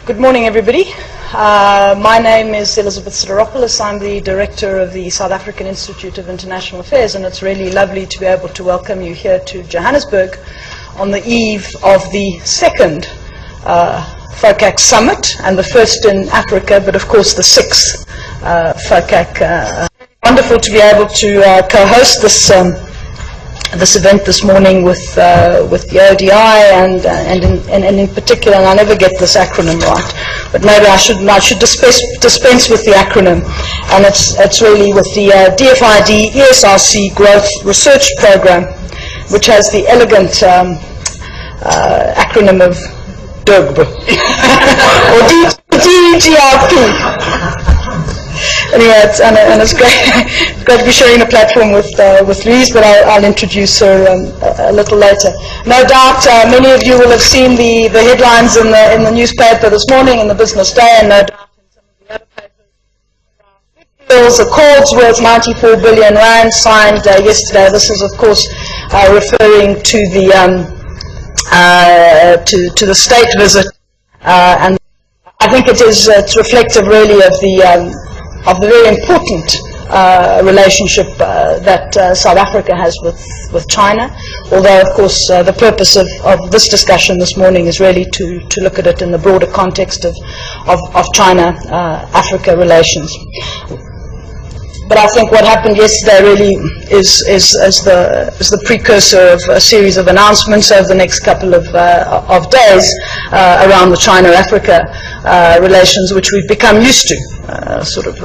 Good morning, everybody. My name is Elizabeth Sideropoulos. I'm the director of the South African Institute of International Affairs, and it's really lovely to be able to welcome you here to Johannesburg on the eve of the second FOCAC summit, and the first in Africa, but of course the sixth FOCAC. Wonderful to be able to co-host this event this morning with the ODI and in particular, and I never get this acronym right, but maybe I should dispense with the acronym, and it's really with the DFID-ESRC Growth Research Program, which has the elegant acronym of DEGRP or DEGRP. Anyway, it's great to be sharing a platform with Louise, but I'll introduce her a little later. No doubt, many of you will have seen the headlines in the newspaper this morning, in the Business Day, and no doubt in some of the other papers. Deals, accords worth 94 billion rand signed yesterday. This is, of course, referring to the state visit, and I think it's reflective, really, of the very important relationship that South Africa has with China, although of course the purpose of this discussion this morning is really to look at it in the broader context of China-Africa relations. But I think what happened yesterday really is the precursor of a series of announcements over the next couple of days around the China-Africa relations, which we've become used to, sort of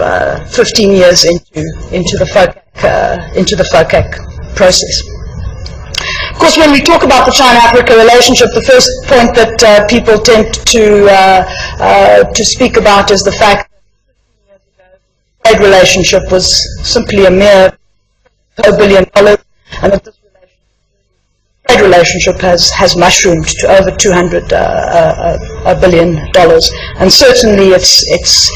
15 years into the FOCAC process. Of course, when we talk about the China-Africa relationship, the first point that people tend to speak about is the fact trade relationship was simply a mere $1 billion, and that this trade relationship has mushroomed to over $200 billion. And certainly it's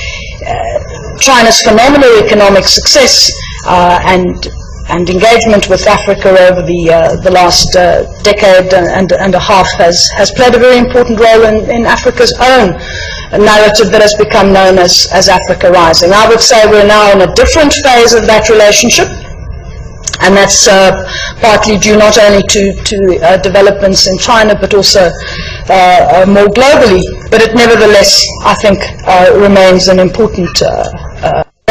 China's phenomenal economic success and engagement with Africa over the last decade and a half has played a very important role in Africa's own narrative that has become known as Africa Rising. I would say we're now in a different phase of that relationship, and that's partly due not only to developments in China, but also more globally. But it nevertheless, I think, remains an important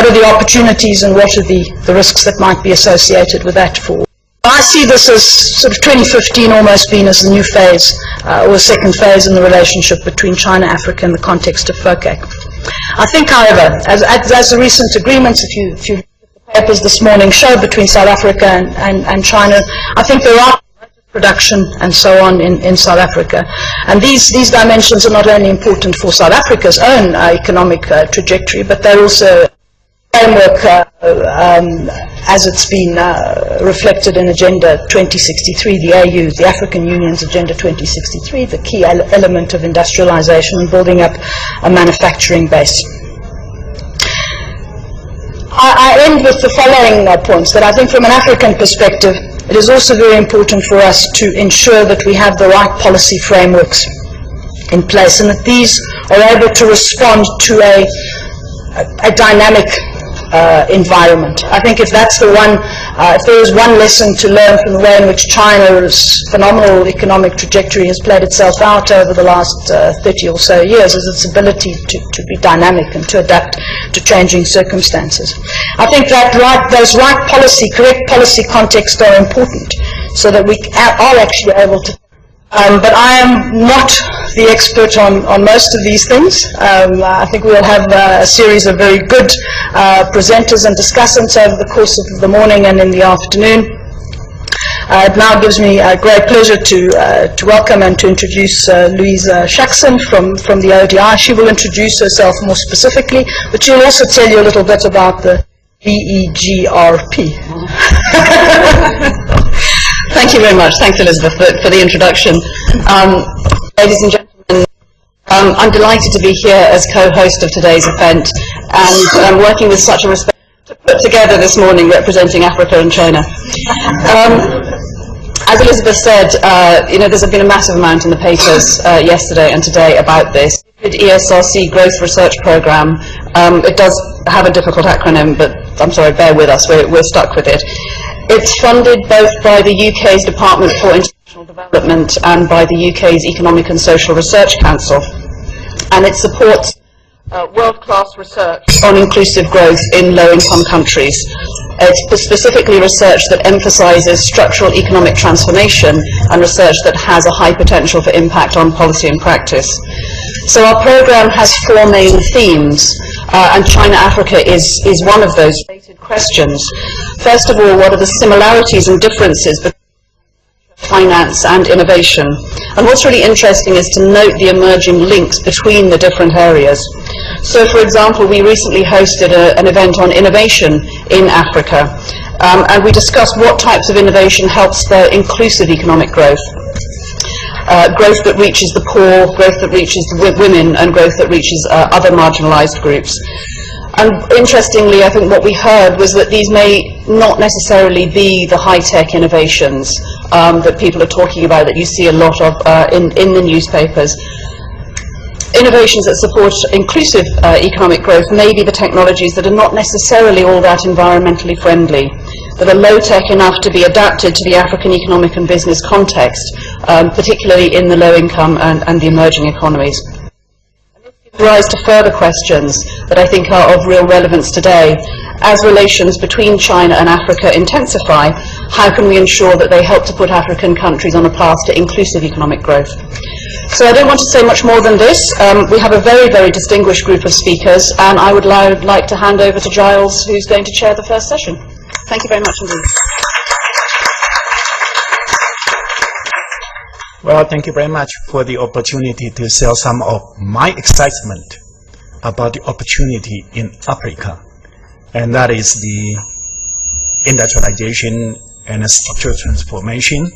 what are the opportunities and what are the risks that might be associated with that for? I see this as sort of 2015 almost being as the new phase, or a second phase in the relationship between China and Africa in the context of FOCAC. I think, however, as the recent agreements, if you look at the papers this morning show between South Africa and China, I think there are production and so on in South Africa. And these dimensions are not only important for South Africa's own economic trajectory, but they're also framework as it's been reflected in Agenda 2063, the AU, the African Union's Agenda 2063, the key element of industrialization and building up a manufacturing base. I end with the following points, that I think from an African perspective, it is also very important for us to ensure that we have the right policy frameworks in place and that these are able to respond to a dynamic environment. I think if that's the one, if there is one lesson to learn from the way in which China's phenomenal economic trajectory has played itself out over the last 30 or so years, is its ability to be dynamic and to adapt to changing circumstances. I think that those correct policy contexts are important so that we are actually able to. But I am not the expert on most of these things. I think we'll have a series of very good presenters and discussants over the course of the morning and in the afternoon. It now gives me a great pleasure to welcome and to introduce Louise Shaxson from the ODI. She will introduce herself more specifically, but she'll also tell you a little bit about the DEGRP. Thank you very much. Thanks, Elizabeth, for the introduction. Ladies and gentlemen, I'm delighted to be here as co-host of today's event and working with such a respect to put together this morning representing Africa and China. As Elizabeth said, there's been a massive amount in the papers yesterday and today about this. DFID-ESRC Growth Research Programme. It does have a difficult acronym, but I'm sorry, bear with us, we're stuck with it. It's funded both by the UK's Department for International Development and by the UK's Economic and Social Research Council. And it supports world-class research on inclusive growth in low-income countries. It's specifically research that emphasises structural economic transformation and research that has a high potential for impact on policy and practice. So our programme has 4 main themes, and China-Africa is one of those related questions. First of all, what are the similarities and differences between finance and innovation? And what's really interesting is to note the emerging links between the different areas. So, for example, we recently hosted an event on innovation in Africa, and we discussed what types of innovation help spur inclusive economic growth. Growth that reaches the poor, growth that reaches the women, and growth that reaches other marginalised groups. And interestingly, I think what we heard was that these may not necessarily be the high-tech innovations that people are talking about, that you see a lot of in the newspapers. Innovations that support inclusive economic growth may be the technologies that are not necessarily all that environmentally friendly, that are low-tech enough to be adapted to the African economic and business context, particularly in the low-income and the emerging economies. Rise to further questions that I think are of real relevance today. As relations between China and Africa intensify, how can we ensure that they help to put African countries on a path to inclusive economic growth? So I don't want to say much more than this. We have a very, very distinguished group of speakers, and I would like to hand over to Giles, who's going to chair the first session. Thank you very much indeed. Well, thank you very much for the opportunity to share some of my excitement about the opportunity in Africa, and that is the industrialization and structural transformation,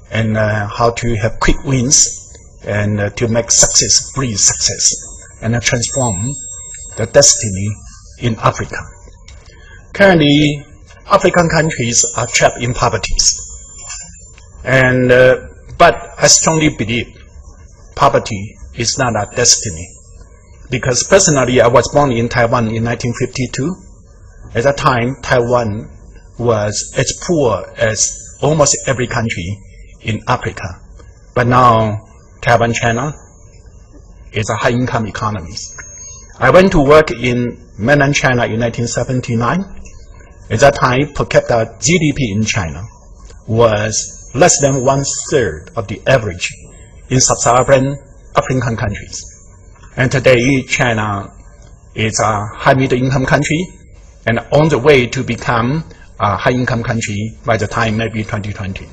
and how to have quick wins and to make success breed success and transform the destiny in Africa. Currently, African countries are trapped in poverty, and but I strongly believe poverty is not a destiny, because personally I was born in Taiwan in 1952. At that time, Taiwan was as poor as almost every country in Africa. But now, Taiwan, China is a high-income economy. I went to work in mainland China in 1979. At that time, per capita GDP in China was less than 1/3 of the average in sub-Saharan African countries. And today, China is a high middle-income country and on the way to become a high-income country by the time maybe 2020.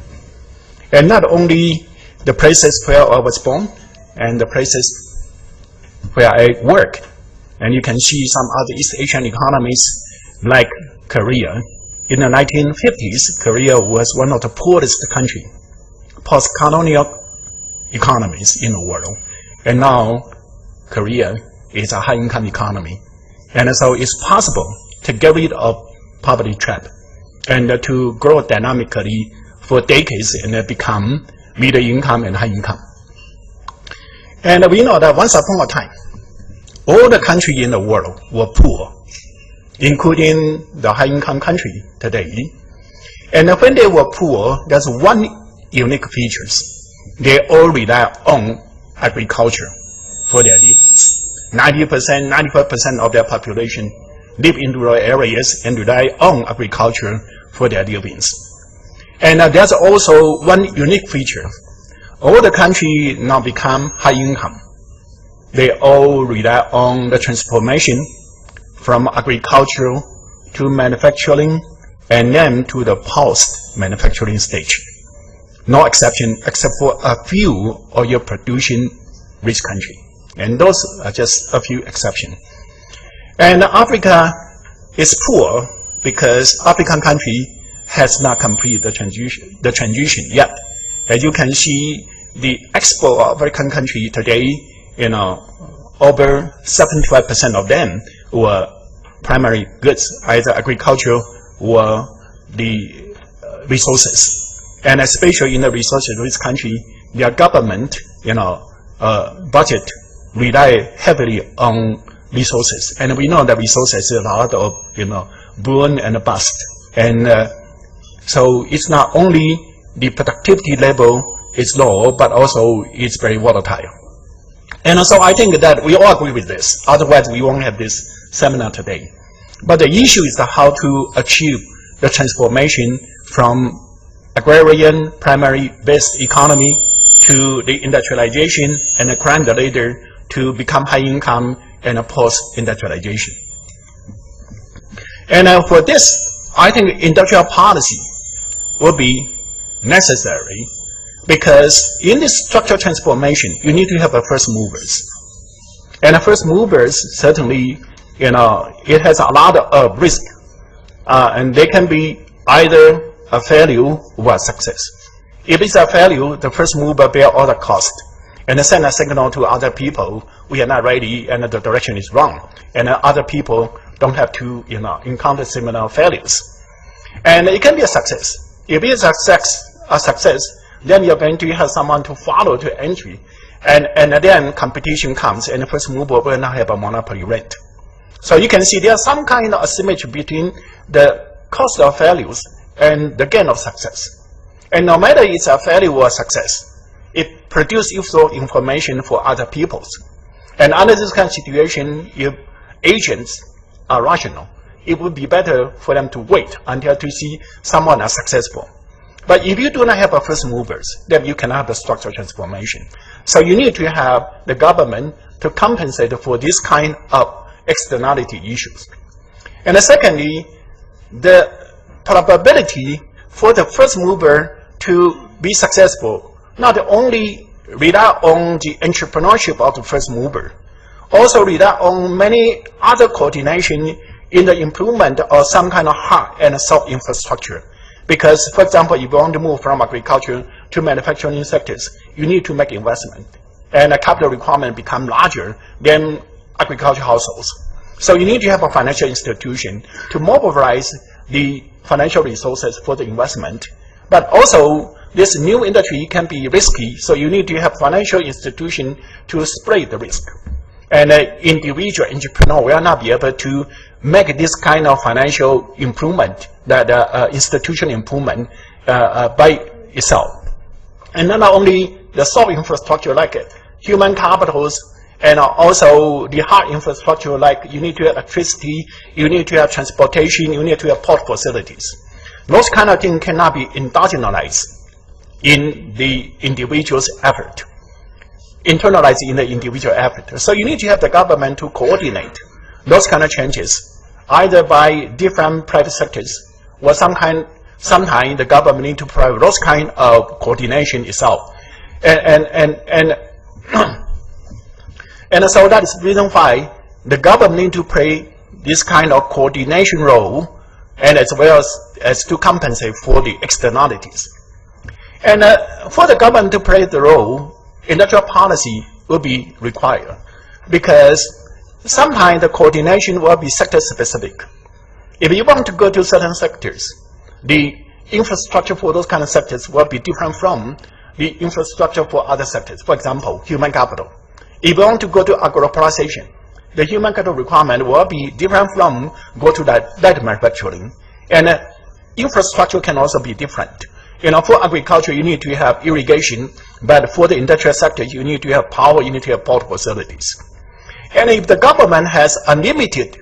And not only the places where I was born and the places where I work, and you can see some other East Asian economies like Korea. In the 1950s, Korea was one of the poorest countries, post-colonial economies in the world. And now, Korea is a high-income economy. And so it's possible to get rid of poverty trap and to grow dynamically for decades and become middle income and high income. And we know that once upon a time, all the countries in the world were poor, including the high-income country today. And when they were poor, there's one unique feature. They all rely on agriculture for their livings. 90%, 95% of their population live in rural areas and rely on agriculture for their livings. And there's also one unique feature. All the countries now become high income. They all rely on the transformation from agricultural to manufacturing and then to the post-manufacturing stage. No exception except for a few oil-producing rich countries. And those are just a few exceptions. And Africa is poor because African country has not completed the transition yet. As you can see, the export of African country today, over 75% of them were primary goods, either agriculture or the resources. And especially in the resource-rich country, their government, budget rely heavily on resources. And we know that resources is a lot of, boom and bust. And so it's not only the productivity level is low, but also it's very volatile. And so I think that we all agree with this. Otherwise, we won't have this seminar today. But the issue is how to achieve the transformation from agrarian primary-based economy to the industrialization and climb the ladder to become high income and post-industrialization. And for this, I think industrial policy will be necessary, because in this structural transformation, you need to have a first movers. And the first movers, certainly, it has a lot of risk. And they can be either a failure or a success. If it's a failure, the first mover bear all the cost and send a signal to other people, we are not ready and the direction is wrong. And other people don't have to encounter similar failures. And it can be a success. If it's a success, then you're going to have someone to follow to entry. And then competition comes and the first mover will not have a monopoly rate. So you can see there's some kind of asymmetry between the cost of failures and the gain of success. And no matter it's a failure or a success, it produces useful information for other peoples. And under this kind of situation, if agents are rational, it would be better for them to wait until to see someone is successful. But if you do not have a first movers, then you cannot have the structural transformation. So you need to have the government to compensate for this kind of externality issues. And secondly, the probability for the first mover to be successful not only rely on the entrepreneurship of the first mover, also rely on many other coordination in the improvement of some kind of hard and soft infrastructure. Because, for example, if you want to move from agriculture to manufacturing sectors, you need to make investment. And the capital requirement become larger than agricultural households. So you need to have a financial institution to mobilize the financial resources for the investment. But also, this new industry can be risky, so you need to have financial institution to spread the risk. And individual entrepreneur will not be able to make this kind of financial improvement, that institutional improvement by itself. And not only the soft infrastructure like human capitals, and also the hard infrastructure like you need to have electricity, you need to have transportation, you need to have port facilities. Those kind of things cannot be indigenized in the individual's effort, internalized in the individual effort. So you need to have the government to coordinate those kind of changes, either by different private sectors, or sometimes the government need to provide those kind of coordination itself. And so that is the reason why the government need to play this kind of coordination role, and as well as to compensate for the externalities. And for the government to play the role, industrial policy will be required, because sometimes the coordination will be sector specific. If you want to go to certain sectors, the infrastructure for those kind of sectors will be different from the infrastructure for other sectors. For example, human capital. If you want to go to agro-processing, the human capital requirement will be different from go to that manufacturing. And infrastructure can also be different. For agriculture, you need to have irrigation, but for the industrial sector, you need to have power, you need to have port facilities. And if the government has unlimited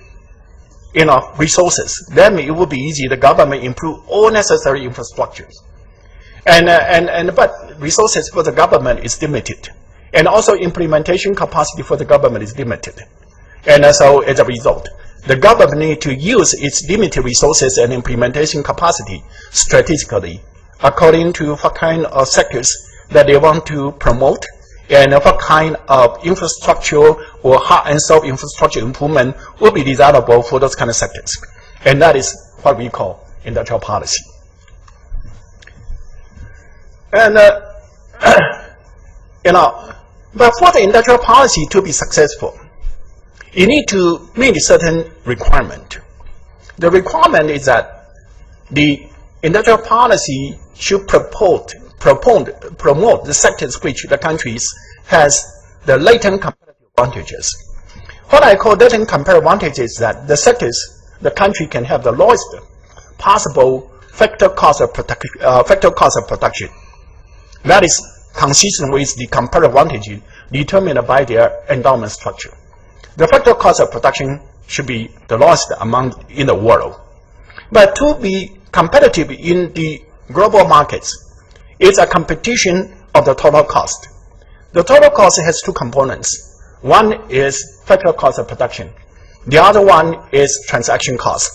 resources, then it will be easy. The government improve all necessary infrastructures. But resources for the government is limited. And also implementation capacity for the government is limited. And so as a result, the government needs to use its limited resources and implementation capacity strategically, according to what kind of sectors that they want to promote, and what kind of infrastructure or hard and soft infrastructure improvement will be desirable for those kind of sectors. And that is what we call industrial policy. And, but for the industrial policy to be successful, you need to meet a certain requirement. The requirement is that the industrial policy should promote the sectors which the country has the latent competitive advantages. What I call latent comparative advantage is that the sectors, the country can have the lowest possible factor cost of production. That is consistent with the comparative advantage determined by their endowment structure. The factor cost of production should be the lowest in the world. But to be competitive in the global markets, it's a competition of the total cost. The total cost has two components. One is factor cost of production. The other one is transaction cost.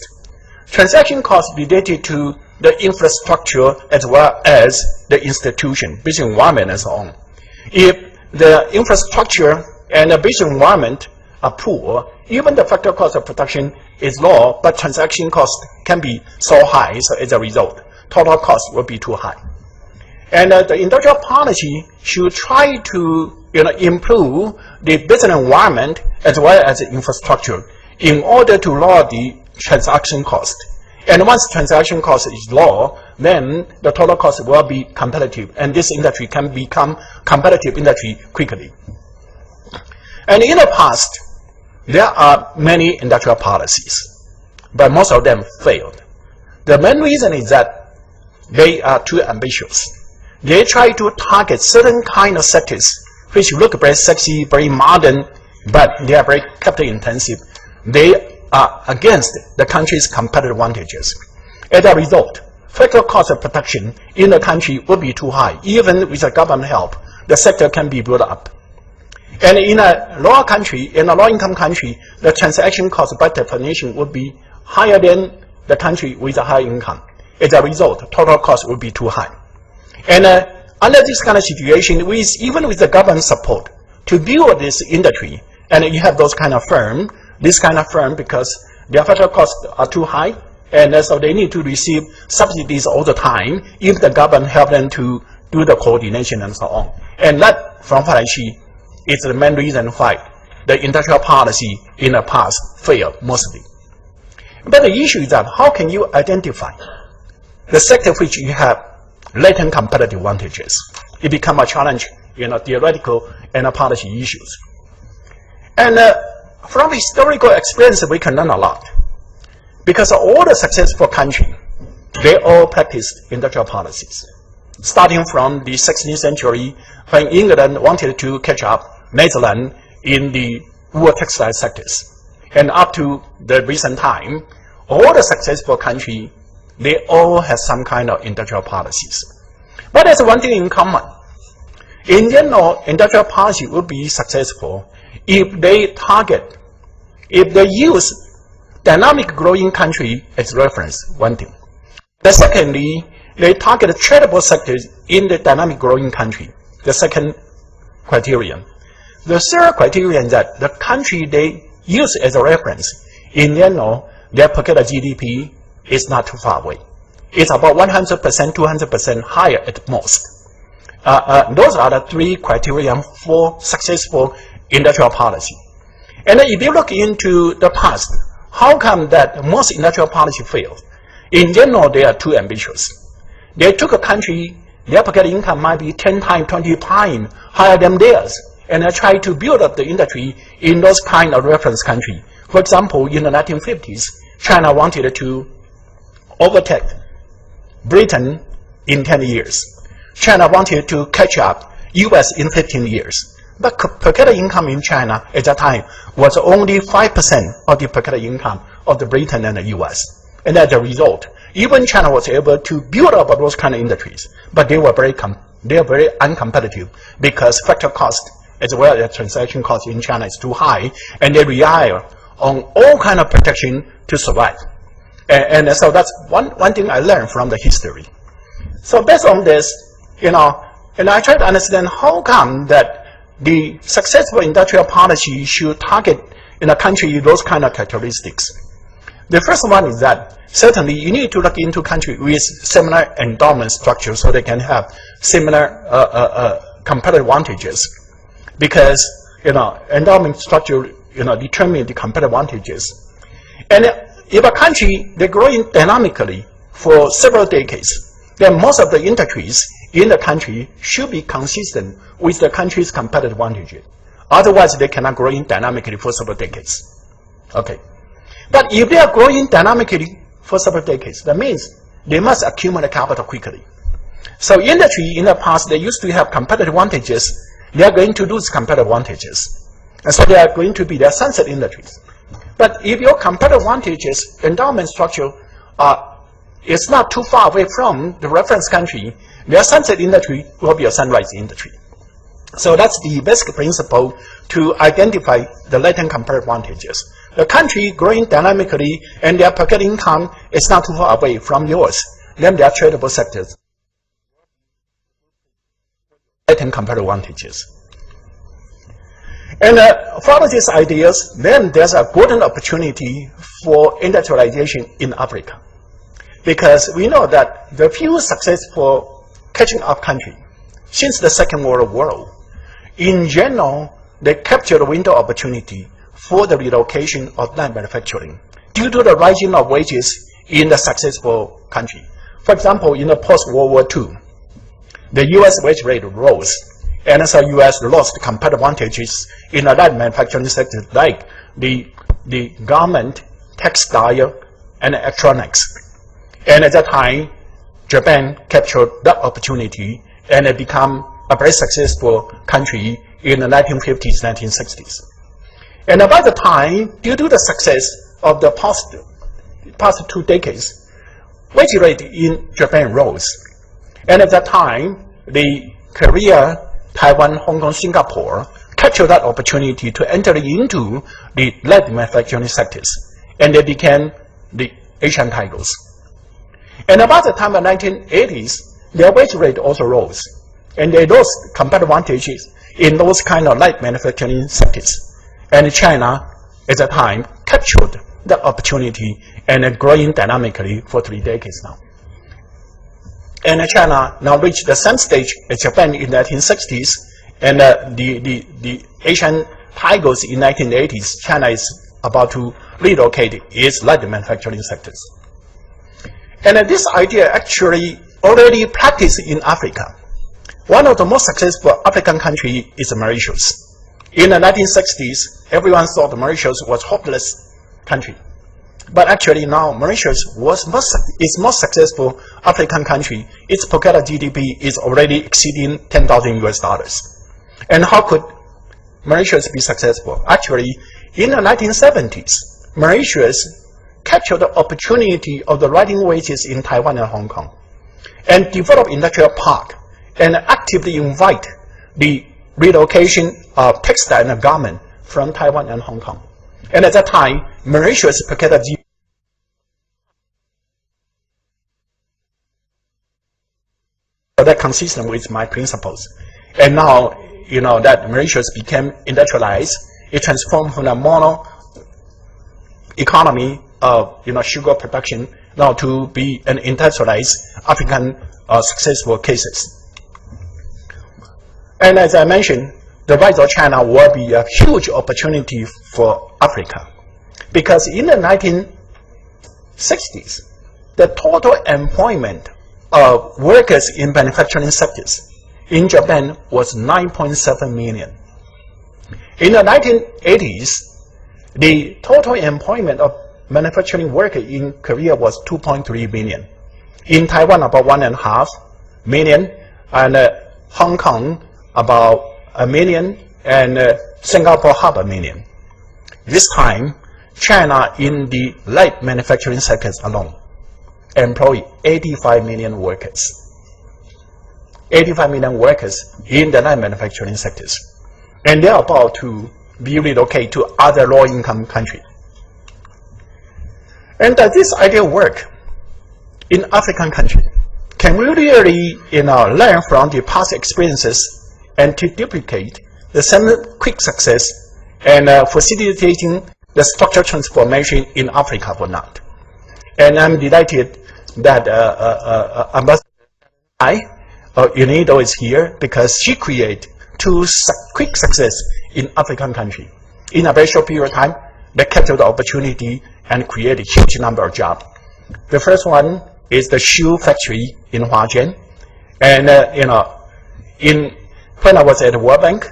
Transaction cost related to the infrastructure as well as the institution, business environment and so on. If the infrastructure and the business environment are poor, even the factor cost of production is low, but transaction cost can be so high, so as a result, total cost will be too high. And the industrial policy should try to improve the business environment as well as the infrastructure in order to lower the transaction cost. And once transaction cost is low, then the total cost will be competitive, and this industry can become competitive industry quickly. And in the past, there are many industrial policies, but most of them failed. The main reason is that they are too ambitious. They try to target certain kind of sectors which look very sexy, very modern, but they are very capital intensive. They are against the country's competitive advantages. As a result, factor cost of production in the country will be too high. Even with the government help, the sector can be built up. And in a lower country, in a low-income country, the transaction cost by definition would be higher than the country with a high income. As a result, total cost would be too high. And under this kind of situation, even with the government support to build this industry, and you have those kind of firm, this kind of firm, because their factor costs are too high, and so they need to receive subsidies all the time if the government help them to do the coordination and so on. And that, from what I see, is the main reason why the industrial policy in the past failed mostly. But the issue is that how can you identify the sector which you have latent competitive advantages? It becomes a challenge, theoretical and policy issues. And from historical experience, we can learn a lot. Because all the successful countries, they all practiced industrial policies. Starting from the 16th century, when England wanted to catch up Netherlands in the wool textile sectors. And up to the recent time, all the successful countries, they all have some kind of industrial policies. But there's one thing in common. In general, industrial policy will be successful if they use dynamic growing country as reference, one thing. The secondly, they target tradable sectors in the dynamic growing country, the second criterion. The third criterion is that the country they use as a reference, in general, their per capita GDP is not too far away. It's about 100%, 200% higher at most. Those are the three criteria for successful industrial policy. And then if you look into the past, how come that most industrial policy failed? In general, they are too ambitious. They took a country, their per capita income might be 10 times, 20 times higher than theirs, and they try to build up the industry in those kind of reference countries. For example, in the 1950s, China wanted to overtake Britain in 10 years. China wanted to catch up US in 15 years. But per capita income in China at that time was only 5% of the per capita income of the Britain and the US. And as a result, even China was able to build up those kind of industries, but they were very uncompetitive because factor cost as well as transaction cost in China is too high, and they rely on all kind of protection to survive. And so that's one thing I learned from the history. So based on this, and I try to understand how come that the successful industrial policy should target in a country those kind of characteristics. The first one is that certainly you need to look into country with similar endowment structure so they can have similar competitive advantages. Because endowment structure determine the competitive advantages. And if a country they're growing dynamically for several decades, then most of the industries in the country should be consistent with the country's competitive advantages. Otherwise, they cannot grow in dynamically for several decades. Okay. But if they are growing dynamically for several decades, that means they must accumulate capital quickly. So industry in the past, they used to have competitive advantages. They are going to lose competitive advantages. And so they are going to be their sunset industries. But if your competitive advantages, endowment structure is not too far away from the reference country, their sunset industry will be a sunrise industry. So that's the basic principle to identify the latent competitive advantages. The country growing dynamically and their per capita income is not too far away from yours, then they are tradable sectors. Latent competitive advantages. And follow these ideas, then there's a golden opportunity for industrialization in Africa. Because we know that the few successful catching up countries since the Second World War, in general, they capture the window opportunity for the relocation of light manufacturing due to the rising of wages in the successful country. For example, in the post-World War II, the U.S. wage rate rose, and so U.S. lost competitive advantages in the light manufacturing sector like the garment, textile, and electronics. And at that time, Japan captured that opportunity and it became a very successful country in the 1950s, 1960s. And by the time, due to the success of the past 2 decades, wage rate in Japan rose. And at that time, the Korea, Taiwan, Hong Kong, Singapore captured that opportunity to enter into the light manufacturing sectors. And they became the Asian tigers. And about the time of the 1980s, their wage rate also rose. And they lost competitive advantages in those kind of light manufacturing sectors. And China, at the time, captured the opportunity and growing dynamically for 3 decades now. And China now reached the same stage as Japan in the 1960s, and the Asian tigers in the 1980s, China is about to relocate its light manufacturing sectors. And this idea actually already practiced in Africa. One of the most successful African countries is Mauritius. In the 1960s, everyone thought Mauritius was a hopeless country. But actually now, Mauritius is most successful African country. Its per capita GDP is already exceeding $10,000 US. And how could Mauritius be successful? Actually, in the 1970s, Mauritius captured the opportunity of the rising wages in Taiwan and Hong Kong, and developed industrial park, and actively invite the relocation of textile and garment from Taiwan and Hong Kong. And at that time, Mauritius per capita GDP that consistent with my principles. And now, you know, that Mauritius became industrialized. It transformed from a mono economy of sugar production now to be an industrialized African successful cases. And as I mentioned, the rise of China will be a huge opportunity for Africa, because in the 1960s, the total employment of workers in manufacturing sectors in Japan was 9.7 million. In the 1980s, the total employment of manufacturing workers in Korea was 2.3 million. In Taiwan, about 1.5 million, and Hong Kong, about 1 million, and Singapore, 0.5 million. This time, China in the light manufacturing sectors alone employ 85 million workers. 85 million workers in the light manufacturing sectors. And they are about to be relocated to other low-income countries. And does this idea work in African countries? Can we really learn from the past experiences and to duplicate the same quick success and facilitating the structural transformation in Africa or not? And I'm delighted that Ambassador UNIDO is here, because she created 2 quick success in African countries. In a very short period of time, they captured the opportunity and created a huge number of jobs. The first one is the shoe factory in Huajian. And when I was at the World Bank,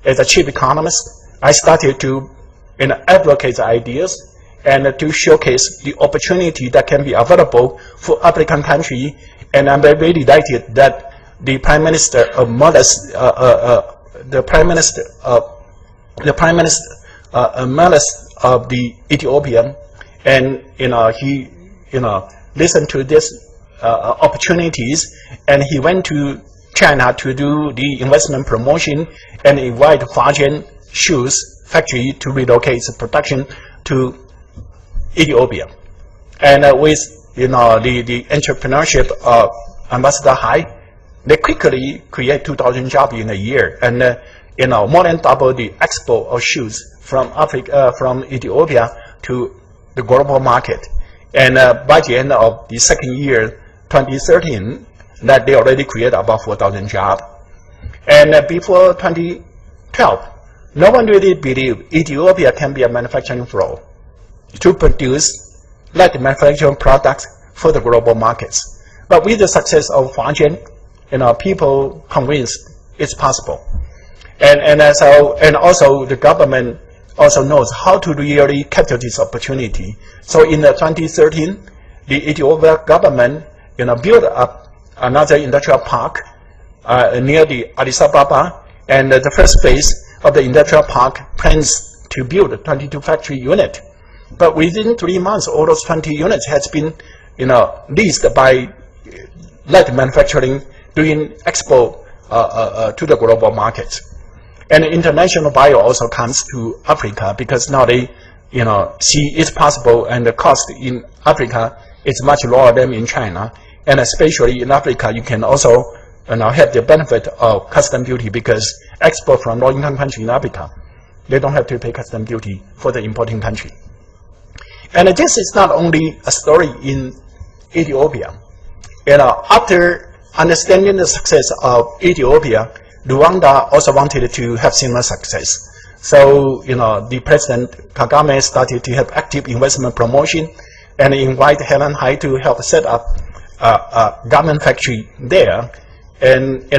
as a chief economist, I started to advocate ideas and to showcase the opportunity that can be available for African country. And I'm very delighted that the Prime Minister of Meles, Meles of the Ethiopia, and he listened to this opportunities, and he went to China to do the investment promotion and invite Huajian shoes factory to relocate its production to Ethiopia. And with the entrepreneurship of Ambassador Hai, they quickly create 2,000 jobs in a year, and more than double the export of shoes from Africa, from Ethiopia to the global market. And by the end of the second year, 2013, that they already created about 4,000 jobs. And before 2012, no one really believed Ethiopia can be a manufacturing floor to produce light manufacturing products for the global markets. But with the success of Huajian, people convinced it's possible. And also the government also knows how to really capture this opportunity. So in 2013, the Ethiopian government built up another industrial park near the Addis Ababa, and the first phase of the industrial park plans to build 22 factory units. But within 3 months, all those 20 units has been leased by light manufacturing doing export to the global markets. And international buyer also comes to Africa because now they see it's possible, and the cost in Africa is much lower than in China. And especially in Africa, you can also have the benefit of custom duty, because export from low-income country in Africa, they don't have to pay custom duty for the importing country. And this is not only a story in Ethiopia. After understanding the success of Ethiopia, Rwanda also wanted to have similar success. So, the President Kagame started to have active investment promotion and invite Helen Hai to help set up a garment factory there. And,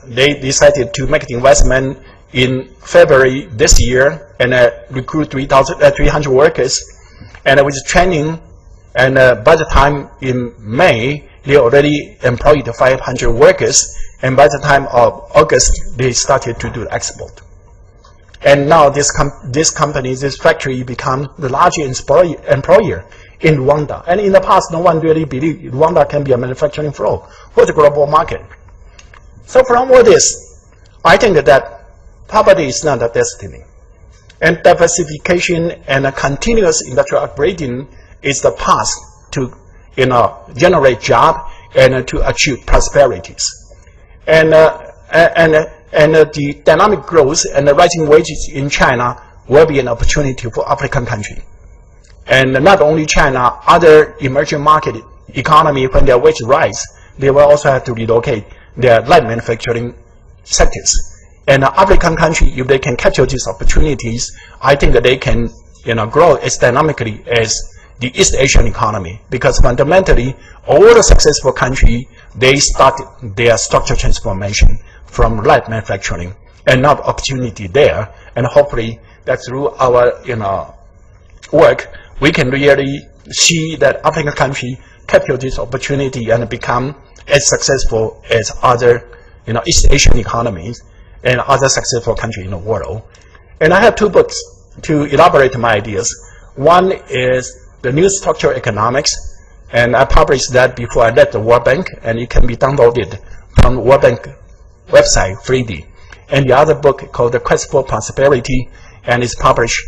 they decided to make the investment in February this year and recruit 300 workers. And with training, and by the time in May, they already employed 500 workers. And by the time of August, they started to do export. And now this factory become the largest employer in Rwanda. And in the past, no one really believed Rwanda can be a manufacturing floor for the global market. So from all this, I think that poverty is not a destiny. And diversification and a continuous industrial upgrading is the path to generate jobs and to achieve prosperities. And the dynamic growth and the rising wages in China will be an opportunity for African countries. And not only China, other emerging market economy, when their wage rise, they will also have to relocate their light manufacturing sectors. And African countries, if they can capture these opportunities, I think that they can grow as dynamically as the East Asian economy, because fundamentally, all the successful countries, they start their structural transformation from light manufacturing, and not opportunity there. And hopefully, that through our work, we can really see that African countries capture this opportunity and become as successful as other East Asian economies and other successful countries in the world. And I have 2 books to elaborate my ideas. One is The New Structural Economics, and I published that before I left the World Bank, and it can be downloaded from World Bank website freely. And the other book called The Quest for Prosperity, and it's published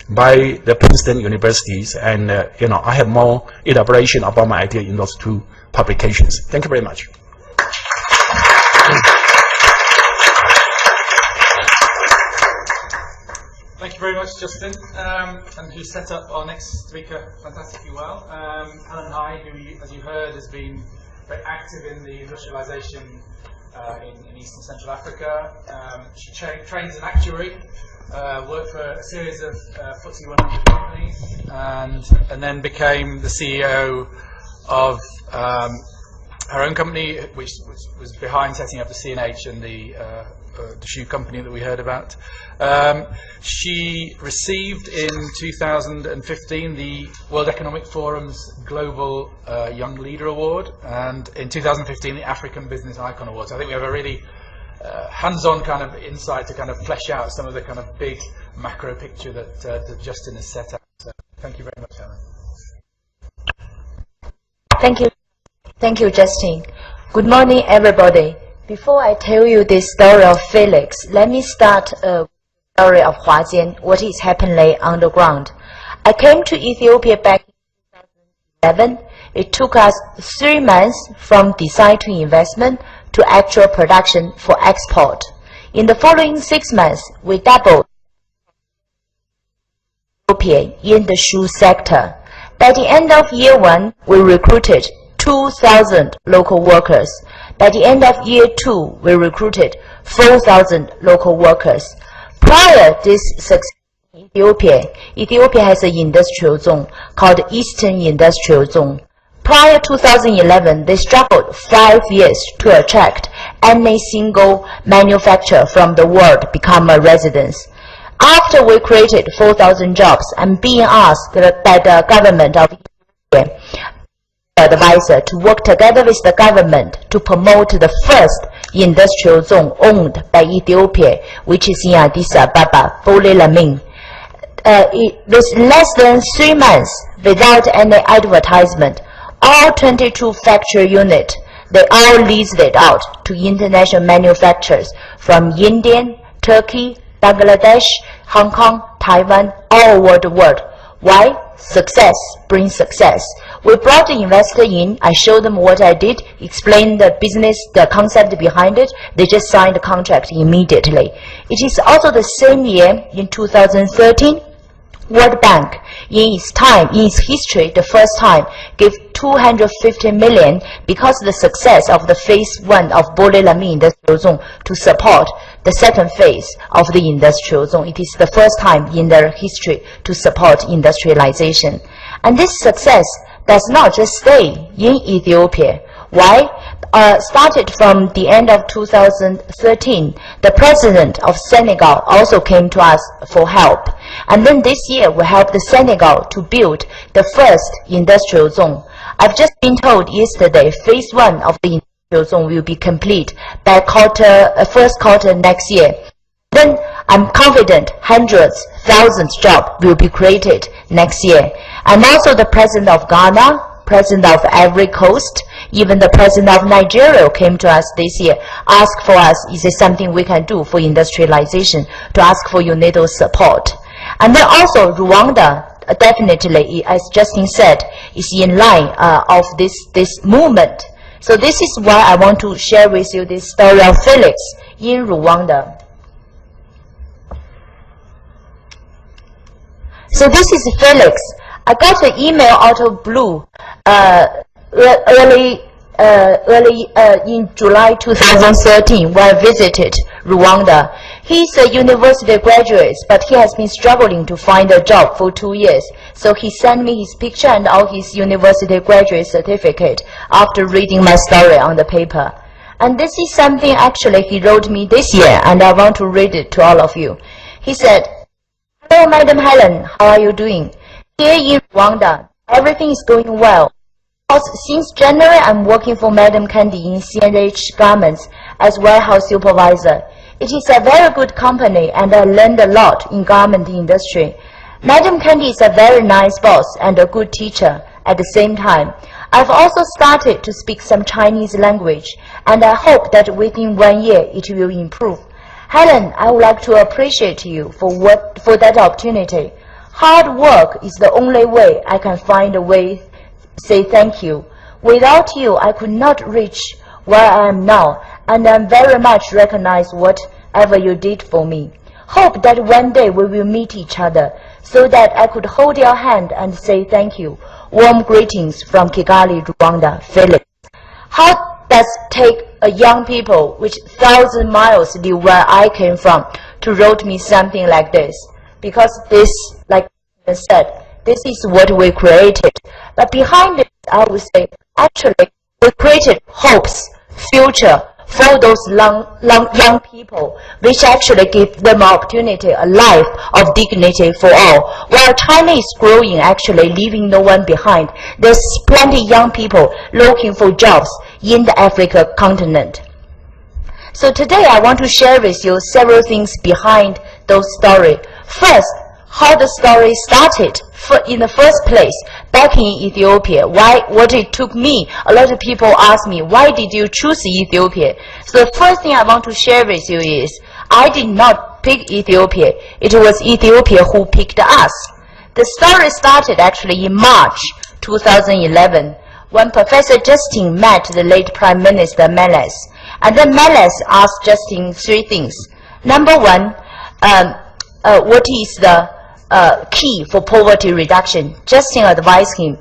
by the Princeton Universities. And I have more elaboration about my idea in those 2 publications. Thank you very much. Thank you very much, Justin, and who set up our next speaker fantastically well. Helen Hai, who, as you heard, has been very active in the industrialization in East and Central Africa. She trained as an actuary, worked for a series of FTSE 100 companies, and then became the CEO of her own company, which was behind setting up the CNH and the the shoe company that we heard about. She received in 2015 the World Economic Forum's Global Young Leader Award, and in 2015 the African Business Icon Award. So I think we have a really hands-on kind of insight to kind of flesh out some of the kind of big macro picture that Justin has set out. So thank you very much, Helen. Thank you, Justin. Good morning, everybody. Before I tell you the story of Felix, let me start a story of Huajian, what is happening on the ground. I came to Ethiopia back in 2011. It took us 3 months from design to investment to actual production for export. In the following 6 months, we doubled Ethiopia in the shoe sector. By the end of year 1, we recruited 2,000 local workers. By the end of year 2, we recruited 4,000 local workers. Prior to this success in Ethiopia has an industrial zone called Eastern Industrial Zone. Prior to 2011, they struggled 5 years to attract any single manufacturer from the world become a residence. After we created 4,000 jobs, I'm being asked by the government of Ethiopia advisor to work together with the government to promote the first industrial zone owned by Ethiopia, which is in Addis Ababa, Bole Lamin. With less than 3 months, without any advertisement, all 22 factory units, they all leased it out to international manufacturers from India, Turkey, Bangladesh, Hong Kong, Taiwan, all over the world. Why? Success brings success. We brought the investor in, I showed them what I did, explained the business, the concept behind it, they just signed the contract immediately. It is also the same year, in 2013, World Bank, in its time, in its history, the first time, gave 250 million because of the success of the phase 1 of Bole Lamin Industrial Zone to support the second phase of the industrial zone. It is the first time in their history to support industrialization. And this success does not just stay in Ethiopia. Why? Started from the end of 2013, the president of Senegal also came to us for help. And then this year, we helped Senegal to build the first industrial zone. I've just been told yesterday, phase 1 of the industrial zone will be complete by first quarter next year. Then I'm confident hundreds, thousands jobs will be created next year. And also the president of Ghana, president of Ivory Coast, even the president of Nigeria came to us this year, asked for us, is there something we can do for industrialization, to ask for UNIDO support. And then also Rwanda, definitely, as Justin said, is in line of this movement. So this is why I want to share with you this story of Felix in Rwanda. So this is Felix. I got an email out of blue early in July 2013 when I visited Rwanda. He's a university graduate, but he has been struggling to find a job for 2 years. So he sent me his picture and all his university graduate certificate after reading my story on the paper. And this is something actually he wrote me this year, and I want to read it to all of you. He said, "Hello, Madam Helen, how are you doing? Here in Rwanda, everything is going well. Since January, I'm working for Madam Candy in CNH Garments as warehouse supervisor. It is a very good company, and I learned a lot in garment industry. Madam Candy is a very nice boss and a good teacher at the same time. I've also started to speak some Chinese language, and I hope that within 1 year it will improve. Helen, I would like to appreciate you for that opportunity. Hard work is the only way I can find a way say thank you. Without you, I could not reach where I am now, and I very much recognize whatever you did for me. Hope that one day we will meet each other so that I could hold your hand and say thank you. Warm greetings from Kigali, Rwanda, Felix." How does it take a young people which 1,000 miles live where I came from to write me something like this? Because this, like I said, this is what we created. But behind it, I would say, actually, we created hopes, future for those young people, which actually give them opportunity, a life of dignity for all. While China is growing, actually leaving no one behind, there's plenty young people looking for jobs in the African continent. So today I want to share with you several things behind those stories. First, how the story started in the first place back in Ethiopia. What it took me. A lot of people ask me, why did you choose Ethiopia? So the first thing I want to share with you is, I did not pick Ethiopia. It was Ethiopia who picked us. The story started actually in March 2011 when Professor Justin met the late Prime Minister Meles. And then Meles asked Justin three things. Number one, what is the key for poverty reduction? Justin advised him,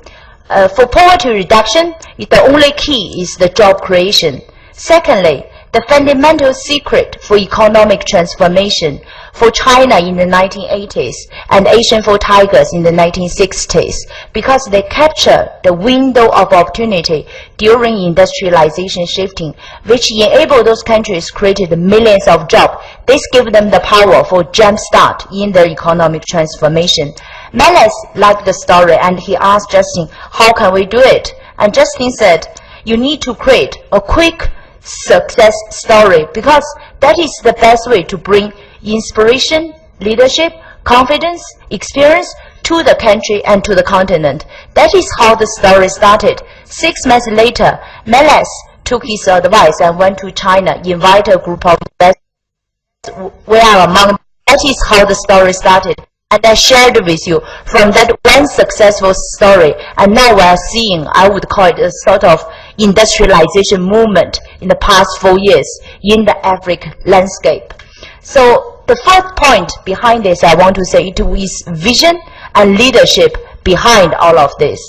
for poverty reduction, the only key is the job creation. Secondly, the fundamental secret for economic transformation for China in the 1980s and Asian for tigers in the 1960s, because they capture the window of opportunity during industrialization shifting, which enabled those countries created millions of jobs. This gave them the power for jump start in their economic transformation. Meles liked the story and he asked Justin, how can we do it? And Justin said, you need to create a quick success story, because that is the best way to bring inspiration, leadership, confidence, experience to the country and to the continent. That is how the story started. 6 months later, Meles took his advice and went to China, invited a group of investors. We are among them. That is how the story started. And I shared with you from that one successful story. And now we are seeing, I would call it a sort of industrialization movement in the past 4 years in the African landscape. So the first point behind this, I want to say, it is vision and leadership behind all of this.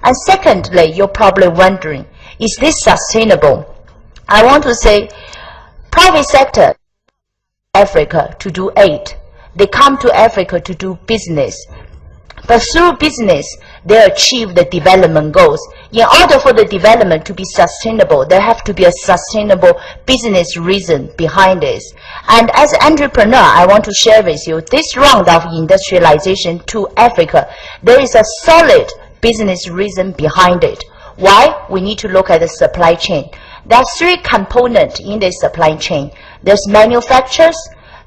And secondly, you're probably wondering, is this sustainable? I want to say, private sector, Africa to do aid. They come to Africa to do business. But through business, they achieve the development goals. In order for the development to be sustainable, there have to be a sustainable business reason behind this. And as an entrepreneur, I want to share with you, this round of industrialization to Africa, there is a solid business reason behind it. Why? We need to look at the supply chain. There are 3 components in the supply chain. There's manufacturers,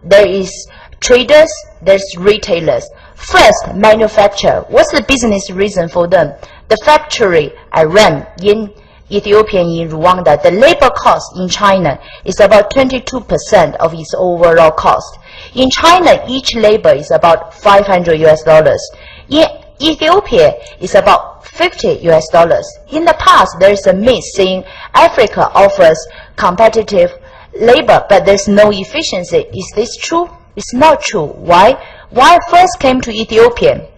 there is traders, there's retailers. First, manufacturer. What's the business reason for them? The factory I ran in Ethiopia and in Rwanda, the labor cost in China is about 22% of its overall cost. In China, each labor is about $500 US. In Ethiopia, it's about $50 US. In the past, there is a myth saying Africa offers competitive labor, but there's no efficiency. Is this true? It's not true. Why? When I first came to Ethiopia,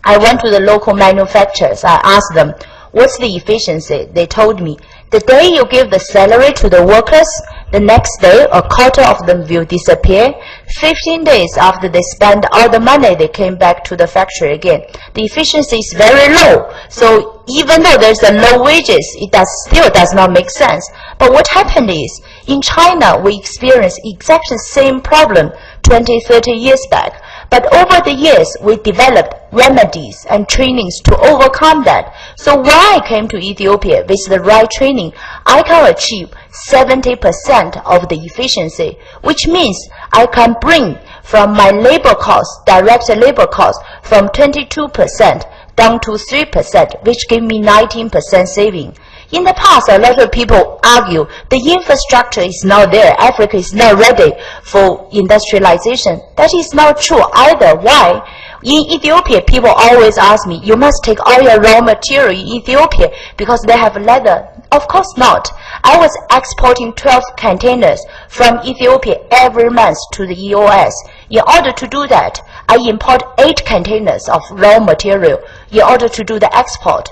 I went to the local manufacturers. I asked them, what's the efficiency? They told me, the day you give the salary to the workers, the next day a quarter of them will disappear. 15 days after they spend all the money, they came back to the factory again. The efficiency is very low. So even though there's a low wages, it still does not make sense. But what happened is, in China, we experienced exactly the same problem 20, 30 years back. But over the years, we developed remedies and trainings to overcome that. So when I came to Ethiopia with the right training, I can achieve 70% of the efficiency, which means I can bring from my labor cost, direct labor cost, from 22% down to 3%, which gave me 19% saving. In the past, a lot of people argue the infrastructure is not there. Africa is not ready for industrialization. That is not true either. Why? In Ethiopia, people always ask me, you must take all your raw material in Ethiopia because they have leather. Of course not. I was exporting 12 containers from Ethiopia every month to the EOS. In order to do that, I import 8 containers of raw material in order to do the export.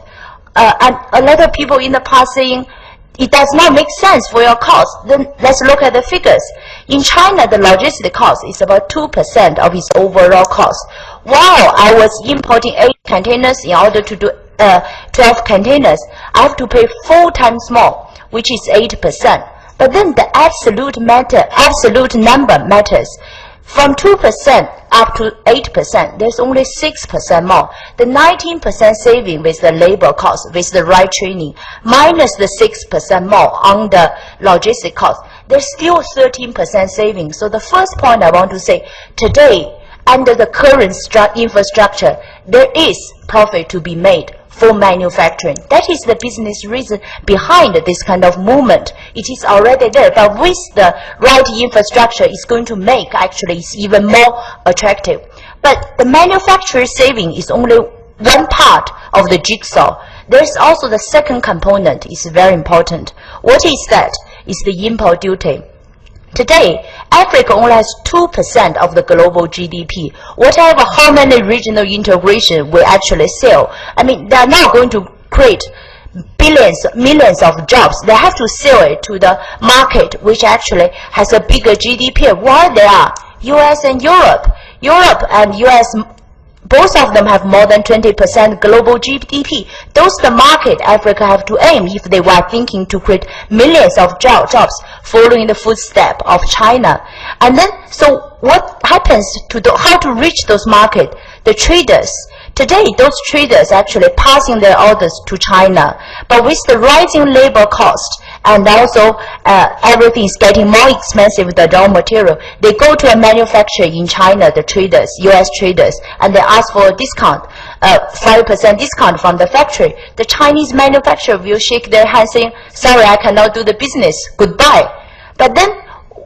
And a lot of people in the past saying, it does not make sense for your cost. Then let's look at the figures. In China, the logistic cost is about 2% of its overall cost. While I was importing 8 containers in order to do 12 containers, I have to pay 4 times more, which is 8%. But then the absolute number matters. From 2% up to 8%, there's only 6% more. The 19% saving with the labor cost, with the right training, minus the 6% more on the logistic cost, there's still 13% saving. So the first point I want to say, today, under the current infrastructure, there is profit to be made for manufacturing. That is the business reason behind this kind of movement. It is already there, but with the right infrastructure, it's going to make actually it's even more attractive. But the manufacturer saving is only one part of the jigsaw. There's also the second component is very important. What is that? It's the import duty. Today, Africa only has 2% of the global GDP. Whatever, how many regional integration we actually sell, I mean, they're not going to create millions of jobs. They have to sell it to the market, which actually has a bigger GDP. Why they are? US and Europe. Europe and US, both of them have more than 20% global GDP. Those the market Africa have to aim if they were thinking to create millions of jobs following the footstep of China. And then, so what happens to how to reach those markets? The traders. Today, those traders actually passing their orders to China. But with the rising labor cost and also everything is getting more expensive, the raw material, they go to a manufacturer in China, the traders, US traders, and they ask for a discount, 5% discount from the factory. The Chinese manufacturer will shake their hands saying, sorry, I cannot do the business, goodbye. But then,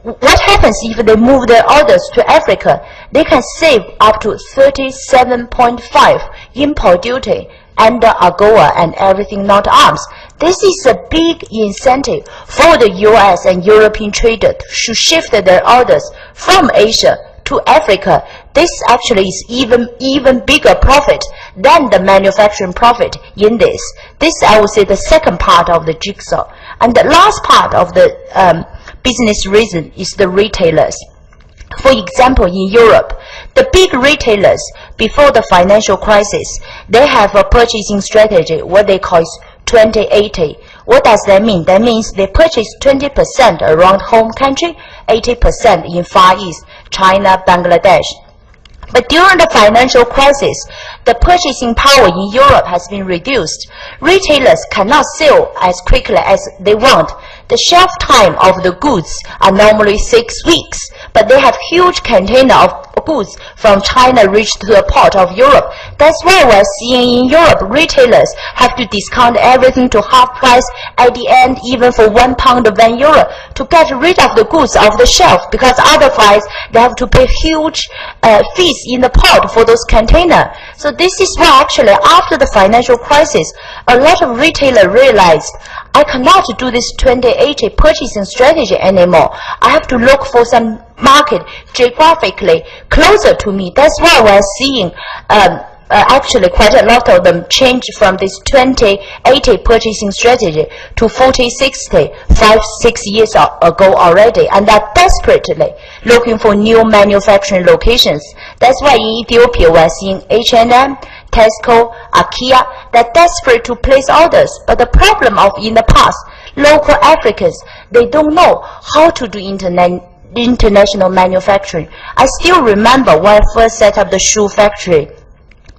what happens if they move their orders to Africa? They can save up to 37.5 import duty under AGOA and everything not arms. This is a big incentive for the US and European traders to shift their orders from Asia to Africa. This actually is even bigger profit than the manufacturing profit in this. This, I would say, the second part of the jigsaw. And the last part of the business reason is the retailers. For example, in Europe, the big retailers, before the financial crisis, they have a purchasing strategy, what they call 20-80. What does that mean? That means they purchase 20% around home country, 80% in Far East, China, Bangladesh. But during the financial crisis, the purchasing power in Europe has been reduced. Retailers cannot sell as quickly as they want. The shelf time of the goods are normally 6 weeks, but they have huge container of goods from China reach to the port of Europe. That's why we're seeing in Europe, retailers have to discount everything to half price at the end, even for £1 or €1, to get rid of the goods off the shelf, because otherwise they have to pay huge fees in the port for those containers. So this is why actually after the financial crisis, a lot of retailers realized, I cannot do this 20-80 purchasing strategy anymore. I have to look for some market geographically closer to me. That's why we're seeing actually quite a lot of them change from this 20-80 purchasing strategy to 40-60, 5-6 years ago already, and are desperately looking for new manufacturing locations. That's why in Ethiopia we're seeing H&M, Tesco, IKEA, they're desperate to place orders. But the problem of in the past, local Africans, they don't know how to do international manufacturing. I still remember when I first set up the shoe factory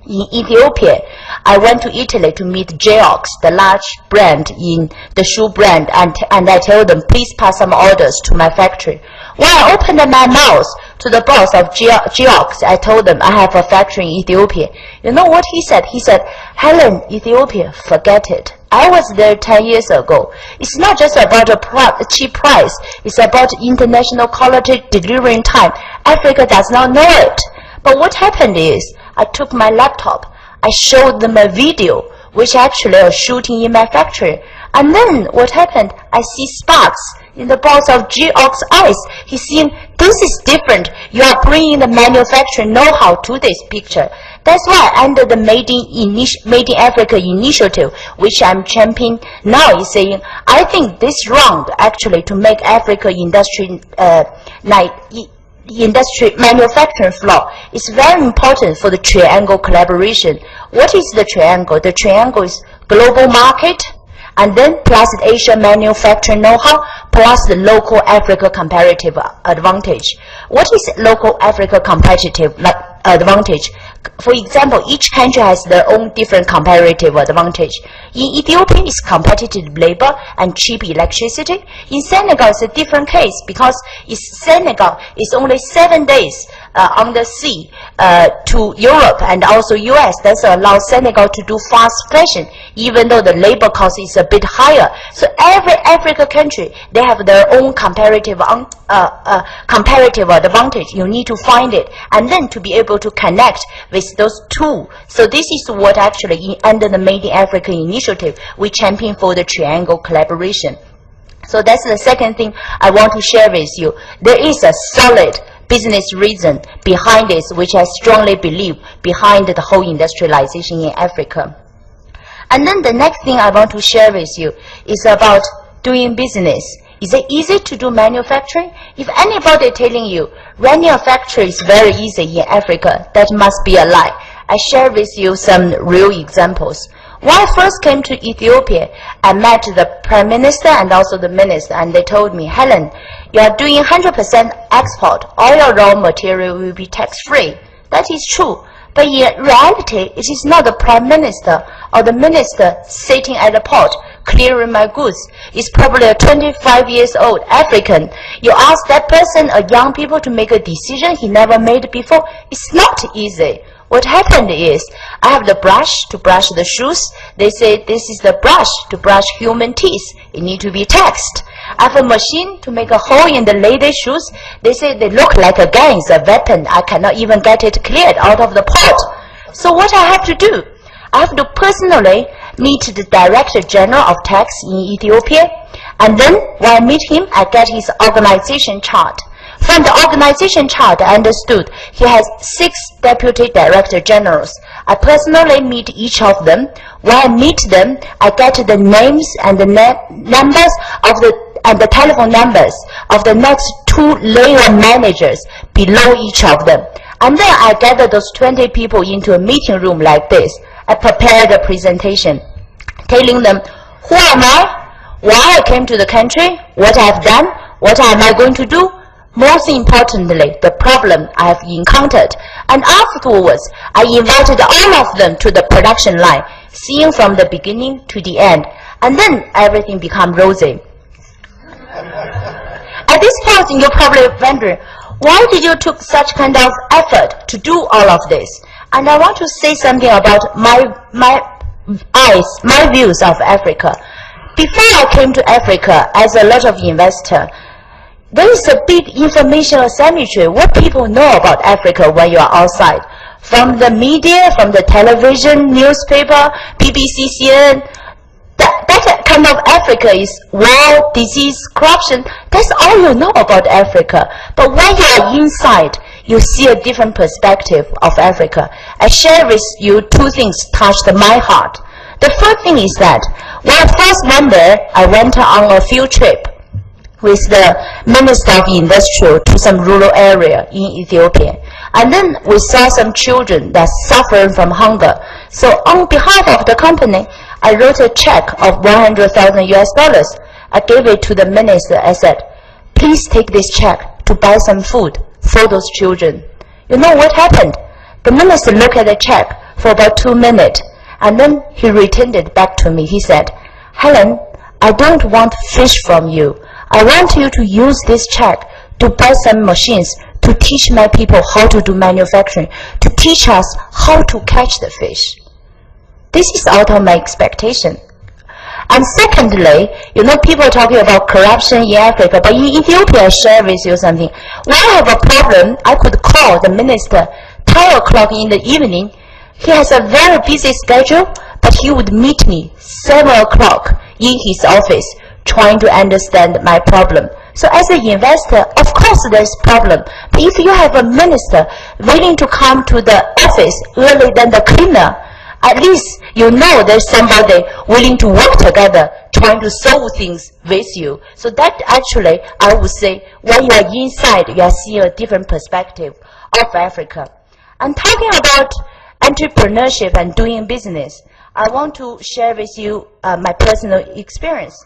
in Ethiopia. I went to Italy to meet Geox, the large brand in the shoe brand, and I told them, please pass some orders to my factory. When I opened my mouth to the boss of Geox, I told them I have a factory in Ethiopia. You know what he said? He said, Helen, Ethiopia, forget it. I was there 10 years ago. It's not just about a cheap price. It's about international quality delivering time. Africa does not know it. But what happened is, I took my laptop. I showed them a video, which actually are shooting in my factory. And then what happened? I see sparks in the boss of Geox eyes. He's saying, this is different. You are bringing the manufacturing know-how to this picture. That's why under the Made in Africa initiative, which I'm championing now, is saying, I think this wrong actually to make Africa industry manufacturing floor is very important for the triangle collaboration. What is the triangle? The triangle is global market, And then plus the Asia manufacturing know-how, plus the local Africa comparative advantage. What is local Africa competitive advantage? For example, each country has their own different comparative advantage. In Ethiopia, it's competitive labor and cheap electricity. In Senegal, it's a different case because Senegal is only 7 days on the sea to Europe and also US. That allows Senegal to do fast fashion, even though the labor cost is a bit higher. So every African country, they have their own comparative advantage. You need to find it and then to be able to connect with those two. So this is what actually under the Made in Africa initiative, we champion for the triangle collaboration. So that's the second thing I want to share with you. There is a solid business reason behind this, which I strongly believe behind the whole industrialization in Africa. And then the next thing I want to share with you is about doing business. Is it easy to do manufacturing? If anybody telling you running a factory is very easy in Africa, that must be a lie. I share with you some real examples. When I first came to Ethiopia, I met the Prime Minister and also the Minister, and they told me, Helen, you are doing 100% export. All your raw material will be tax-free. That is true. But in reality, it is not the Prime Minister or the Minister sitting at the port clearing my goods. It's probably a 25 years old African. You ask that person, a young people, to make a decision he never made before. It's not easy. What happened is, I have the brush to brush the shoes. They say this is the brush to brush human teeth. It need to be taxed. I have a machine to make a hole in the lady's shoes. They say they look like a gun, it's a weapon. I cannot even get it cleared out of the pot. So what I have to do? I have to personally meet the Director General of Tax in Ethiopia. And then when I meet him, I get his organization chart. From the organization chart, I understood he has 6 deputy director generals. I personally meet each of them. When I meet them, I get the names and the numbers of the telephone numbers of the next 2 layer managers below each of them. And then I gather those 20 people into a meeting room like this. I prepare the presentation, telling them who am I, why I came to the country, what I have done, what am I going to do. Most importantly, the problem I have encountered. And afterwards, I invited all of them to the production line, seeing from the beginning to the end. And then everything became rosy. At this point, you're probably wondering, why did you take such kind of effort to do all of this? And I want to say something about my views of Africa. Before I came to Africa, as a lot of investors, there is a big information asymmetry. What people know about Africa when you are outside. From the media, from the television, newspaper, BBC, CNN, that kind of Africa is war, disease, corruption. That's all you know about Africa. But when you are inside, you see a different perspective of Africa. I share with you 2 things touched my heart. The first thing is that when I first went there, I went on a field trip with the Minister of Industry to some rural area in Ethiopia. And then we saw some children that suffering from hunger. So on behalf of the company, I wrote a check of 100,000 US dollars. I gave it to the minister. I said, please take this check to buy some food for those children. You know what happened? The minister looked at the check for about 2 minutes, and then he returned it back to me. He said, Helen, I don't want fish from you. I want you to use this check to buy some machines to teach my people how to do manufacturing, to teach us how to catch the fish. This is out of my expectation. And secondly, you know, people talking about corruption in Africa, but in Ethiopia, I share with you something. When I have a problem, I could call the minister 10 o'clock in the evening. He has a very busy schedule, but he would meet me 7 o'clock in his office, trying to understand my problem. So as an investor, of course there's problem. But if you have a minister willing to come to the office earlier than the cleaner, at least you know there's somebody willing to work together, trying to solve things with you. So that actually, I would say, when you are inside, you are seeing a different perspective of Africa. And talking about entrepreneurship and doing business, I want to share with you my personal experience.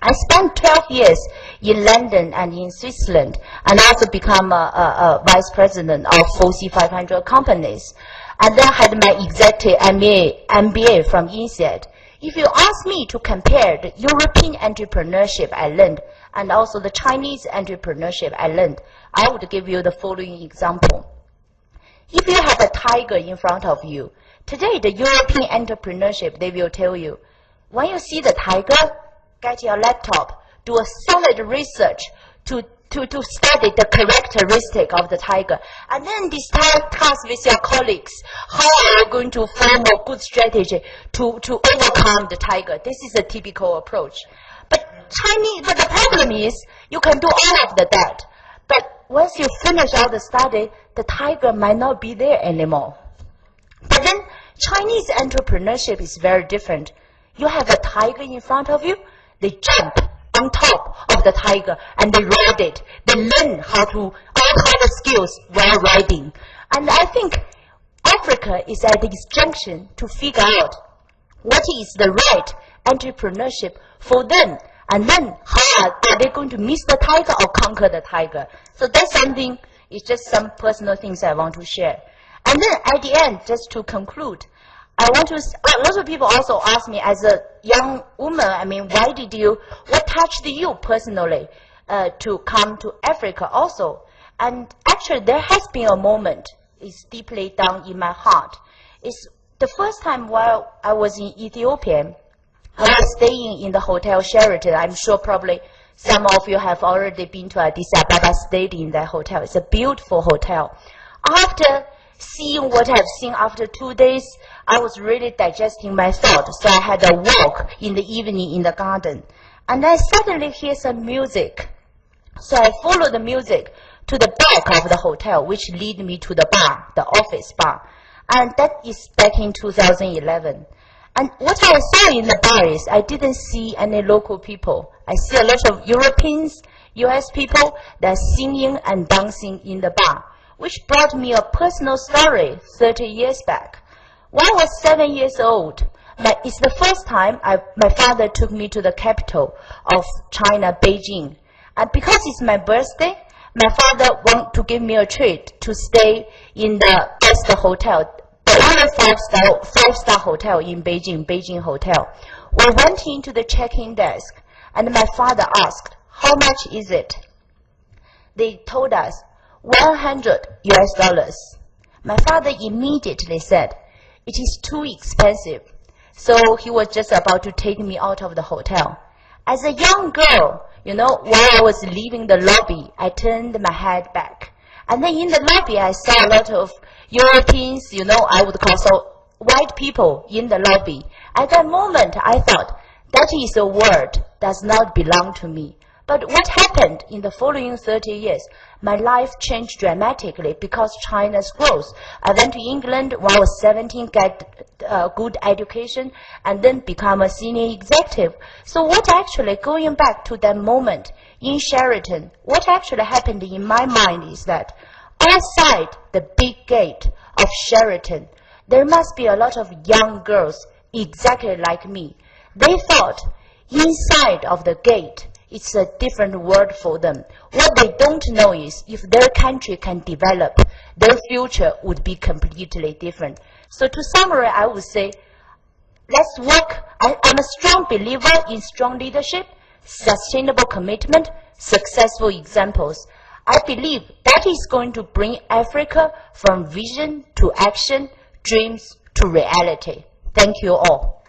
I spent 12 years in London and in Switzerland, and also become a vice president of FTSE 500 companies. And then had my executive MBA from INSEAD. If you ask me to compare the European entrepreneurship I learned and also the Chinese entrepreneurship I learned, I would give you the following example. If you have a tiger in front of you, today the European entrepreneurship, they will tell you, when you see the tiger, get your laptop, do a solid research to study the characteristic of the tiger, and then discuss with your colleagues how are you going to form a good strategy to overcome the tiger. This is a typical approach. But the problem is you can do all of that. But once you finish all the study, the tiger might not be there anymore. But then Chinese entrepreneurship is very different. You have a tiger in front of you, they jump on top of the tiger and they ride it. They learn all kind of skills while riding. And I think Africa is at this junction to figure out what is the right entrepreneurship for them. And then how are they going to miss the tiger or conquer the tiger? So that's something, it's just some personal things I want to share. And then at the end, just to conclude, I want to, a lot of people also ask me as a young woman, I mean, what touched you personally to come to Africa also? And actually there has been a moment, it's deeply down in my heart. It's the first time while I was in Ethiopia, I was staying in the Hotel Sheraton. I'm sure probably some of you have already been to Addis Ababa, stayed in that hotel. It's a beautiful hotel. After seeing what I've seen after 2 days, I was really digesting my thoughts. So I had a walk in the evening in the garden. And I suddenly hear some music. So I followed the music to the back of the hotel, which lead me to the bar, the office bar. And that is back in 2011. And what I saw in the bar is I didn't see any local people. I see a lot of Europeans, US people that are singing and dancing in the bar, which brought me a personal story 30 years back. When I was 7 years old, it's the first time my father took me to the capital of China, Beijing. And because it's my birthday, my father wanted to give me a treat to stay in the best hotel, the only five-star hotel in Beijing, Beijing Hotel. We went into the check-in desk, and my father asked, how much is it? They told us, $100 US. My father immediately said, it is too expensive. So he was just about to take me out of the hotel. As a young girl, while I was leaving the lobby, I turned my head back. And then in the lobby, I saw a lot of Europeans, I would call so white people in the lobby. At that moment, I thought, that is a world does not belong to me. But what happened in the following 30 years? My life changed dramatically because China's growth. I went to England when I was 17, get a good education, and then become a senior executive. So what actually, going back to that moment in Sheraton, what actually happened in my mind is that outside the big gate of Sheraton, there must be a lot of young girls exactly like me. They thought inside of the gate, it's a different world for them. What they don't know is if their country can develop, their future would be completely different. So to summarize, I would say, let's work. I'm a strong believer in strong leadership, sustainable commitment, successful examples. I believe that is going to bring Africa from vision to action, dreams to reality. Thank you all.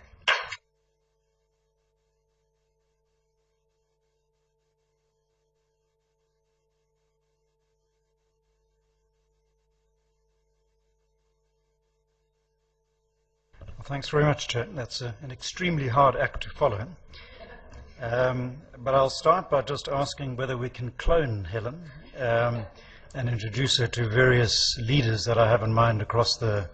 Thanks very much, Chair. That's an extremely hard act to follow. But I'll start by just asking whether we can clone Helen and introduce her to various leaders that I have in mind across the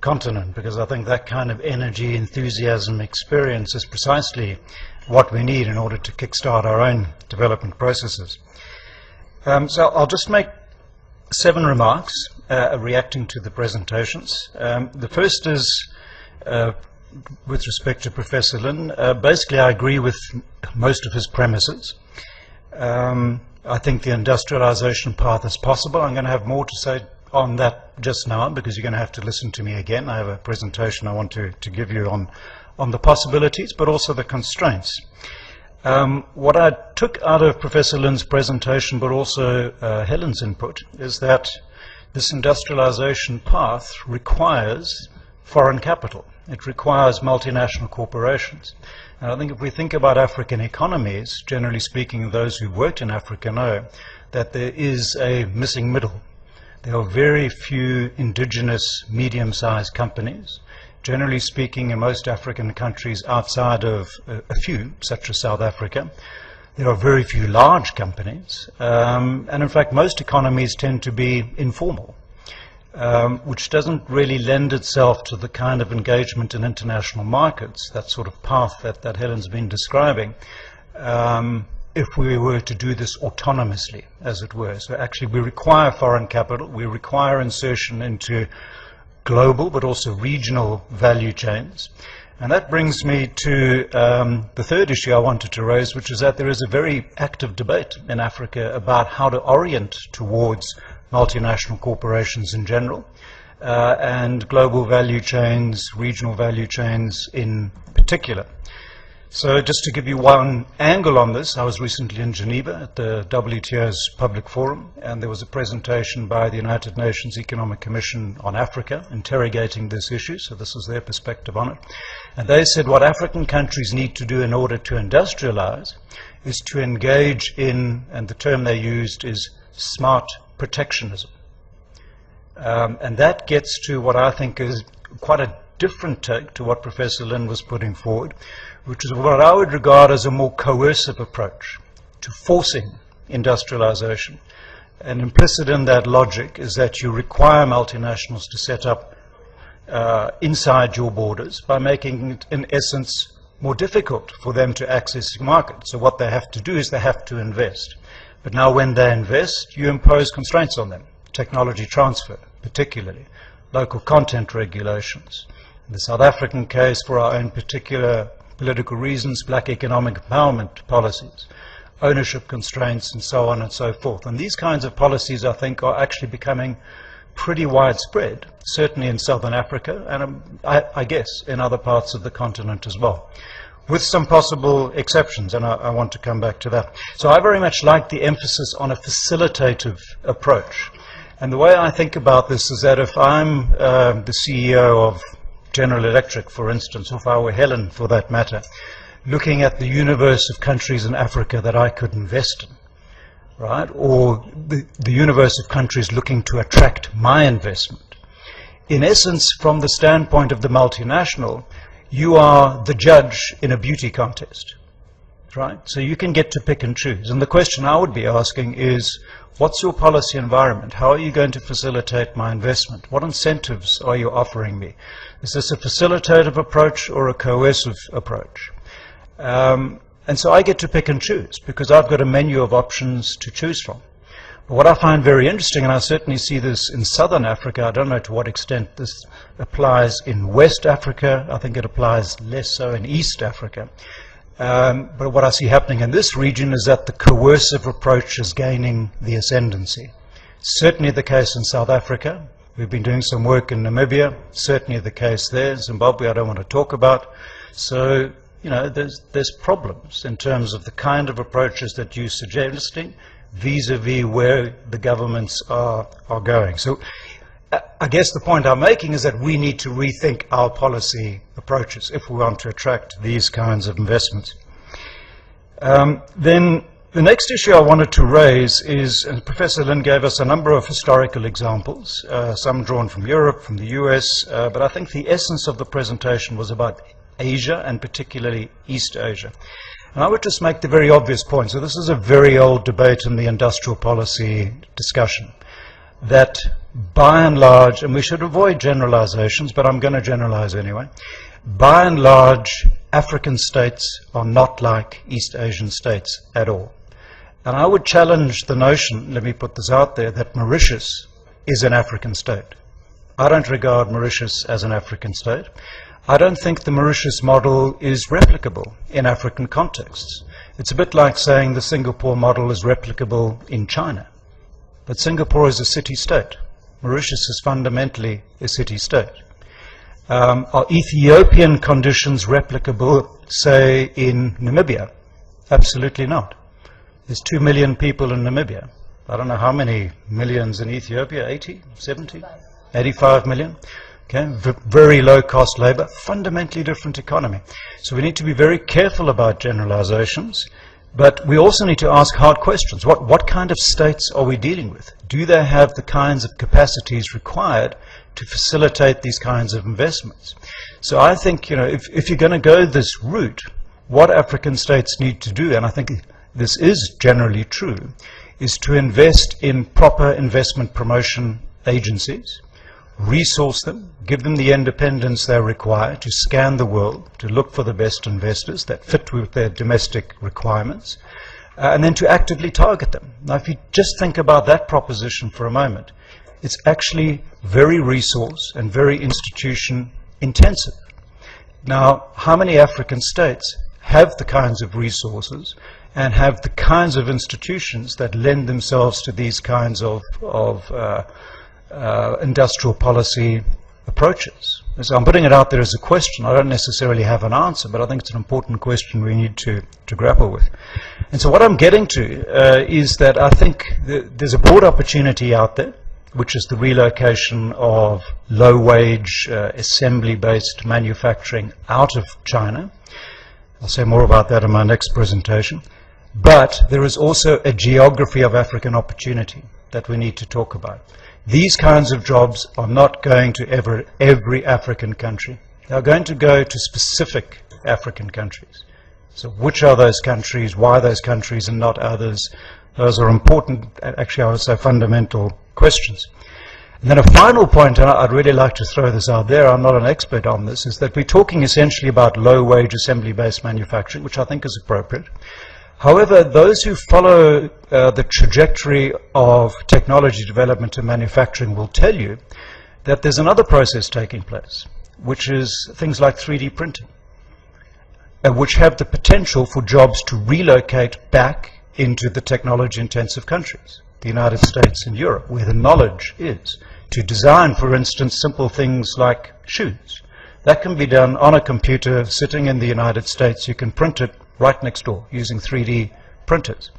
continent, because I think that kind of energy, enthusiasm, experience is precisely what we need in order to kickstart our own development processes. So I'll just make 7 remarks reacting to the presentations. The first is with respect to Professor Lin. Basically, I agree with most of his premises. I think the industrialization path is possible. I'm going to have more to say on that just now, because you're going to have to listen to me again. I have a presentation I want to give you on the possibilities, but also the constraints. What I took out of Professor Lin's presentation, but also Helen's input, is that this industrialization path requires foreign capital. It requires multinational corporations. And I think if we think about African economies, generally speaking, those who worked in Africa know that there is a missing middle. There are very few indigenous medium-sized companies. Generally speaking, in most African countries outside of a few, such as South Africa, there are very few large companies. And in fact, most economies tend to be informal, which doesn't really lend itself to the kind of engagement in international markets, that sort of path that Helen's been describing, if we were to do this autonomously, as it were. So actually we require foreign capital, we require insertion into global but also regional value chains. And that brings me to the third issue I wanted to raise, which is that there is a very active debate in Africa about how to orient towards multinational corporations in general, and global value chains, regional value chains in particular. So just to give you one angle on this, I was recently in Geneva at the WTO's public forum, and there was a presentation by the United Nations Economic Commission on Africa interrogating this issue, so this was their perspective on it. And they said what African countries need to do in order to industrialize is to engage in, and the term they used is smart protectionism. And that gets to what I think is quite a different take to what Professor Lin was putting forward, which is what I would regard as a more coercive approach to forcing industrialization. And implicit in that logic is that you require multinationals to set up inside your borders by making it, in essence, more difficult for them to access the market. So what they have to do is they have to invest. But now when they invest, you impose constraints on them, technology transfer particularly, local content regulations. In the South African case, for our own particular political reasons, black economic empowerment policies, ownership constraints, and so on and so forth. And these kinds of policies, I think, are actually becoming pretty widespread, certainly in Southern Africa, and I guess in other parts of the continent as well, with some possible exceptions, and I want to come back to that. So I very much like the emphasis on a facilitative approach. And the way I think about this is that if I'm the CEO of General Electric, for instance, or if I were Helen for that matter, looking at the universe of countries in Africa that I could invest in, right, or the universe of countries looking to attract my investment. In essence, from the standpoint of the multinational, you are the judge in a beauty contest, right? So you can get to pick and choose. And the question I would be asking is, what's your policy environment? How are you going to facilitate my investment? What incentives are you offering me? Is this a facilitative approach or a coercive approach? And so I get to pick and choose because I've got a menu of options to choose from. But what I find very interesting, and I certainly see this in Southern Africa, I don't know to what extent this applies in West Africa, I think it applies less so in East Africa. But what I see happening in this region is that the coercive approach is gaining the ascendancy. Certainly the case in South Africa. We've been doing some work in Namibia, certainly the case there. Zimbabwe I don't want to talk about. So, you know, there's problems in terms of the kind of approaches that you're suggesting vis-a-vis where the governments are going. So I guess the point I'm making is that we need to rethink our policy approaches if we want to attract these kinds of investments. Then the next issue I wanted to raise is, and Professor Lin gave us a number of historical examples, some drawn from Europe, from the US, but I think the essence of the presentation was about Asia and particularly East Asia. And I would just make the very obvious point, so this is a very old debate in the industrial policy discussion, that by and large, and we should avoid generalizations, but I'm going to generalize anyway, by and large, African states are not like East Asian states at all. And I would challenge the notion, let me put this out there, that Mauritius is an African state. I don't regard Mauritius as an African state. I don't think the Mauritius model is replicable in African contexts. It's a bit like saying the Singapore model is replicable in China. But Singapore is a city-state. Mauritius is fundamentally a city-state. Are Ethiopian conditions replicable, say, in Namibia? Absolutely not. There's 2 million people in Namibia. I don't know how many millions in Ethiopia, 80, 70, 85 million. Okay, very low cost labor, fundamentally different economy. So we need to be very careful about generalizations, but we also need to ask hard questions. What kind of states are we dealing with? Do they have the kinds of capacities required to facilitate these kinds of investments? So I think, if you're going to go this route, what African states need to do, and I think this is generally true, is to invest in proper investment promotion agencies, resource them, give them the independence they require to scan the world, to look for the best investors that fit with their domestic requirements, and then to actively target them. Now, if you just think about that proposition for a moment, it's actually very resource and very institution intensive. Now, how many African states have the kinds of resources and have the kinds of institutions that lend themselves to these kinds of industrial policy approaches? So I'm putting it out there as a question. I don't necessarily have an answer, but I think it's an important question we need to grapple with. And so what I'm getting to is that I think there's a broad opportunity out there, which is the relocation of low-wage, assembly-based manufacturing out of China. I'll say more about that in my next presentation. But there is also a geography of African opportunity that we need to talk about. These kinds of jobs are not going to every African country. They are going to go to specific African countries. So which are those countries, why those countries and not others? Those are important, actually I would say fundamental questions. And then a final point, and I'd really like to throw this out there, I'm not an expert on this, is that we're talking essentially about low-wage assembly-based manufacturing, which I think is appropriate. However, those who follow the trajectory of technology development and manufacturing will tell you that there's another process taking place, which is things like 3D printing, which have the potential for jobs to relocate back into the technology-intensive countries, the United States and Europe, where the knowledge is, to design, for instance, simple things like shoes. That can be done on a computer sitting in the United States. You can print it right next door using 3D printers.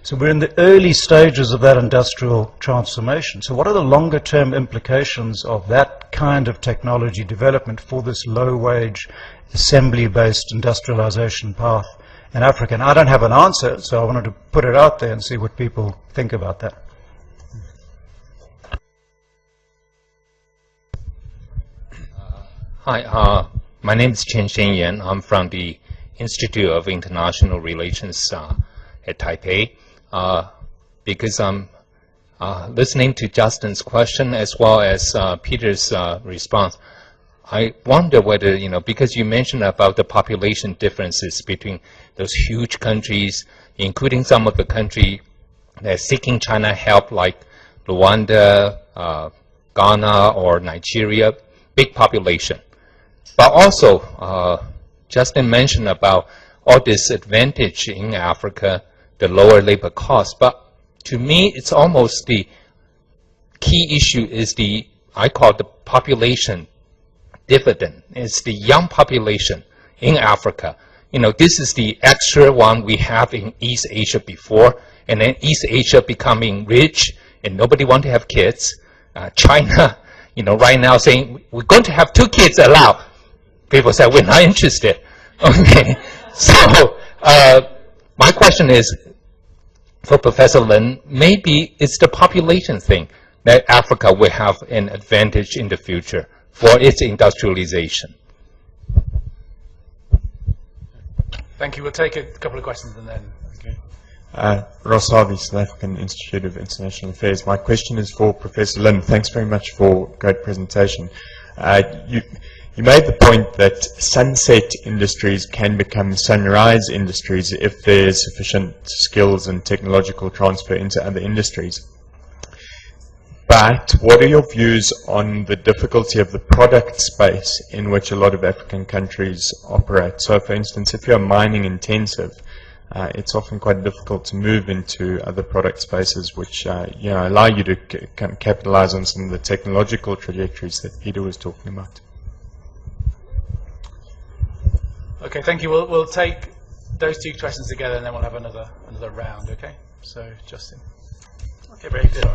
So we're in the early stages of that industrial transformation. So what are the longer-term implications of that kind of technology development for this low-wage, assembly-based industrialization path in Africa? And I don't have an answer, so I wanted to put it out there and see what people think about that. Hi, my name is Chen Shenyan. I'm from the Institute of International Relations at Taipei. Because I'm listening to Justin's question as well as Peter's response, I wonder whether, because you mentioned about the population differences between those huge countries, including some of the countries that are seeking China help, like Rwanda, Ghana, or Nigeria, big population. But also, Justin mentioned about all this advantage in Africa, the lower labor cost. But to me, it's almost the key issue is I call it the population dividend. It's the young population in Africa. This is the extra one we have in East Asia before, and then East Asia becoming rich, and nobody want to have kids. China, right now saying, we're going to have 2 kids allowed. People say, we're not interested. Okay, so my question is, for Professor Lin, maybe it's the population thing that Africa will have an advantage in the future for its industrialization. Thank you. We'll take a couple of questions and then. Ross Harvey, South African Institute of International Affairs. My question is for Professor Lin. Thanks very much for a great presentation. You made the point that sunset industries can become sunrise industries if there's sufficient skills and technological transfer into other industries. But what are your views on the difficulty of the product space in which a lot of African countries operate? So, for instance, if you're mining intensive, it's often quite difficult to move into other product spaces which allow you to capitalize on some of the technological trajectories that Peter was talking about. Okay, thank you. We'll take those two questions together, and then we'll have another round. Okay. So, Justin. Okay, very good.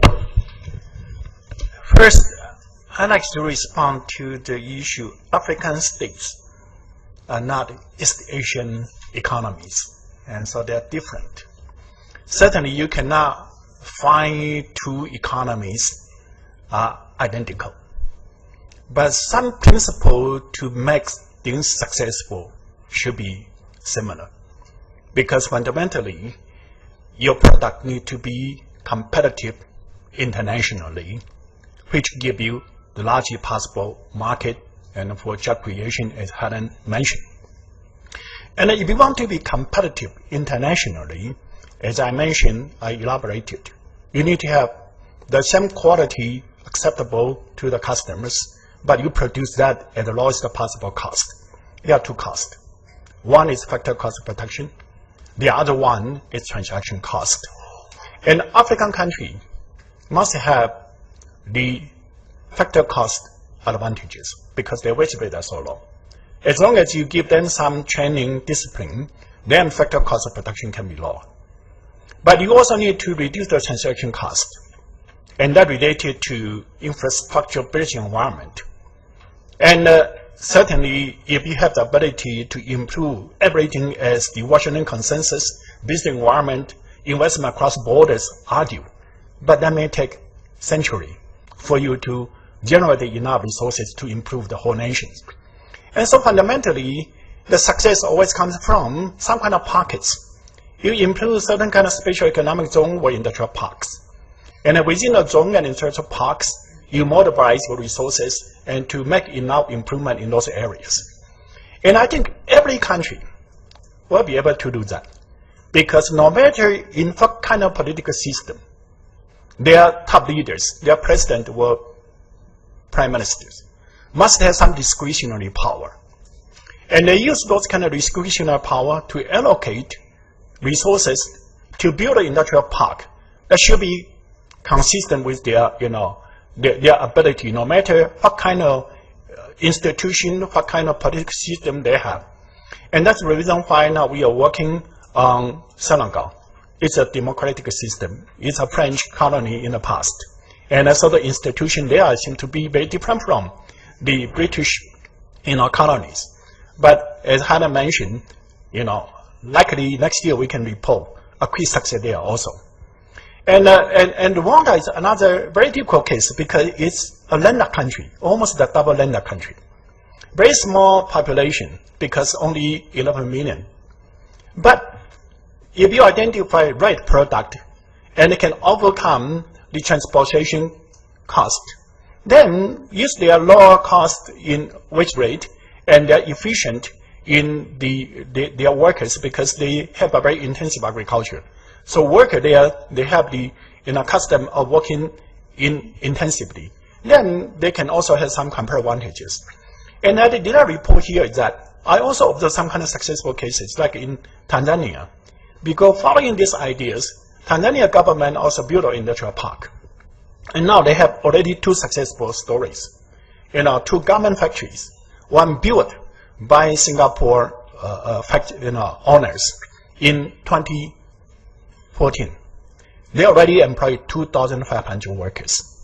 First, I'd like to respond to the issue African states are not East Asian economies, and so they're different. Certainly, you cannot find two economies are identical. But some principle to make things successful should be similar. Because fundamentally, your product needs to be competitive internationally, which give you the largest possible market and for job creation, as Helen mentioned. And if you want to be competitive internationally, as I mentioned, I elaborated, you need to have the same quality acceptable to the customers, but you produce that at the lowest possible cost. There are two costs. One is factor cost of production. The other one is transaction cost. An African country must have the factor cost advantages because their wage rate are so low. As long as you give them some training discipline, then factor cost of production can be lower. But you also need to reduce the transaction cost, and that related to infrastructure built environment. And certainly, if you have the ability to improve everything as the Washington Consensus, business environment, investment across borders argue, but that may take centuries for you to generate enough resources to improve the whole nation. And so fundamentally, the success always comes from some kind of pockets. You improve certain kind of special economic zone or industrial parks. And within the zone and industrial parks, you mobilize your resources and to make enough improvement in those areas. And I think every country will be able to do that. Because no matter in what kind of political system, their top leaders, their president or prime ministers, must have some discretionary power. And they use those kind of discretionary power to allocate resources to build an industrial park that should be consistent with their, their ability, no matter what kind of institution, what kind of political system they have. And that's the reason why now we are working on Senegal. It's a democratic system. It's a French colony in the past. And so the institution there seem to be very different from the British, colonies. But as Hannah mentioned, likely next year we can report a quick success there also. And Rwanda is another very difficult case because it's a landlocked country, almost a double landlocked country. Very small population because only 11 million. But if you identify right product and it can overcome the transportation cost, then use their lower cost in wage rate and they're efficient in their workers because they have a very intensive agriculture. So workers there, they have the custom of working intensively. Then they can also have some comparative advantages. And the data report here is that I also observed some kind of successful cases, like in Tanzania. Because following these ideas, Tanzania government also built an industrial park. And now they have already two successful stories. Two garment factories. One built by Singapore owners in 2014. They already employed 2,500 workers.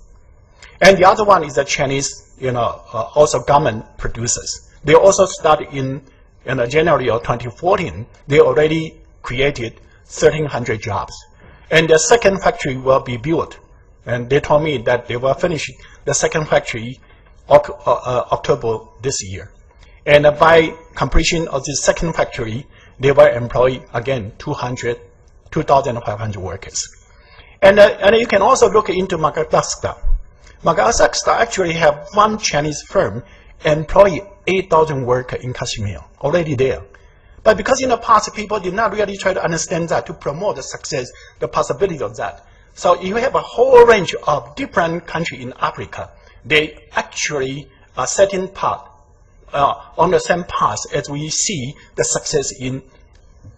And the other one is the Chinese, also garment producers. They also started in January of 2014. They already created 1,300 jobs. And the second factory will be built. And they told me that they will finish the second factory October this year. And by completion of the second factory, they will employ again 2,500 workers. And you can also look into Madagascar. Madagascar actually have one Chinese firm employ 8,000 workers in Kashmir, already there. But because in the past, people did not really try to understand that to promote the success, the possibility of that. So you have a whole range of different countries in Africa. They actually are setting part on the same path as we see the success in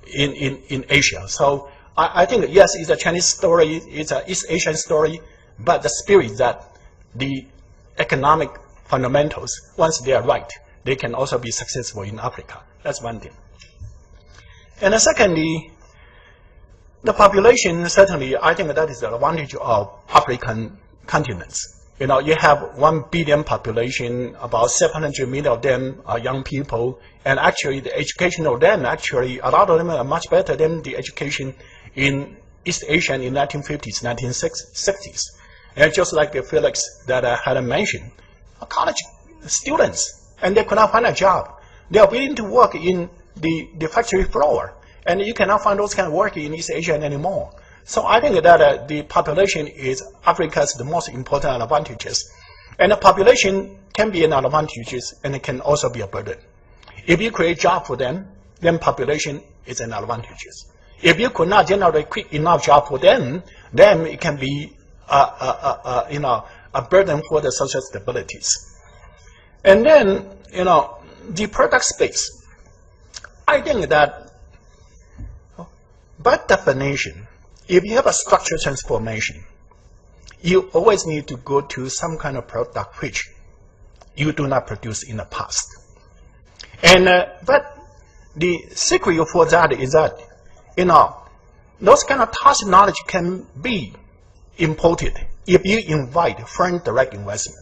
Asia. So I think, yes, it's a Chinese story, it's an East Asian story, but the spirit that the economic fundamentals, once they are right, they can also be successful in Africa. That's one thing. And secondly, the population, certainly, I think that is the advantage of African continents. You know, you have 1 billion population, about 700 million of them are young people, and actually the education of them, actually, a lot of them are much better than the education in East Asia in 1950s, 1960s. And just like Felix that I had mentioned, college students, and they could not find a job. They are willing to work in the factory floor, and you cannot find those kind of work in East Asia anymore. So I think that the population is Africa's the most important advantages. And the population can be an advantage, and it can also be a burden. If you create job for them, then population is an advantage. If you could not generate quick enough job for them, then it can be a burden for the social stabilities. And then, the product space. I think that by definition, if you have a structural transformation, you always need to go to some kind of product which you do not produce in the past. And but the secret for that is that, those kind of task knowledge can be imported if you invite foreign direct investment.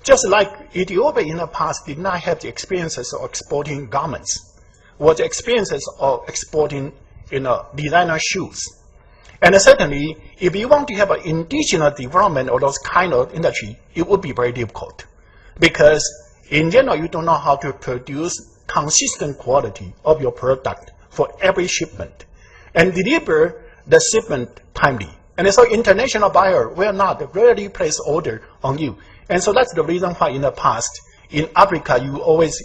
Just like Ethiopia in the past did not have the experiences of exporting garments, or the experiences of exporting, designer shoes. And certainly, if you want to have an indigenous development of those kind of industry, it would be very difficult. Because in general, you don't know how to produce consistent quality of your product for every shipment and deliver the shipment timely. And so international buyer will not rarely place order on you. And so that's the reason why in the past, in Africa, you always,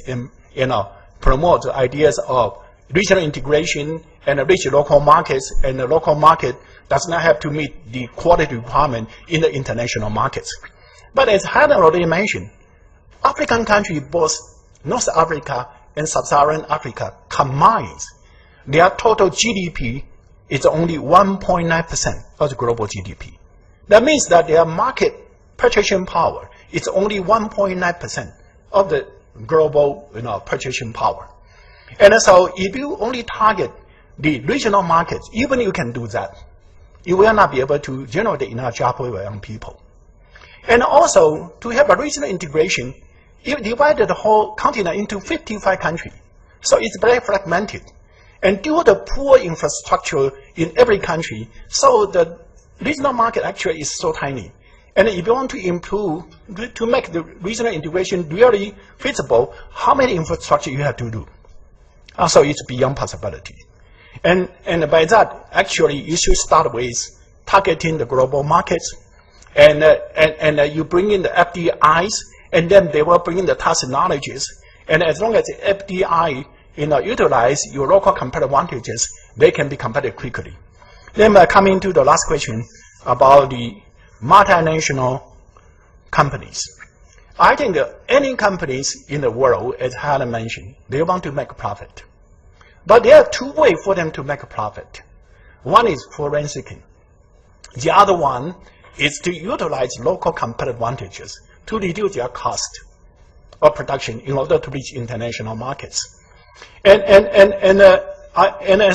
promote the ideas of regional integration and reach local markets, and the local market does not have to meet the quality requirement in the international markets. But as Helen already mentioned, African countries, both North Africa and Sub-Saharan Africa combined, their total GDP is only 1.9% of the global GDP. That means that their market purchasing power is only 1.9% of the global purchasing power. And so if you only target the regional markets, even if you can do that, you will not be able to generate enough job for young people. And also, to have a regional integration, you divided the whole continent into 55 countries. So it's very fragmented. And due to the poor infrastructure in every country, so the regional market actually is so tiny. And if you want to improve, to make the regional integration really feasible, how many infrastructure you have to do? So it's beyond possibility. And by that, actually, you should start with targeting the global markets, and you bring in the FDIs, and then they will bring in the task knowledges. And as long as the FDI utilize your local competitive advantages, they can be competitive quickly. Then coming to the last question about the multinational companies. I think that any companies in the world, as Helen mentioned, they want to make a profit. But there are two ways for them to make a profit. One is forensic. The other one is to utilize local competitive advantages to reduce their cost of production in order to reach international markets. And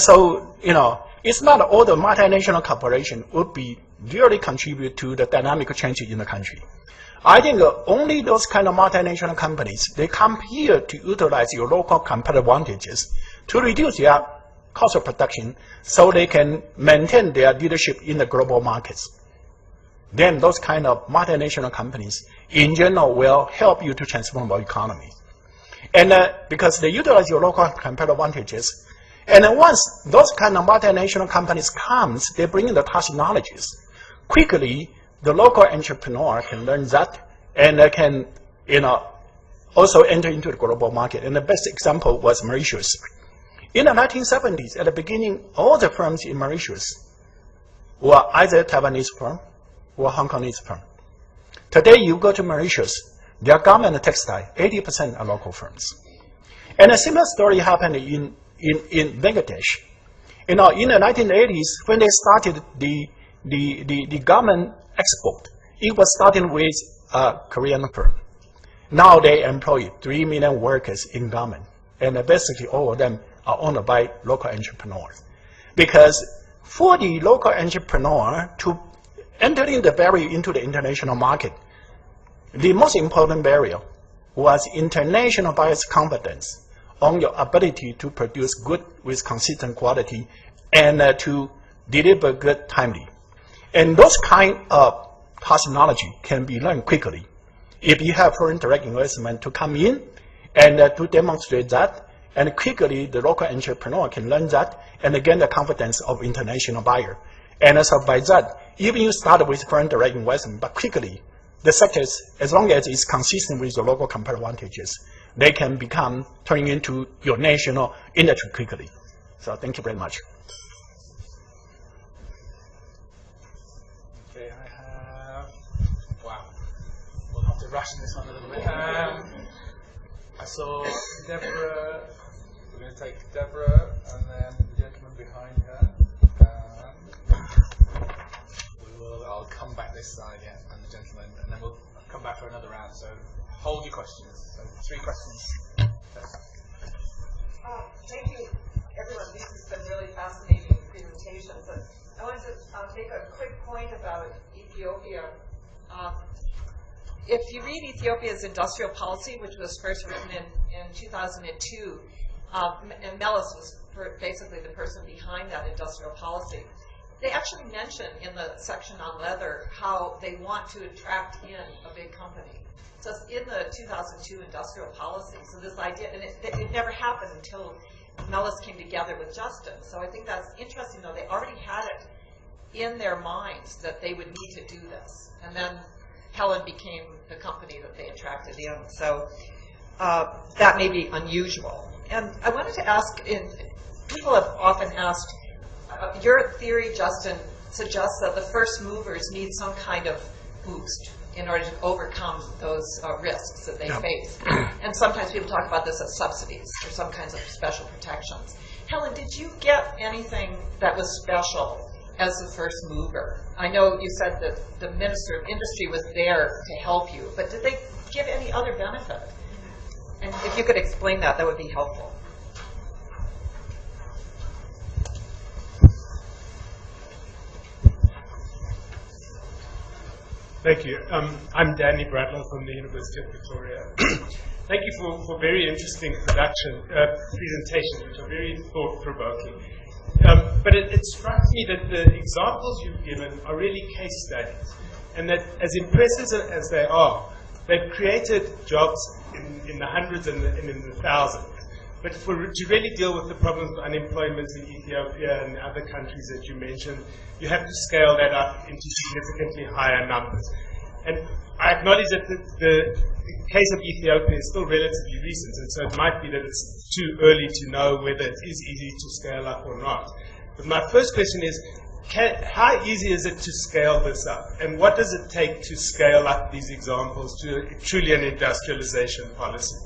so, it's not all the multinational corporations would be really contribute to the dynamic change in the country. I think only those kind of multinational companies, they come here to utilize your local competitive advantages to reduce their cost of production so they can maintain their leadership in the global markets. Then those kind of multinational companies, in general, will help you to transform your economy. And because they utilize your local competitive advantages, and then once those kind of multinational companies comes, they bring in the task knowledges. Quickly, the local entrepreneur can learn that, and they can, also enter into the global market. And the best example was Mauritius. In the 1970s, at the beginning, all the firms in Mauritius, or either Taiwanese firm or Hong Kongese firm. Today, you go to Mauritius, their garment and textile, 80% are local firms. And a similar story happened in Bangladesh. In the 1980s, when they started the garment export, it was starting with a Korean firm. Now they employ 3 million workers in garment, and basically all of them are owned by local entrepreneurs. Because for the local entrepreneur to enter into the international market, the most important barrier was international buyers' confidence on your ability to produce goods with consistent quality and to deliver good timely. And those kind of technology can be learned quickly if you have foreign direct investment to come in and to demonstrate that, and quickly the local entrepreneur can learn that and gain the confidence of international buyer. And so by that, even you start with foreign direct investment, but quickly the sectors, as long as it's consistent with the local competitive advantages, they can become turning into your national industry quickly. So thank you very much. Okay, I have, wow, we'll have to ration this one a little bit. I saw Deborah, we're going to take Deborah and then the gentleman behind her. I'll come back this side, yeah, and the gentleman, and then we'll come back for another round. So hold your questions. So 3 questions. Thank you, everyone. These have been really fascinating presentations. But I wanted to make a quick point about Ethiopia. If you read Ethiopia's industrial policy, which was first written in 2002, and Melis was basically the person behind that industrial policy, they actually mention in the section on leather how they want to attract in a big company. So it's in the 2002 industrial policy. So this idea, and it never happened until Melis came together with Justin. So I think that's interesting, though. They already had it in their minds that they would need to do this. And then Helen became the company that they attracted in. So that may be unusual. And I wanted to ask, people have often asked, your theory, Justin, suggests that the first movers need some kind of boost in order to overcome those risks that they face. And sometimes people talk about this as subsidies or some kinds of special protections. Helen, did you get anything that was special as the first mover? I know you said that the Minister of Industry was there to help you, but did they give any other benefit? And if you could explain that, that would be helpful. Thank you. I'm Danny Bradlow from the University of Victoria. Thank you for very interesting presentations, which are very thought-provoking. But it strikes me that the examples you've given are really case studies, and that as impressive as they are, they've created jobs in the hundreds and in the thousands. But to really deal with the problems of unemployment in Ethiopia and other countries that you mentioned, you have to scale that up into significantly higher numbers. And I acknowledge that the case of Ethiopia is still relatively recent, and so it might be that it's too early to know whether it is easy to scale up or not. But my first question is, how easy is it to scale this up? And what does it take to scale up these examples to truly an industrialization policy?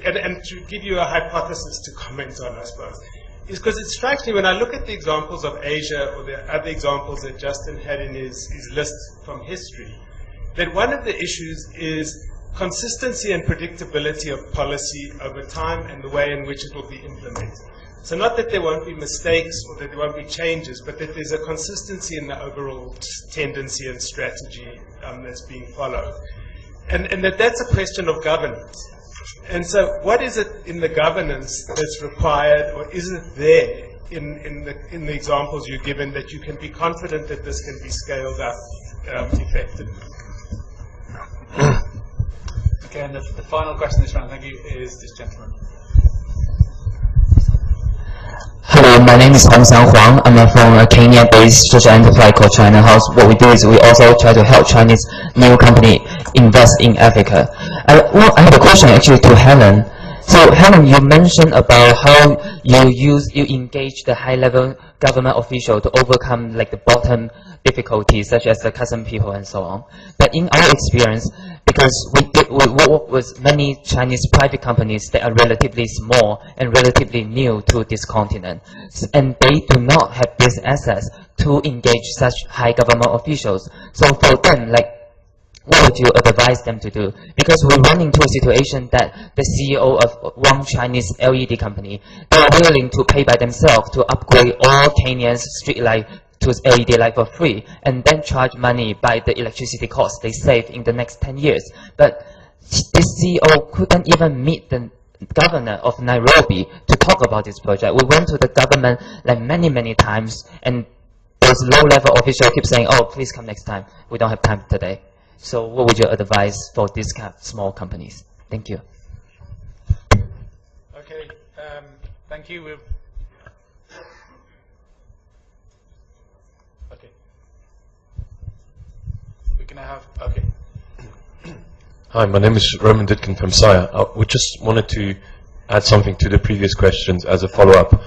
And to give you a hypothesis to comment on, I suppose, is because it strikes me when I look at the examples of Asia or the other examples that Justin had in his list from history, that one of the issues is consistency and predictability of policy over time and the way in which it will be implemented. So not that there won't be mistakes or that there won't be changes, but that there's a consistency in the overall tendency and strategy that's being followed. And that's a question of governance. And so what is it in the governance that's required, or is it there in the examples you've given that you can be confident that this can be scaled up effectively? Okay, and the final question this round, thank you, is this gentleman. Hello, my name is Hong Xiang. I'm from a Kenya-based social enterprise called China House. What we do is we also try to help Chinese new company invest in Africa. I have a question actually to Helen. So Helen, you mentioned about how you engage the high-level government official to overcome like the bottom difficulties, such as the custom people and so on. But in our experience, because we work with many Chinese private companies that are relatively small and relatively new to this continent, and they do not have this access to engage such high government officials. So for them, like, what would you advise them to do? Because we run into a situation that the CEO of one Chinese LED company, they are willing to pay by themselves to upgrade all Kenyans' street light to LED light for free, and then charge money by the electricity cost they save in the next 10 years. But this CEO couldn't even meet the governor of Nairobi to talk about this project. We went to the government like many times, and those low-level officials keep saying, "Oh, please come next time. We don't have time today." So what would you advise for these kind of small companies? Thank you. Okay, thank you. Okay. We're going to have, okay. Hi, my name is Roman Ditkin from SAIIA. We just wanted to add something to the previous questions as a follow-up.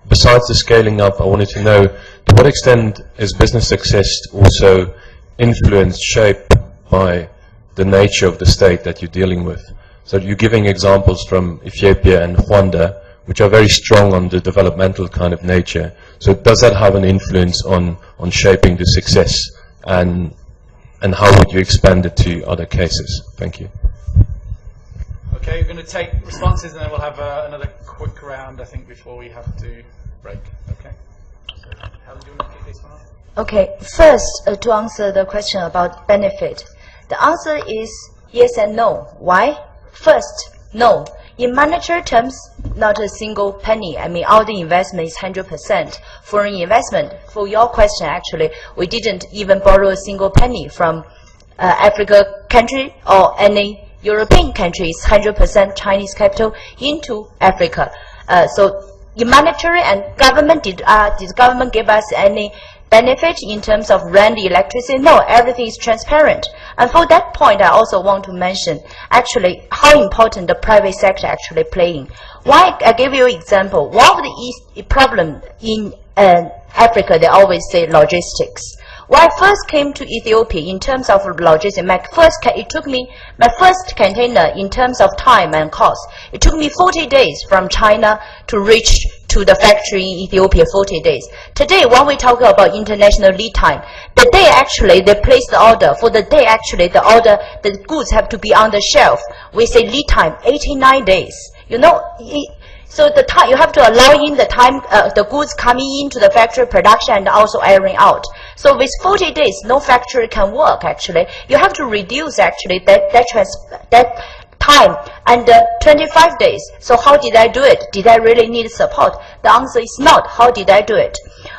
Besides the scaling up, I wanted to know, to what extent is business success also influenced, shaped by the nature of the state that you're dealing with? So you're giving examples from Ethiopia and Rwanda, which are very strong on the developmental kind of nature. So does that have an influence on shaping the success, and how would you expand it to other cases? Thank you. Okay, we're going to take responses, and then we'll have another quick round, I think, before we have to break. Okay. So, Helen, do you want to kick this one off? Okay, first, to answer the question about benefit, the answer is yes and no. Why? First, no. In monetary terms, not a single penny. I mean, all the investment is 100% foreign investment. For your question, actually, we didn't even borrow a single penny from Africa country or any European country. It's 100% Chinese capital into Africa. So, in monetary and government, did government give us any benefit in terms of rent, electricity? No, everything is transparent. And for that point, I also want to mention actually how important the private sector actually playing. Why? I give you an example. One of the problem in Africa, they always say logistics. When I first came to Ethiopia, in terms of logistics, it took me my first container in terms of time and cost. It took me 40 days from China to reach to the factory in Ethiopia, 40 days. Today, when we talk about international lead time, the day actually they place the order, for the day actually the order, the goods have to be on the shelf. We say lead time, 89 days. You know, so the time, you have to allow in the time, the goods coming into the factory production and also airing out. So with 40 days, no factory can work actually. You have to reduce actually that time and 25 days. So how did I do it? Did I really need support? The answer is not. How did I do it?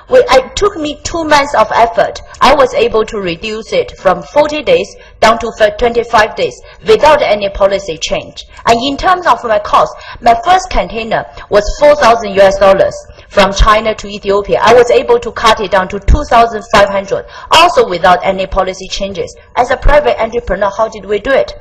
It took me 2 months of effort. I was able to reduce it from 40 days down to 25 days without any policy change. And in terms of my cost, my first container was $4,000 from China to Ethiopia. I was able to cut it down to 2,500, also without any policy changes. As a private entrepreneur, how did we do it?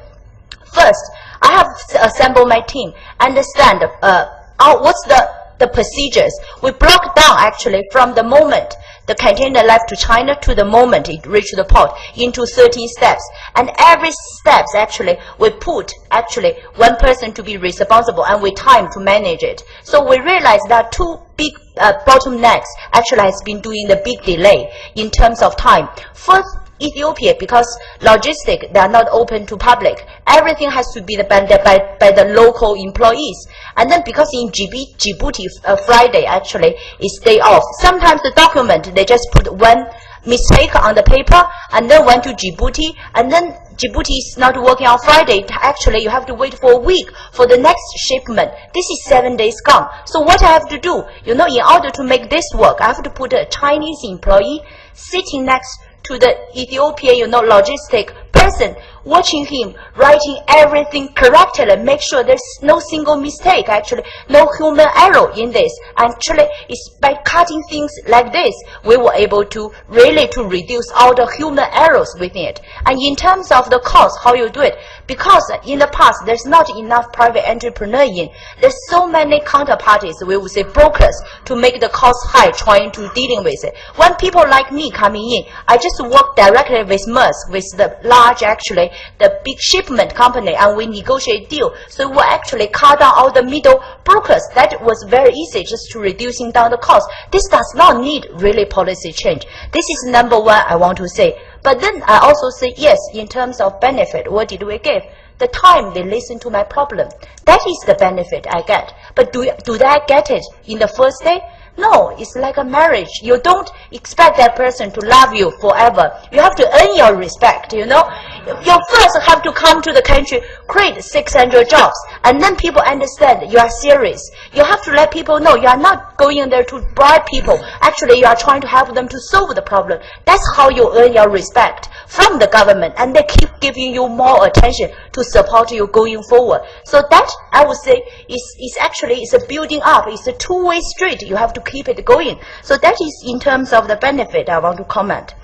First, I have assembled my team, understand what's the procedures. We broke down actually from the moment the container left to China to the moment it reached the port into 13 steps. And every steps actually we put actually one person to be responsible, and we time to manage it. So we realized that two big bottlenecks actually has been doing the big delay in terms of time. First, Ethiopia, because logistics, they are not open to public. Everything has to be by the local employees. And then because in Djibouti, Friday actually is day off. Sometimes the document, they just put one mistake on the paper and then went to Djibouti, and then Djibouti is not working on Friday. Actually, you have to wait for a week for the next shipment. This is 7 days gone. So what I have to do, you know, in order to make this work, I have to put a Chinese employee sitting next to the Ethiopian, you know, logistic person watching him, writing everything correctly, make sure there's no single mistake, actually, no human error in this. Actually, it's by cutting things like this, we were able to really to reduce all the human errors within it. And in terms of the cost, how you do it, because in the past, there's not enough private entrepreneur in. There's so many counterparties, we would say brokers, to make the cost high, trying to dealing with it. When people like me coming in, I just work directly with Maersk, with the large, actually, the big shipment company, and we negotiate deal. So we actually cut down all the middle brokers. That was very easy, just to reducing down the cost. This does not need really policy change. This is number one I want to say. But then I also say, yes, in terms of benefit, what did we give? The time they listen to my problem. That is the benefit I get. But do I get it in the first day? No, it's like a marriage. You don't expect that person to love you forever. You have to earn your respect, you know. You first have to come to the country, create 600 jobs, and then people understand you are serious. You have to let people know you are not going in there to bribe people. Actually, you are trying to help them to solve the problem. That's how you earn your respect from the government, and they keep giving you more attention to support you going forward. So that, I would say, is actually is a building up. It's a two-way street. You have to keep it going. So that is in terms of the benefit I want to comment.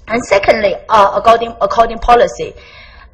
And secondly, according policy,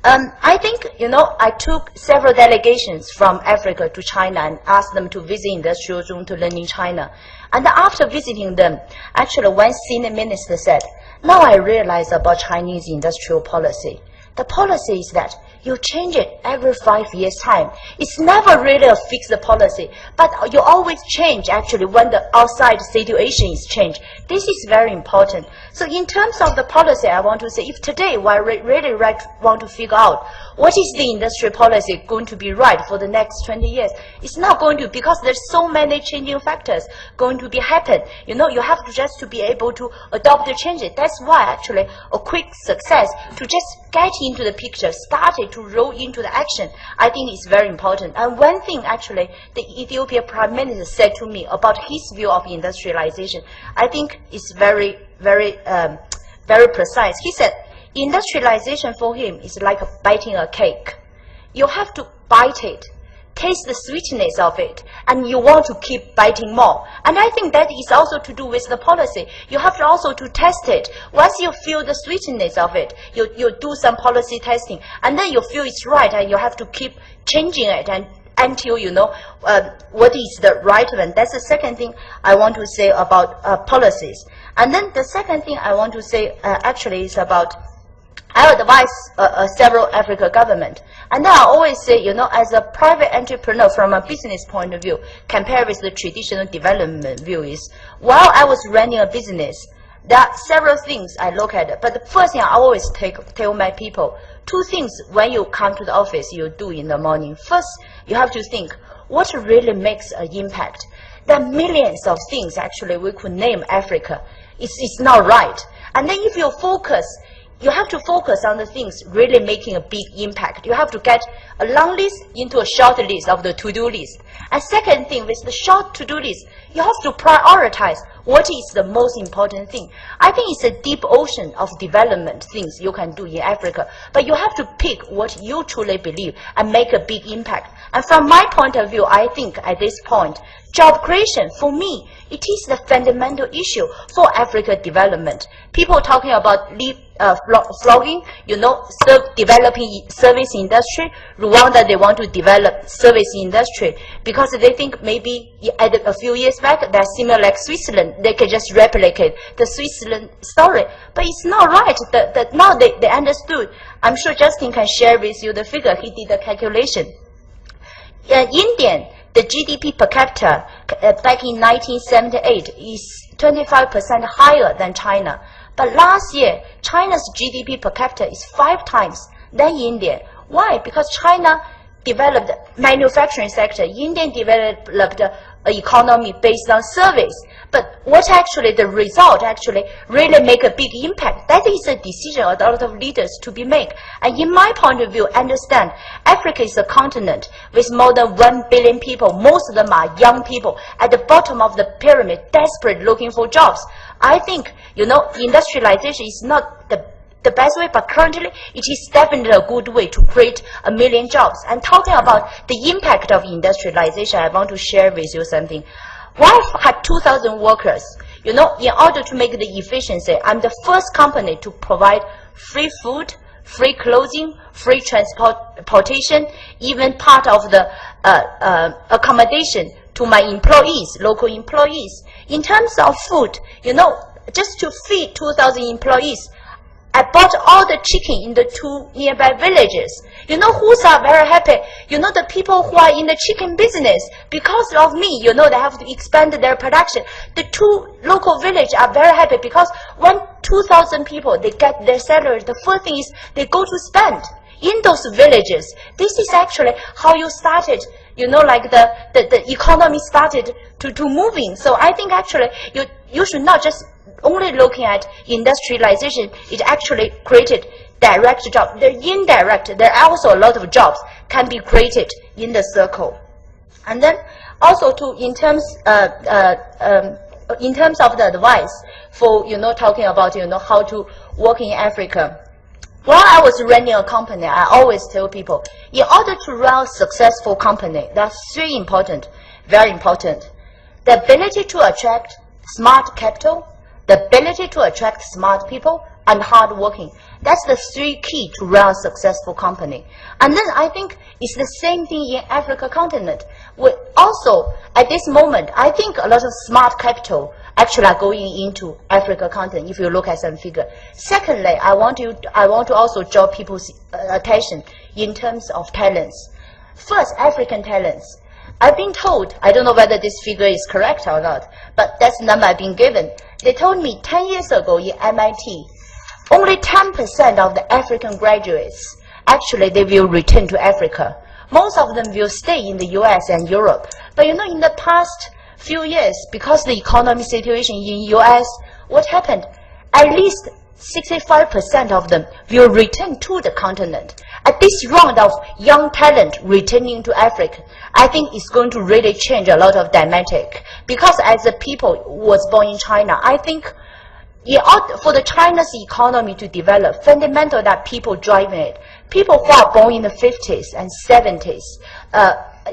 I think, you know, I took several delegations from Africa to China and asked them to visit industrial zone to learn in China. And after visiting them, actually one senior minister said, now I realize about Chinese industrial policy. The policy is that you change it every 5 years' time. It's never really a fixed policy, but you always change actually when the outside situation is changed. This is very important. So in terms of the policy, I want to say, if today we really want to figure out what is the industry policy going to be right for the next 20 years, it's not going to, because there's so many changing factors going to be happen. You know, you have to just to be able to adopt the changes. That's why actually a quick success to just get into the picture, started to roll into the action, I think is very important. And one thing actually the Ethiopian Prime Minister said to me about his view of industrialization, I think is very precise. He said industrialization for him is like biting a cake. You have to bite it, taste the sweetness of it, and you want to keep biting more. And I think that is also to do with the policy. You have to also to test it. Once you feel the sweetness of it, you do some policy testing, and then you feel it's right, and you have to keep changing it and until you know what is the right one. That's the second thing I want to say about policies. And then the second thing I want to say actually is about, I advise several African government. And then I always say, you know, as a private entrepreneur from a business point of view, compared with the traditional development view is, while I was running a business, there are several things I look at. But the first thing I always tell my people, two things when you come to the office you do in the morning. First, you have to think, what really makes an impact? There are millions of things actually we could name Africa. It's not right. And then if you focus, you have to focus on the things really making a big impact. You have to get a long list into a short list of the to-do list. And second thing, with the short to-do list, you have to prioritize what is the most important thing. I think it's a deep ocean of development things you can do in Africa, but you have to pick what you truly believe and make a big impact. And from my point of view, I think at this point, job creation, for me, it is the fundamental issue for Africa development. People talking about flogging, you know, developing service industry. Rwanda, they want to develop service industry because they think maybe a few years back, they're similar like Switzerland. They can just replicate the Switzerland story. But it's not right. That now they understood. I'm sure Justin can share with you the figure. He did the calculation. Indian, the GDP per capita back in 1978 is 25% higher than China. But last year, China's GDP per capita is 5 times than India. Why? Because China developed manufacturing sector. India developed an economy based on service. But what actually the result actually really make a big impact? That is a decision of a lot of leaders to be made. And in my point of view, understand Africa is a continent with more than 1 billion people. Most of them are young people at the bottom of the pyramid, desperate looking for jobs. I think, you know, industrialization is not the the best way, but currently it is definitely a good way to create 1 million jobs. And talking about the impact of industrialization, I want to share with you something. Why had 2,000 workers? You know, in order to make the efficiency, I'm the first company to provide free food, free clothing, free transportation, even part of the accommodation to my employees, local employees. In terms of food, you know, just to feed 2,000 employees, I bought all the chicken in the 2 nearby villages. You know who's are very happy? You know the people who are in the chicken business. Because of me, you know, they have to expand their production. The 2 local villages are very happy because when 2,000 people, they get their salary, the first thing is they go to spend in those villages. This is actually how you started, you know, like the economy started to moving. So I think actually you should not just only looking at industrialization. It actually created direct jobs. They're indirect. There are also a lot of jobs can be created in the circle. And then also in terms of the advice for, you know, talking about, you know, how to work in Africa. While I was running a company, I always tell people, in order to run a successful company, that's 3 important, very important. The ability to attract smart capital, the ability to attract smart people, and hard working. That's the 3 key to run a successful company. And then I think it's the same thing in Africa continent. We also, at this moment, I think a lot of smart capital actually are going into Africa continent, if you look at some figure. Secondly, I want to also draw people's attention in terms of talents. First, African talents. I've been told, I don't know whether this figure is correct or not, but that's the number I've been given. They told me 10 years ago in MIT, only 10% of the African graduates, actually they will return to Africa. Most of them will stay in the US and Europe. But you know, in the past few years, because the economic situation in US, what happened? At least 65% of them will return to the continent. At this round of young talent returning to Africa, I think it's going to really change a lot of dynamic. Because as the people who was born in China, I think for the China's economy to develop, fundamental that people driving it. People who are born in the 50s and 70s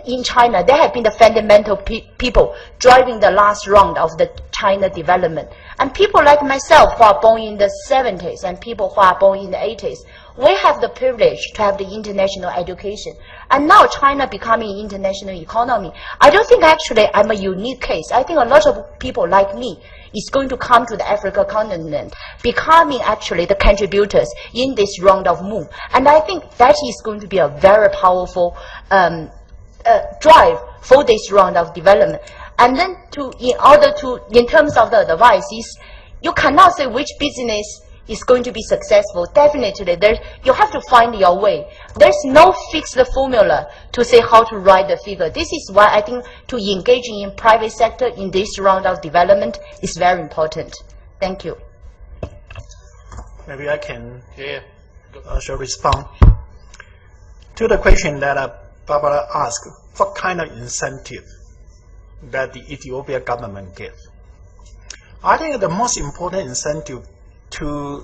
in China, they have been the fundamental people driving the last round of the China development. And people like myself who are born in the 70s and people who are born in the 80s, we have the privilege to have the international education. And now China becoming an international economy. I don't think actually I'm a unique case. I think a lot of people like me is going to come to the Africa continent, becoming actually the contributors in this round of move. And I think that is going to be a very powerful drive for this round of development. And then in terms of the advice, you cannot say which business is going to be successful. Definitely, you have to find your way. There's no fixed formula to say how to write the figure. This is why I think to engaging in private sector in this round of development is very important. Thank you. Maybe I can shall respond to the question that Barbara asked. What kind of incentive that the Ethiopia government gives? I think the most important incentive to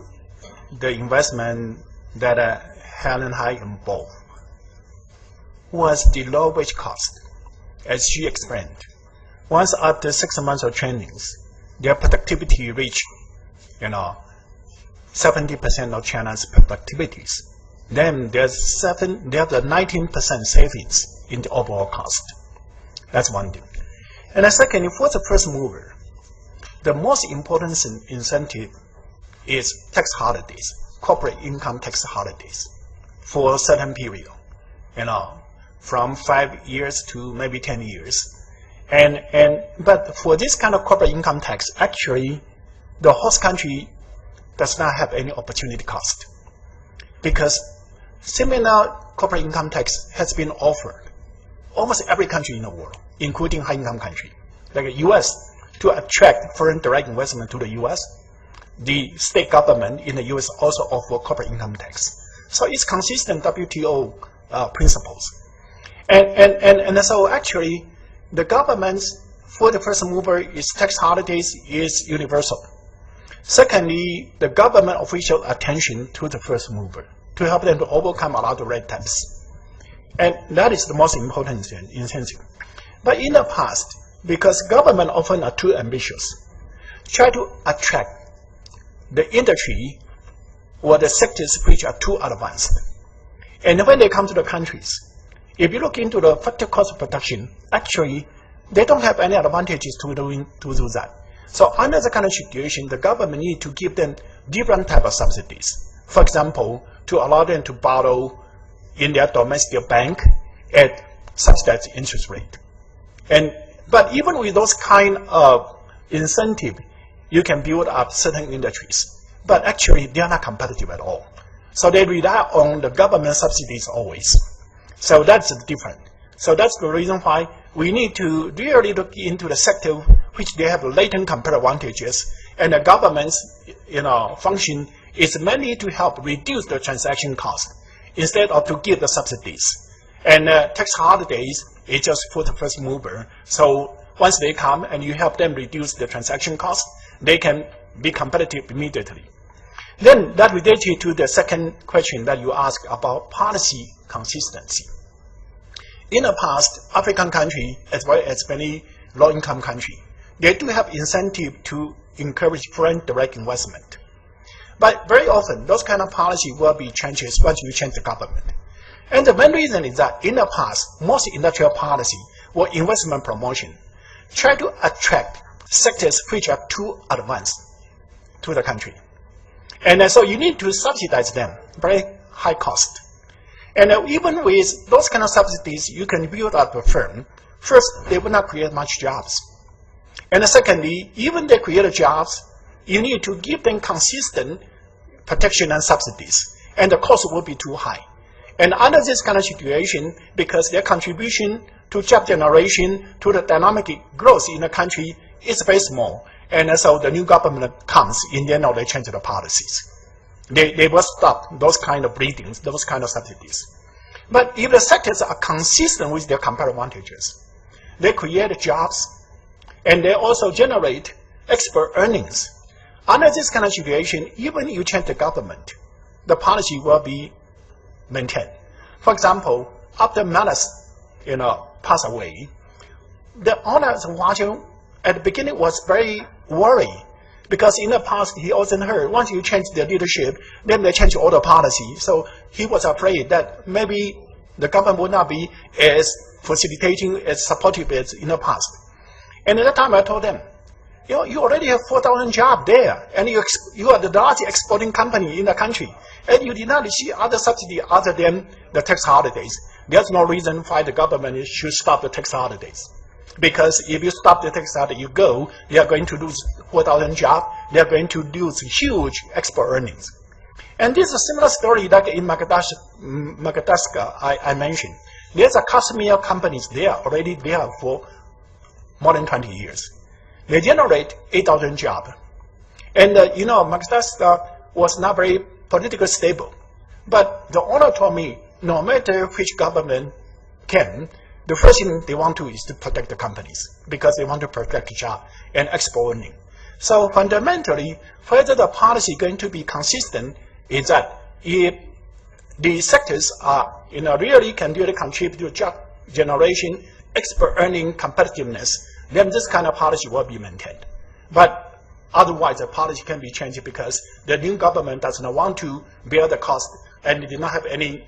the investment that Helen Hai involved was the low wage cost, as she explained. Once after 6 months of trainings, their productivity reached, 70% of China's productivities. Then there's the 19% savings in the overall cost. That's one thing. And the second, for the first mover, the most important incentive is tax holidays, corporate income tax holidays for a certain period, from 5 years to maybe 10 years. But for this kind of corporate income tax, actually, the host country does not have any opportunity cost, because similar corporate income tax has been offered almost every country in the world, including high-income country, like the U.S. To attract foreign direct investment to the U.S., the state government in the U.S. also offer corporate income tax. So it's consistent WTO principles. And so actually, the government's for the first mover is tax holidays is universal. Secondly, the government official attention to the first mover to help them to overcome a lot of red tapes. And that is the most important incentive. But in the past, because government often are too ambitious, try to attract the industry or the sectors which are too advanced. And when they come to the countries, if you look into the factor cost of production, actually, they don't have any advantages to do that. So under the kind of situation, the government need to give them different type of subsidies. For example, to allow them to borrow in their domestic bank at subsidized interest rate. But even with those kind of incentive, you can build up certain industries. But actually, they are not competitive at all. So they rely on the government subsidies always. So that's different. So that's the reason why we need to really look into the sector which they have latent competitive advantages, and the government's function is mainly to help reduce the transaction cost instead of to give the subsidies. And tax holidays is just for the first mover. So once they come and you help them reduce the transaction cost, they can be competitive immediately. Then that related to the second question that you asked about policy consistency. In the past, African country, as well as many low-income country, they do have incentive to encourage foreign direct investment. But very often, those kind of policy will be changes once you change the government. And the main reason is that in the past, most industrial policy or investment promotion try to attract sectors which are too advanced to the country. And so you need to subsidize them, very high cost. And even with those kind of subsidies, you can build up a firm. First, they will not create much jobs. And secondly, even they create jobs, you need to give them consistent protection and subsidies, and the cost will be too high. And under this kind of situation, because their contribution to job generation, to the dynamic growth in the country is very small, and so the new government comes, in the end, they change the policies. They will stop those kind of bleedings, those kind of subsidies. But if the sectors are consistent with their comparative advantages, they create jobs, and they also generate export earnings. Under this kind of situation, even if you change the government, the policy will be maintained. For example, after Meles, passed away, the owner of Huazhou at the beginning was very worried, because in the past he also heard once you change the leadership, then they change all the policy. So he was afraid that maybe the government would not be as facilitating, as supportive as in the past. And at that time I told them, you already have 4,000 jobs there, and you are the largest exporting company in the country, and you did not receive other subsidy other than the tax holidays. There's no reason why the government should stop the tax holidays. Because if you stop the tax holiday, they are going to lose 4,000 jobs, they are going to lose huge export earnings. And this is a similar story like in Madagascar I mentioned. There's a Kashmir companies there already there for more than 20 years. They generate 8,000 jobs. And Madagascar was not very politically stable. But the owner told me, no matter which government can, the first thing they want to is to protect the companies, because they want to protect the job and export earning. So fundamentally, whether the policy is going to be consistent is that if the sectors are, really can really contribute to job generation, export earning competitiveness, then this kind of policy will be maintained. But otherwise, the policy can be changed because the new government does not want to bear the cost and did not have any,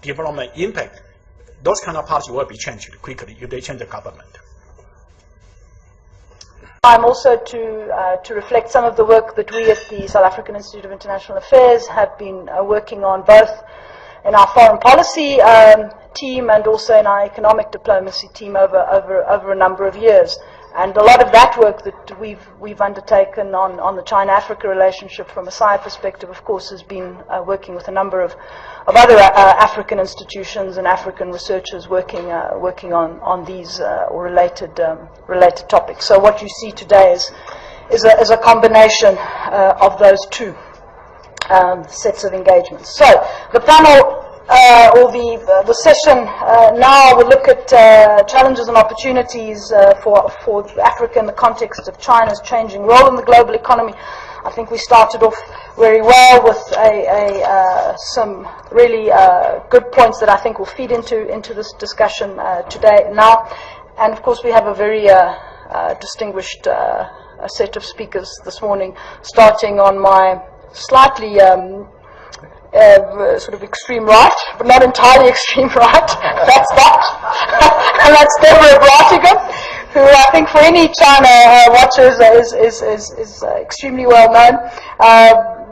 development impact. Those kind of policy will be changed quickly if they change the government. I'm also to reflect some of the work that we at the South African Institute of International Affairs have been working on, both in our foreign policy team and also in our economic diplomacy team over a number of years. And a lot of that work that we've undertaken on the China-Africa relationship from a SAIIA perspective, of course, has been working with a number of other African institutions and African researchers working on these or related topics. So what you see today is a combination of those two sets of engagements. So the panel or the session now will look at challenges and opportunities for Africa in the context of China's changing role in the global economy. I think we started off very well with some really good points that I think will feed into this discussion today now. And of course we have a very distinguished set of speakers this morning, starting on my slightly sort of extreme right, but not entirely extreme right. That's that. And that's Deborah Bratigan, who I think for any China watchers is extremely well known.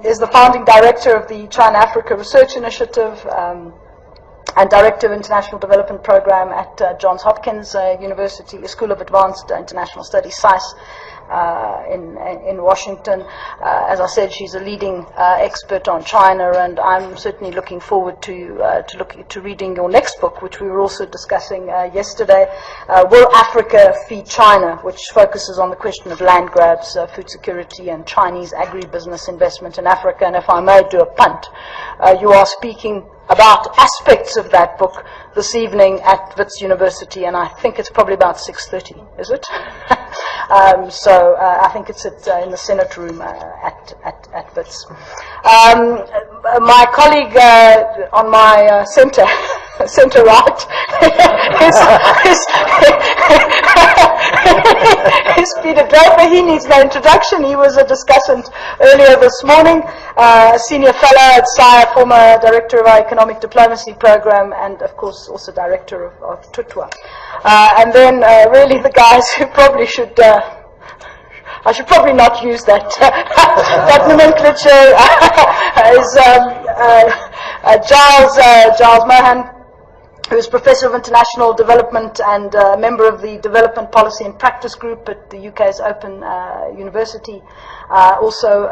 Is the founding director of the China-Africa Research Initiative and Director of International Development Program at Johns Hopkins University School of Advanced International Studies, SAIIA, in Washington. As I said, she's a leading expert on China, and I'm certainly looking forward to reading your next book, which we were also discussing yesterday, Will Africa Feed China, which focuses on the question of land grabs, food security, and Chinese agribusiness investment in Africa. And if I may do a punt, you are speaking about aspects of that book this evening at Wits University, and I think it's probably about 6:30, is it? So I think it's in the Senate room at Wits. My colleague on my center right is Peter Draper. He needs no introduction. He was a discussant earlier this morning, senior fellow at SAIIA, former director of our economic diplomacy program, and of course also director of Tutwa. And then really the guys who probably should, I should probably not use that, that nomenclature, is Giles Mohan, who is Professor of International Development and member of the Development Policy and Practice Group at the UK's Open University, also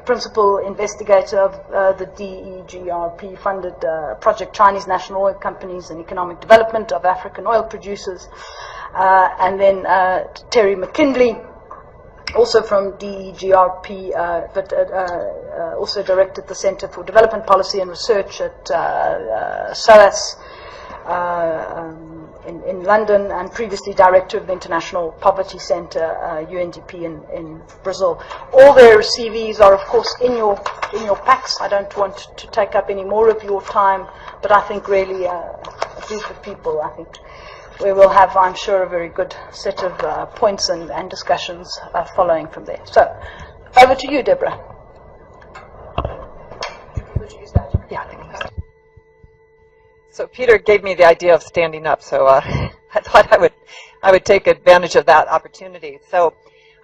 Principal Investigator of the DEGRP-funded project Chinese National Oil Companies and Economic Development of African Oil Producers, and then Terry McKinley, also from DEGRP, but also directed the Centre for Development Policy and Research at SOAS in London, and previously director of the International Poverty Centre, UNDP in Brazil. All their CVs are, of course, in your packs. I don't want to take up any more of your time, but I think really a group of people, I think we will have, I'm sure, a very good set of points and discussions following from there. So, over to you, Deborah. Would you use that? Yeah, I think I must. So Peter gave me the idea of standing up, so I thought I would take advantage of that opportunity. So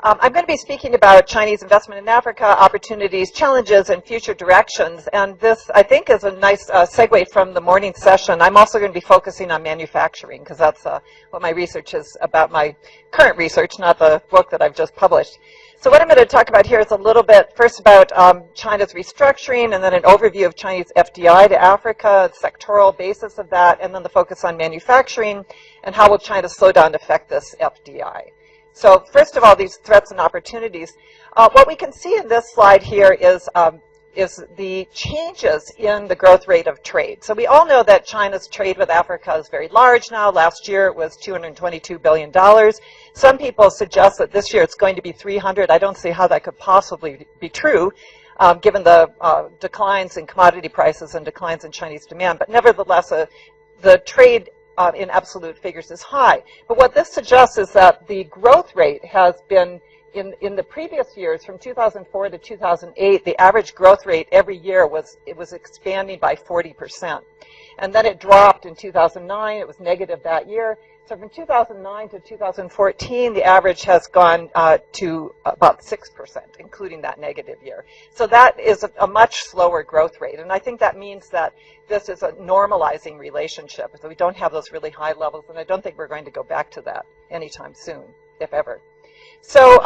I'm going to be speaking about Chinese investment in Africa, opportunities, challenges, and future directions. And this, I think, is a nice segue from the morning session. I'm also going to be focusing on manufacturing, because that's what my research is about, my current research, not the book that I've just published. So what I'm going to talk about here is a little bit, first about China's restructuring, and then an overview of Chinese FDI to Africa, the sectoral basis of that, and then the focus on manufacturing, and how will China's slowdown affect this FDI. So first of all, these threats and opportunities. What we can see in this slide here is the changes in the growth rate of trade. So we all know that China's trade with Africa is very large now. Last year it was $222 billion. Some people suggest that this year it's going to be 300. I don't see how that could possibly be true, given the declines in commodity prices and declines in Chinese demand. But nevertheless, the trade in absolute figures is high. But what this suggests is that the growth rate has been, in the previous years, from 2004 to 2008, the average growth rate every year was expanding by 40%. And then it dropped in 2009. It was negative that year. So from 2009 to 2014, the average has gone to about 6%, including that negative year. So that is a much slower growth rate. And I think that means that this is a normalizing relationship. So we don't have those really high levels, and I don't think we're going to go back to that anytime soon, if ever. So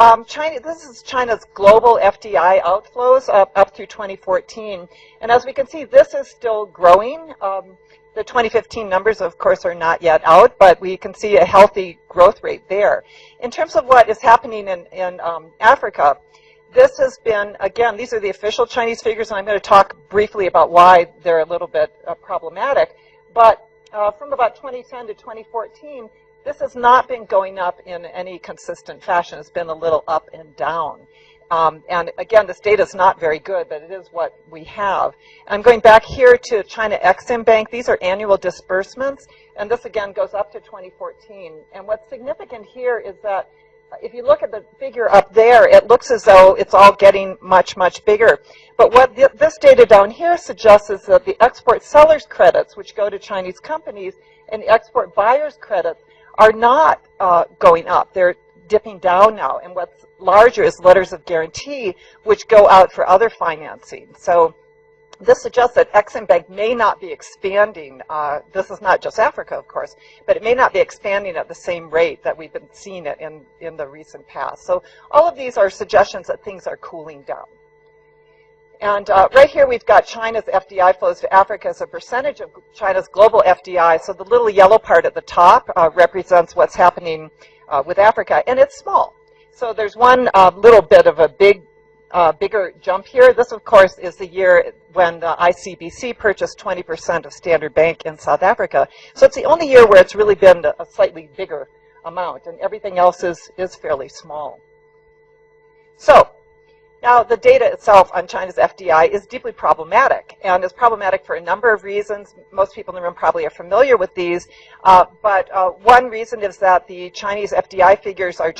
this is China's global FDI outflows up through 2014. And as we can see, this is still growing. The 2015 numbers, of course, are not yet out, but we can see a healthy growth rate there. In terms of what is happening in Africa, this has been, again, these are the official Chinese figures, and I'm going to talk briefly about why they're a little bit problematic. But from about 2010 to 2014, this has not been going up in any consistent fashion. It's been a little up and down. And again, this data is not very good, but it is what we have. I'm going back here to China Exim Bank. These are annual disbursements, and this again goes up to 2014. And what's significant here is that if you look at the figure up there, it looks as though it's all getting much, much bigger. But what this data down here suggests is that the export sellers credits, which go to Chinese companies, and the export buyers credits are not going up. They're dipping down now. And what's larger is letters of guarantee, which go out for other financing. So this suggests that Exim Bank may not be expanding. This is not just Africa, of course, but it may not be expanding at the same rate that we've been seeing it in the recent past. So all of these are suggestions that things are cooling down. And right here we've got China's FDI flows to Africa as a percentage of China's global FDI. So the little yellow part at the top represents what's happening with Africa, and it's small. So there's one little bit of a bigger jump here. This, of course, is the year when the ICBC purchased 20% of Standard Bank in South Africa. So it's the only year where it's really been a slightly bigger amount, and everything else is fairly small. So now the data itself on China's FDI is deeply problematic, and is problematic for a number of reasons. Most people in the room probably are familiar with these, but one reason is that the Chinese FDI figures are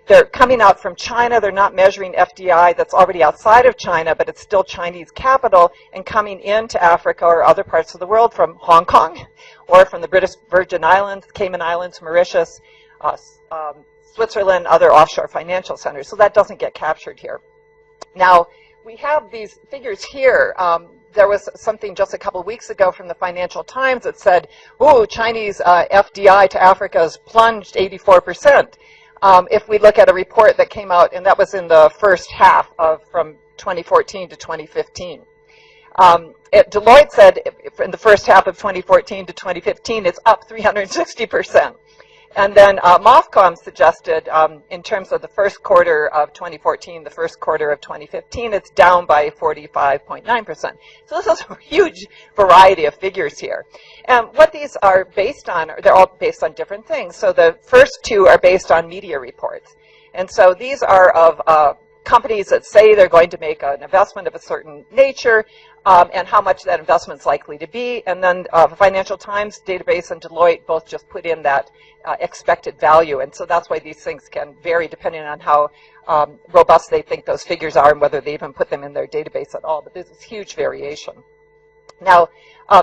they're coming out from China. They're not measuring FDI that's already outside of China, but it's still Chinese capital and coming into Africa or other parts of the world from Hong Kong or from the British Virgin Islands, Cayman Islands, Mauritius, Switzerland, other offshore financial centers. So that doesn't get captured here. Now, we have these figures here. There was something just a couple of weeks ago from the Financial Times that said, ooh, Chinese FDI to Africa has plunged 84%. If we look at a report that came out, and that was in the first half from 2014 to 2015. Deloitte said in the first half of 2014 to 2015, it's up 360%. And then MOFCOM suggested, in terms of the first quarter of 2014, the first quarter of 2015, it's down by 45.9%. So this is a huge variety of figures here. And what these are based on, they're all based on different things. So the first two are based on media reports. And so these are of companies that say they're going to make an investment of a certain nature, and how much that investment's likely to be. And then the Financial Times database and Deloitte both just put in that expected value. And so that's why these things can vary depending on how robust they think those figures are and whether they even put them in their database at all. But there's this huge variation. Now,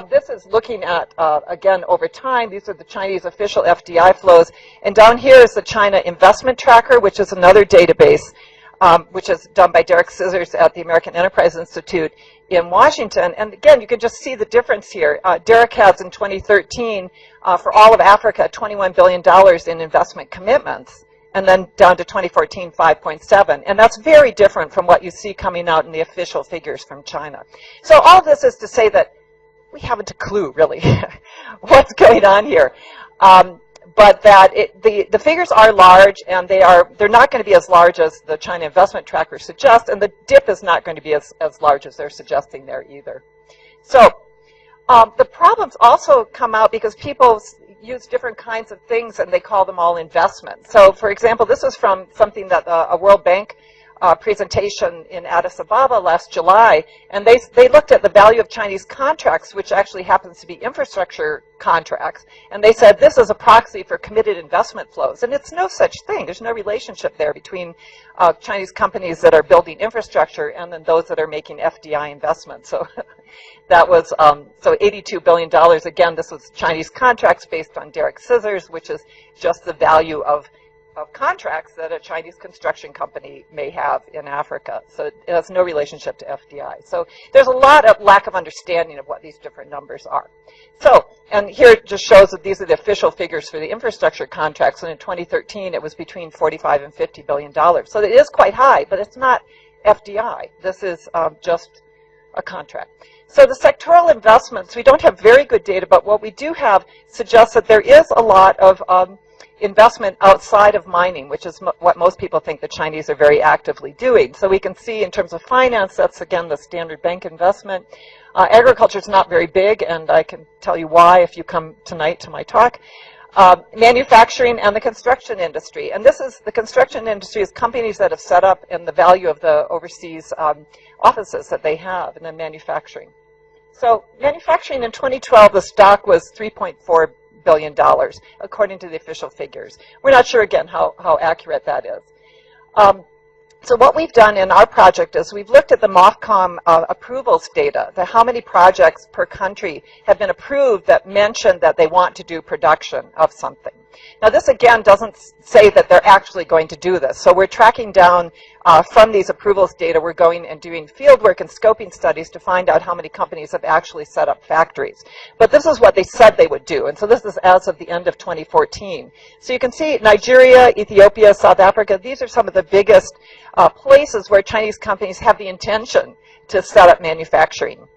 this is looking at, again, over time. These are the Chinese official FDI flows. And down here is the China Investment Tracker, which is another database, which is done by Derek Scissors at the American Enterprise Institute in Washington. And again, you can just see the difference here. Derek has in 2013, for all of Africa, $21 billion in investment commitments. And then down to 2014, 5.7. And that's very different from what you see coming out in the official figures from China. So all of this is to say that we haven't a clue, really, what's going on here. But that the figures are large, and they're not going to be as large as the China Investment Tracker suggests, and the dip is not going to be as large as they're suggesting there either. So the problems also come out because people use different kinds of things, and they call them all investments. So, for example, this is from something that a World Bank presentation in Addis Ababa last July, and they looked at the value of Chinese contracts, which actually happens to be infrastructure contracts, and they said this is a proxy for committed investment flows, and it's no such thing. There's no relationship there between Chinese companies that are building infrastructure and then those that are making FDI investments. So that was so $82 billion. Again, this was Chinese contracts based on Derek Scissors, which is just the value of contracts that a Chinese construction company may have in Africa. So it has no relationship to FDI. So there's a lot of lack of understanding of what these different numbers are. So, and here it just shows that these are the official figures for the infrastructure contracts, and in 2013 it was between $45 and $50 billion. So it is quite high, but it's not FDI. This is just a contract. So the sectoral investments, we don't have very good data, but what we do have suggests that there is a lot of investment outside of mining, which is what most people think the Chinese are very actively doing. So we can see in terms of finance, that's again the Standard Bank investment. Agriculture is not very big, and I can tell you why if you come tonight to my talk. Manufacturing and the construction industry. And this is, the construction industry is companies that have set up in the value of the overseas offices that they have in the manufacturing. So manufacturing in 2012, the stock was $3.4 billion, according to the official figures. We're not sure, again, how accurate that is. So what we've done in our project is we've looked at the MOFCOM approvals data, how many projects per country have been approved that mention that they want to do production of something. Now this again doesn't say that they're actually going to do this. So we're tracking down from these approvals data, we're going and doing field work and scoping studies to find out how many companies have actually set up factories. But this is what they said they would do. And so this is as of the end of 2014. So you can see Nigeria, Ethiopia, South Africa, these are some of the biggest places where Chinese companies have the intention to set up manufacturing.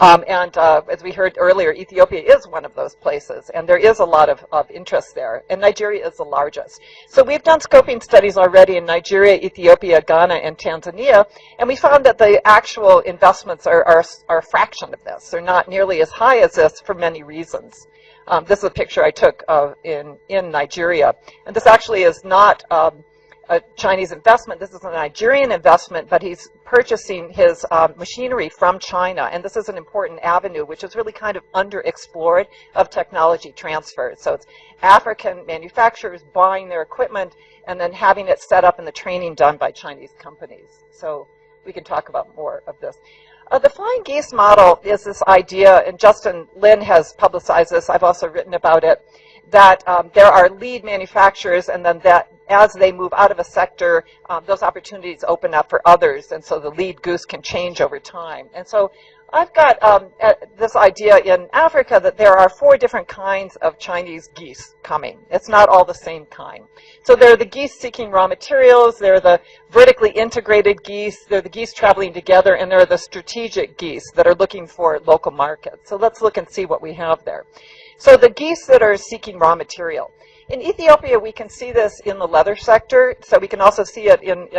As we heard earlier, Ethiopia is one of those places, and there is a lot of interest there, and Nigeria is the largest. So we've done scoping studies already in Nigeria, Ethiopia, Ghana, and Tanzania, and we found that the actual investments are a fraction of this. They're not nearly as high as this for many reasons. This is a picture I took in Nigeria, and this actually is not a Chinese investment. This is a Nigerian investment, but he's purchasing his machinery from China, and this is an important avenue which is really kind of underexplored of technology transfer. So it's African manufacturers buying their equipment and then having it set up and the training done by Chinese companies. So we can talk about more of this. The flying geese model is this idea, and Justin Lin has publicized this, I've also written about it, that there are lead manufacturers, and then that as they move out of a sector, those opportunities open up for others, and so the lead goose can change over time. And so I've got this idea in Africa that there are 4 different kinds of Chinese geese coming. It's not all the same kind. So there are the geese seeking raw materials, there are the vertically integrated geese, there are the geese traveling together, and there are the strategic geese that are looking for local markets. So let's look and see what we have there. So the geese that are seeking raw material. In Ethiopia, we can see this in the leather sector, so we can also see it in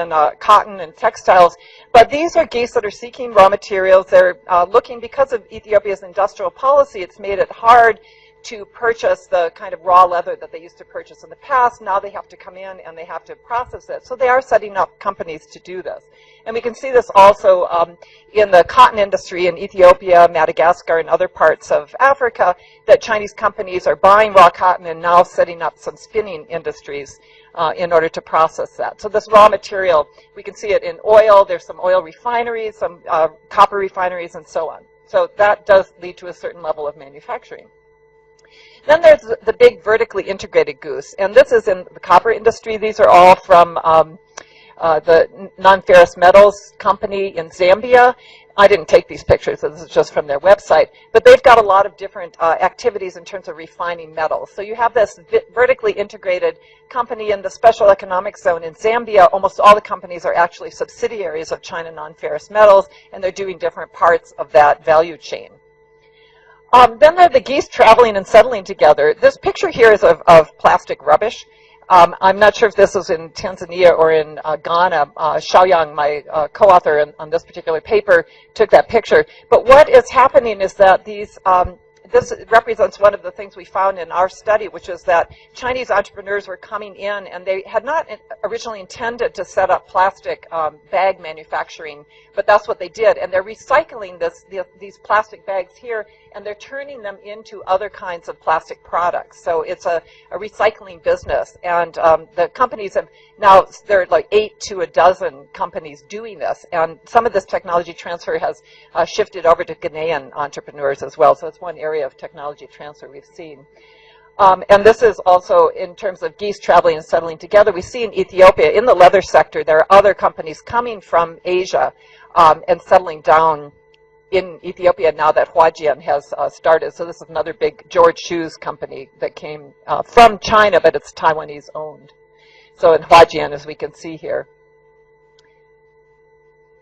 cotton and textiles. But these are geese that are seeking raw materials. They're looking, because of Ethiopia's industrial policy, it's made it hard to purchase the kind of raw leather that they used to purchase in the past. Now they have to come in and they have to process it. So they are setting up companies to do this. And we can see this also in the cotton industry in Ethiopia, Madagascar, and other parts of Africa, that Chinese companies are buying raw cotton and now setting up some spinning industries in order to process that. So this raw material, we can see it in oil. There's some oil refineries, some copper refineries, and so on. So that does lead to a certain level of manufacturing. Then there's the big vertically integrated goose, and this is in the copper industry. These are all from the non-ferrous metals company in Zambia. I didn't take these pictures, so this is just from their website, but they've got a lot of different activities in terms of refining metals. So you have this vertically integrated company in the special economic zone in Zambia. Almost all the companies are actually subsidiaries of China Non-Ferrous Metals, and they're doing different parts of that value chain. Then there are the geese traveling and settling together. This picture here is of plastic rubbish. I'm not sure if this was in Tanzania or in Ghana. Xiaoyang, my co-author on this particular paper, took that picture. But what is happening is that these this represents one of the things we found in our study, which is that Chinese entrepreneurs were coming in and they had not originally intended to set up plastic bag manufacturing, but that's what they did. And they're recycling these plastic bags here, and they're turning them into other kinds of plastic products. So it's a recycling business. And the companies have now, there are like 8 to a dozen companies doing this. And some of this technology transfer has shifted over to Ghanaian entrepreneurs as well. So it's one area of technology transfer we've seen. And this is also in terms of geese traveling and settling together. We see in Ethiopia, in the leather sector, there are other companies coming from Asia and settling down in Ethiopia now that Huajian has started. So this is another big George Shoes company that came from China, but it's Taiwanese owned. So in Huajian, as we can see here,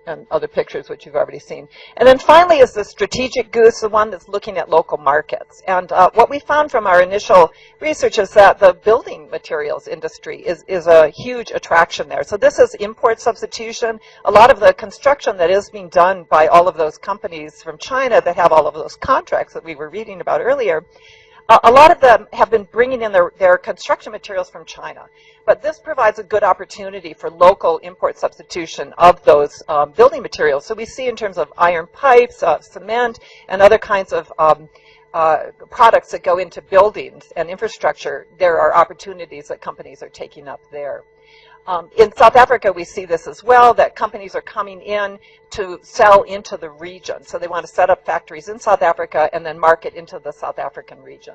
and other pictures which you've already seen. And then finally is the strategic goose, the one that's looking at local markets. And what we found from our initial research is that the building materials industry is a huge attraction there. So this is import substitution. A lot of the construction that is being done by all of those companies from China that have all of those contracts that we were reading about earlier, A lot of them have been bringing in their construction materials from China, but this provides a good opportunity for local import substitution of those building materials. So we see in terms of iron pipes, cement, and other kinds of products that go into buildings and infrastructure, there are opportunities that companies are taking up there. In South Africa, we see this as well, that companies are coming in to sell into the region. So they want to set up factories in South Africa and then market into the South African region.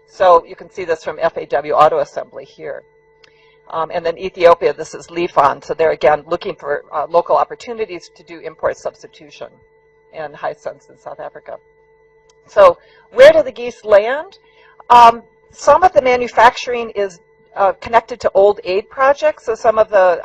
So you can see this from FAW Auto Assembly here. And then Ethiopia, this is Lifan. So they're, again, looking for local opportunities to do import substitution, and Hisense in South Africa. So where do the geese land? Some of the manufacturing is connected to old aid projects. So some of the,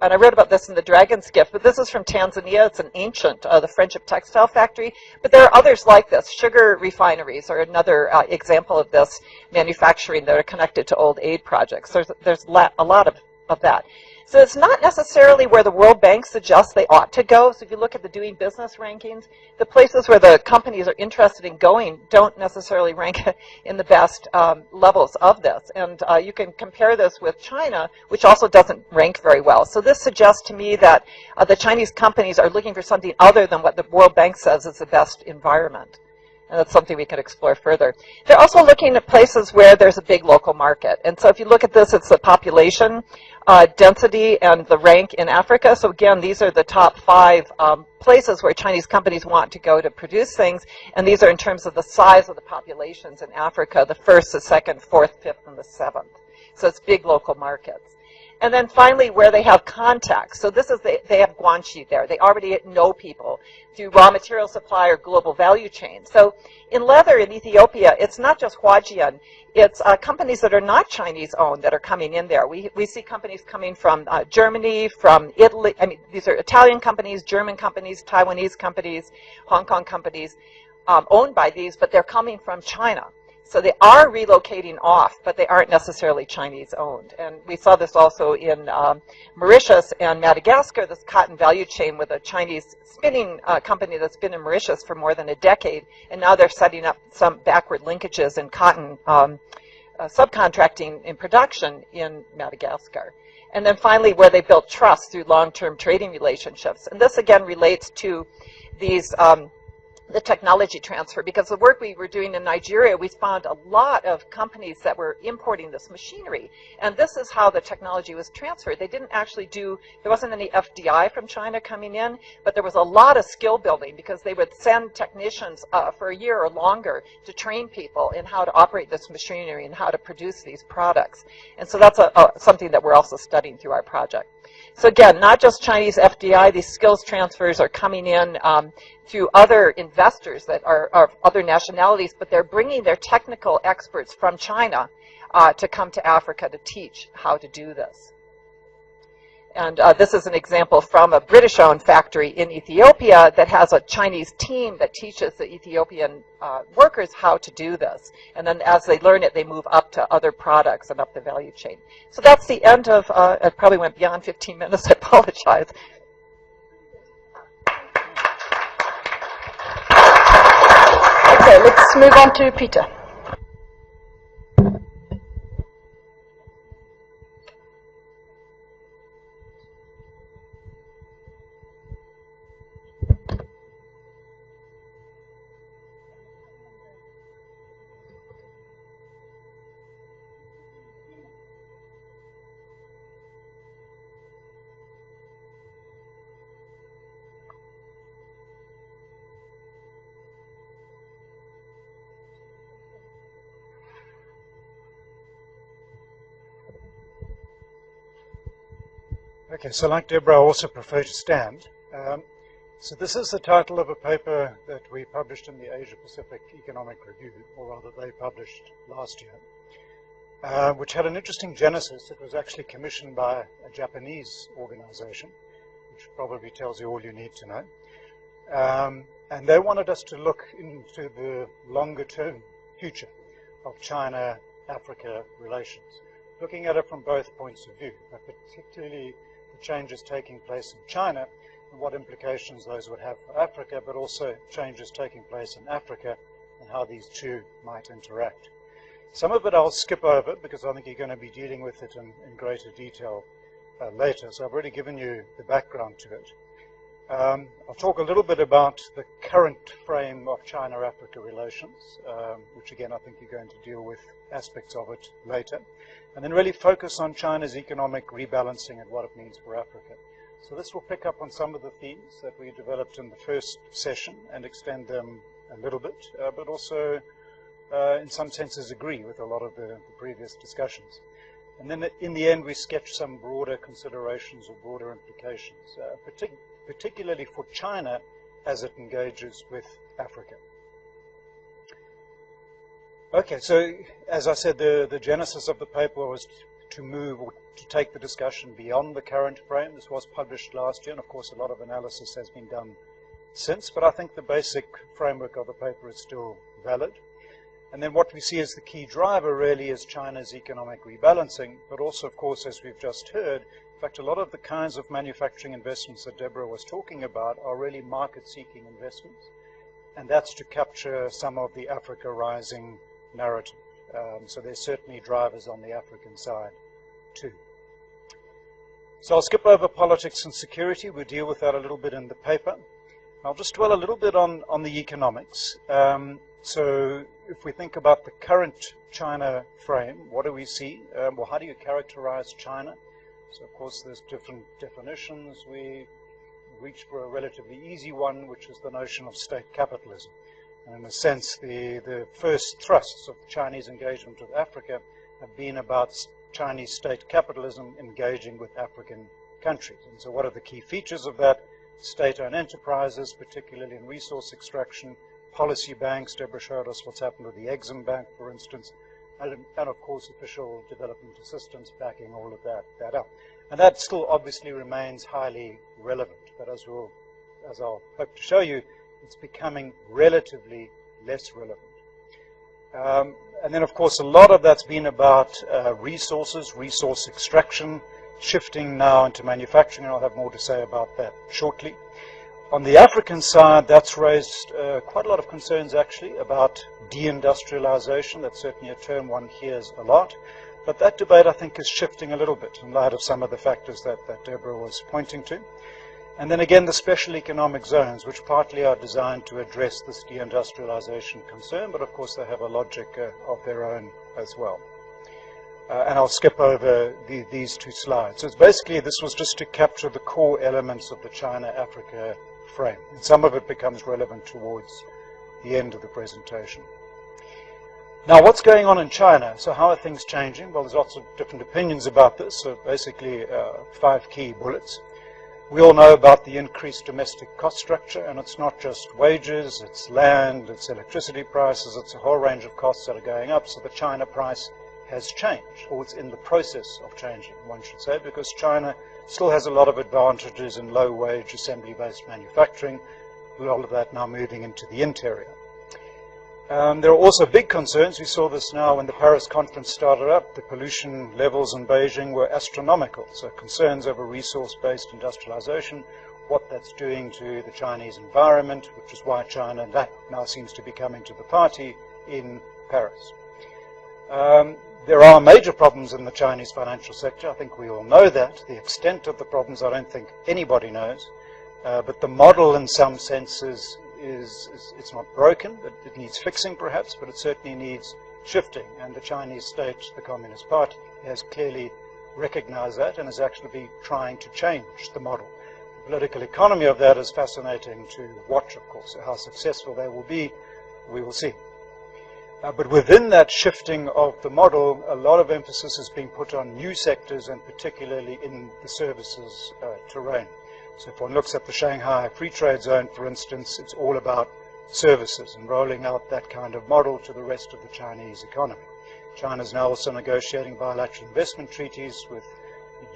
and I wrote about this in the Dragon's Gift, but this is from Tanzania. It's an ancient, the Friendship Textile Factory. But there are others like this. Sugar refineries are another example of this manufacturing that are connected to old aid projects. There's a lot of that. So it's not necessarily where the World Bank suggests they ought to go. So if you look at the doing business rankings, the places where the companies are interested in going don't necessarily rank in the best levels of this. And you can compare this with China, which also doesn't rank very well. So this suggests to me that the Chinese companies are looking for something other than what the World Bank says is the best environment. And that's something we could explore further. They're also looking at places where there's a big local market. And so if you look at this, it's the population density and the rank in Africa. So again, these are the top 5 places where Chinese companies want to go to produce things. And these are in terms of the size of the populations in Africa, the 1st, the 2nd, 4th, 5th, and the 7th. So it's big local markets. And then finally, where they have contacts. So this is, they have guanxi there. They already know people through raw material supply or global value chain. So in leather in Ethiopia, it's not just Huajian. It's companies that are not Chinese owned that are coming in there. We see companies coming from Germany, from Italy. I mean, these are Italian companies, German companies, Taiwanese companies, Hong Kong companies owned by these, but they're coming from China. So they are relocating off, but they aren't necessarily Chinese owned. And we saw this also in Mauritius and Madagascar, this cotton value chain with a Chinese spinning company that's been in Mauritius for more than a decade. And now they're setting up some backward linkages in cotton subcontracting in production in Madagascar. And then finally, where they built trust through long-term trading relationships. And this again relates to these the technology transfer, because the work we were doing in Nigeria, we found a lot of companies that were importing this machinery, and this is how the technology was transferred. They didn't actually there wasn't any FDI from China coming in, but there was a lot of skill building, because they would send technicians for a year or longer to train people in how to operate this machinery and how to produce these products. And so that's something that we're also studying through our project. So again, not just Chinese FDI, these skills transfers are coming in through other investors that are of other nationalities, but they're bringing their technical experts from China to come to Africa to teach how to do this. And this is an example from a British-owned factory in Ethiopia that has a Chinese team that teaches the Ethiopian workers how to do this. And then as they learn it, they move up to other products and up the value chain. So that's the end of, I probably went beyond 15 minutes, I apologize. Okay, let's move on to Peter. Okay, so like Deborah, I also prefer to stand. So this is the title of a paper that we published in the Asia Pacific Economic Review, or rather they published last year, which had an interesting genesis. It was actually commissioned by a Japanese organization, which probably tells you all you need to know. And they wanted us to look into the longer-term future of China-Africa relations, looking at it from both points of view, but particularly the changes taking place in China and what implications those would have for Africa, but also changes taking place in Africa and how these two might interact. Some of it I'll skip over because I think you're going to be dealing with it in greater detail later. So I've already given you the background to it. I'll talk a little bit about the current frame of China-Africa relations, which again I think you're going to deal with aspects of it later. And then really focus on China's economic rebalancing and what it means for Africa. So this will pick up on some of the themes that we developed in the first session and extend them a little bit, but also in some senses agree with a lot of the previous discussions. And then in the end we sketch some broader considerations or broader implications, particularly for China as it engages with Africa. Okay, so as I said, the genesis of the paper was to move or to take the discussion beyond the current frame. This was published last year, and of course a lot of analysis has been done since, but I think the basic framework of the paper is still valid. And then what we see as the key driver really is China's economic rebalancing, but also, of course, as we've just heard, in fact, a lot of the kinds of manufacturing investments that Deborah was talking about are really market-seeking investments, and that's to capture some of the Africa rising narrative. So there's certainly drivers on the African side too. So I'll skip over politics and security. We'll deal with that a little bit in the paper. I'll just dwell a little bit on the economics. So if we think about the current China frame, what do we see? Well, how do you characterize China? So of course there's different definitions. We reach for a relatively easy one, which is the notion of state capitalism. And in a sense, the first thrusts of Chinese engagement with Africa have been about Chinese state capitalism engaging with African countries. And so what are the key features of that? State-owned enterprises, particularly in resource extraction, policy banks. Deborah showed us what's happened with the Exim Bank, for instance, and of course official development assistance backing all of that up. And that still obviously remains highly relevant, but as I'll hope to show you, it's becoming relatively less relevant. And then, of course, a lot of that's been about resources, resource extraction, shifting now into manufacturing, and I'll have more to say about that shortly. On the African side, that's raised quite a lot of concerns, actually, about deindustrialization. That's certainly a term one hears a lot. But that debate, I think, is shifting a little bit in light of some of the factors that Deborah was pointing to. And then again, the special economic zones, which partly are designed to address this deindustrialization concern, but of course they have a logic of their own as well. And I'll skip over these two slides. So it's basically, this was just to capture the core elements of the China-Africa frame. And some of it becomes relevant towards the end of the presentation. Now, what's going on in China? So how are things changing? Well, there's lots of different opinions about this. So basically, 5 key bullets. We all know about the increased domestic cost structure, and it's not just wages, it's land, it's electricity prices, it's a whole range of costs that are going up. So the China price has changed, or it's in the process of changing, one should say, because China still has a lot of advantages in low-wage, assembly-based manufacturing, a lot of that now moving into the interior. There are also big concerns. We saw this now when the Paris conference started up. The pollution levels in Beijing were astronomical. So concerns over resource-based industrialization, what that's doing to the Chinese environment, which is why China now seems to be coming to the party in Paris. There are major problems in the Chinese financial sector. I think we all know that. The extent of the problems, I don't think anybody knows. But the model, in some senses, it's not broken. It needs fixing, perhaps, but it certainly needs shifting. And the Chinese state, the Communist Party, has clearly recognized that and is actually trying to change the model. The political economy of that is fascinating to watch, of course. How successful they will be, we will see. But within that shifting of the model, a lot of emphasis is being put on new sectors, and particularly in the services terrain. So if one looks at the Shanghai Free Trade Zone, for instance, it's all about services and rolling out that kind of model to the rest of the Chinese economy. China is now also negotiating bilateral investment treaties with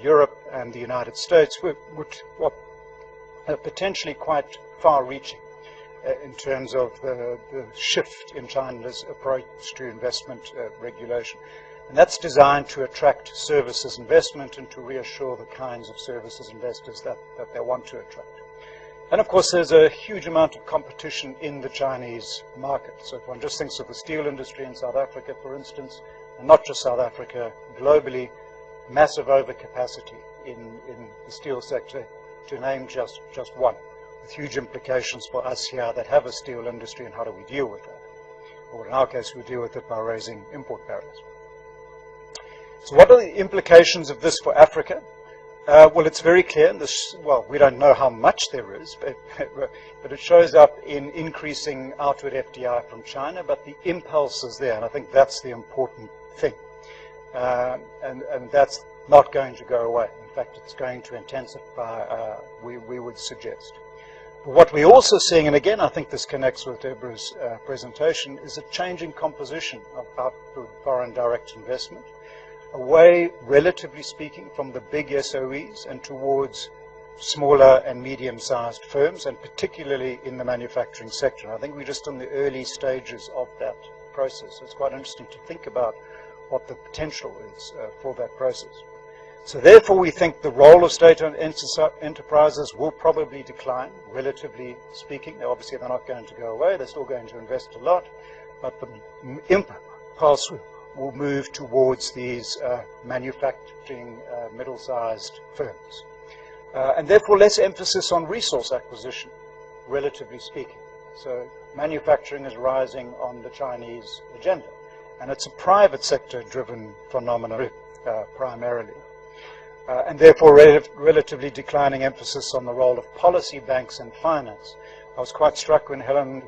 Europe and the United States, which are potentially quite far-reaching in terms of the shift in China's approach to investment regulation. And that's designed to attract services investment and to reassure the kinds of services investors that they want to attract. And of course, there's a huge amount of competition in the Chinese market. So if one just thinks of the steel industry in South Africa, for instance, and not just South Africa, globally, massive overcapacity in the steel sector, to name just one, with huge implications for us here that have a steel industry, and how do we deal with that? Or in our case, we deal with it by raising import barriers. So what are the implications of this for Africa? Well, it's very clear. Well, we don't know how much there is, but it shows up in increasing outward FDI from China, but the impulse is there, and I think that's the important thing. And that's not going to go away. In fact, it's going to intensify, we would suggest. But what we're also seeing, and again, I think this connects with Deborah's presentation, is a changing composition of outward foreign direct investment, away, relatively speaking, from the big SOEs and towards smaller and medium-sized firms, and particularly in the manufacturing sector. I think we're just in the early stages of that process. So it's quite interesting to think about what the potential is for that process. So therefore, we think the role of state-owned enterprises will probably decline, relatively speaking. Now, obviously, they're not going to go away. They're still going to invest a lot, but the impulse will move towards these manufacturing middle-sized firms. And therefore, less emphasis on resource acquisition, relatively speaking. So manufacturing is rising on the Chinese agenda. And it's a private sector-driven phenomenon primarily. And therefore, relatively declining emphasis on the role of policy banks and finance. I was quite struck when Helen,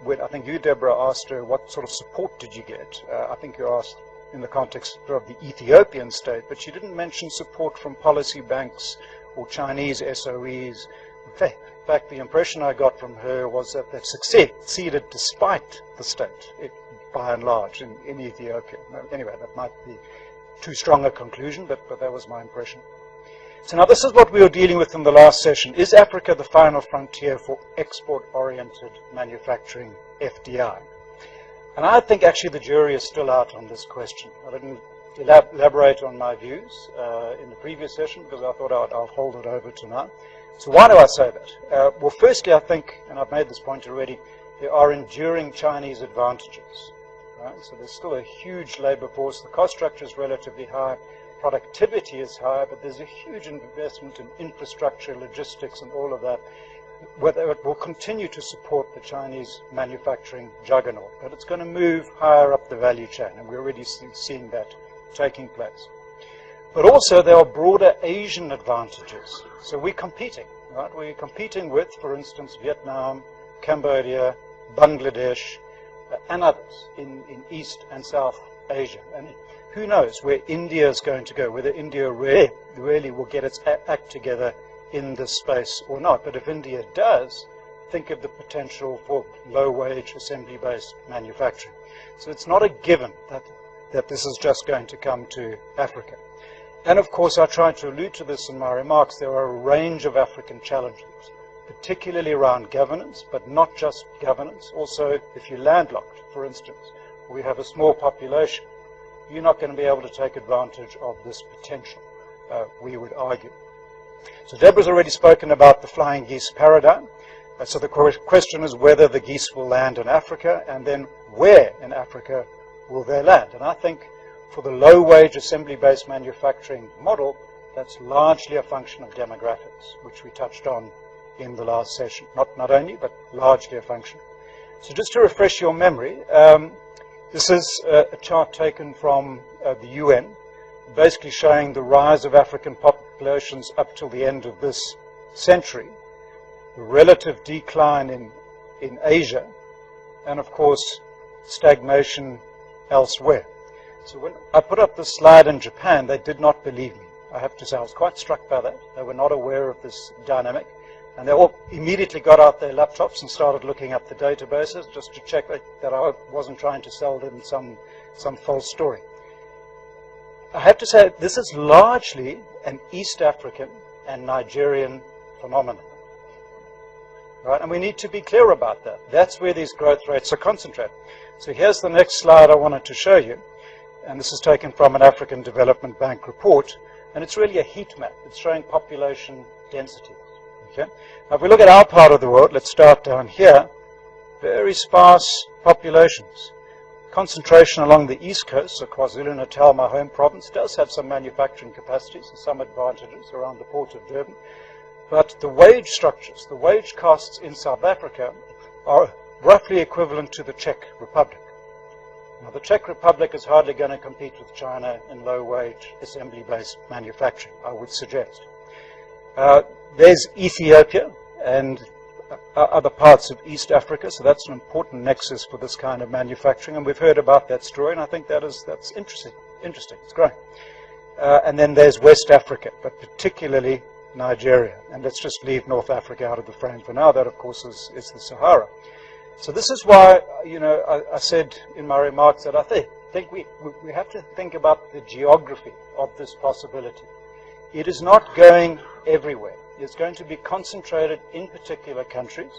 I think you, Deborah, asked her what sort of support did you get. I think you asked in the context of the Ethiopian state, but she didn't mention support from policy banks or Chinese SOEs. In fact, the impression I got from her was that they've succeeded despite the state, by and large, in Ethiopia. Anyway, that might be too strong a conclusion, but that was my impression. So now this is what we were dealing with in the last session. Is Africa the final frontier for export-oriented manufacturing FDI? And I think actually the jury is still out on this question. I didn't elaborate on my views in the previous session because I thought I'll hold it over to now. So why do I say that? Well, firstly, I think, and I've made this point already, there are enduring Chinese advantages. Right? So there's still a huge labor force. The cost structure is relatively high. Productivity is high, but there's a huge investment in infrastructure, logistics, and all of that. Whether it will continue to support the Chinese manufacturing juggernaut, but it's going to move higher up the value chain, and we're already seeing that taking place. But also there are broader Asian advantages. So we're competing, right? We're competing with, for instance, Vietnam, Cambodia, Bangladesh, and others in East and South Asia. And who knows where India is going to go, whether India really will get its act together in this space or not. But if India does, think of the potential for low-wage, assembly-based manufacturing. So it's not a given that this is just going to come to Africa. And of course, I tried to allude to this in my remarks, there are a range of African challenges, particularly around governance, but not just governance. Also, if you're landlocked, for instance, or you have a small population, you're not going to be able to take advantage of this potential, we would argue. So Deborah's already spoken about the flying geese paradigm. So the question is whether the geese will land in Africa, and then where in Africa will they land? And I think for the low-wage assembly-based manufacturing model, that's largely a function of demographics, which we touched on in the last session. Not only, but largely a function. So just to refresh your memory, this is a chart taken from the UN, basically showing the rise of African populations up till the end of this century, the relative decline in Asia, and of course, stagnation elsewhere. So when I put up this slide in Japan, they did not believe me. I have to say, I was quite struck by that. They were not aware of this dynamic. And they all immediately got out their laptops and started looking up the databases just to check that I wasn't trying to sell them some false story. I have to say, this is largely an East African and Nigerian phenomenon. Right? And we need to be clear about that. That's where these growth rates are concentrated. So here's the next slide I wanted to show you. And this is taken from an African Development Bank report. And it's really a heat map. It's showing population densities. Okay? Now, if we look at our part of the world, let's start down here, very sparse populations. Concentration along the east coast, so KwaZulu-Natal, my home province, does have some manufacturing capacities and some advantages around the port of Durban. But the wage structures, the wage costs in South Africa are roughly equivalent to the Czech Republic. Now, the Czech Republic is hardly going to compete with China in low-wage, assembly-based manufacturing, I would suggest. There's Ethiopia and other parts of East Africa, so that's an important nexus for this kind of manufacturing, and we've heard about that story, and I think that's interesting. It's growing. And then there's West Africa, but particularly Nigeria, and let's just leave North Africa out of the frame for now. That, of course, is the Sahara. So this is why, I said in my remarks that I think we have to think about the geography of this possibility. It is not going everywhere. It's going to be concentrated in particular countries,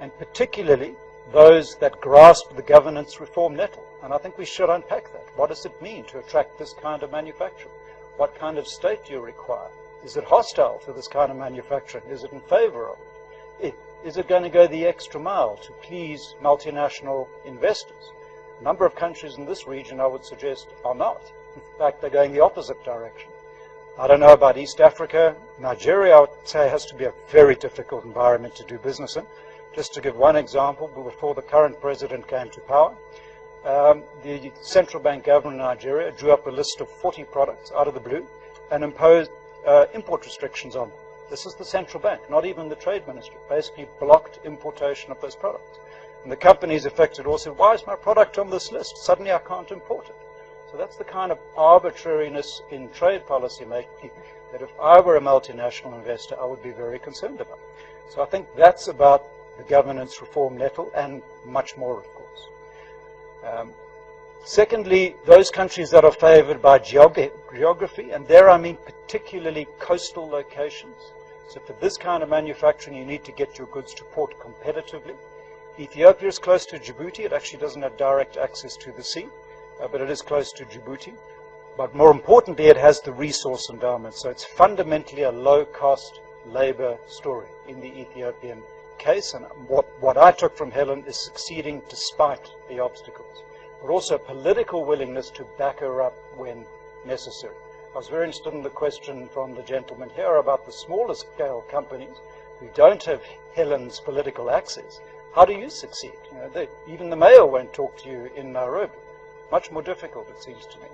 and particularly those that grasp the governance reform nettle. And I think we should unpack that. What does it mean to attract this kind of manufacturing? What kind of state do you require? Is it hostile to this kind of manufacturing? Is it in favor of it? Is it going to go the extra mile to please multinational investors? A number of countries in this region, I would suggest, are not. In fact, they're going the opposite direction. I don't know about East Africa. Nigeria, I would say, has to be a very difficult environment to do business in. Just to give one example, before the current president came to power, the central bank governor in Nigeria drew up a list of 40 products out of the blue and imposed import restrictions on them. This is the central bank, not even the trade ministry, basically blocked importation of those products. And the companies affected all said, why is my product on this list? Suddenly I can't import it. So that's the kind of arbitrariness in trade policy making that if I were a multinational investor, I would be very concerned about. So I think that's about the governance reform nettle and much more, of course. Secondly, those countries that are favored by geography, and there I mean particularly coastal locations. So for this kind of manufacturing, you need to get your goods to port competitively. Ethiopia is close to Djibouti. It actually doesn't have direct access to the sea, but it is close to Djibouti. But more importantly, it has the resource endowment. So it's fundamentally a low-cost labor story in the Ethiopian case. And what I took from Helen is succeeding despite the obstacles, but also political willingness to back her up when necessary. I was very interested in the question from the gentleman here about the smaller scale companies who don't have Helen's political access. How do you succeed? Even the mayor won't talk to you in Nairobi. Much more difficult, it seems to me.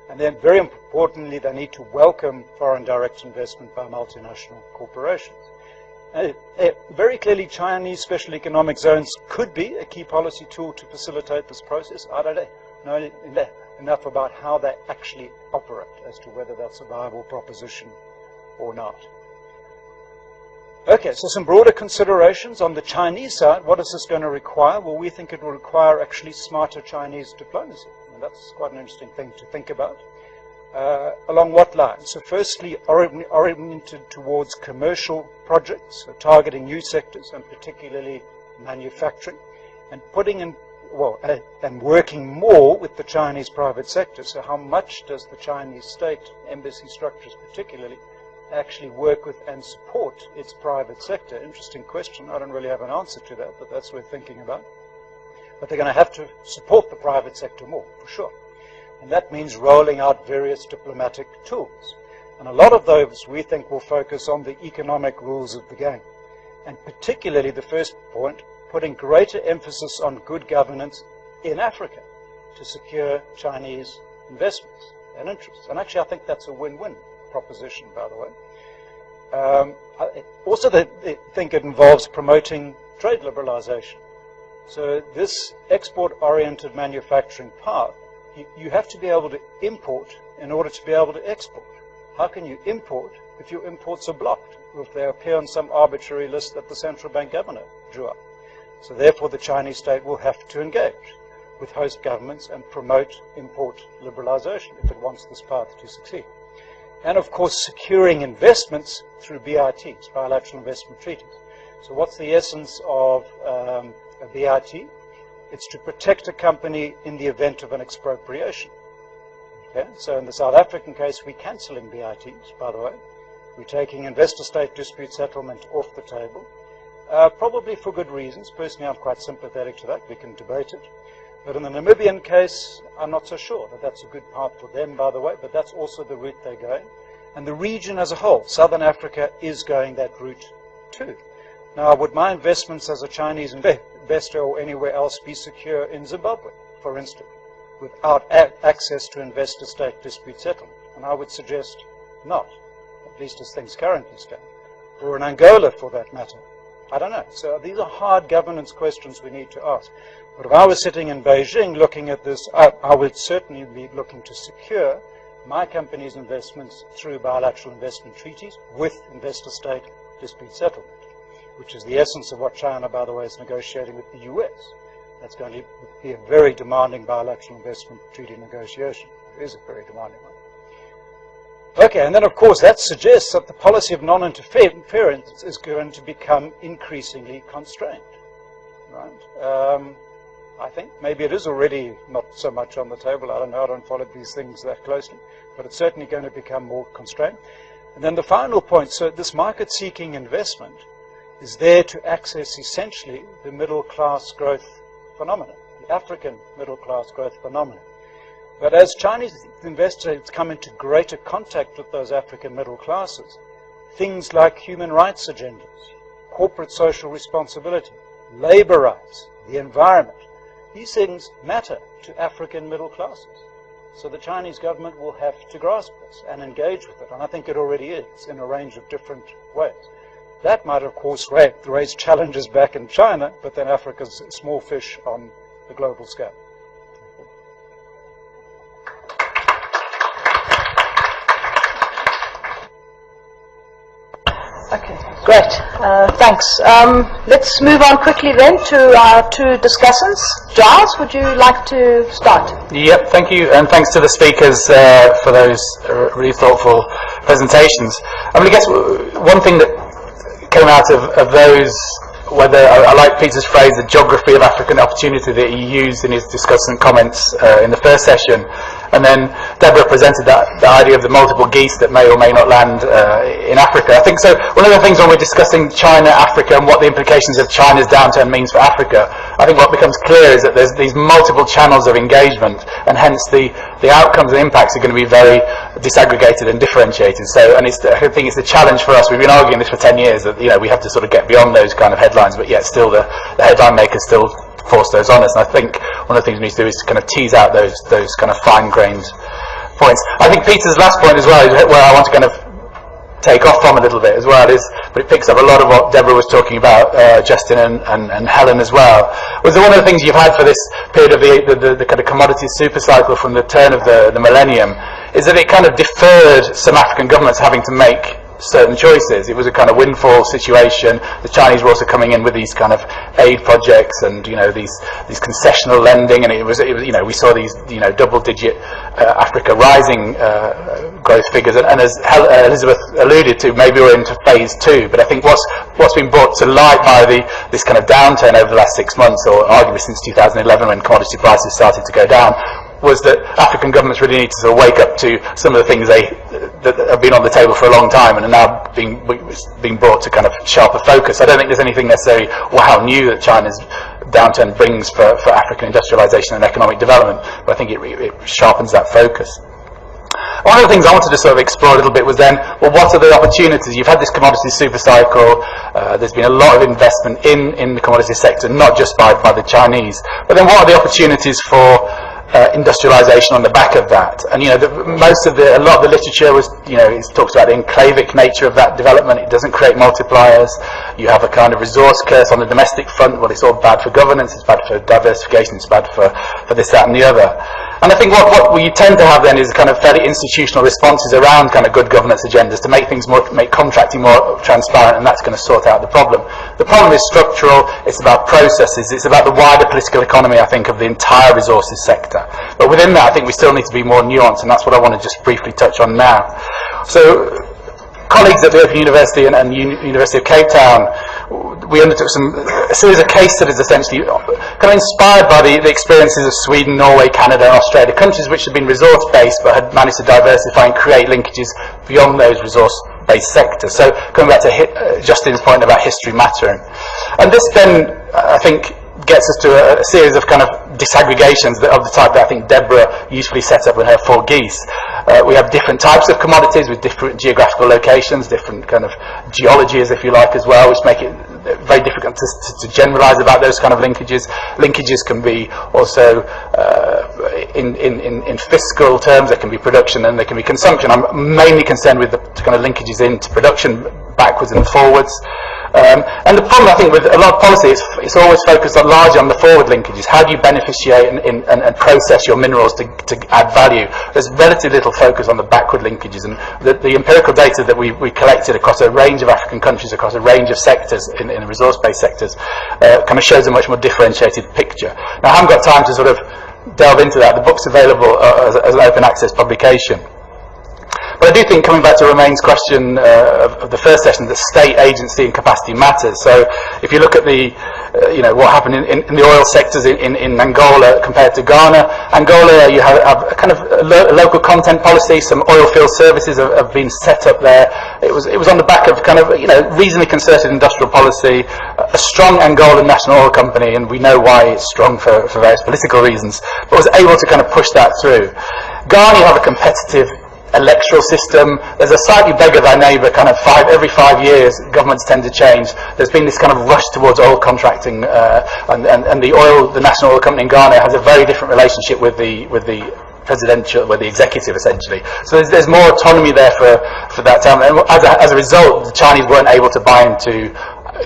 And then, very importantly, they need to welcome foreign direct investment by multinational corporations. Very clearly, Chinese special economic zones could be a key policy tool to facilitate this process. I don't know enough about how they actually operate as to whether that's a viable proposition or not. Okay, so some broader considerations on the Chinese side. What is this going to require? Well, we think it will require actually smarter Chinese diplomacy. And that's quite an interesting thing to think about. Along what lines? So firstly, oriented towards commercial projects, so targeting new sectors, and particularly manufacturing, and putting in, and working more with the Chinese private sector. So how much does the Chinese state, embassy structures particularly, actually work with and support its private sector? Interesting question. I don't really have an answer to that, but that's worth thinking about. But they're going to have to support the private sector more, for sure. And that means rolling out various diplomatic tools. And a lot of those, we think, will focus on the economic rules of the game. And particularly the first point, putting greater emphasis on good governance in Africa to secure Chinese investments and interests. And actually, I think that's a win-win proposition, by the way. Also, they think it involves promoting trade liberalization. So this export-oriented manufacturing path, you have to be able to import in order to be able to export. How can you import if your imports are blocked, or if they appear on some arbitrary list that the central bank governor drew up? So therefore, the Chinese state will have to engage with host governments and promote import liberalization if it wants this path to succeed. And of course, securing investments through BITs, bilateral investment treaties. So what's the essence of a BIT? It's to protect a company in the event of an expropriation. Okay? So in the South African case, we're cancelling BITs, by the way. We're taking investor-state dispute settlement off the table, probably for good reasons. Personally, I'm quite sympathetic to that. We can debate it. But in the Namibian case, I'm not so sure that that's a good path for them, by the way, but that's also the route they're going. And the region as a whole, Southern Africa, is going that route too. Now, would my investments as a Chinese investor or anywhere else be secure in Zimbabwe, for instance, without access to investor-state dispute settlement? And I would suggest not, at least as things currently stand. Or in Angola, for that matter. I don't know. So these are hard governance questions we need to ask. But if I was sitting in Beijing looking at this, I would certainly be looking to secure my company's investments through bilateral investment treaties with investor-state dispute settlement, which is the essence of what China, by the way, is negotiating with the US. That's going to be a very demanding bilateral investment treaty negotiation. It is a very demanding one. Okay, and then of course that suggests that the policy of non-interference is going to become increasingly constrained. Right? I think maybe it is already not so much on the table. I don't know. I don't follow these things that closely. But it's certainly going to become more constrained. And then the final point, so this market-seeking investment is there to access essentially the middle-class growth phenomenon, the African middle-class growth phenomenon. But as Chinese investors come into greater contact with those African middle classes, things like human rights agendas, corporate social responsibility, labor rights, the environment, these things matter to African middle classes. So the Chinese government will have to grasp this and engage with it. And I think it already is in a range of different ways. That might, of course, raise challenges back in China, but then Africa's a small fish on the global scale. Okay, great. Thanks. Let's move on quickly then to our two discussants. Giles, would you like to start? Yep, thank you, and thanks to the speakers for those really thoughtful presentations. I mean, I guess one thing that came out of those, whether I like Peter's phrase, the geography of African opportunity that he used in his discussion comments in the first session, and then Deborah presented the idea of the multiple geese that may or may not land in Africa. I think so. One of the things when we're discussing China, Africa, and what the implications of China's downturn means for Africa, I think what becomes clear is that there's these multiple channels of engagement, and hence the outcomes and impacts are going to be very disaggregated and differentiated. So, and I think it's the challenge for us. We've been arguing this for 10 years that we have to sort of get beyond those kind of headlines, but yet still the headline makers still force those on us. And I think one of the things we need to do is to kind of tease out those kind of fine-grained points. I think Peter's last point as well is where I want to kind of take off from a little bit as well, but it picks up a lot of what Deborah was talking about, Justin and Helen as well, was that one of the things you've had for this period of the kind of commodity super cycle from the turn of the millennium is that it kind of deferred some African governments having to make certain choices. It was a kind of windfall situation. The Chinese were also coming in with these kind of aid projects and these concessional lending, and it was we saw these double-digit Africa rising growth figures. And as Elizabeth alluded to, maybe we're into phase 2. But I think what's been brought to light by this kind of downturn over the last 6 months, or arguably since 2011 when commodity prices started to go down, was that African governments really need to sort of wake up to some of the things that have been on the table for a long time and are now being brought to kind of sharper focus. I don't think there's anything necessarily wow new that China's downturn brings for African industrialization and economic development, but I think it sharpens that focus. One of the things I wanted to sort of explore a little bit was then, well, what are the opportunities? You've had this commodity super cycle, there's been a lot of investment in the commodity sector, not just by the Chinese, but then what are the opportunities for industrialization on the back of that? And a lot of the literature was, it talks about the enclavic nature of that development. It doesn't create multipliers. You have a kind of resource curse on the domestic front. Well, it's all bad for governance, it's bad for diversification, it's bad for this, that, and the other. And I think what you tend to have then is kind of fairly institutional responses around kind of good governance agendas to make contracting more transparent, and that's going to sort out the problem. The problem is structural, it's about processes, it's about the wider political economy, I think, of the entire resources sector. But within that, I think we still need to be more nuanced, and that's what I want to just briefly touch on now. So, colleagues at the Open University and University of Cape Town, we undertook a series of case studies essentially kind of inspired by the experiences of Sweden, Norway, Canada and Australia, countries which had been resource-based but had managed to diversify and create linkages beyond those resource resource-based sector. So going back to Justin's point about history mattering. And this then, I think, gets us to a series of kind of disaggregations of the type that I think Deborah usefully set up in her 4 geese. We have different types of commodities with different geographical locations, different kind of geologies, if you like, as well, which make it very difficult to generalize about those kind of linkages. Linkages can be also in fiscal terms. There can be production and there can be consumption. I'm mainly concerned with the kind of linkages into production, backwards and forwards. And the problem, I think, with a lot of policy is it's always focused largely on the forward linkages. How do you beneficiate and process your minerals to add value? There's relatively little focus on the backward linkages, and the empirical data that we collected across a range of African countries, across a range of sectors in the resource-based sectors, kind of shows a much more differentiated picture. Now, I haven't got time to sort of delve into that. The book's available as an open access publication. But I do think, coming back to Romain's question of the first session, that state agency and capacity matters. So if you look at the, what happened in the oil sectors in Angola compared to Ghana, Angola, you have a kind of a local content policy. Some oil field services have been set up there. It was on the back of kind of, reasonably concerted industrial policy, a strong Angolan national oil company, and we know why it's strong for various political reasons, but was able to kind of push that through. Ghana, you have a competitive electoral system. There's a slightly beggar thy neighbour kind of every 5 years. Governments tend to change. There's been this kind of rush towards oil contracting, and the national oil company in Ghana has a very different relationship with the presidential, with the executive, essentially. So there's more autonomy there for that time. And as a result, the Chinese weren't able to buy into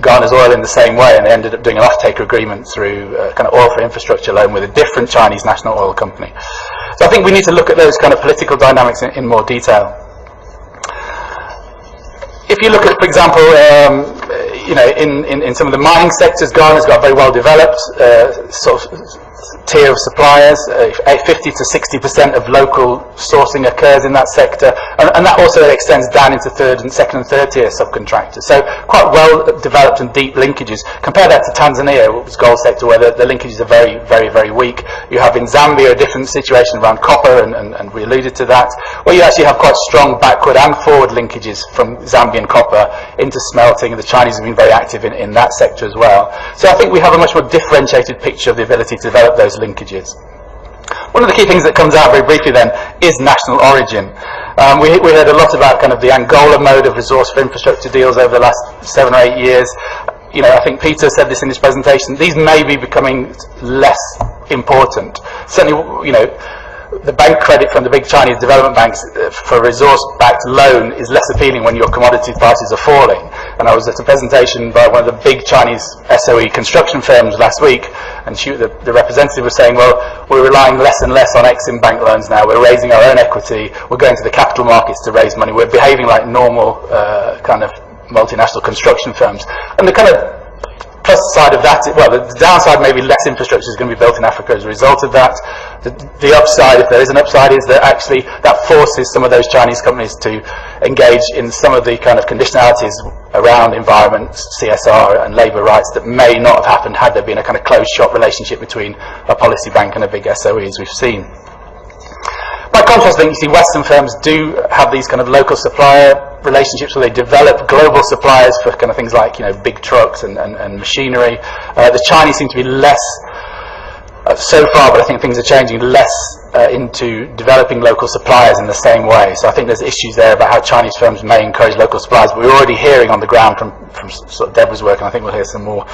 Ghana's oil in the same way, and they ended up doing an off-taker agreement through kind of oil for infrastructure loan with a different Chinese national oil company. So I think we need to look at those kind of political dynamics in more detail. If you look at, for example, in some of the mining sectors, Ghana's got a very well developed sort of tier of suppliers. 50 to 60% of local sourcing occurs in that sector, and that also extends down into second and third tier subcontractors. So quite well developed and deep linkages. Compare that to Tanzania, which was gold sector, where the linkages are very, very, very weak. You have in Zambia a different situation around copper, and we alluded to that, where you actually have quite strong backward and forward linkages from Zambian copper into smelting. The Chinese have been very active in that sector as well. So I think we have a much more differentiated picture of the ability to develop those linkages. One of the key things that comes out very briefly then is national origin. We heard a lot about kind of the Angola mode of resource for infrastructure deals over the last 7 or 8 years. I think Peter said this in his presentation, these may be becoming less important. Certainly, the bank credit from the big Chinese development banks for resource-backed loan is less appealing when your commodity prices are falling. And I was at a presentation by one of the big Chinese SOE construction firms last week, and the representative was saying, well, we're relying less and less on Exim Bank loans now. We're raising our own equity. We're going to the capital markets to raise money. We're behaving like normal kind of multinational construction firms. And the kind of plus side of that, well, the downside, maybe less infrastructure is going to be built in Africa as a result of that. The upside, if there is an upside, is that actually that forces some of those Chinese companies to engage in some of the kind of conditionalities around environment, CSR and labour rights that may not have happened had there been a kind of closed shop relationship between a policy bank and a big SOE, as we've seen. By contrast, I think you see Western firms do have these kind of local supplier relationships where they develop global suppliers for kind of things like big trucks and machinery. The Chinese seem to be less, so far, but I think things are changing, less into developing local suppliers in the same way. So I think there's issues there about how Chinese firms may encourage local suppliers, but we're already hearing on the ground from sort of Deborah's work, and I think we'll hear some more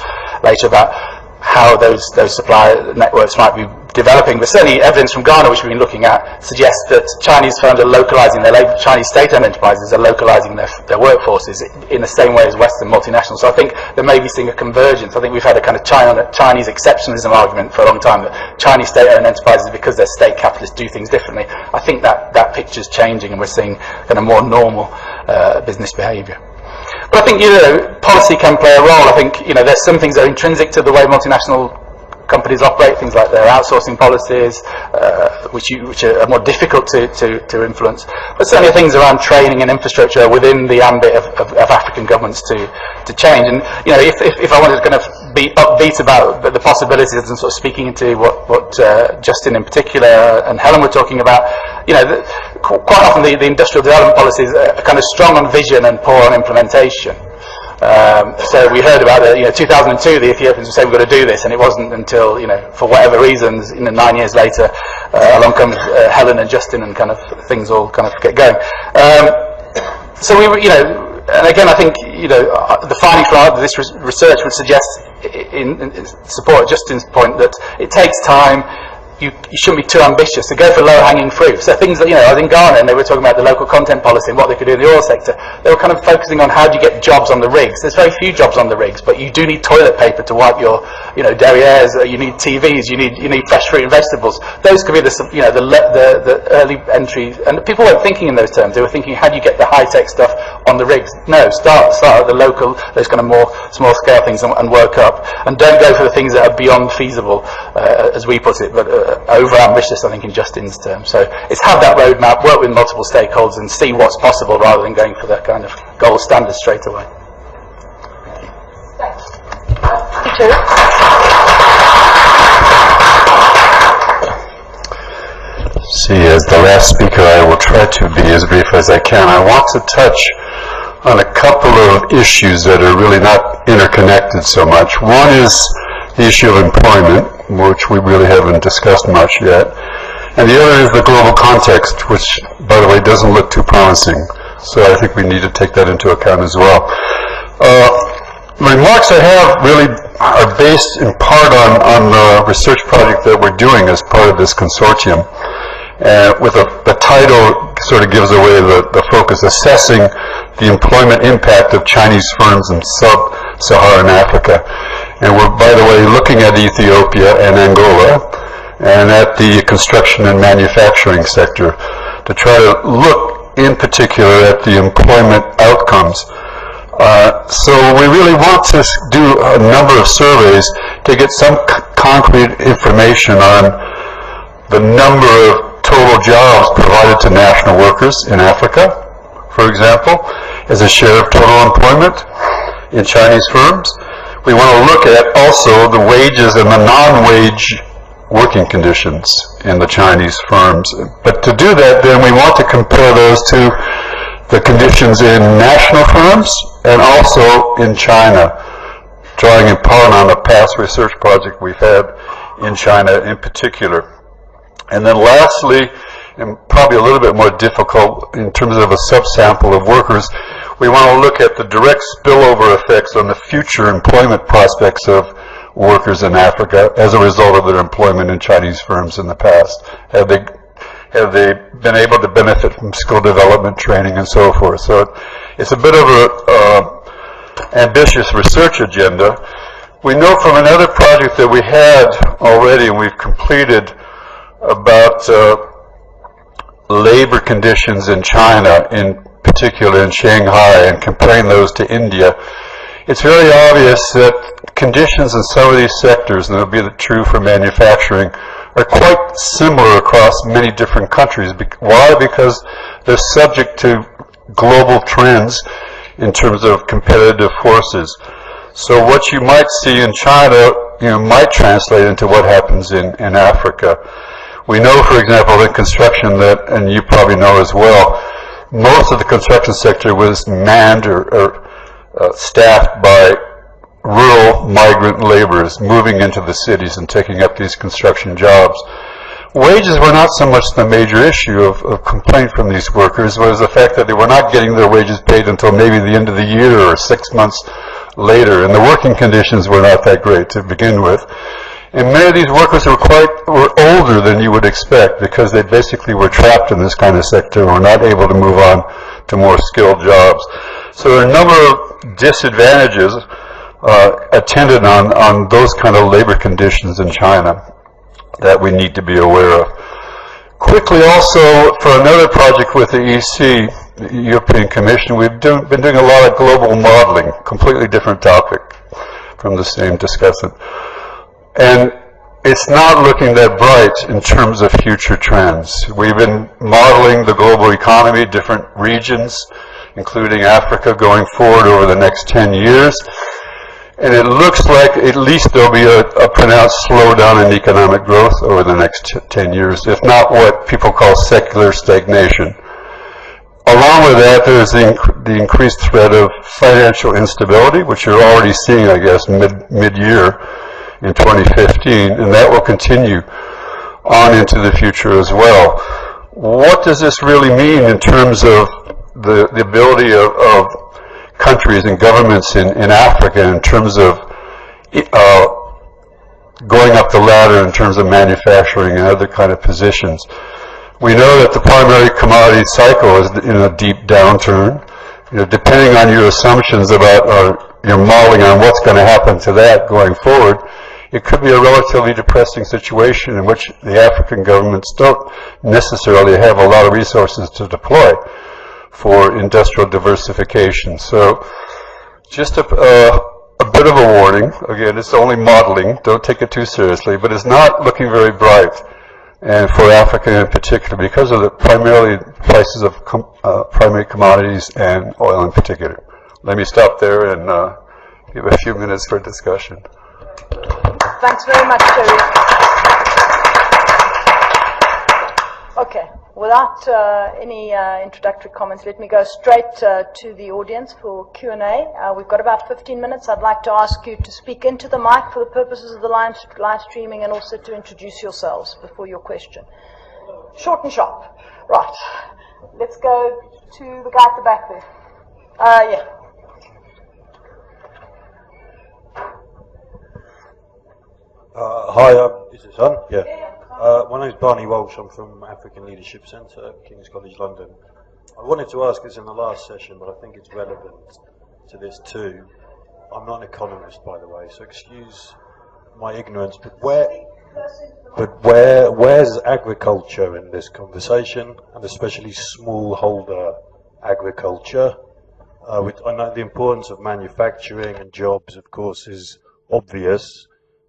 later about how those supplier networks might be developing. But certainly evidence from Ghana, which we've been looking at, suggests that Chinese firms are localizing their labor, Chinese state-owned enterprises are localizing their workforces in the same way as Western multinationals. So I think there may be seeing a convergence. I think we've had a kind of Chinese exceptionalism argument for a long time, that Chinese state-owned enterprises, because they're state capitalists, do things differently. I think that picture's changing, and we're seeing kind of more normal business behavior. But I think, policy can play a role. I think, there's some things that are intrinsic to the way multinational companies operate, things like their outsourcing policies, which are more difficult to influence. But certainly things around training and infrastructure within the ambit of African governments to change. And, if I wanted to kind of be upbeat about the possibilities and sort of speaking into what Justin in particular and Helen were talking about, quite often the industrial development policies are kind of strong on vision and poor on implementation. So we heard about the, 2002, the Ethiopians were saying we're going to do this, and it wasn't until, for whatever reasons, 9 years later, along comes Helen and Justin, and kind of things all kind of get going. So we were, and again, I think, the findings from this research would suggest, in support of Justin's point, that it takes time. You shouldn't be too ambitious, to go for low-hanging fruit. So things that, I was in Ghana and they were talking about the local content policy and what they could do in the oil sector. They were kind of focusing on how do you get jobs on the rigs. There's very few jobs on the rigs, but you do need toilet paper to wipe your, derrieres, you need TVs, you need fresh fruit and vegetables. Those could be the early entry, and people weren't thinking in those terms. They were thinking, how do you get the high-tech stuff on the rigs? No, start at the local, those kind of more small-scale things and work up. And don't go for the things that are beyond feasible, as we put it, but over-ambitious, I think, in Justin's terms. So it's have that roadmap, work with multiple stakeholders and see what's possible rather than going for that kind of gold standard straight away. See, as the last speaker, I will try to be as brief as I can. I want to touch on a couple of issues that are really not interconnected so much. One is the issue of employment, which we really haven't discussed much yet. And the other is the global context, which, by the way, doesn't look too promising. So I think we need to take that into account as well. The remarks I have really are based in part on the research project that we're doing as part of this consortium. With the title sort of gives away the focus, assessing the employment impact of Chinese firms in sub-Saharan Africa. And we're, by the way, looking at Ethiopia and Angola and at the construction and manufacturing sector to try to look in particular at the employment outcomes. So we really want to do a number of surveys to get some concrete information on the number of total jobs provided to national workers in Africa, for example, as a share of total employment in Chinese firms. We want to look at also the wages and the non-wage working conditions in the Chinese firms. But to do that, then we want to compare those to the conditions in national firms and also in China, drawing in part on a past research project we've had in China in particular. And then lastly, and probably a little bit more difficult in terms of a subsample of workers, we want to look at the direct spillover effects on the future employment prospects of workers in Africa as a result of their employment in Chinese firms in the past. Have they been able to benefit from skill development training and so forth? So it's a bit of a ambitious research agenda. We know from another project that we had already and we've completed about labor conditions in China, in particular in Shanghai, and comparing those to India. It's very obvious that conditions in some of these sectors, and it'll be true for manufacturing, are quite similar across many different countries. Why? Because they're subject to global trends in terms of competitive forces. So what you might see in China, might translate into what happens in Africa. We know, for example, in construction that, and you probably know as well, most of the construction sector was manned or staffed by rural migrant laborers moving into the cities and taking up these construction jobs. Wages were not so much the major issue of complaint from these workers, was the fact that they were not getting their wages paid until maybe the end of the year or 6 months later, and the working conditions were not that great to begin with. And many of these workers were older than you would expect because they basically were trapped in this kind of sector and were not able to move on to more skilled jobs. So there are a number of disadvantages attendant on those kind of labor conditions in China that we need to be aware of. Quickly also, for another project with the EC, the European Commission, we've been doing a lot of global modeling, completely different topic from the same discussant. And it's not looking that bright in terms of future trends. We've been modeling the global economy, different regions, including Africa, going forward over the next 10 years. And it looks like at least there'll be a pronounced slowdown in economic growth over the next 10 years, if not what people call secular stagnation. Along with that, there's the increased threat of financial instability, which you're already seeing, I guess, mid-year in 2015, and that will continue on into the future as well. What does this really mean in terms of the ability of countries and governments in Africa in terms of going up the ladder in terms of manufacturing and other kind of positions? We know that the primary commodity cycle is in a deep downturn. You know, depending on your assumptions about your modeling on what's going to happen to that going forward, it could be a relatively depressing situation in which the African governments don't necessarily have a lot of resources to deploy for industrial diversification. So just a bit of a warning. Again, it's only modeling. Don't take it too seriously, but it's not looking very bright. And for Africa in particular, because of the primarily prices of primary commodities and oil in particular. Let me stop there and give a few minutes for discussion. Thanks very much, Terry. Okay, without any introductory comments, let me go straight to the audience for Q&A. We've got about 15 minutes. I'd like to ask you to speak into the mic for the purposes of the live streaming and also to introduce yourselves before your question. Short and sharp. Right. Let's go to the guy at the back there. Yeah. Hi, is this on? Yeah. My name is Barney Walsh. I'm from African Leadership Centre at King's College London. I wanted to ask this in the last session, but I think it's relevant to this too. I'm not an economist, by the way, so excuse my ignorance, but where's agriculture in this conversation, and especially smallholder agriculture? I know the importance of manufacturing and jobs, of course, is obvious.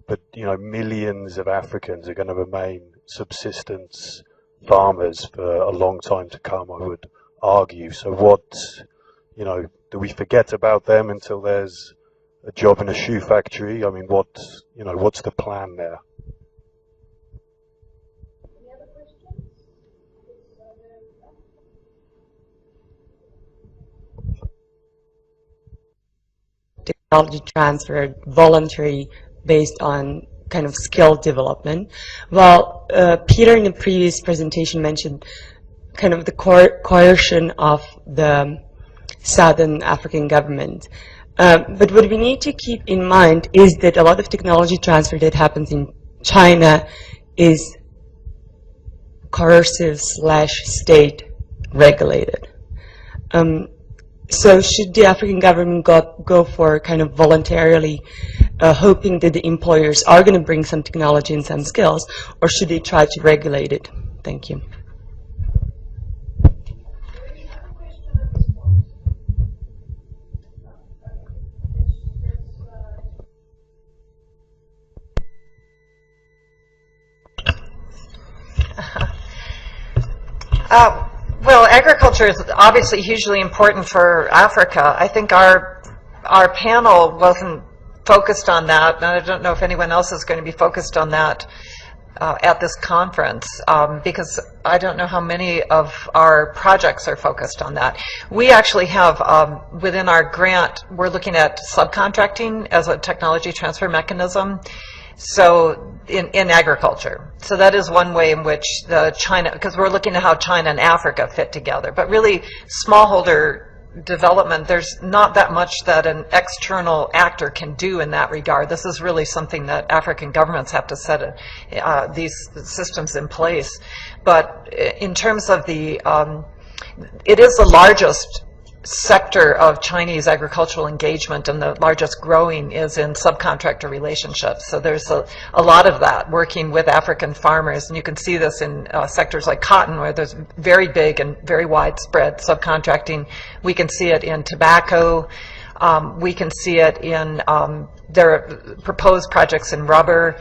But, you know, millions of Africans are going to remain subsistence farmers for a long time to come, I would argue. So what, you know, do we forget about them until there's a job in a shoe factory? I mean, what's the plan there? Technology transfer, voluntary, based on kind of skill development. Well, Peter in the previous presentation mentioned kind of the coercion of the Southern African government. But what we need to keep in mind is that a lot of technology transfer that happens in China is coercive / state regulated. So should the African government go for kind of voluntarily hoping that the employers are going to bring some technology and some skills, or should they try to regulate it? Thank you. Well, agriculture is obviously hugely important for Africa. I think our panel wasn't focused on that, and I don't know if anyone else is going to be focused on that at this conference, because I don't know how many of our projects are focused on that. We actually have, within our grant, we're looking at subcontracting as a technology transfer mechanism. So in agriculture. So that is one way in which China, because we're looking at how China and Africa fit together. But really, smallholder development, there's not that much that an external actor can do in that regard. This is really something that African governments have to set these systems in place. But in terms of the, it is the largest sector of Chinese agricultural engagement, and the largest growing is in subcontractor relationships. So there's a lot of that working with African farmers, and you can see this in sectors like cotton, where there's very big and very widespread subcontracting. We can see it in tobacco. We can see it in there are proposed projects in rubber.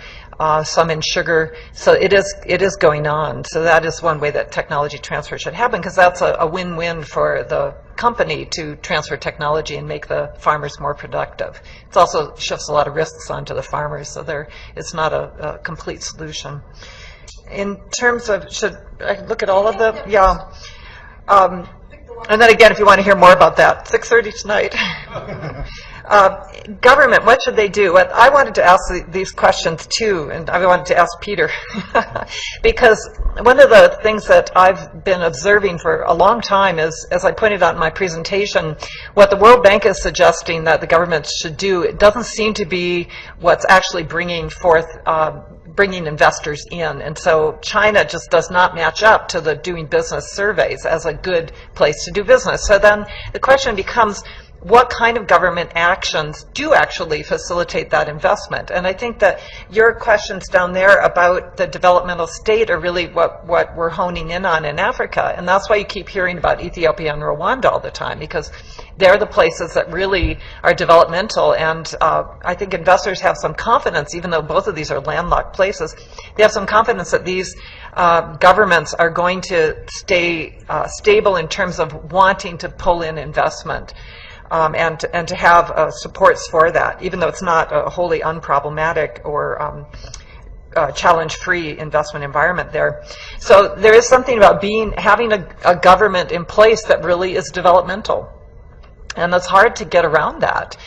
some in sugar. So it is going on. So that is one way that technology transfer should happen, because that's a win-win for the company to transfer technology and make the farmers more productive. It also shifts a lot of risks onto the farmers, so it's not a complete solution. In terms of, should I look at all of them? Yeah. And then again, if you want to hear more about that, 6:30 tonight. Government, what should they do? I wanted to ask these questions too, and I wanted to ask Peter. Because one of the things that I've been observing for a long time is, as I pointed out in my presentation, what the World Bank is suggesting that the government should do, it doesn't seem to be what's actually bringing investors in. And so China just does not match up to the doing business surveys as a good place to do business. So then the question becomes, what kind of government actions do actually facilitate that investment? And I think that your questions down there about the developmental state are really what we're honing in on in Africa. And that's why you keep hearing about Ethiopia and Rwanda all the time, because they're the places that really are developmental. And I think investors have some confidence, even though both of these are landlocked places, they have some confidence that these governments are going to stay stable in terms of wanting to pull in investment. And to have supports for that, even though it's not a wholly unproblematic or challenge-free investment environment there. So there is something about having a government in place that really is developmental, and it's hard to get around that.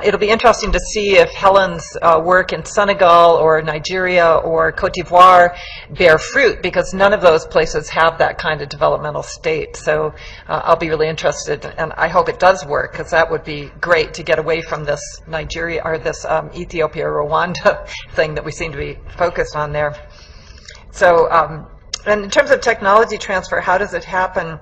It'll be interesting to see if Helen's work in Senegal or Nigeria or Cote d'Ivoire bear fruit, because none of those places have that kind of developmental state. So I'll be really interested, and I hope it does work, because that would be great to get away from this Nigeria or this Ethiopia or Rwanda thing that we seem to be focused on there. So, and in terms of technology transfer, how does it happen?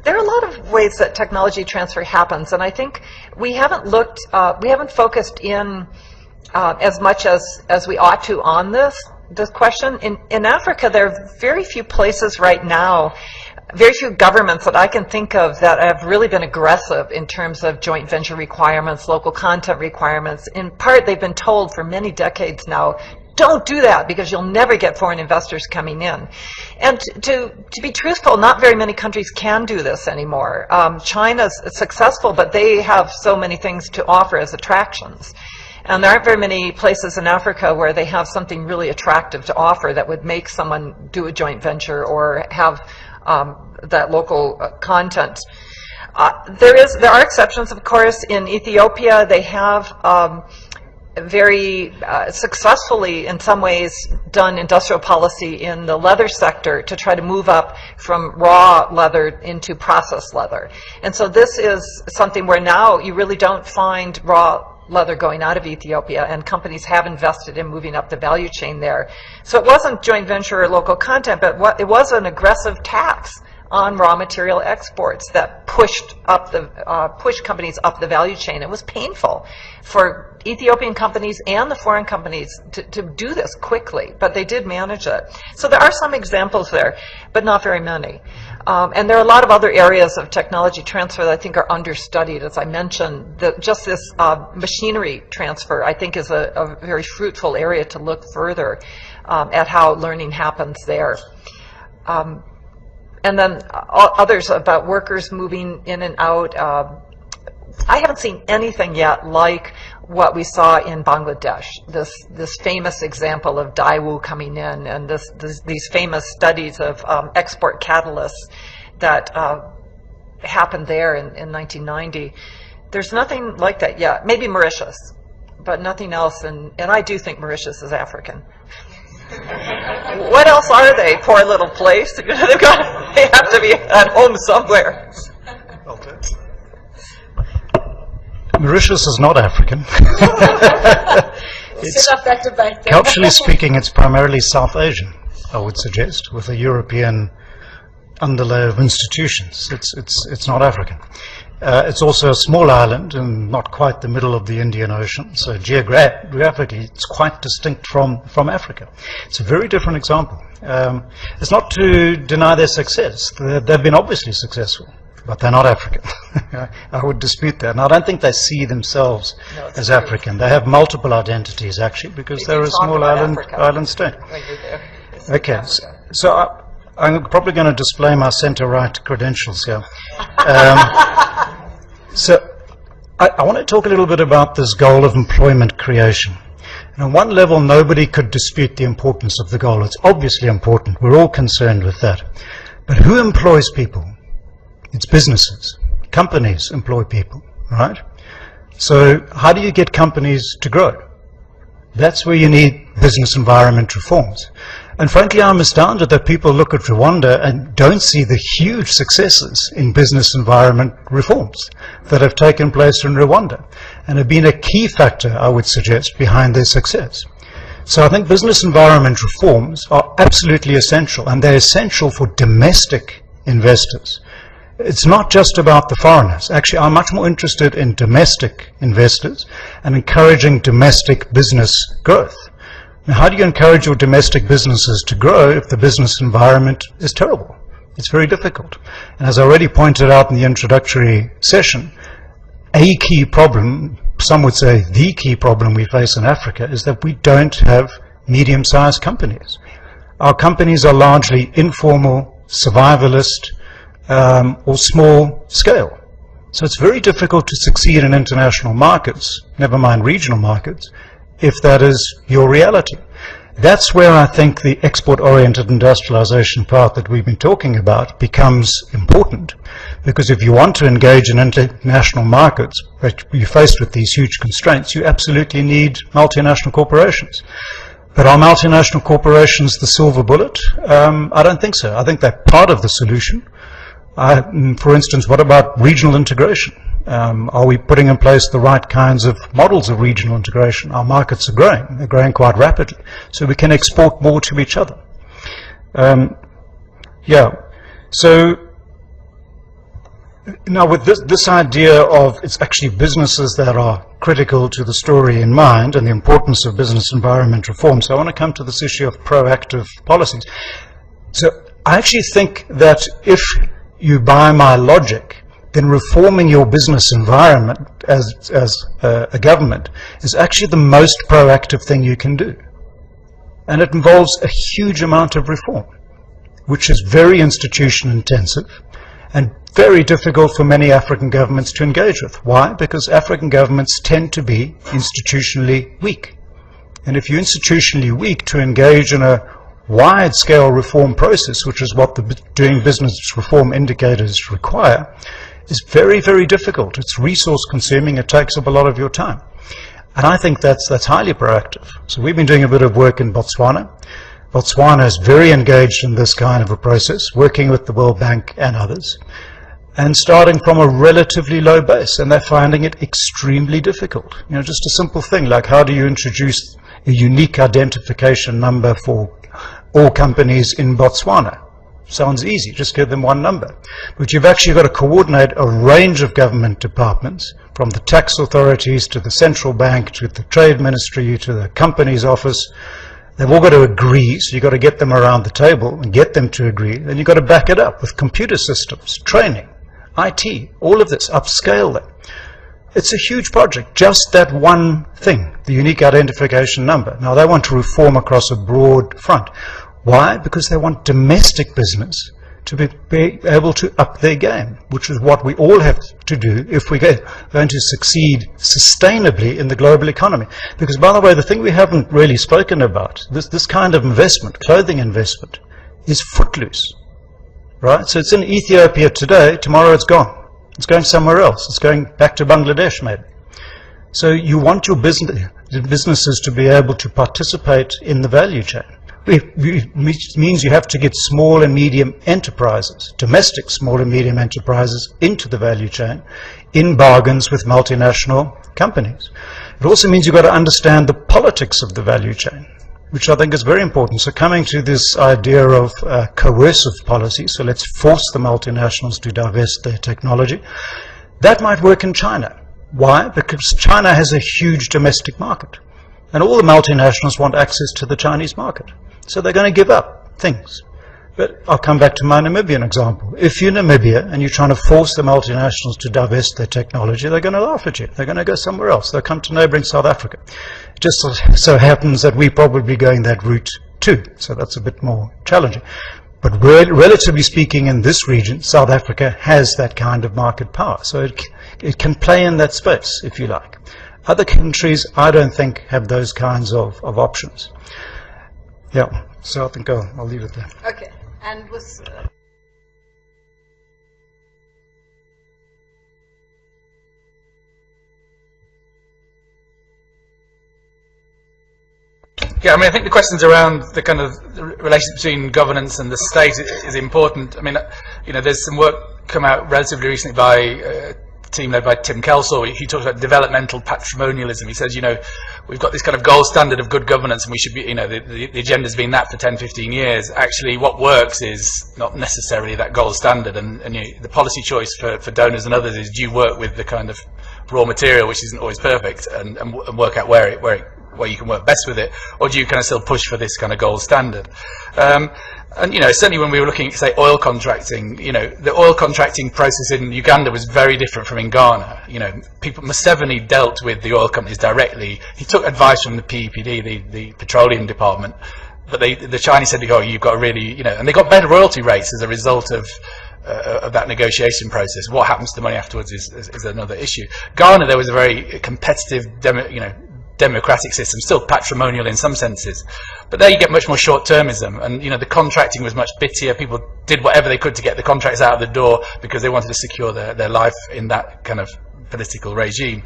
There are a lot of ways that technology transfer happens, and I think we haven't focused in as much as we ought to on this question. In Africa, there are very few places right now, very few governments that I can think of that have really been aggressive in terms of joint venture requirements, local content requirements. In part, they've been told for many decades now, don't do that, because you'll never get foreign investors coming in. And to be truthful, not very many countries can do this anymore. China's successful, but they have so many things to offer as attractions. And there aren't very many places in Africa where they have something really attractive to offer that would make someone do a joint venture or have that local content. There are exceptions, of course. In Ethiopia, they have very successfully, in some ways, done industrial policy in the leather sector to try to move up from raw leather into processed leather. And so this is something where now you really don't find raw leather going out of Ethiopia, and companies have invested in moving up the value chain there. So it wasn't joint venture or local content, but it was an aggressive tax on raw material exports that pushed companies up the value chain. It was painful for Ethiopian companies and the foreign companies to do this quickly, but they did manage it. So there are some examples there, but not very many. And there are a lot of other areas of technology transfer that I think are understudied. As I mentioned, just this machinery transfer, I think, is a very fruitful area to look further at how learning happens there. And then others about workers moving in and out. I haven't seen anything yet like what we saw in Bangladesh, this famous example of Daewoo coming in, and these famous studies of export catalysts that happened there in 1990. There's nothing like that yet. Maybe Mauritius, but nothing else. And I do think Mauritius is African. What else are they? Poor little place. They have to be at home somewhere. Mauritius is not African. It's, culturally speaking, it's primarily South Asian, I would suggest, with a European underlay of institutions. It's not African. It's also a small island and not quite the middle of the Indian Ocean, so geographically it's quite distinct from Africa. It's a very different example. It's not to deny their success. They've been obviously successful. but they're not African. I would dispute that. And I don't think they see themselves as African. They have multiple identities, actually, because they're a small island state. Okay, so I'm probably going to display my center-right credentials here. So I want to talk a little bit about this goal of employment creation. And on one level, nobody could dispute the importance of the goal. It's obviously important. We're all concerned with that. But who employs people? It's businesses. Companies employ people, right? So how do you get companies to grow? That's where you need business environment reforms. And frankly, I'm astounded that people look at Rwanda and don't see the huge successes in business environment reforms that have taken place in Rwanda and have been a key factor, I would suggest, behind their success. So I think business environment reforms are absolutely essential, and they're essential for domestic investors. It's not just about the foreigners. Actually, I'm much more interested in domestic investors and encouraging domestic business growth. Now, how do you encourage your domestic businesses to grow if the business environment is terrible? It's very difficult. And as I already pointed out in the introductory session, a key problem, some would say the key problem we face in Africa, is that we don't have medium-sized companies. Our companies are largely informal, survivalist, or small scale. So it's very difficult to succeed in international markets, never mind regional markets, if that is your reality. That's where I think the export-oriented industrialization path that we've been talking about becomes important. Because if you want to engage in international markets, but you're faced with these huge constraints, you absolutely need multinational corporations. But are multinational corporations the silver bullet? I don't think so. I think they're part of the solution. For instance, what about regional integration? Are we putting in place the right kinds of models of regional integration? Our markets are growing. They're growing quite rapidly. So we can export more to each other. So now with this idea of it's actually businesses that are critical to the story in mind and the importance of business environment reform. So I want to come to this issue of proactive policies. So I actually think that if you buy my logic, then reforming your business environment as a government is actually the most proactive thing you can do. And it involves a huge amount of reform, which is very institution intensive and very difficult for many African governments to engage with. Why? Because African governments tend to be institutionally weak. And if you're institutionally weak to engage in a wide-scale reform process, which is what the doing business reform indicators require, is very, very difficult. It's resource-consuming. It takes up a lot of your time. And I think that's highly proactive. So we've been doing a bit of work in Botswana. Botswana is very engaged in this kind of a process, working with the World Bank and others, and starting from a relatively low base, and they're finding it extremely difficult. You know, just a simple thing like how do you introduce a unique identification number for all companies in Botswana? Sounds easy, just give them one number. But you've actually got to coordinate a range of government departments, from the tax authorities to the central bank to the trade ministry to the company's office. They've all got to agree, so you've got to get them around the table and get them to agree. Then you've got to back it up with computer systems, training, IT, all of this, upscale them. It's a huge project, just that one thing, the unique identification number. Now they want to reform across a broad front. Why? Because they want domestic business to be able to up their game, which is what we all have to do if we're going to succeed sustainably in the global economy. Because, by the way, the thing we haven't really spoken about, this kind of investment, clothing investment, is footloose. Right? So it's in Ethiopia today, tomorrow it's gone. It's going somewhere else. It's going back to Bangladesh, maybe. So you want your businesses to be able to participate in the value chain. Which means you have to get small and medium enterprises, domestic small and medium enterprises, into the value chain in bargains with multinational companies. It also means you've got to understand the politics of the value chain, which I think is very important. So coming to this idea of coercive policy, so let's force the multinationals to divest their technology, that might work in China. Why? Because China has a huge domestic market, and all the multinationals want access to the Chinese market. So they're going to give up things. But I'll come back to my Namibian example. If you're Namibia and you're trying to force the multinationals to divest their technology, they're going to laugh at you. They're going to go somewhere else. They'll come to neighboring South Africa. It just so happens that we're probably going that route too. So that's a bit more challenging. But relatively speaking, in this region, South Africa has that kind of market power. So it can play in that space, if you like. Other countries, I don't think, have those kinds of options. Yeah, so I think I'll leave it there. Okay, and with... Yeah, I mean, I think the questions around the kind of relationship between governance and the state is important. I mean, you know, there's some work come out relatively recently by a team led by Tim Kelsall. He talks about developmental patrimonialism. He says, you know, we've got this kind of gold standard of good governance and we should be, you know, the agenda's been that for 10, 15 years. Actually, what works is not necessarily that gold standard, and you know, the policy choice for donors and others is, do you work with the kind of raw material, which isn't always perfect, and work out where you can work best with it, or do you kind of still push for this kind of gold standard? And you know, certainly when we were looking at, say, oil contracting, you know, the oil contracting process in Uganda was very different from in Ghana. You know, Museveni dealt with the oil companies directly. He took advice from the PEPD, the petroleum department, but the Chinese said, oh, you've got to really, you know, and they got better royalty rates as a result of that negotiation process. What happens to the money afterwards is another issue. Ghana, there was a very competitive, democratic system, still patrimonial in some senses, but there you get much more short-termism, and you know, the contracting was much bittier. People did whatever they could to get the contracts out of the door because they wanted to secure their life in that kind of political regime.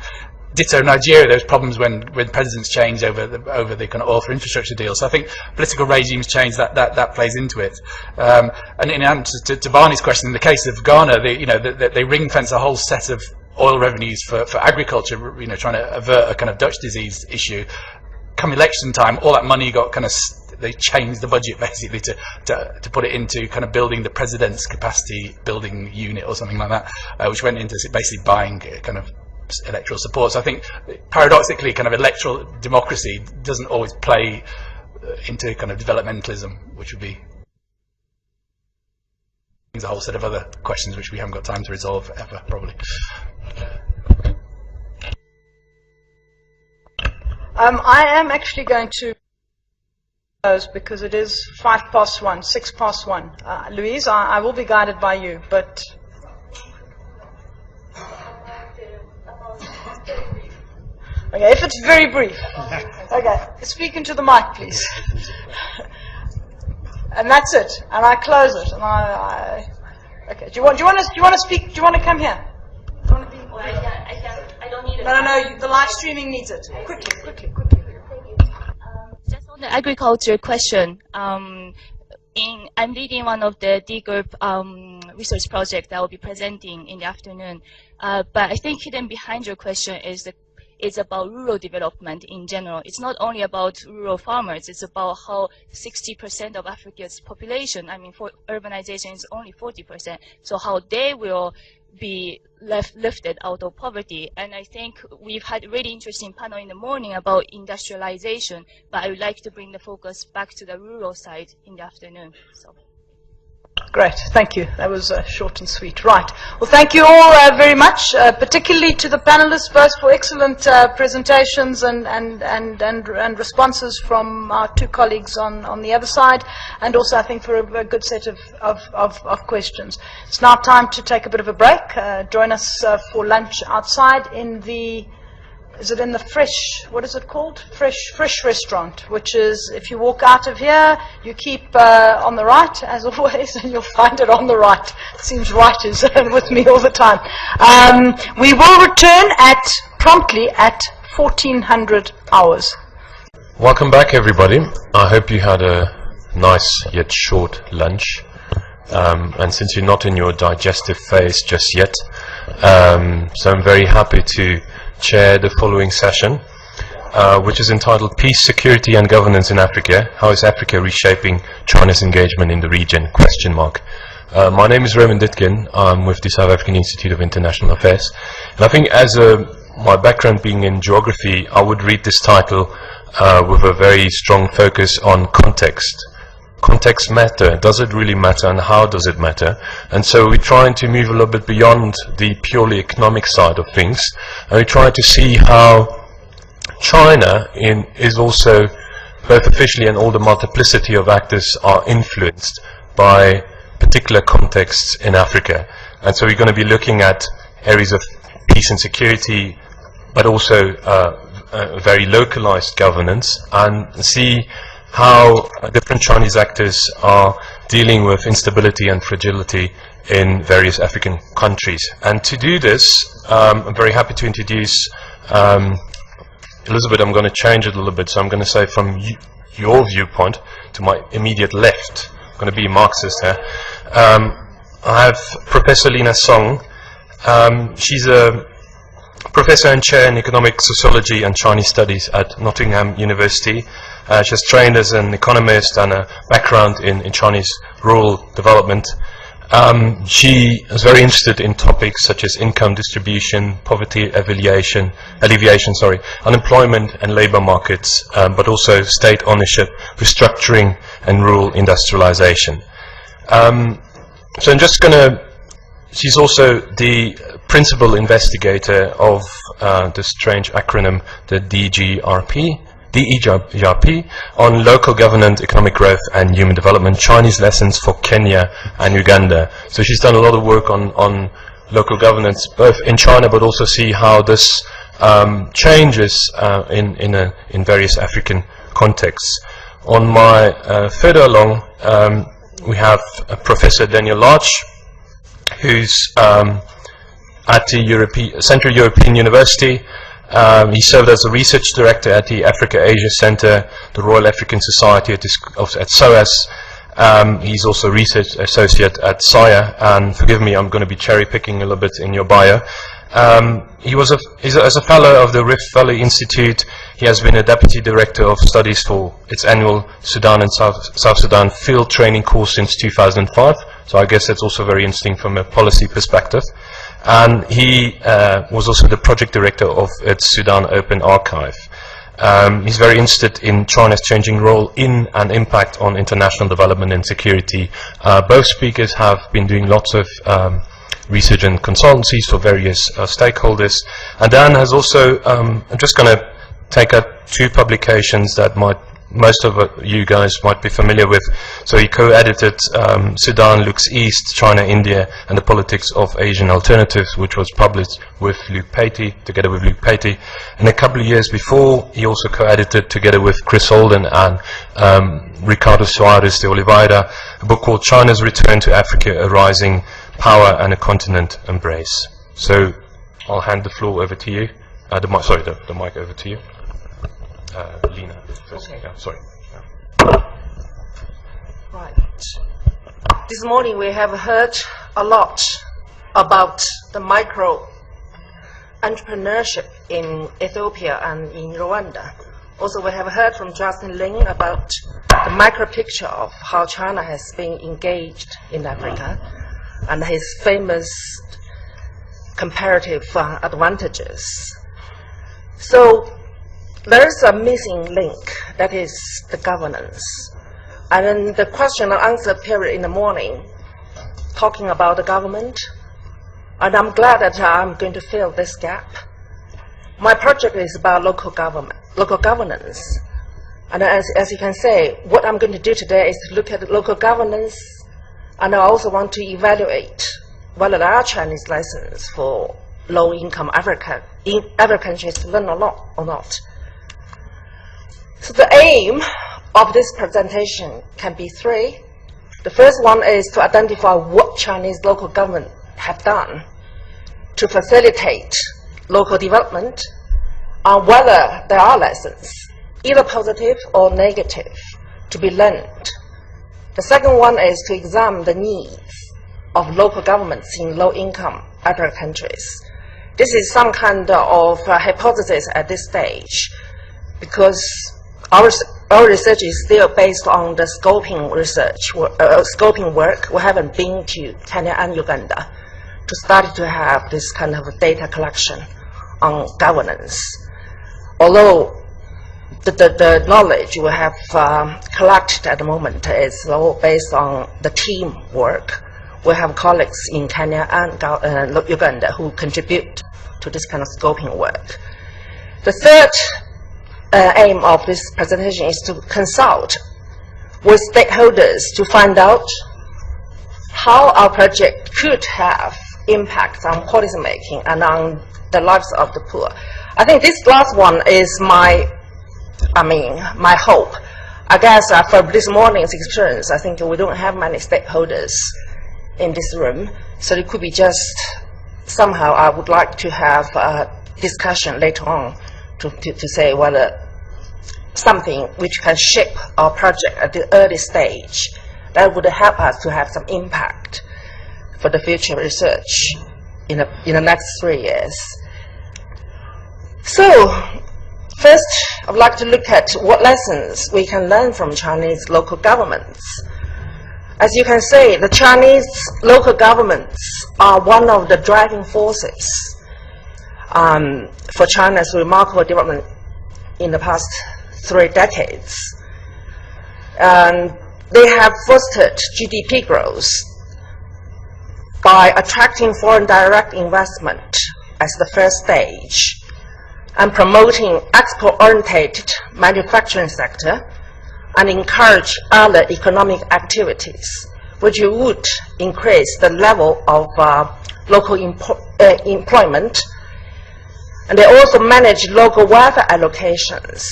Ditto Nigeria, there was problems when presidents changed over the kind of oil for infrastructure deal. So I think political regimes change, that plays into it. And in answer to Barney's question, in the case of Ghana, they ring fence a whole set of oil revenues for agriculture, you know, trying to avert a kind of Dutch disease issue. Come election time, all that money got kind of, they changed the budget basically to put it into kind of building the president's capacity building unit or something like that, which went into basically buying kind of electoral support. So I think paradoxically, kind of electoral democracy doesn't always play into kind of developmentalism, which would be a whole set of other questions which we haven't got time to resolve ever, probably. I am actually going to close because it is 1:05, 1:06. Louise, I will be guided by you, but okay, if it's very brief. Okay, speak into the mic, please. And that's it. And I close it. And okay. Do you want to speak? Do you want to come here? Do you want to be? I don't need it. No. The live streaming needs it. Quickly. Just on the agriculture question. I'm leading one of the DEGRP research projects that I will be presenting in the afternoon. But I think hidden behind your question is about rural development in general. It's not only about rural farmers, it's about how 60% of Africa's population, I mean, for urbanization is only 40%, so how they will be lifted out of poverty. And I think we've had a really interesting panel in the morning about industrialization, but I would like to bring the focus back to the rural side in the afternoon. So. Great, thank you. That was short and sweet. Right. Well, thank you all very much, particularly to the panelists, both for excellent presentations and responses from our two colleagues on the other side, and also I think for a good set of questions. It's now time to take a bit of a break. Join us for lunch outside in the... Is it in the what is it called? Fresh restaurant, which is, if you walk out of here, you keep on the right, as always, and you'll find it on the right. It seems right is with me all the time. We will return promptly at 1400 hours. Welcome back, everybody. I hope you had a nice yet short lunch. And since you're not in your digestive phase just yet, so I'm very happy to chair the following session, which is entitled Peace, Security and Governance in Africa. How is Africa reshaping China's engagement in the region? ? My name is Roman Ditkin. I'm with the South African Institute of International Affairs. And I think as my background being in geography, I would read this title with a very strong focus on context. context matter? Does it really matter, and how does it matter? And so we're trying to move a little bit beyond the purely economic side of things, and we try to see how China is also, both officially and all the multiplicity of actors, are influenced by particular contexts in Africa. And so we're going to be looking at areas of peace and security, but also very localized governance, and see how different Chinese actors are dealing with instability and fragility in various African countries. And to do this, I'm very happy to introduce Elizabeth. I'm going to change it a little bit, so I'm going to say from your viewpoint to my immediate left. I'm going to be Marxist here. I have Professor Lina Song. She's a professor and chair in economic sociology and Chinese studies at Nottingham University. She has trained as an economist and a background in Chinese rural development. She is very interested in topics such as income distribution, poverty alleviation, unemployment and labor markets, but also state ownership, restructuring and rural industrialization. So I'm just going to, she's also the principal investigator of the strange acronym, the DEGRP, on local governance, economic growth and human development, Chinese lessons for Kenya and Uganda. So she's done a lot of work on local governance, both in China, but also see how this changes in various African contexts. On my further along, we have Professor Daniel Larch, who's at the Central European University. He served as a research director at the Africa-Asia Center, the Royal African Society at SOAS. He's also a research associate at SAIIA, and forgive me, I'm going to be cherry-picking a little bit in your bio. As a fellow of the Rift Valley Institute, he has been a deputy director of studies for its annual Sudan and South Sudan field training course since 2005. So I guess that's also very interesting from a policy perspective. And he was also the project director of its Sudan Open Archive. He's very interested in China's changing role in and impact on international development and security. Both speakers have been doing lots of research and consultancies for various stakeholders. And Dan has also, I'm just going to take out two publications that most of you guys might be familiar with. So he co-edited Sudan Looks East, China, India, and the Politics of Asian Alternatives, which was published with together with Luke Patey. And a couple of years before, he also co-edited together with Chris Holden and Ricardo Soares de Oliveira, a book called China's Return to Africa, A Rising Power and a Continent Embrace. So I'll hand the floor over to you. The mic over to you. Lina. Okay. Yeah, sorry. Right. This morning we have heard a lot about the micro entrepreneurship in Ethiopia and in Rwanda. Also, we have heard from Justin Lin about the micro picture of how China has been engaged in Africa and his famous comparative advantages. So there is a missing link, that is the governance. And then the question and answer period in the morning, talking about the government, and I'm glad that I'm going to fill this gap. My project is about local governance. And as you can say, what I'm going to do today is to look at local governance, and I also want to evaluate whether there are Chinese lessons for low-income African countries to learn or not. So the aim of this presentation can be three. The first one is to identify what Chinese local government have done to facilitate local development, and whether there are lessons, either positive or negative, to be learned. The second one is to examine the needs of local governments in low-income African countries. This is some kind of hypothesis at this stage, because our research is still based on the scoping work. We haven't been to Kenya and Uganda to start to have this kind of data collection on governance. Although the knowledge we have collected at the moment is all based on the teamwork. We have colleagues in Kenya and Uganda who contribute to this kind of scoping work. The third aim of this presentation is to consult with stakeholders to find out how our project could have impact on policy making and on the lives of the poor. I think this last one is my hope. I guess from this morning's experience, I think we don't have many stakeholders in this room, so it could be just somehow I would like to have a discussion later on to say whether something which can shape our project at the early stage that would help us to have some impact for the future research in the next 3 years. So, first, I would like to look at what lessons we can learn from Chinese local governments. As you can see, the Chinese local governments are one of the driving forces for China's remarkable development in the past 3 decades. And they have fostered GDP growth by attracting foreign direct investment as the first stage and promoting export-oriented manufacturing sector and encourage other economic activities which would increase the level of local employment. And they also manage local welfare allocations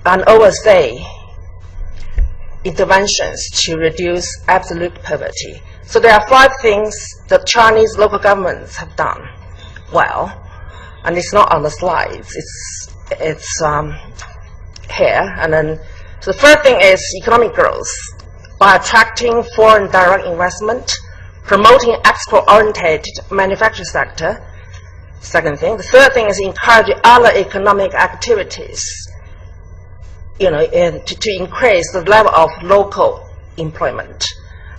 and oversee interventions to reduce absolute poverty. So there are 5 things that Chinese local governments have done well, and it's not on the slides. It's here. And then so the first thing is economic growth by attracting foreign direct investment, promoting export-oriented manufacturing sector. Second thing. The third thing is encouraging other economic activities, to increase the level of local employment.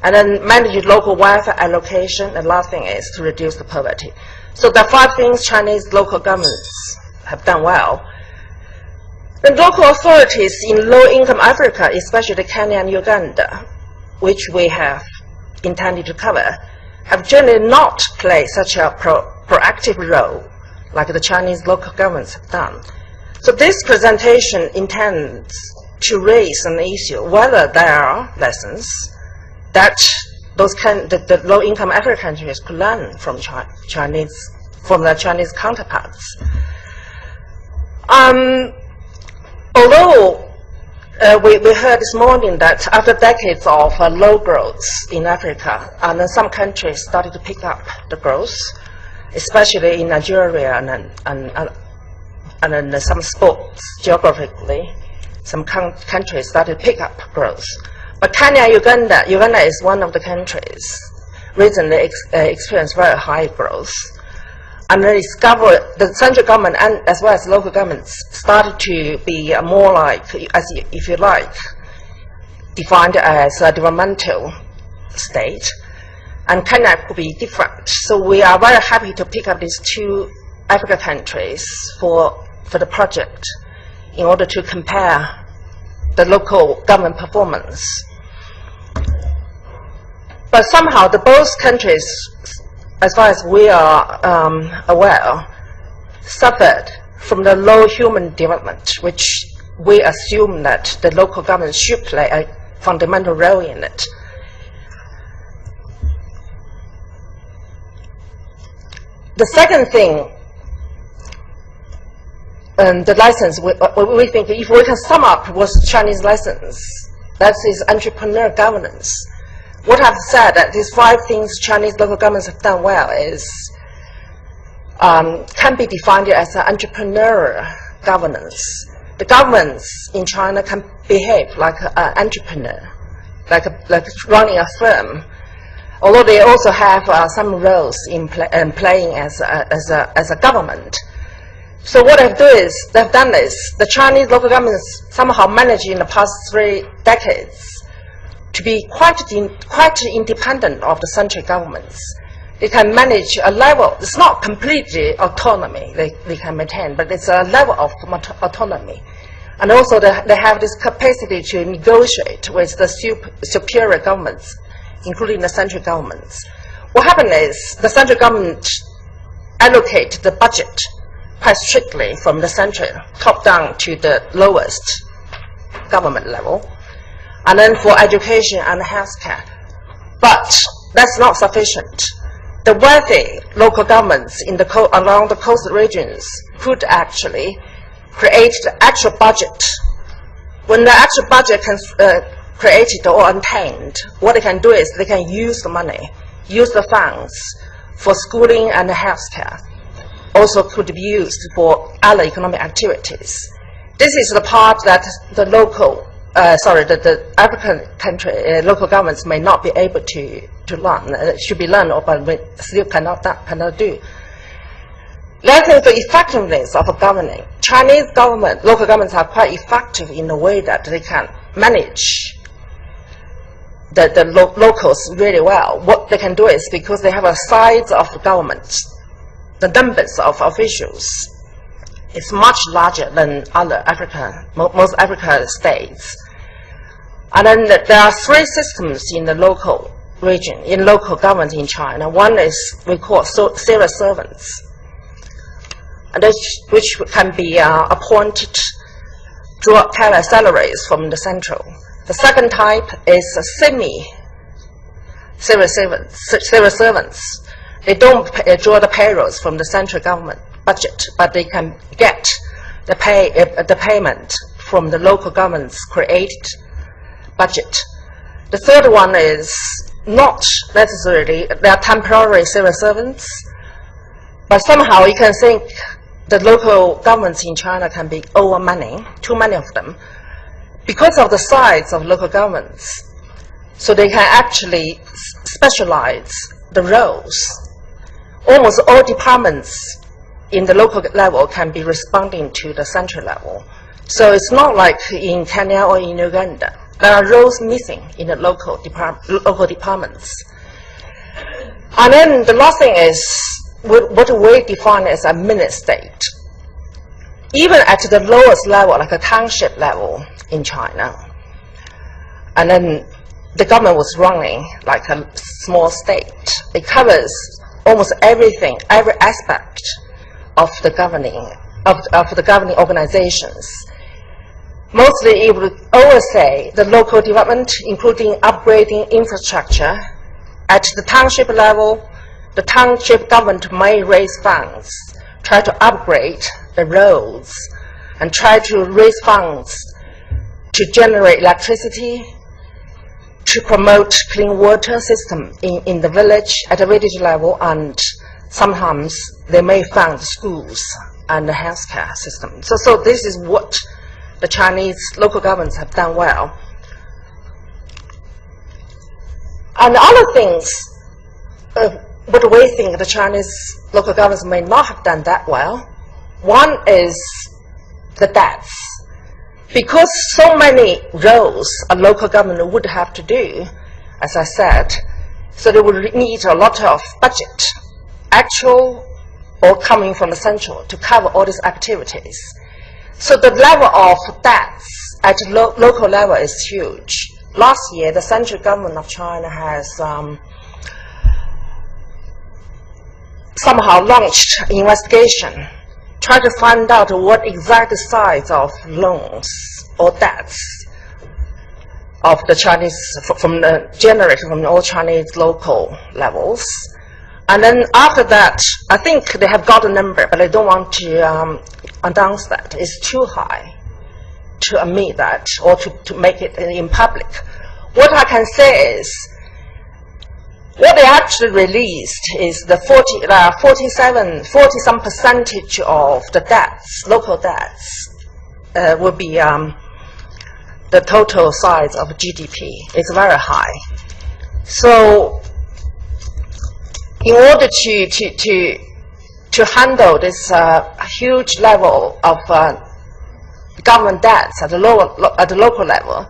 And then manage local welfare allocation. And last thing is to reduce the poverty. So the 5 things Chinese local governments have done well. The local authorities in low-income Africa, especially Kenya and Uganda, which we have intended to cover, have generally not played such a proactive role like the Chinese local governments have done. So this presentation intends to raise an issue whether there are lessons that the low-income African countries could learn from their Chinese counterparts. Although we heard this morning that after decades of low growth in Africa, and then some countries started to pick up the growth, especially in Nigeria and then some spots geographically, some countries started to pick up growth. But Kenya, Uganda is one of the countries recently experienced very high growth. And the central government and as well as local governments started to be more like, if you like, defined as a developmental state. And Kenya could be different. So we are very happy to pick up these 2 African countries for the project in order to compare the local government performance. But somehow both countries, as far as we are aware, suffered from the low human development, which we assume that the local government should play a fundamental role in it. The second thing, the license, we think if we can sum up what's Chinese license, that is entrepreneur governance. What I've said, that these 5 things Chinese local governments have done well is can be defined as an entrepreneurial governance. The governments in China can behave like an entrepreneur, like running a firm, although they also have some roles in playing as a government. So what they've done is the Chinese local governments somehow managed in the past 3 decades to be quite independent of the central governments. They can manage a level, it's not completely autonomy they can maintain, but it's a level of autonomy. And also they have this capacity to negotiate with the superior governments, including the central governments. What happened is the central government allocate the budget quite strictly from the central, top down to the lowest government level, and then for education and healthcare. But that's not sufficient. The wealthy local governments in along the coast regions could actually create the actual budget. When the actual budget can created or attained, what they can do is they can use the money, use the funds for schooling and healthcare. Also could be used for other economic activities. This is the part that the local, the African country, local governments may not be able to learn. Should be learned, but still cannot do. Looking at the effectiveness of governing, Chinese government, local governments are quite effective in the way that they can manage the locals really well. What they can do is, because they have a size of government, the numbers of officials is much larger than other most African states. And then there are three systems in the local region, in local government in China. One is we call civil servants, and which can be appointed draw salaries from the central. The second type is semi-civil servants. They don't draw the payrolls from the central government budget, but they can get the payment from the local government's created budget. The third one is not necessarily, they are temporary civil servants, but somehow you can think the local governments in China can be over money, too many of them, because of the size of local governments. So they can actually specialize the roles. Almost all departments in the local level can be responding to the central level. So it's not like in Kenya or in Uganda. There are roles missing in the local departments. And then the last thing is what we define as a mini-state. Even at the lowest level, like a township level in China, and then the government was running like a small state. It covers almost everything, every aspect of the governing organizations. Mostly it would oversee the local development, including upgrading infrastructure. At the township level, the township government may raise funds, try to upgrade the roads, and try to raise funds to generate electricity, to promote clean water system in the village, at the village level, and sometimes they may fund schools and the healthcare system. So this is what the Chinese local governments have done well. And other things, what we think the Chinese local governments may not have done that well. One is the debts. Because so many roles a local government would have to do, as I said, so they would need a lot of budget, actual or coming from the central, to cover all these activities. So the level of debts at local level is huge. Last year, the central government of China has somehow launched an investigation, trying to find out what exact size of loans or debts of the Chinese, generated from all Chinese local levels. And then after that, I think they have got a number, but they don't want to announce that. It's too high to admit that or to make it in public. What I can say is, what they actually released is the 40-some percentage of the debts, local debts, will be the total size of GDP. It's very high. So in order to handle this huge level of government debts at the local level,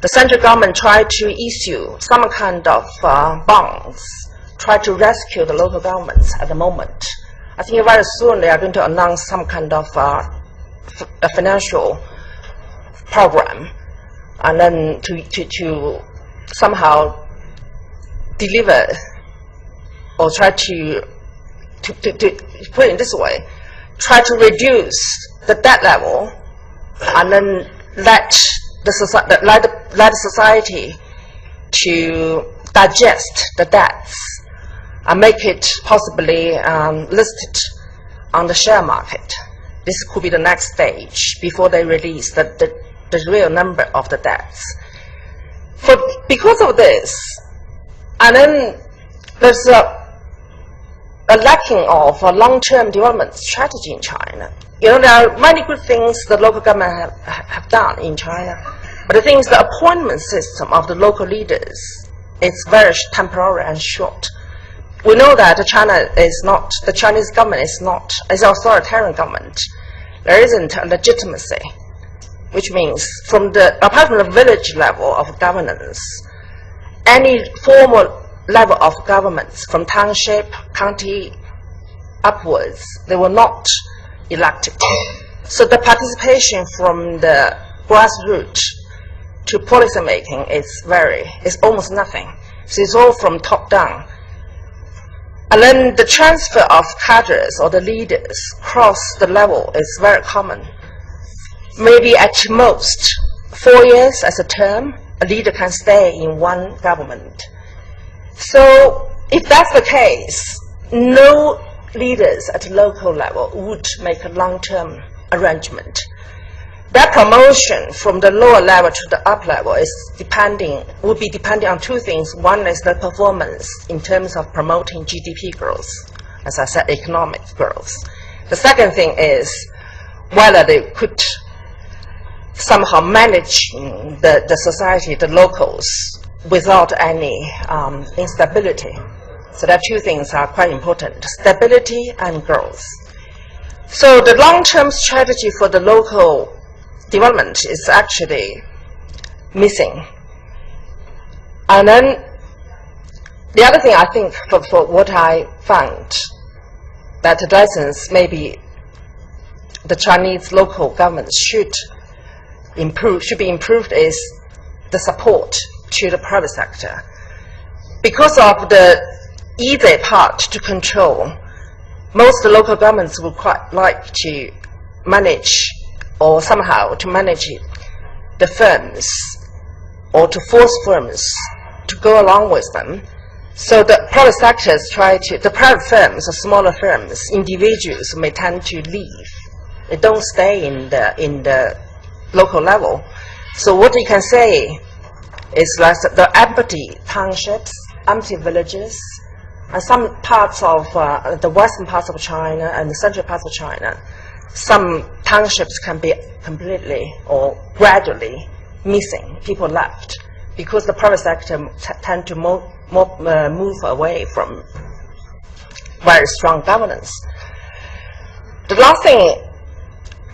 the central government tried to issue some kind of bonds, try to rescue the local governments at the moment. I think very soon they are going to announce some kind of financial program, and then to somehow deliver or try to put it this way, try to reduce the debt level, and then let the society to digest the debts and make it possibly listed on the share market. This could be the next stage before they release the real number of the debts. Because of this, and then there's a lacking of a long-term development strategy in China. You know, there are many good things the local government have done in China, but the thing is the appointment system of the local leaders is very temporary and short. We know that the Chinese government is not an authoritarian government. There isn't a legitimacy, which means apart from the village level of governance, any formal level of governments from township, county upwards, they were not elected. So the participation from the grassroots to policy making is almost nothing. So it's all from top down. And then the transfer of cadres or the leaders across the level is very common. Maybe at most 4 years as a term, a leader can stay in one government. So if that's the case, no leaders at the local level would make a long-term arrangement. That promotion from the lower level to the up level would be depending on two things. One is the performance in terms of promoting GDP growth, as I said, economic growth. The second thing is whether they could somehow manage the society, the locals, without any instability. So that two things are quite important, stability and growth. So the long-term strategy for the local development is actually missing. And then the other thing I think for what I found that the lessons maybe the Chinese local government should be improved is the support to the private sector. Because of the easy part to control, most local governments would quite like to manage or somehow to manage the firms or to force firms to go along with them. So the private sectors the private firms or smaller firms, individuals may tend to leave. They don't stay in the local level. So what you can say is like the empty townships, empty villages, and some parts of the western parts of China and the central parts of China, some townships can be completely or gradually missing. People left because the private sector tend to move away from very strong governance. The last thing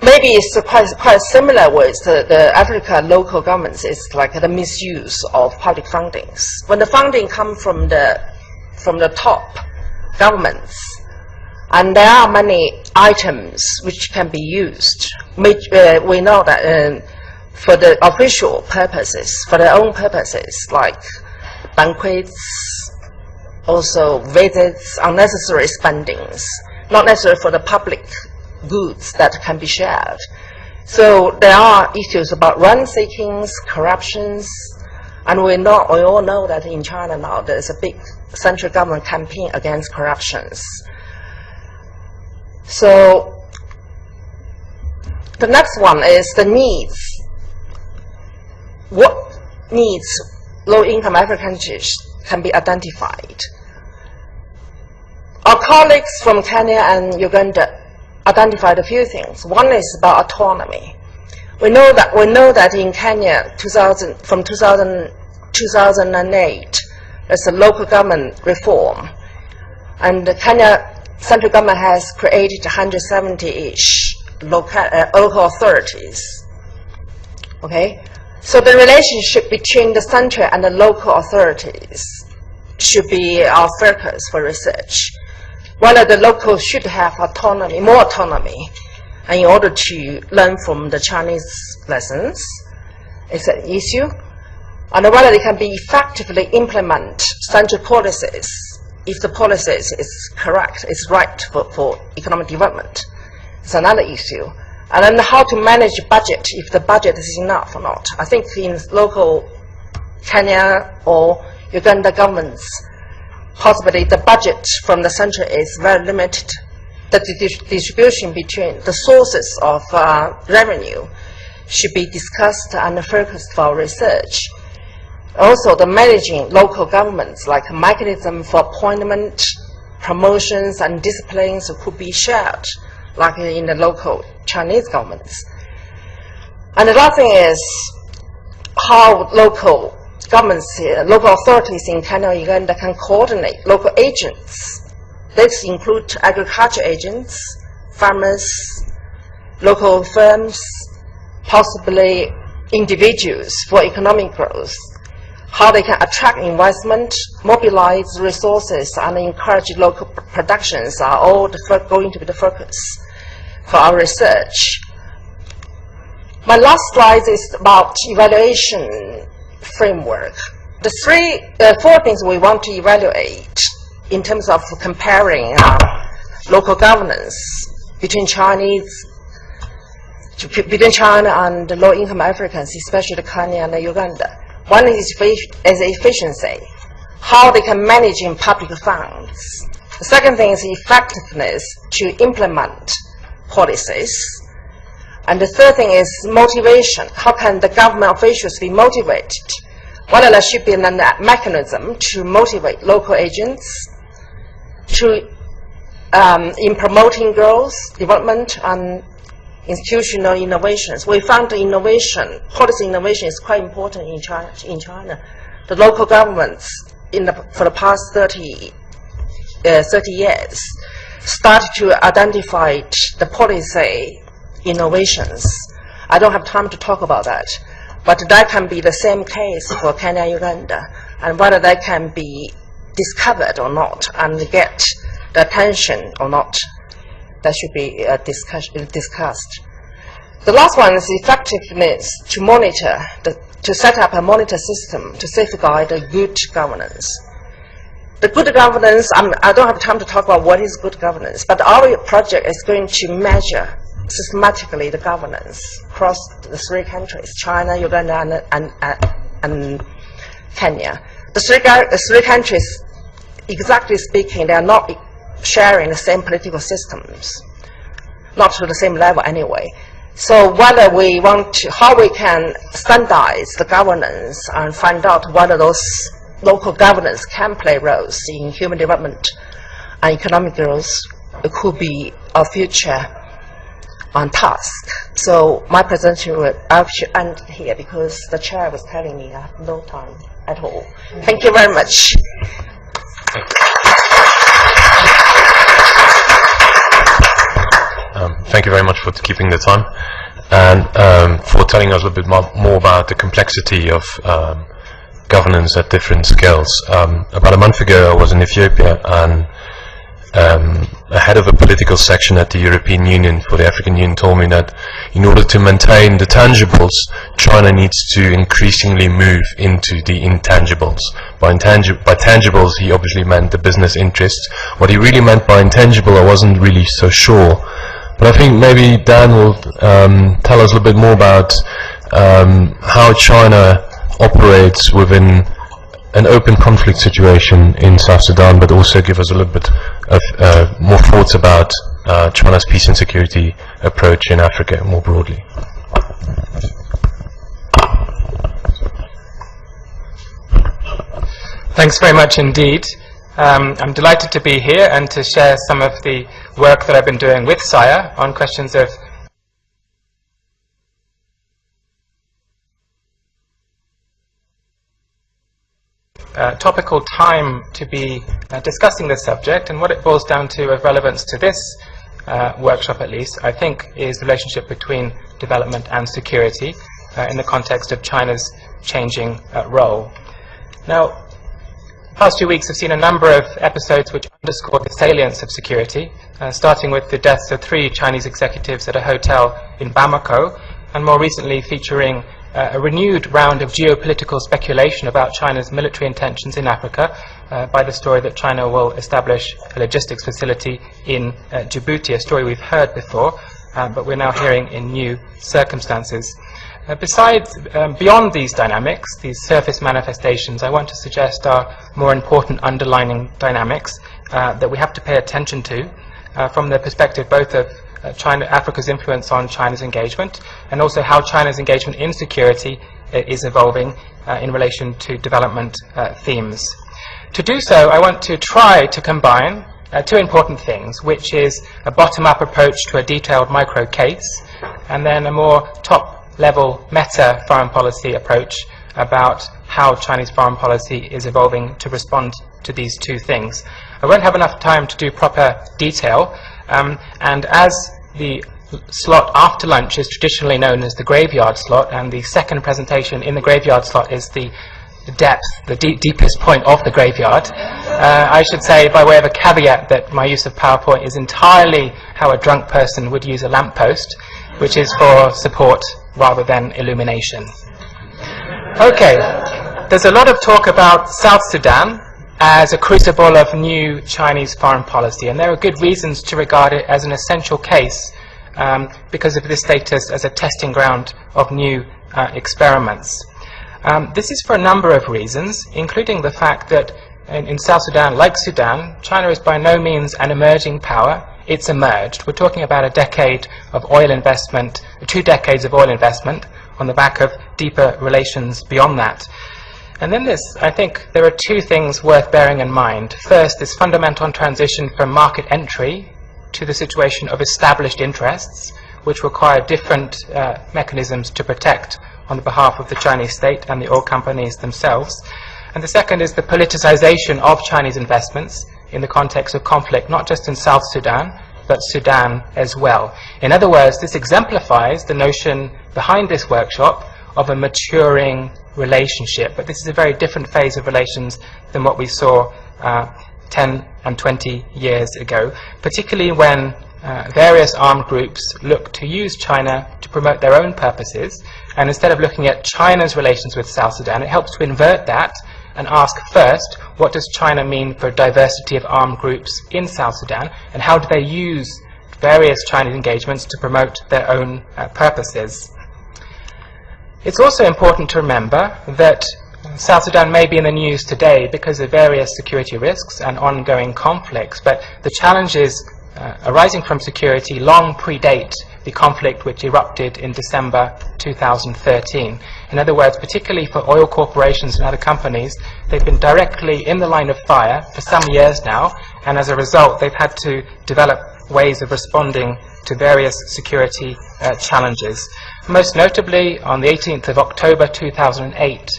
maybe it's quite similar with the Africa local governments is like the misuse of public fundings. When the funding comes from the top governments, and there are many items which can be used. We know that for the official purposes, for their own purposes, like banquets, also visits, unnecessary spendings, not necessarily for the public goods that can be shared. So there are issues about rent-seekings, corruptions, and we all know that in China now there is a big central government campaign against corruptions. So the next one is the needs. What needs low-income African countries can be identified? Our colleagues from Kenya and Uganda identified a few things. One is about autonomy. We know that in Kenya, from 2008, there's a local government reform, and the Kenya central government has created 170-ish local authorities. Okay, so the relationship between the central and the local authorities should be our focus for research. Whether the locals should have autonomy, more autonomy, and in order to learn from the Chinese lessons, is an issue, and whether they can be effectively implement central policies if the policies is correct, is right for economic development. It's another issue. And then how to manage budget, if the budget is enough or not. I think in local Kenya or Uganda governments, possibly the budget from the center is very limited. The distribution between the sources of revenue should be discussed and focused for research. Also, the managing local governments, like mechanism for appointment, promotions, and disciplines could be shared, like in the local Chinese governments. And the last thing is how local governments, local authorities in Kenya and Uganda can coordinate local agents. This include agriculture agents, farmers, local firms, possibly individuals for economic growth. How they can attract investment, mobilize resources, and encourage local productions are all going to be the focus for our research. My last slide is about evaluation framework. The four things we want to evaluate in terms of comparing local governance between China and low-income Africans, especially Kenya and Uganda. One is efficiency, how they can manage in public funds. The second thing is effectiveness to implement policies. And the third thing is motivation. How can the government officials be motivated? Whether there should be a mechanism to motivate local agents to in promoting growth, development, and institutional innovations. We found the innovation, policy innovation is quite important in China. The local governments for the past 30 years started to identify the policy innovations. I don't have time to talk about that, but that can be the same case for Kenya and Uganda, and whether that can be discovered or not and get the attention or not, that should be discussed. The last one is effectiveness to monitor, to set up a monitor system to safeguard the good governance. The good governance, I don't have time to talk about what is good governance, but our project is going to measure systematically the governance across the three countries, China, Uganda, and Kenya. The three countries, exactly speaking, they are not sharing the same political systems, not to the same level anyway. So whether we want to, how we can standardize the governance and find out whether those local governance can play roles in human development and economic growth, it could be a future task. So my presentation I should end here because the chair was telling me I have no time at all. Thank you very much. Thank you very much for keeping the time and for telling us a little bit more about the complexity of governance at different scales. About a month ago I was in Ethiopia and a head of a political section at the European Union for the African Union told me that in order to maintain the tangibles, China needs to increasingly move into the intangibles. By tangibles, he obviously meant the business interests. What he really meant by intangible, I wasn't really so sure. But I think maybe Dan will tell us a little bit more about how China operates within an open conflict situation in South Sudan, but also give us a little bit of more thoughts about China's peace and security approach in Africa more broadly. Thanks very much indeed. I'm delighted to be here and to share some of the work that I've been doing with SAIIA on questions of topical time to be discussing this subject, and what it boils down to of relevance to this workshop at least, I think, is the relationship between development and security in the context of China's changing role. Now, the past few weeks have seen a number of episodes which underscore the salience of security, starting with the deaths of 3 Chinese executives at a hotel in Bamako, and more recently featuring a renewed round of geopolitical speculation about China's military intentions in Africa by the story that China will establish a logistics facility in Djibouti, a story we've heard before, but we're now hearing in new circumstances. Beyond these dynamics, these surface manifestations, I want to suggest are more important underlying dynamics that we have to pay attention to from the perspective both of Africa's influence on China's engagement, and also how China's engagement in security is evolving in relation to development themes. To do so, I want to try to combine two important things, which is a bottom-up approach to a detailed micro case, and then a more top-level meta foreign policy approach about how Chinese foreign policy is evolving to respond to these two things. I won't have enough time to do proper detail, and as the slot after lunch is traditionally known as the graveyard slot, and the second presentation in the graveyard slot is the depth, the deepest point of the graveyard, I should say by way of a caveat that my use of PowerPoint is entirely how a drunk person would use a lamppost, which is for support rather than illumination. Okay, there's a lot of talk about South Sudan as a crucible of new Chinese foreign policy, and there are good reasons to regard it as an essential case because of this status as a testing ground of new experiments. This is for a number of reasons, including the fact that in South Sudan, like Sudan, China is by no means an emerging power. It's emerged. We're talking about a decade of oil investment, 2 decades of oil investment on the back of deeper relations beyond that. And then I think there are two things worth bearing in mind. First, this fundamental transition from market entry to the situation of established interests, which require different mechanisms to protect on the behalf of the Chinese state and the oil companies themselves. And the second is the politicization of Chinese investments in the context of conflict, not just in South Sudan, but Sudan as well. In other words, this exemplifies the notion behind this workshop of a maturing relationship, but this is a very different phase of relations than what we saw 10 and 20 years ago, particularly when various armed groups look to use China to promote their own purposes, and instead of looking at China's relations with South Sudan, it helps to invert that and ask first, what does China mean for diversity of armed groups in South Sudan, and how do they use various Chinese engagements to promote their own purposes? It's also important to remember that South Sudan may be in the news today because of various security risks and ongoing conflicts, but the challenges arising from security long predate the conflict which erupted in December 2013. In other words, particularly for oil corporations and other companies, they've been directly in the line of fire for some years now, and as a result they've had to develop ways of responding to various security challenges. Most notably, on the 18th of October 2008,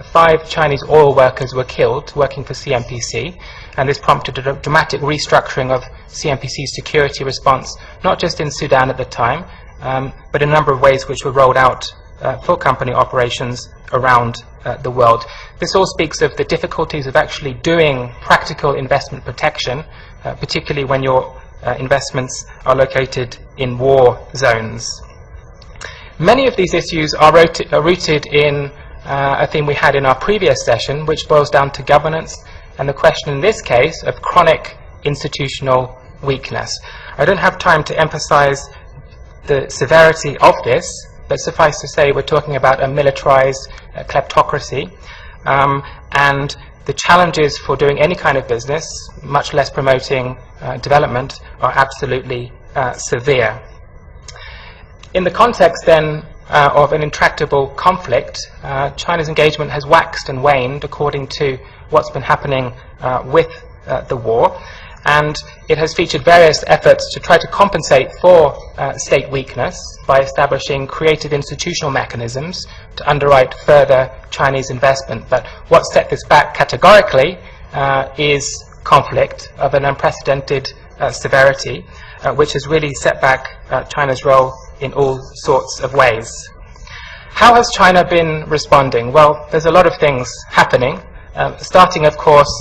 5 Chinese oil workers were killed working for CNPC, and this prompted a dramatic restructuring of CNPC's security response, not just in Sudan at the time, but in a number of ways which were rolled out for company operations around the world. This all speaks of the difficulties of actually doing practical investment protection, particularly when your investments are located in war zones. Many of these issues are rooted in a theme we had in our previous session, which boils down to governance and the question in this case of chronic institutional weakness. I don't have time to emphasize the severity of this, but suffice to say we're talking about a militarized kleptocracy, and the challenges for doing any kind of business, much less promoting development, are absolutely severe. In the context then of an intractable conflict, China's engagement has waxed and waned according to what's been happening with the war, and it has featured various efforts to try to compensate for state weakness by establishing creative institutional mechanisms to underwrite further Chinese investment. But what set this back categorically is conflict of an unprecedented severity, which has really set back China's role in all sorts of ways. How has China been responding? Well, there's a lot of things happening, starting of course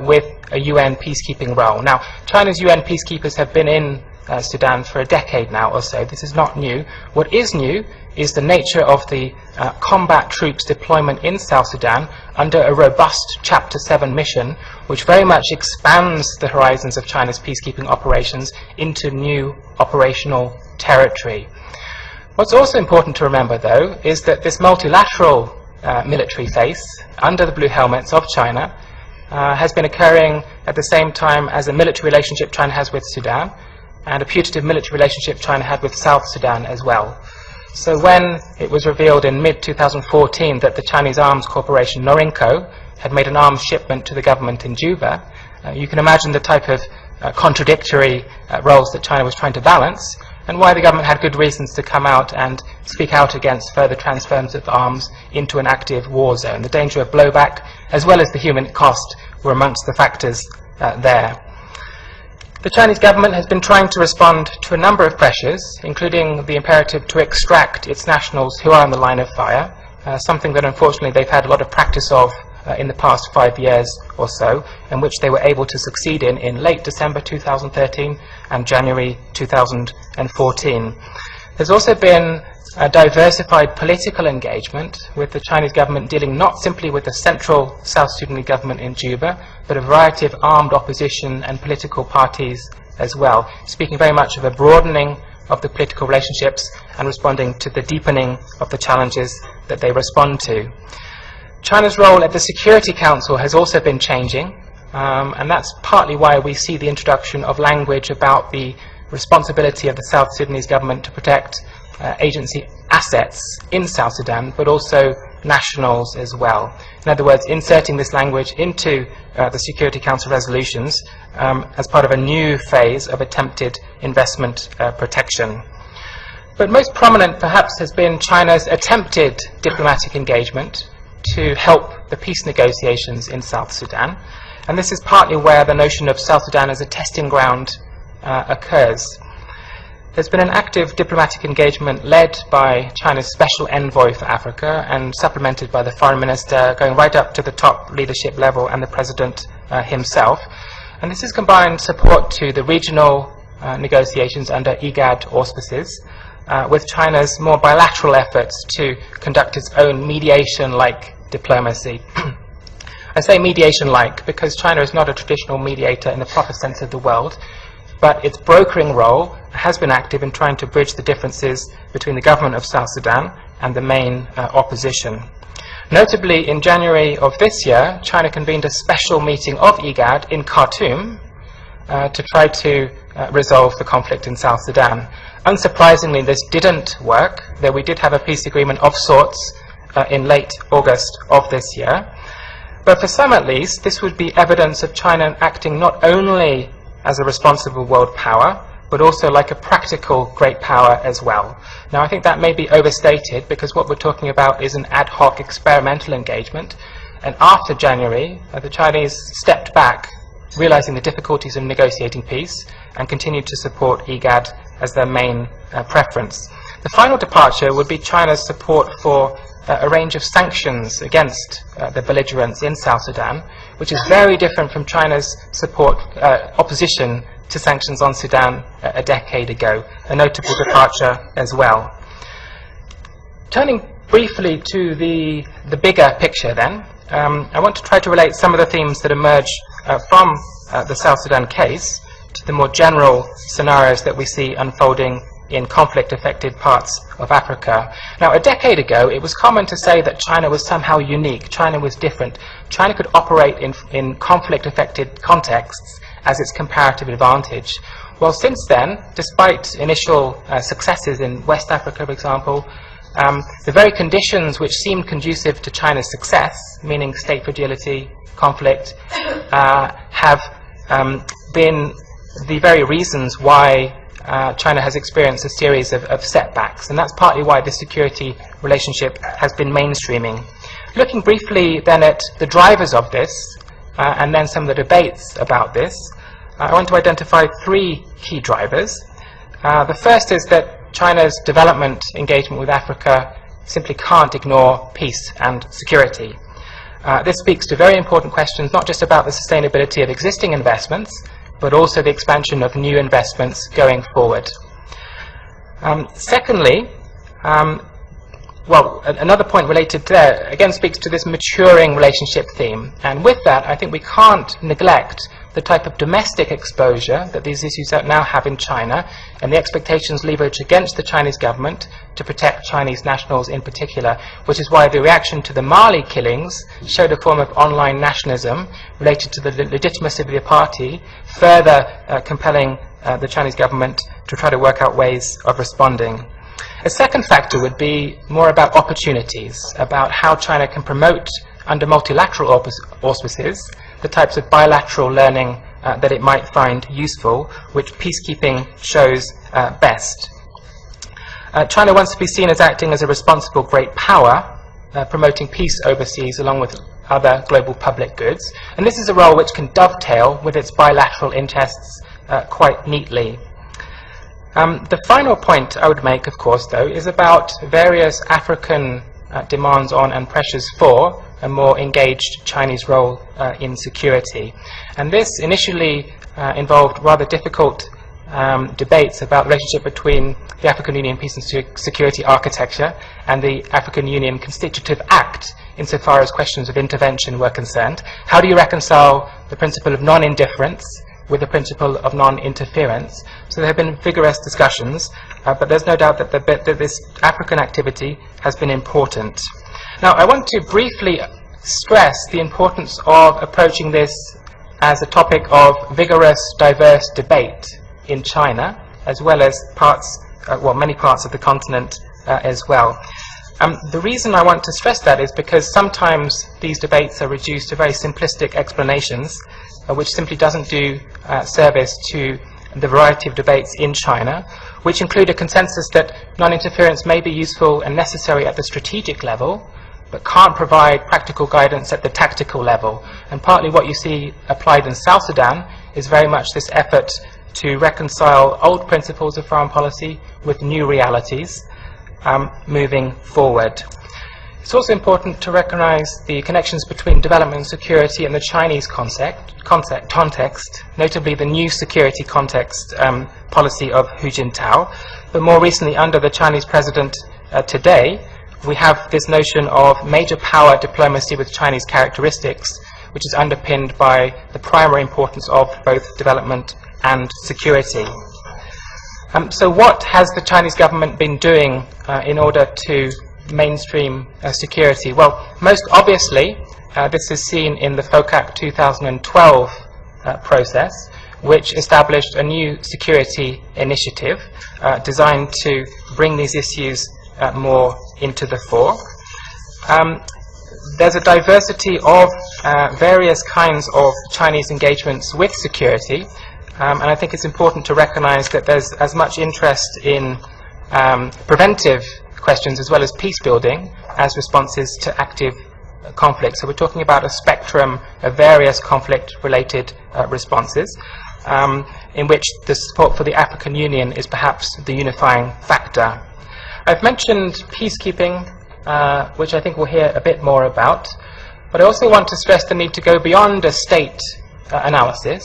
with a UN peacekeeping role. Now, China's UN peacekeepers have been in Sudan for a decade now or so. This is not new. What is new is the nature of the combat troops deployment in South Sudan under a robust Chapter 7 mission, which very much expands the horizons of China's peacekeeping operations into new operational territory. What's also important to remember, though, is that this multilateral military face under the blue helmets of China has been occurring at the same time as a military relationship China has with Sudan and a putative military relationship China had with South Sudan as well. So when it was revealed in mid-2014 that the Chinese arms corporation Norinco had made an arms shipment to the government in Juba, you can imagine the type of contradictory roles that China was trying to balance, and why the government had good reasons to come out and speak out against further transference of arms into an active war zone. The danger of blowback, as well as the human cost, were amongst the factors there. The Chinese government has been trying to respond to a number of pressures, including the imperative to extract its nationals who are on the line of fire, something that unfortunately they've had a lot of practice of in the past 5 years or so, and which they were able to succeed in late December 2013 and January 2014. There's also been a diversified political engagement with the Chinese government dealing not simply with the central South Sudanese government in Juba, but a variety of armed opposition and political parties as well, speaking very much of a broadening of the political relationships and responding to the deepening of the challenges that they respond to. China's role at the Security Council has also been changing, and that's partly why we see the introduction of language about the responsibility of the South Sudanese government to protect agency assets in South Sudan, but also nationals as well. In other words, inserting this language into the Security Council resolutions as part of a new phase of attempted investment protection. But most prominent perhaps has been China's attempted diplomatic engagement to help the peace negotiations in South Sudan, and this is partly where the notion of South Sudan as a testing ground occurs. There's been an active diplomatic engagement led by China's Special Envoy for Africa and supplemented by the Foreign Minister, going right up to the top leadership level and the President himself. And this has combined support to the regional negotiations under IGAD auspices with China's more bilateral efforts to conduct its own mediation-like diplomacy. I say mediation-like because China is not a traditional mediator in the proper sense of the word, but its brokering role has been active in trying to bridge the differences between the government of South Sudan and the main opposition. Notably, in January of this year, China convened a special meeting of IGAD in Khartoum to try to resolve the conflict in South Sudan. Unsurprisingly, this didn't work, though we did have a peace agreement of sorts in late August of this year. But for some at least, this would be evidence of China acting not only as a responsible world power, but also like a practical great power as well. Now, I think that may be overstated because what we're talking about is an ad hoc experimental engagement, and after January, the Chinese stepped back, realizing the difficulties of negotiating peace, and continued to support IGAD as their main preference. The final departure would be China's support for a range of sanctions against the belligerents in South Sudan, which is very different from China's support, opposition to sanctions on Sudan a decade ago, a notable departure as well. Turning briefly to the bigger picture then, I want to try to relate some of the themes that emerge from the South Sudan case to the more general scenarios that we see unfolding in conflict-affected parts of Africa. Now, a decade ago, it was common to say that China was somehow unique, China was different. China could operate in conflict-affected contexts as its comparative advantage. Well, since then, despite initial successes in West Africa, for example, the very conditions which seemed conducive to China's success, meaning state fragility, conflict, have been the very reasons why China has experienced a series of setbacks, and that's partly why the security relationship has been mainstreaming. Looking briefly then at the drivers of this, and then some of the debates about this, I want to identify three key drivers. The first is that China's development engagement with Africa simply can't ignore peace and security. This speaks to very important questions, not just about the sustainability of existing investments, but also the expansion of new investments going forward. Secondly, another point related there, again, speaks to this maturing relationship theme. And with that, I think we can't neglect the type of domestic exposure that these issues now have in China, and the expectations leverage against the Chinese government to protect Chinese nationals in particular, which is why the reaction to the Mali killings showed a form of online nationalism related to the legitimacy of the party, further compelling the Chinese government to try to work out ways of responding. A second factor would be more about opportunities, about how China can promote under multilateral auspices the types of bilateral learning that it might find useful, which peacekeeping shows best. China wants to be seen as acting as a responsible great power, promoting peace overseas along with other global public goods, and this is a role which can dovetail with its bilateral interests quite neatly. The final point I would make, of course, though, is about various African demands on and pressures for a more engaged Chinese role in security. And this initially involved rather difficult debates about the relationship between the African Union Peace and Security Architecture and the African Union Constitutive Act insofar as questions of intervention were concerned. How do you reconcile the principle of non-indifference with the principle of non-interference? So there have been vigorous discussions, but there's no doubt that this African activity has been important. Now, I want to briefly stress the importance of approaching this as a topic of vigorous, diverse debate in China, as well as many parts of the continent as well. The reason I want to stress that is because sometimes these debates are reduced to very simplistic explanations, which simply doesn't do service to the variety of debates in China, which include a consensus that non-interference may be useful and necessary at the strategic level, but can't provide practical guidance at the tactical level. And partly what you see applied in South Sudan is very much this effort to reconcile old principles of foreign policy with new realities moving forward. It's also important to recognize the connections between development and security and the Chinese context, notably the new security context policy of Hu Jintao. But more recently, under the Chinese president today, we have this notion of major power diplomacy with Chinese characteristics, which is underpinned by the primary importance of both development and security. So what has the Chinese government been doing in order to mainstream security? Well, most obviously, this is seen in the FOCAC 2012 process, which established a new security initiative designed to bring these issues more into the fore. There's a diversity of various kinds of Chinese engagements with security, and I think it's important to recognize that there's as much interest in preventive questions as well as peace building as responses to active conflict. So we're talking about a spectrum of various conflict-related responses, in which the support for the African Union is perhaps the unifying factor. I've mentioned peacekeeping, which I think we'll hear a bit more about, but I also want to stress the need to go beyond a state analysis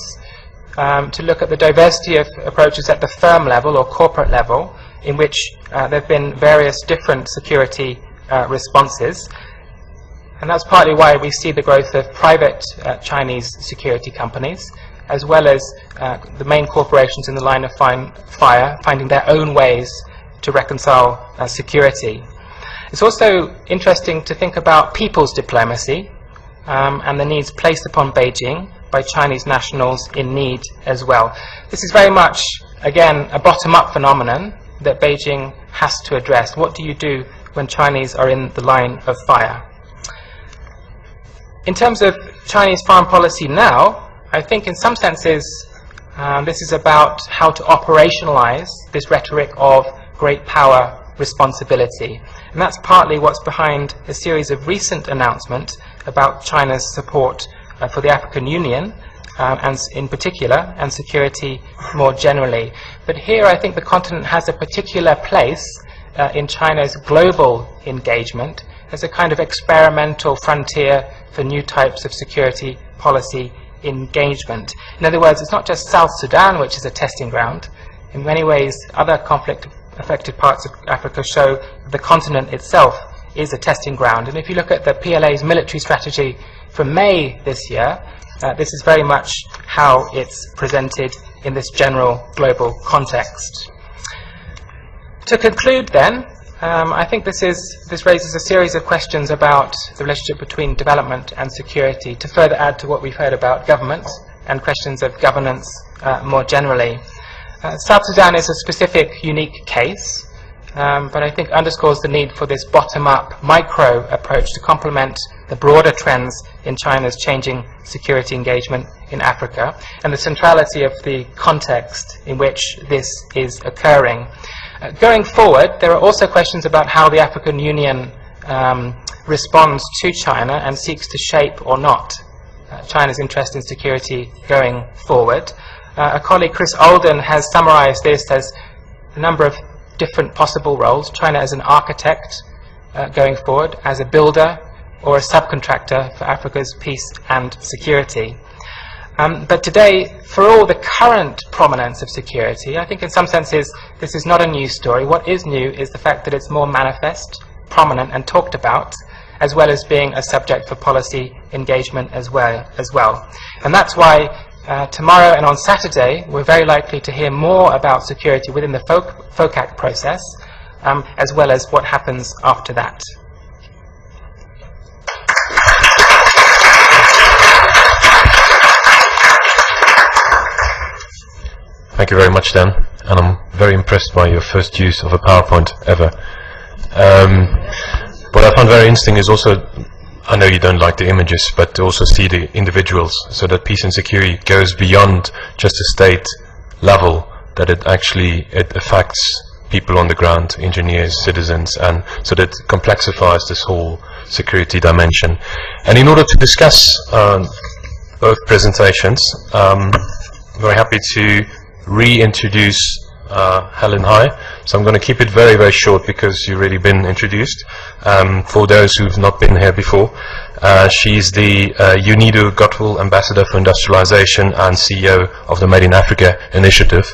to look at the diversity of approaches at the firm level or corporate level, in which there have been various different security responses. And that's partly why we see the growth of private Chinese security companies, as well as the main corporations in the line of fire finding their own ways to reconcile security. It's also interesting to think about people's diplomacy and the needs placed upon Beijing by Chinese nationals in need as well. This is very much, again, a bottom-up phenomenon that Beijing has to address. What do you do when Chinese are in the line of fire? In terms of Chinese foreign policy now, I think in some senses this is about how to operationalize this rhetoric of great power responsibility. And that's partly what's behind a series of recent announcements about China's support for the African Union, and in particular, and security more generally. But here I think the continent has a particular place in China's global engagement as a kind of experimental frontier for new types of security policy engagement. In other words, it's not just South Sudan which is a testing ground. In many ways, other conflict-affected parts of Africa show the continent itself is a testing ground. And if you look at the PLA's military strategy from May this year, this is very much how it's presented in this general global context. To conclude then, I think this raises a series of questions about the relationship between development and security, to further add to what we've heard about government and questions of governance more generally. South Sudan is a specific, unique case, but I think underscores the need for this bottom-up, micro approach to complement the broader trends in China's changing security engagement in Africa, and the centrality of the context in which this is occurring. Going forward, there are also questions about how the African Union responds to China and seeks to shape or not China's interest in security going forward. A colleague, Chris Alden, has summarized this as a number of different possible roles: China as an architect going forward, as a builder, or a subcontractor for Africa's peace and security. But today, for all the current prominence of security, I think in some senses this is not a new story. What is new is the fact that it's more manifest, prominent and talked about, as well as being a subject for policy engagement as well. And that's why tomorrow and on Saturday we're very likely to hear more about security within the FOCAC process, as well as what happens after that. Thank you very much, Dan, and I'm very impressed by your first use of a PowerPoint ever. What I found very interesting is also, I know you don't like the images, but to also see the individuals, so that peace and security goes beyond just a state level, that it affects people on the ground, engineers, citizens, and so that it complexifies this whole security dimension. And in order to discuss both presentations, I'm very happy to reintroduce Helen Hai. So I'm going to keep it very, very short because you've already been introduced. For those who've not been here before, she's the UNIDO Gotwell Ambassador for Industrialization and CEO of the Made in Africa initiative,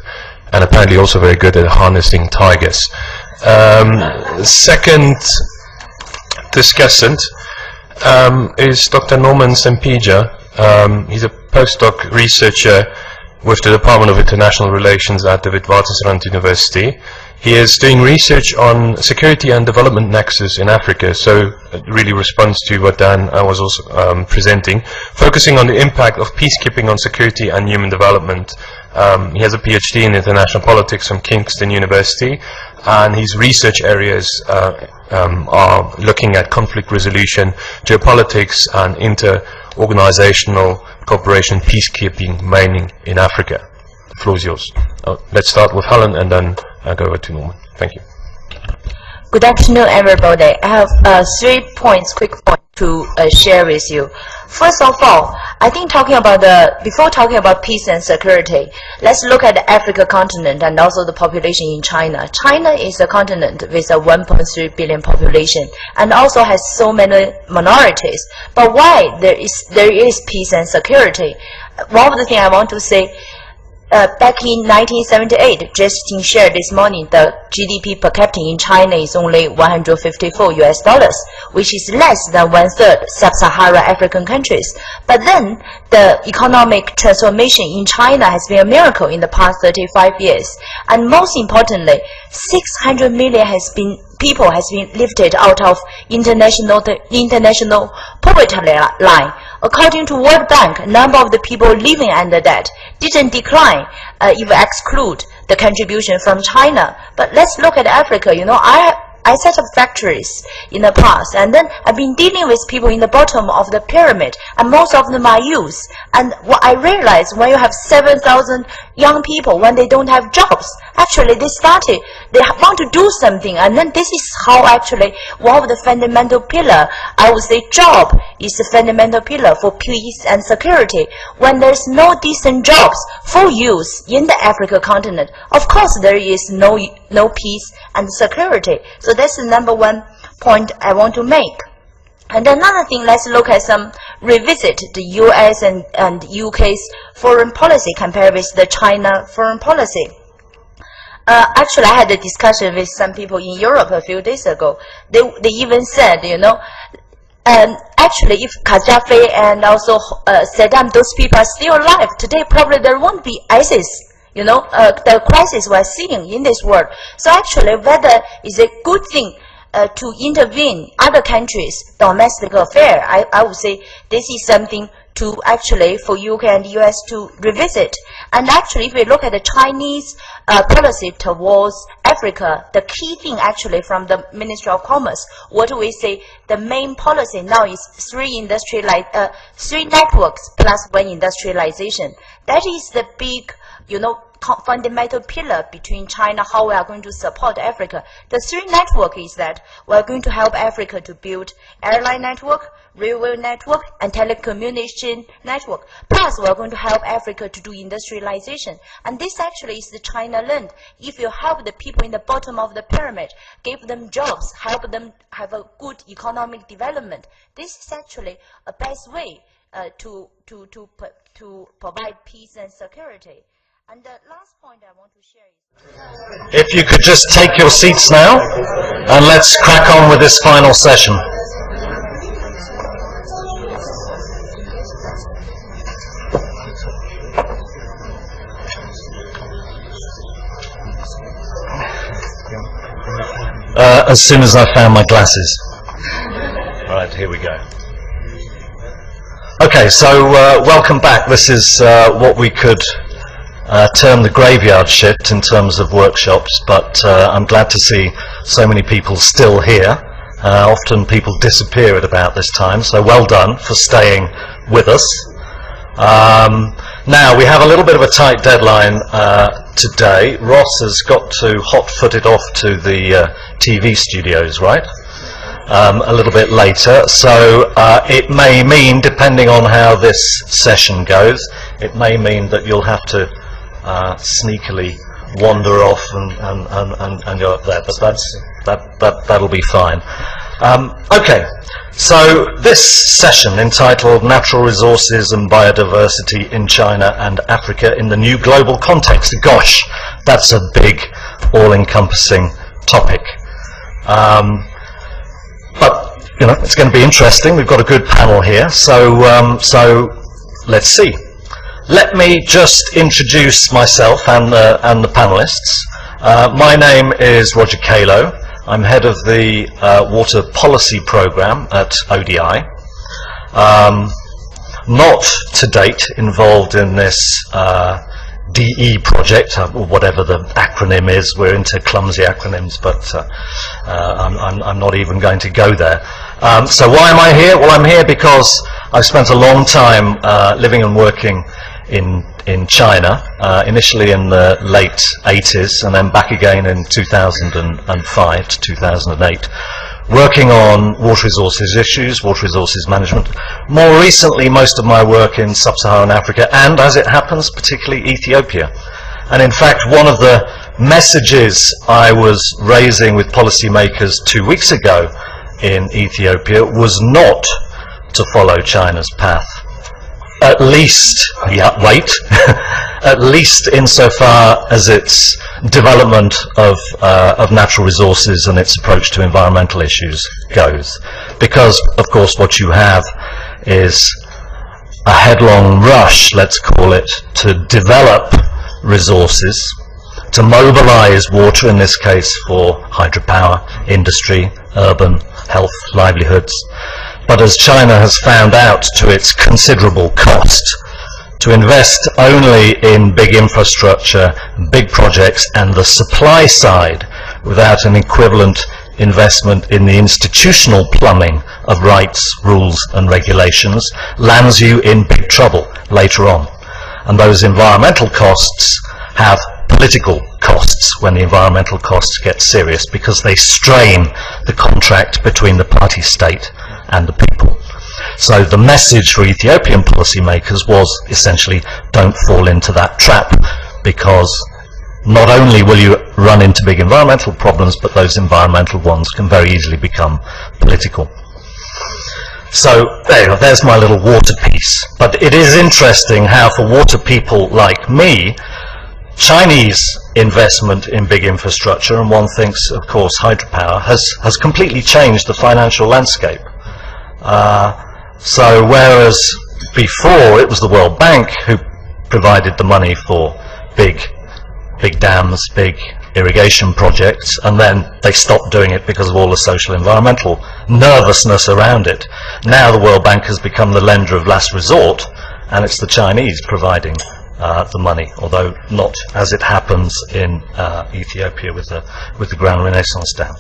and apparently also very good at harnessing tigers. Second discussant is Dr. Norman Sempija. He's a postdoc researcher with the Department of International Relations at the Witwatersrand University. He is doing research on security and development nexus in Africa, so it really responds to what Dan was also presenting, focusing on the impact of peacekeeping on security and human development. He has a PhD in international politics from Kingston University, and his research areas are looking at conflict resolution, geopolitics, and inter-organizational cooperation, peacekeeping, mainly in Africa. The floor is yours. Let's start with Helen and then I'll go over to Norman. Thank you. Good afternoon, everybody. I have 3 points, quick points to share with you. First of all, I think before talking about peace and security, let's look at the Africa continent and also the population in China. China is a continent with a 1.3 billion population and also has so many minorities. But why there is peace and security? One of the things I want to say, back in 1978, Justin shared this morning, the GDP per capita in China is only $154, which is less than 1/3 sub-Saharan African countries. But then, the economic transformation in China has been a miracle in the past 35 years. And most importantly, 600 million people has been lifted out of international poverty line. According to World Bank, number of the people living under that didn't decline if you exclude the contribution from China. But let's look at Africa. You know, I set up factories in the past, and then I've been dealing with people in the bottom of the pyramid, and most of them are youth. And what I realized, when you have 7,000 young people, when they don't have jobs, actually they want to do something, and then this is how actually one of the fundamental pillar, I would say job is the fundamental pillar for peace and security. When there's no decent jobs for youth in the African continent, of course there is no peace and security. So that's the number one point I want to make. And another thing, let's look at revisit the US and UK's foreign policy compared with the China foreign policy. Actually, I had a discussion with some people in Europe a few days ago. They even said, you know, actually, if Gaddafi and also Saddam, those people are still alive today, probably there won't be ISIS. You know, the crisis we're seeing in this world. So actually, whether it's a good thing to intervene other countries' domestic affair, I would say this is something to actually for UK and US to revisit. And actually, if we look at the Chinese policy towards Africa, the key thing actually from the Ministry of Commerce, what do we say? The main policy now is three networks plus one industrialization. That is the big, you know, fundamental pillar between China, how we are going to support Africa. The three network is that we are going to help Africa to build airline network, railway network, and telecommunication network. Plus, we are going to help Africa to do industrialization. And this actually is the China learned. If you help the people in the bottom of the pyramid, give them jobs, help them have a good economic development, this is actually a best way to provide peace and security. And the last point I want to share is... If you could just take your seats now, and let's crack on with this final session. As soon as I found my glasses. Right, here we go. Okay, so welcome back. This is what we could term the graveyard shift in terms of workshops, but I'm glad to see so many people still here. Often people disappear at about this time, so well done for staying with us. Now, we have a little bit of a tight deadline today. Ross has got to hot-foot it off to the TV studios, right? A little bit later, so it may mean, depending on how this session goes, it may mean that you'll have to sneakily wander off and go up there, but that'll be fine. Okay, so this session entitled Natural Resources and Biodiversity in China and Africa in the New Global Context. Gosh, that's a big, all-encompassing topic. But, you know, it's going to be interesting. We've got a good panel here, so let's see. Let me just introduce myself and the panelists. My name is Roger Kalo. I'm head of the Water Policy Programme at ODI. Not to date involved in this DE project, or whatever the acronym is. We're into clumsy acronyms, but I'm not even going to go there. So why am I here? Well, I'm here because I've spent a long time living and working in China, initially in the late 80s and then back again in 2005 to 2008, working on water resources issues, water resources management. More recently, most of my work in sub-Saharan Africa and, as it happens, particularly Ethiopia. And in fact, one of the messages I was raising with policymakers 2 weeks ago in Ethiopia was not to follow China's path. At least, at least insofar as its development of natural resources and its approach to environmental issues goes. Because, of course, what you have is a headlong rush, let's call it, to develop resources, to mobilize water, in this case for hydropower, industry, urban, health, livelihoods. But as China has found out to its considerable cost, to invest only in big infrastructure, big projects, and the supply side without an equivalent investment in the institutional plumbing of rights, rules, and regulations lands you in big trouble later on. And those environmental costs have political costs when the environmental costs get serious, because they strain the contract between the party state and the people. So the message for Ethiopian policymakers was essentially, don't fall into that trap, because not only will you run into big environmental problems, but those environmental ones can very easily become political. So there's my little water piece. But it is interesting how for water people like me, Chinese investment in big infrastructure, and one thinks, of course, hydropower, has completely changed the financial landscape. So whereas before it was the World Bank who provided the money for big dams, big irrigation projects, and then they stopped doing it because of all the social environmental nervousness around it. Now the World Bank has become the lender of last resort, and it's the Chinese providing the money, although not as it happens in Ethiopia with the Grand Renaissance Dam.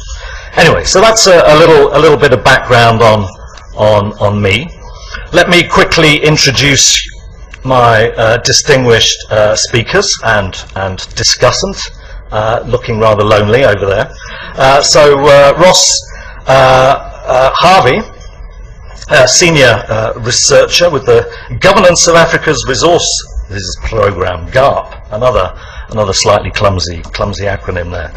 Anyway, so that's a little bit of background on me. Let me quickly introduce my distinguished speakers and discussants, looking rather lonely over there. So Ross Harvey, senior researcher with the Governance of Africa's Resources Programme, GARP, another slightly clumsy acronym there.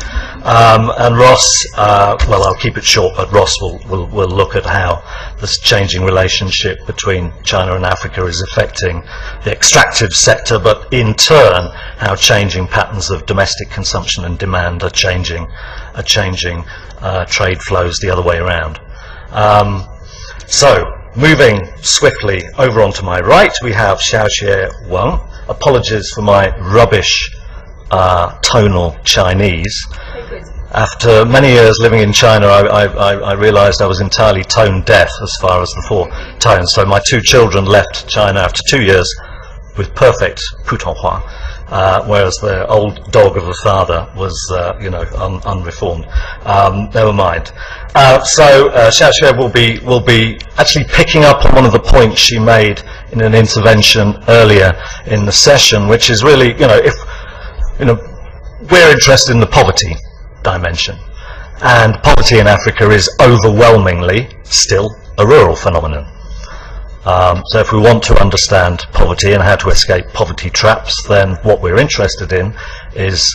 And Ross, well, I'll keep it short, but Ross will look at how this changing relationship between China and Africa is affecting the extractive sector, but in turn, how changing patterns of domestic consumption and demand are changing trade flows the other way around. So, moving swiftly over onto my right, we have Xiaoxue Wang. Apologies for my rubbish tonal Chinese. After many years living in China, I realized I was entirely tone deaf as far as the 4 tones. So my 2 children left China after 2 years with perfect Putonghua, whereas the old dog of a father was, unreformed. Never mind. So Xiaoxue will be actually picking up on one of the points she made in an intervention earlier in the session, which is really, if we're interested in the poverty dimension, and poverty in Africa is overwhelmingly still a rural phenomenon. So if we want to understand poverty and how to escape poverty traps, then what we're interested in is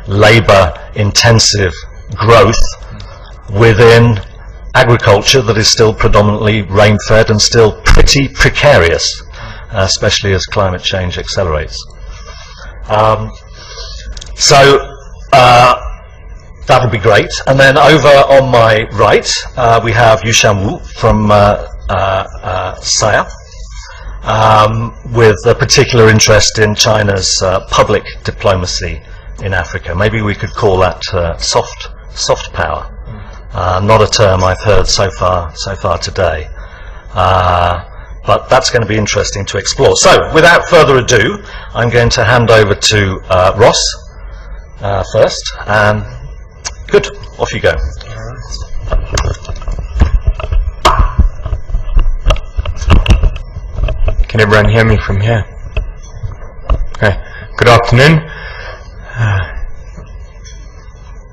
labour-intensive growth within agriculture that is still predominantly rain-fed and still pretty precarious, especially as climate change accelerates. So that would be great. And then over on my right, we have Yushan Wu from SAIIA, with a particular interest in China's public diplomacy in Africa. Maybe we could call that soft power. Not a term I've heard so far today. But that's going to be interesting to explore. So, without further ado, I'm going to hand over to Ross first. And good, off you go. Can everyone hear me from here? Okay. Good afternoon.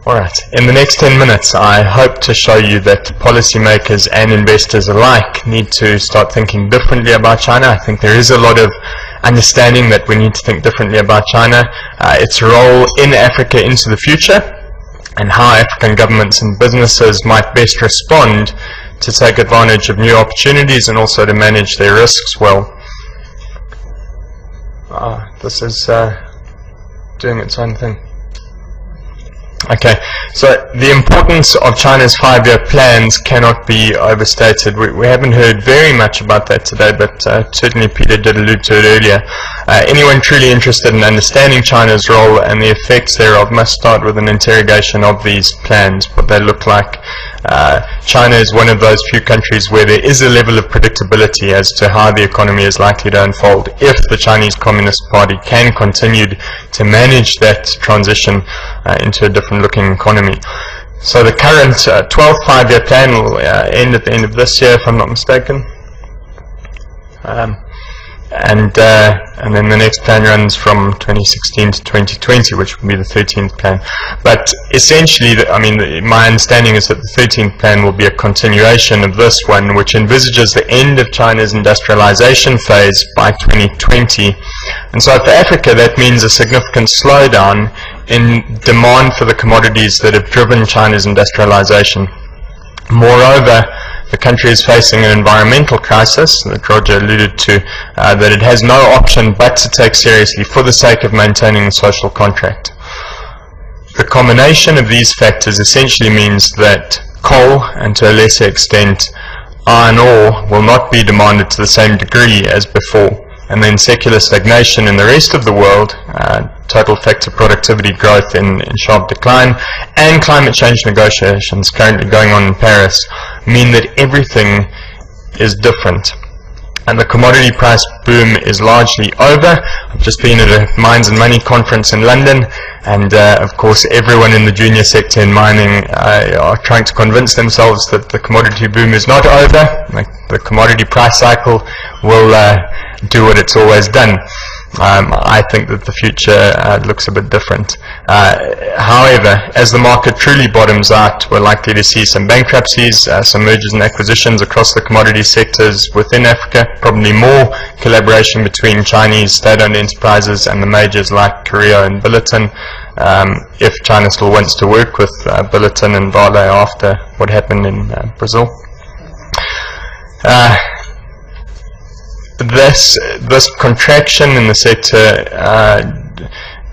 Alright, in the next 10 minutes I hope to show you that policymakers and investors alike need to start thinking differently about China. I think there is a lot of understanding that we need to think differently about China, its role in Africa into the future, and how African governments and businesses might best respond to take advantage of new opportunities and also to manage their risks well. This is doing its own thing. Okay, so the importance of China's 5-year plans cannot be overstated. We haven't heard very much about that today, but certainly Peter did allude to it earlier. Anyone truly interested in understanding China's role and the effects thereof must start with an interrogation of these plans, what they look like. China is one of those few countries where there is a level of predictability as to how the economy is likely to unfold if the Chinese Communist Party can continue to manage that transition into a different looking economy. So the current 12th 5-year plan will end at the end of this year, if I'm not mistaken. And then the next plan runs from 2016 to 2020, which will be the 13th plan. But essentially, my understanding is that the 13th plan will be a continuation of this one, which envisages the end of China's industrialization phase by 2020. And so for Africa, that means a significant slowdown in demand for the commodities that have driven China's industrialization. Moreover, the country is facing an environmental crisis that Roger alluded to, that it has no option but to take seriously for the sake of maintaining the social contract. The combination of these factors essentially means that coal, and to a lesser extent iron ore, will not be demanded to the same degree as before. And then secular stagnation in the rest of the world, total factor productivity growth in sharp decline, and climate change negotiations currently going on in Paris mean that everything is different. And the commodity price boom is largely over. I've just been at a Mines and Money conference in London, and of course everyone in the junior sector in mining are trying to convince themselves that the commodity boom is not over. The commodity price cycle will do what it's always done. I think that the future looks a bit different. However, as the market truly bottoms out, we're likely to see some bankruptcies, some mergers and acquisitions across the commodity sectors within Africa, probably more collaboration between Chinese state-owned enterprises and the majors like Korea and Billiton, if China still wants to work with Billiton and Vale after what happened in Brazil. This contraction in the sector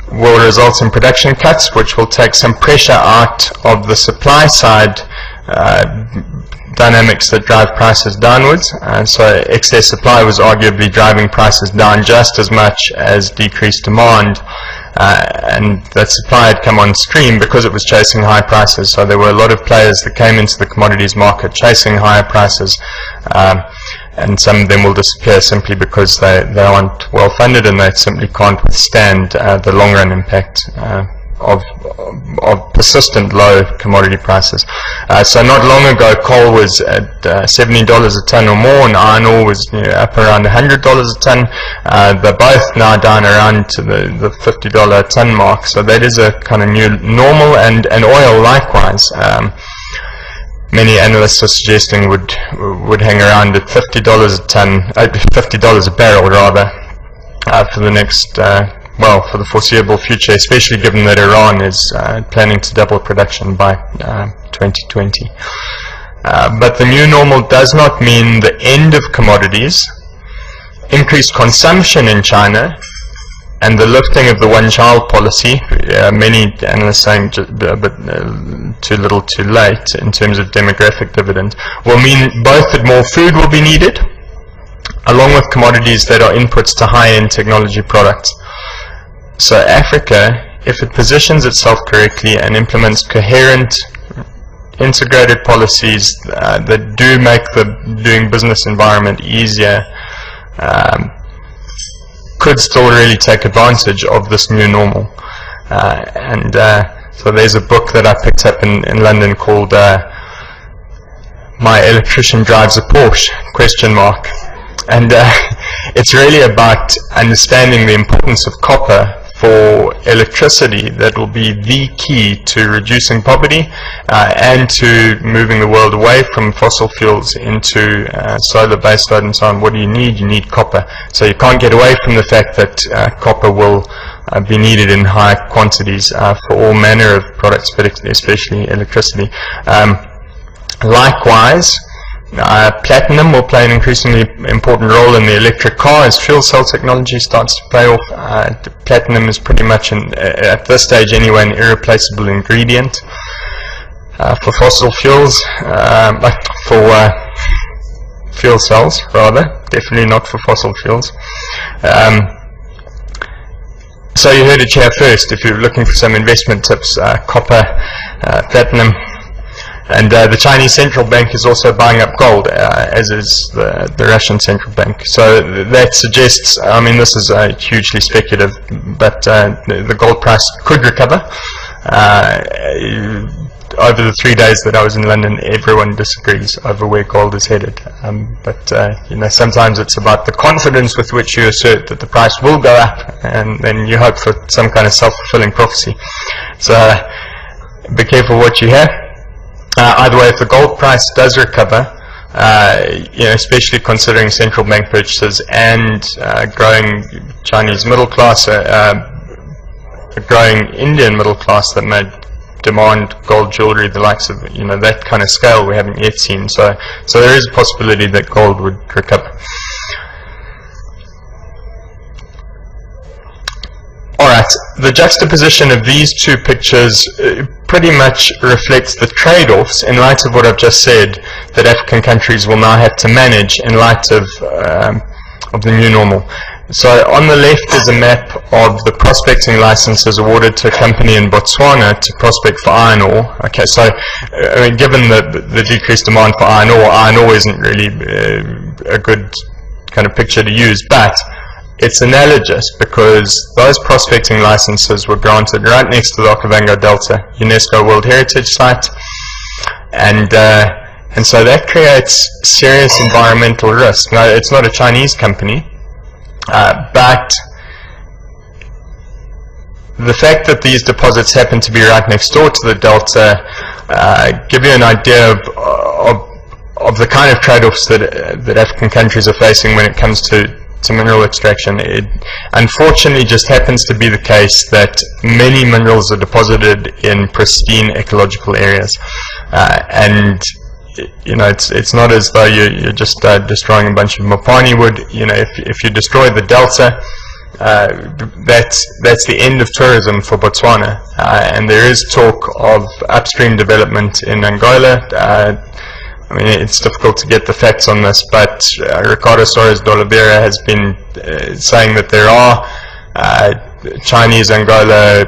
will result in production cuts, which will take some pressure out of the supply side dynamics that drive prices downwards. So excess supply was arguably driving prices down just as much as decreased demand, and that supply had come on stream because it was chasing high prices. So there were a lot of players that came into the commodities market chasing higher prices, and some of them will disappear simply because they aren't well funded and they simply can't withstand the long run impact of persistent low commodity prices. So not long ago coal was at $70 a ton or more, and iron ore was up around $100 a ton. They're both now down around to the $50 a ton mark, so that is a kind of new normal, and oil likewise. Many analysts are suggesting would hang around at $50 a ton, $50 a barrel rather, for the next, for the foreseeable future, especially given that Iran is planning to double production by 2020. But the new normal does not mean the end of commodities. Increased consumption in China and the lifting of the one-child policy, many analysts saying a bit too little too late in terms of demographic dividend, will mean both that more food will be needed, along with commodities that are inputs to high-end technology products. So Africa, if it positions itself correctly and implements coherent, integrated policies that do make the doing business environment easier, could still really take advantage of this new normal. So there's a book that I picked up in London called My Electrician Drives a Porsche, ? And it's really about understanding the importance of copper for electricity that will be the key to reducing poverty and to moving the world away from fossil fuels into solar based load and so on. What do you need? You need copper. So you can't get away from the fact that copper will be needed in high quantities for all manner of products, particularly especially electricity. Likewise, platinum will play an increasingly important role in the electric car as fuel cell technology starts to pay off. Platinum is pretty much, at this stage anyway, an irreplaceable ingredient for fossil fuels, for fuel cells rather, definitely not for fossil fuels. So you heard it here first. If you're looking for some investment tips, copper, platinum. And the Chinese central bank is also buying up gold, as is the Russian central bank. So that suggests, I mean, this is hugely speculative, but the gold price could recover. Over the 3 days that I was in London, everyone disagrees over where gold is headed. But sometimes it's about the confidence with which you assert that the price will go up, and then you hope for some kind of self-fulfilling prophecy. So be careful what you hear. Either way, if the gold price does recover, especially considering central bank purchases and growing Chinese middle class, a growing Indian middle class that may demand gold jewelry, the likes of, you know, that kind of scale we haven't yet seen. So there is a possibility that gold would recover. Alright, the juxtaposition of these two pictures pretty much reflects the trade-offs in light of what I've just said that African countries will now have to manage in light of the new normal. So on the left is a map of the prospecting licenses awarded to a company in Botswana to prospect for iron ore. Okay, so I mean, given the decreased demand for iron ore isn't really a good kind of picture to use, but it's analogous because those prospecting licenses were granted right next to the Okavango Delta, UNESCO World Heritage Site, and so that creates serious environmental risk. Now, it's not a Chinese company, but the fact that these deposits happen to be right next door to the Delta give you an idea of the kind of trade-offs that African countries are facing when it comes to mineral extraction. It unfortunately just happens to be the case that many minerals are deposited in pristine ecological areas, and you know, it's not as though you're just destroying a bunch of Mopani wood. You know, if you destroy the Delta, that's the end of tourism for Botswana, and there is talk of upstream development in Angola. I mean, it's difficult to get the facts on this, but Ricardo Soares d'Oliveira has been saying that there are Chinese Angola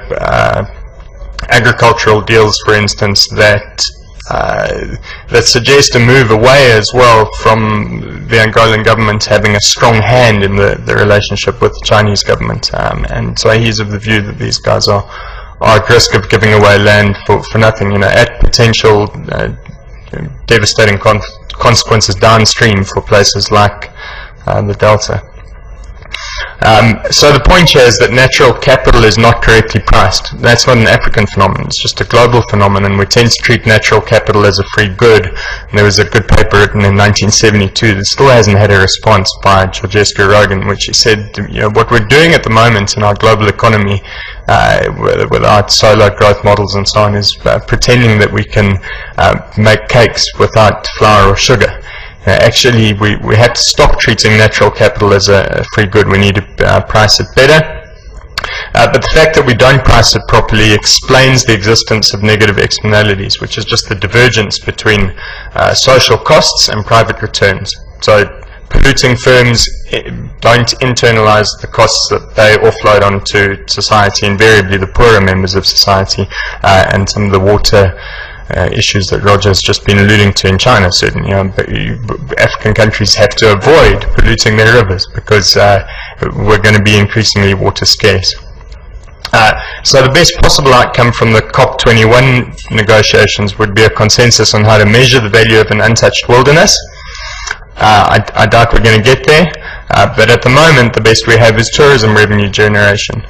agricultural deals, for instance, that suggest a move away as well from the Angolan government having a strong hand in the relationship with the Chinese government. And so he's of the view that these guys are at risk of giving away land for nothing, you know, at potential devastating consequences downstream for places like the Delta. So the point here is that natural capital is not correctly priced. That's not an African phenomenon, it's just a global phenomenon. We tend to treat natural capital as a free good. And there was a good paper written in 1972 that still hasn't had a response by Georgescu Rogan, which he said, you know, what we're doing at the moment in our global economy with our solo growth models and so on is pretending that we can make cakes without flour or sugar. Actually, we have to stop treating natural capital as a free good. We need to price it better. But the fact that we don't price it properly explains the existence of negative externalities, which is just the divergence between social costs and private returns. So polluting firms don't internalize the costs that they offload onto society, invariably the poorer members of society, and some of the water issues that Roger has just been alluding to in China, certainly. African countries have to avoid polluting their rivers because we're going to be increasingly water scarce. So the best possible outcome from the COP21 negotiations would be a consensus on how to measure the value of an untouched wilderness. I doubt we're going to get there, but at the moment the best we have is tourism revenue generation.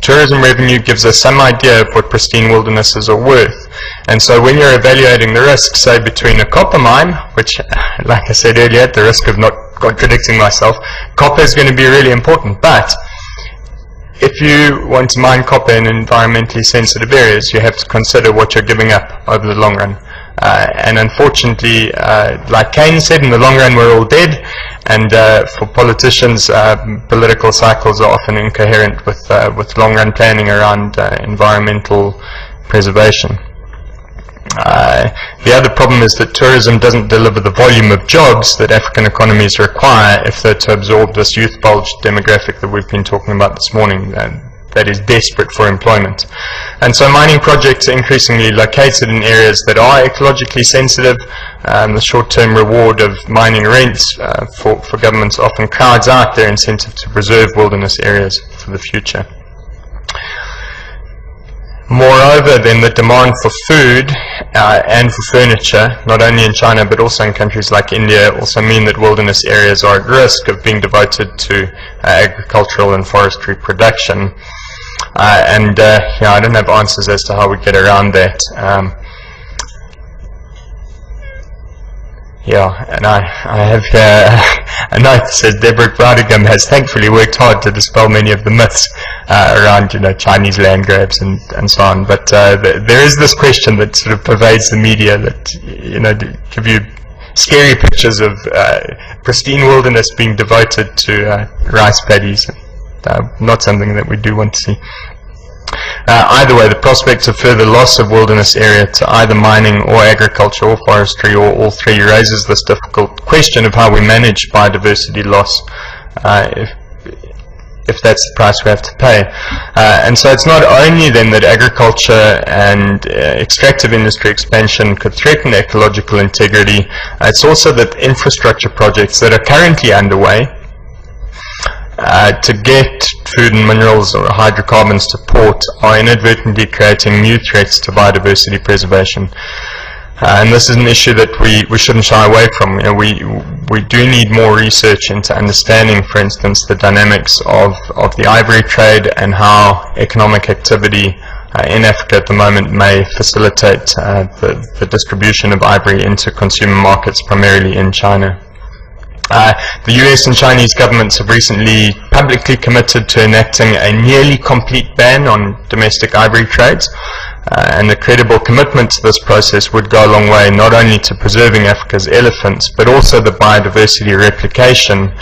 Tourism revenue gives us some idea of what pristine wildernesses are worth. And so when you're evaluating the risk, say between a copper mine, which, like I said earlier, at the risk of not contradicting myself, copper is going to be really important. But if you want to mine copper in environmentally sensitive areas, you have to consider what you're giving up over the long run. And unfortunately, like Keynes said, in the long run we're all dead, and for politicians, political cycles are often incoherent with long run planning around environmental preservation. The other problem is that tourism doesn't deliver the volume of jobs that African economies require if they're to absorb this youth bulge demographic that we've been talking about this morning. That is desperate for employment. And so mining projects are increasingly located in areas that are ecologically sensitive. The short-term reward of mining rents for governments often crowds out their incentive to preserve wilderness areas for the future. Moreover, then, the demand for food and for furniture, not only in China but also in countries like India, also mean that wilderness areas are at risk of being devoted to agricultural and forestry production. I don't have answers as to how we get around that. And I have a note that says Deborah Groudegum has thankfully worked hard to dispel many of the myths around, Chinese land grabs and so on. But there is this question that sort of pervades the media that, give you scary pictures of pristine wilderness being devoted to rice paddies. Not something that we do want to see. Either way, the prospect of further loss of wilderness area to either mining or agriculture or forestry or all three raises this difficult question of how we manage biodiversity loss if that's the price we have to pay. And so it's not only then that agriculture and extractive industry expansion could threaten ecological integrity, it's also that infrastructure projects that are currently underway to get food and minerals or hydrocarbons to port are inadvertently creating new threats to biodiversity preservation. And this is an issue that we shouldn't shy away from. We do need more research into understanding, for instance, the dynamics of the ivory trade and how economic activity in Africa at the moment may facilitate the distribution of ivory into consumer markets, primarily in China. The US and Chinese governments have recently publicly committed to enacting a nearly complete ban on domestic ivory trades, and a credible commitment to this process would go a long way, not only to preserving Africa's elephants, but also the biodiversity replication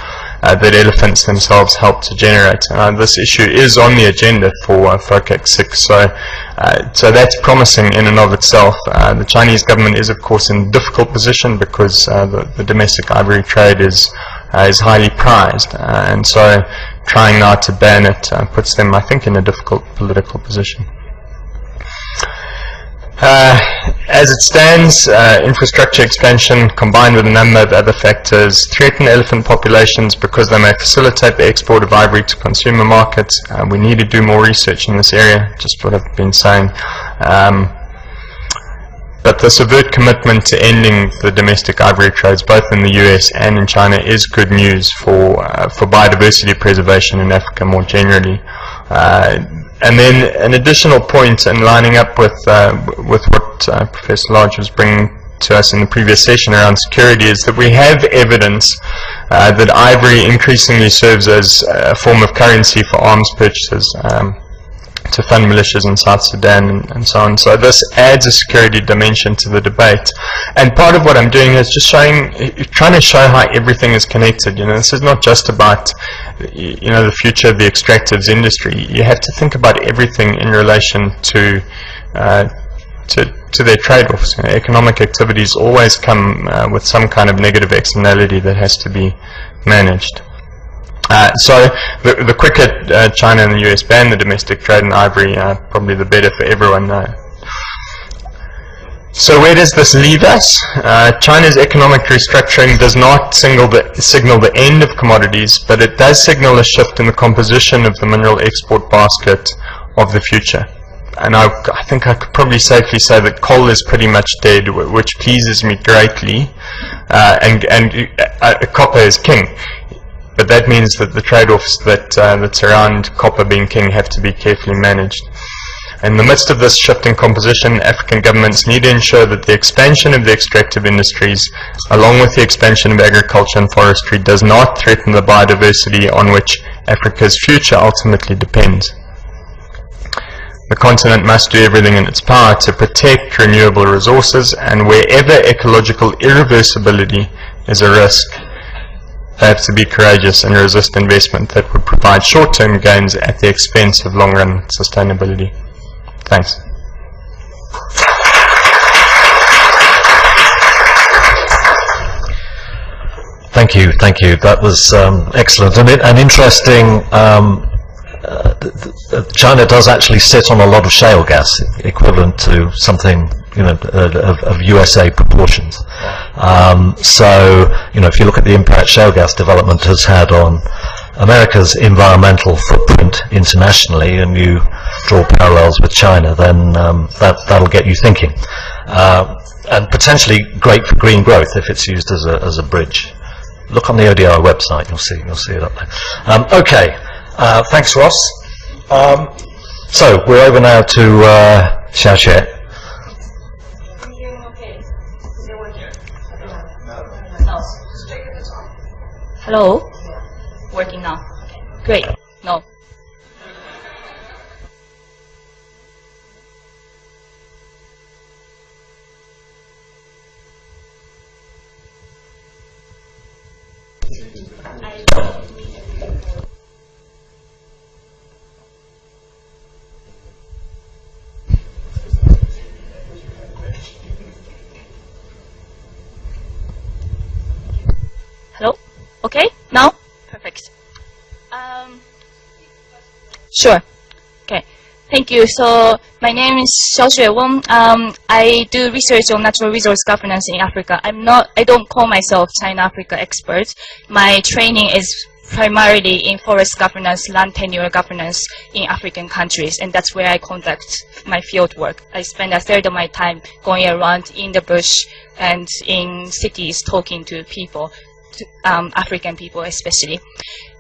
that elephants themselves help to generate. This issue is on the agenda for FOCAC 6, so that's promising in and of itself. The Chinese government is, of course, in a difficult position because the domestic ivory trade is highly prized, and so trying now to ban it puts them, I think, in a difficult political position. As it stands, infrastructure expansion combined with a number of other factors threaten elephant populations because they may facilitate the export of ivory to consumer markets. We need to do more research in this area, just what I've been saying. But this overt commitment to ending the domestic ivory trades, both in the US and in China, is good news for biodiversity preservation in Africa more generally. And then an additional point, and lining up with what Professor Lodge was bringing to us in the previous session around security, is that we have evidence that ivory increasingly serves as a form of currency for arms purchases to fund militias in South Sudan and so on. So this adds a security dimension to the debate. And part of what I'm doing is just trying to show how everything is connected. This is not just about the future of the extractives industry. You have to think about everything in relation to their trade-offs. Economic activities always come with some kind of negative externality that has to be managed. So the quicker China and the US ban the domestic trade in ivory, probably the better for everyone. So where does this leave us? China's economic restructuring does not signal the end of commodities, but it does signal a shift in the composition of the mineral export basket of the future. And I think I could probably safely say that coal is pretty much dead, which pleases me greatly, and copper is king. But that means that the trade-offs that surround copper being king have to be carefully managed. In the midst of this shift in composition, African governments need to ensure that the expansion of the extractive industries, along with the expansion of agriculture and forestry, does not threaten the biodiversity on which Africa's future ultimately depends. The continent must do everything in its power to protect renewable resources, and wherever ecological irreversibility is a risk, they have to be courageous and resist investment that would provide short-term gains at the expense of long-run sustainability. Thanks. Thank you. That was excellent and interesting. China does actually sit on a lot of shale gas, equivalent to something of USA proportions. So if you look at the impact shale gas development has had on America's environmental footprint internationally, and you draw parallels with China, then that'll get you thinking, and potentially great for green growth if it's used as a bridge. Look on the ODI website, you'll see it up there. Okay, thanks, Ross. So we're over now to Xiaoxue. Hello? Working now. Great. No. Hello? Okay, now? Perfect. Sure. Okay. Thank you. So my name is Xiaoxue Wong. I do research on natural resource governance in Africa. I don't call myself China-Africa expert. My training is primarily in forest governance, land tenure governance in African countries, and that's where I conduct my field work. I spend a third of my time going around in the bush and in cities talking to people, African people especially.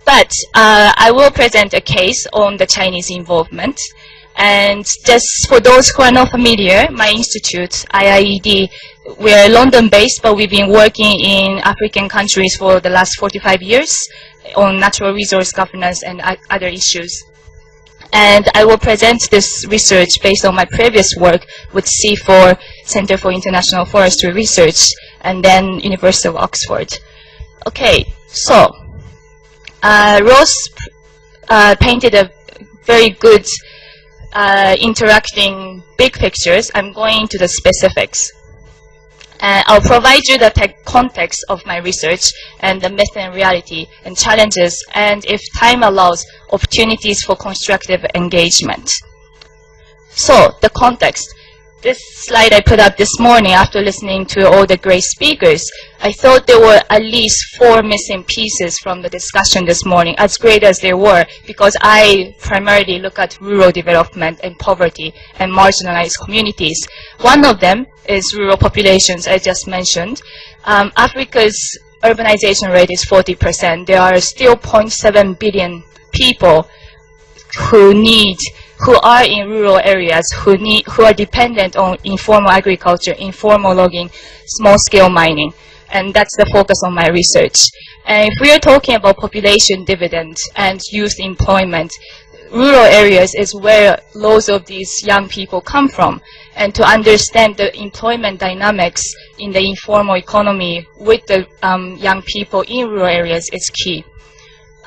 But I will present a case on the Chinese involvement. And just for those who are not familiar, my institute, IIED, we're London-based, but we've been working in African countries for the last 45 years on natural resource governance and other issues. And I will present this research based on my previous work with C4, Center for International Forestry Research, and then University of Oxford. Okay, so Ross painted a very good interacting big pictures. I'm going to the specifics. I'll provide you the context of my research and the myth and reality and challenges, and if time allows, opportunities for constructive engagement. So, the context. This slide I put up this morning after listening to all the great speakers. I thought there were at least 4 missing pieces from the discussion this morning, as great as they were, because I primarily look at rural development and poverty and marginalized communities. One of them is rural populations, I just mentioned. Africa's urbanization rate is 40%. There are still 0.7 billion people who are in rural areas, who are dependent on informal agriculture, informal logging, small-scale mining. And that's the focus of my research. And if we are talking about population dividend and youth employment, rural areas is where lots of these young people come from. And to understand the employment dynamics in the informal economy with the young people in rural areas is key.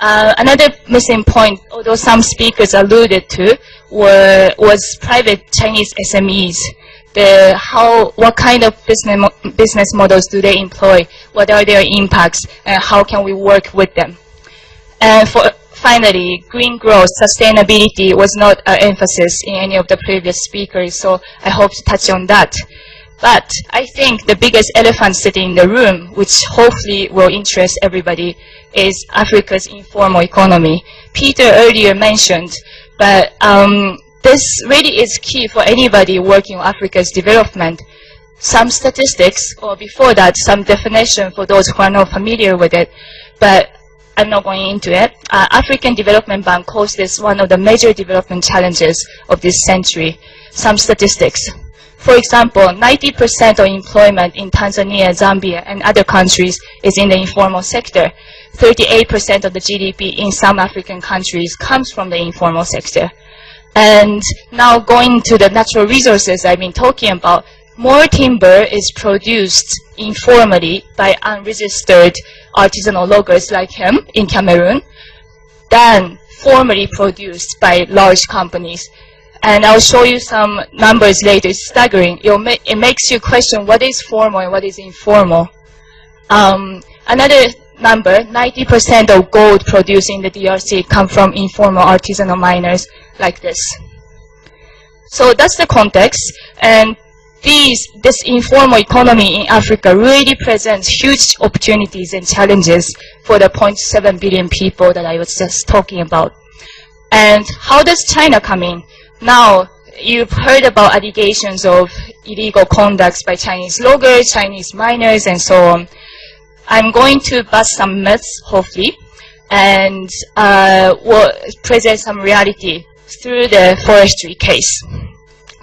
Another missing point, although some speakers alluded to, was private Chinese SMEs. What kind of business models do they employ? What are their impacts? And how can we work with them? And finally, green growth, sustainability was not an emphasis in any of the previous speakers, so I hope to touch on that. But I think the biggest elephant sitting in the room, which hopefully will interest everybody, is Africa's informal economy. Peter earlier mentioned, but this really is key for anybody working on Africa's development. Some statistics, or before that, some definition for those who are not familiar with it, but I'm not going into it. African Development Bank calls this one of the major development challenges of this century. Some statistics. For example, 90% of employment in Tanzania, Zambia, and other countries is in the informal sector. 38% of the GDP in some African countries comes from the informal sector. And now going to the natural resources I've been talking about, more timber is produced informally by unregistered artisanal loggers like him in Cameroon than formally produced by large companies. And I'll show you some numbers later. It's staggering. It makes you question what is formal and what is informal. Another number, 90% of gold produced in the DRC come from informal artisanal miners like this. So that's the context. And this informal economy in Africa really presents huge opportunities and challenges for the 0.7 billion people that I was just talking about. And how does China come in? Now, you've heard about allegations of illegal conducts by Chinese loggers, Chinese miners, and so on. I'm going to bust some myths, hopefully, and will present some reality through the forestry case.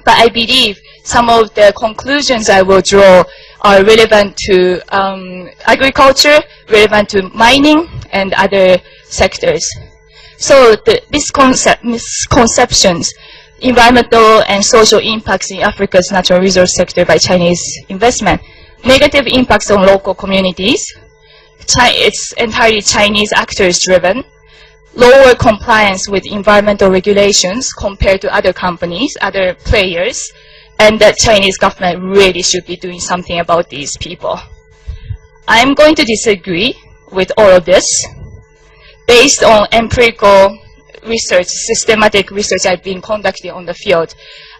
But I believe some of the conclusions I will draw are relevant to agriculture, relevant to mining, and other sectors. So these misconceptions, environmental and social impacts in Africa's natural resource sector by Chinese investment, negative impacts on local communities, it's entirely Chinese actors driven, lower compliance with environmental regulations compared to other companies, other players, and the Chinese government really should be doing something about these people. I'm going to disagree with all of this. Based on empirical research, systematic research I've been conducting on the field,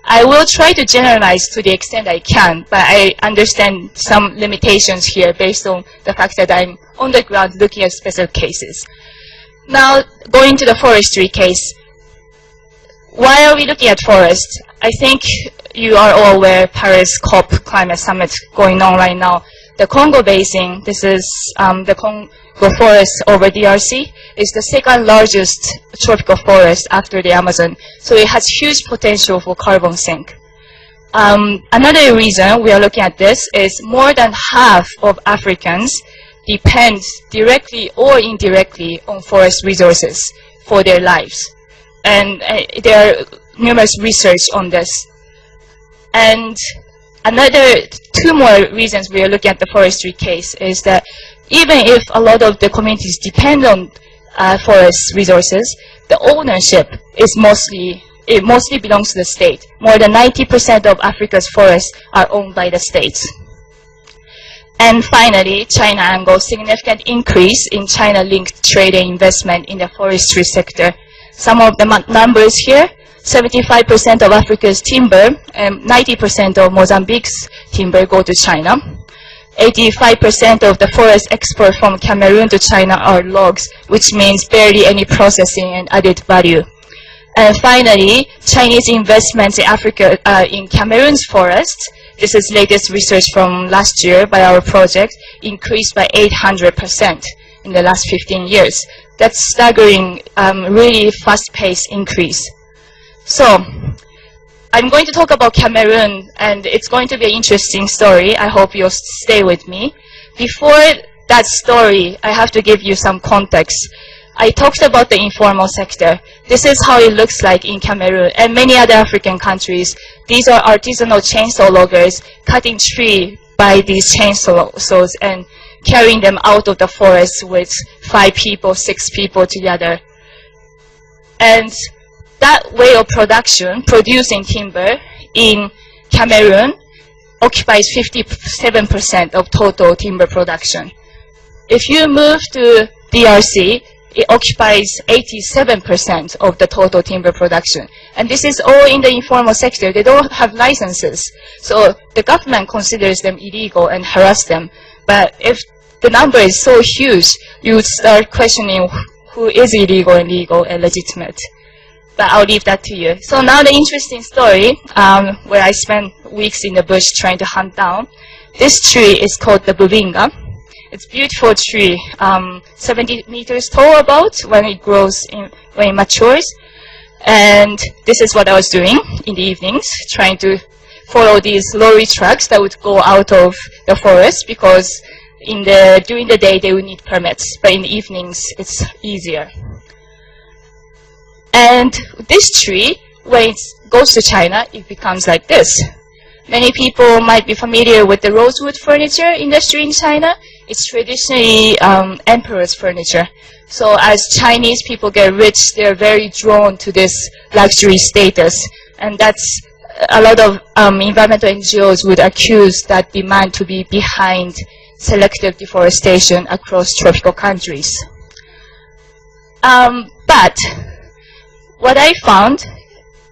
I will try to generalize to the extent I can, but I understand some limitations here based on the fact that I'm on the ground looking at specific cases. Now, going to the forestry case. Why are we looking at forests? I think you are all aware Paris COP climate summit going on right now. The Congo Basin, this is the Congo forest over DRC, is the second largest tropical forest after the Amazon. So it has huge potential for carbon sink. Another reason we are looking at this is more than half of Africans depend directly or indirectly on forest resources for their lives. And there are numerous research on this. And two more reasons we are looking at the forestry case is that even if a lot of the communities depend on forest resources, the ownership is mostly belongs to the state. More than 90% of Africa's forests are owned by the states. And finally, China angle, significant increase in China-linked trade and investment in the forestry sector. Some of the numbers here, 75% of Africa's timber and 90% of Mozambique's timber go to China. 85% of the forest export from Cameroon to China are logs, which means barely any processing and added value. And finally, Chinese investments in Africa, in Cameroon's forests, this is latest research from last year by our project, increased by 800% in the last 15 years. That's staggering, really fast-paced increase. So, I'm going to talk about Cameroon, and it's going to be an interesting story. I hope you'll stay with me. Before that story, I have to give you some context. I talked about the informal sector. This is how it looks like in Cameroon and many other African countries. These are artisanal chainsaw loggers cutting tree by these chainsaws and carrying them out of the forest with 5 people, 6 people together. And that way of production, producing timber in Cameroon, occupies 57% of total timber production. If you move to DRC, it occupies 87% of the total timber production. And this is all in the informal sector. They don't have licenses. So the government considers them illegal and harass them. But if the number is so huge, you would start questioning who is illegal and legal and legitimate. But I'll leave that to you. So now the interesting story, where I spent weeks in the bush trying to hunt down. This tree is called the bubinga. It's a beautiful tree, 70 meters tall about when it grows, when it matures. And this is what I was doing in the evenings, trying to follow these lorry trucks that would go out of the forest, because during the day they would need permits, but in the evenings it's easier. And this tree, when it goes to China, it becomes like this. Many people might be familiar with the rosewood furniture industry in China. It's traditionally emperor's furniture. So as Chinese people get rich, they're very drawn to this luxury status. And that's a lot of environmental NGOs would accuse that demand to be behind selective deforestation across tropical countries. But what I found,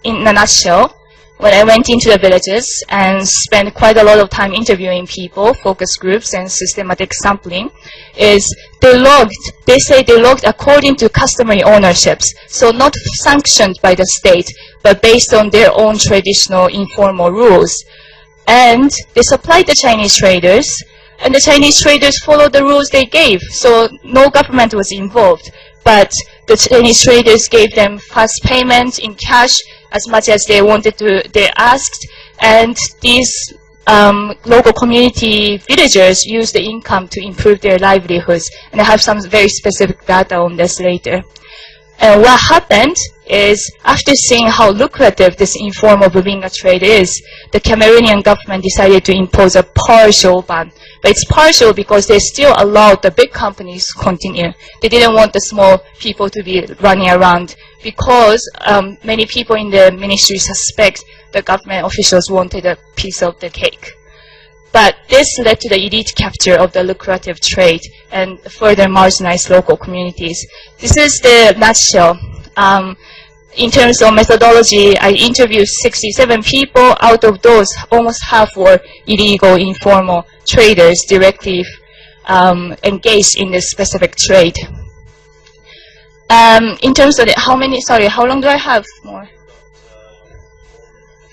in a nutshell, when I went into the villages and spent quite a lot of time interviewing people, focus groups, and systematic sampling, is they say they logged according to customary ownerships, so not sanctioned by the state, but based on their own traditional informal rules. And they supplied the Chinese traders, and the Chinese traders followed the rules they gave, so no government was involved. But the Chinese traders gave them fast payments in cash, as much as they wanted to, they asked, and these local community villagers use the income to improve their livelihoods. And I have some very specific data on this later. And what happened is, after seeing how lucrative this informal Bubinga trade is, the Cameroonian government decided to impose a partial ban. But it's partial because they still allowed the big companies to continue. They didn't want the small people to be running around, because many people in the ministry suspect the government officials wanted a piece of the cake. But this led to the elite capture of the lucrative trade and further marginalized local communities. This is the nutshell. In terms of methodology, I interviewed 67 people. Out of those, almost half were illegal, informal traders directly engaged in this specific trade. In terms of how long do I have more?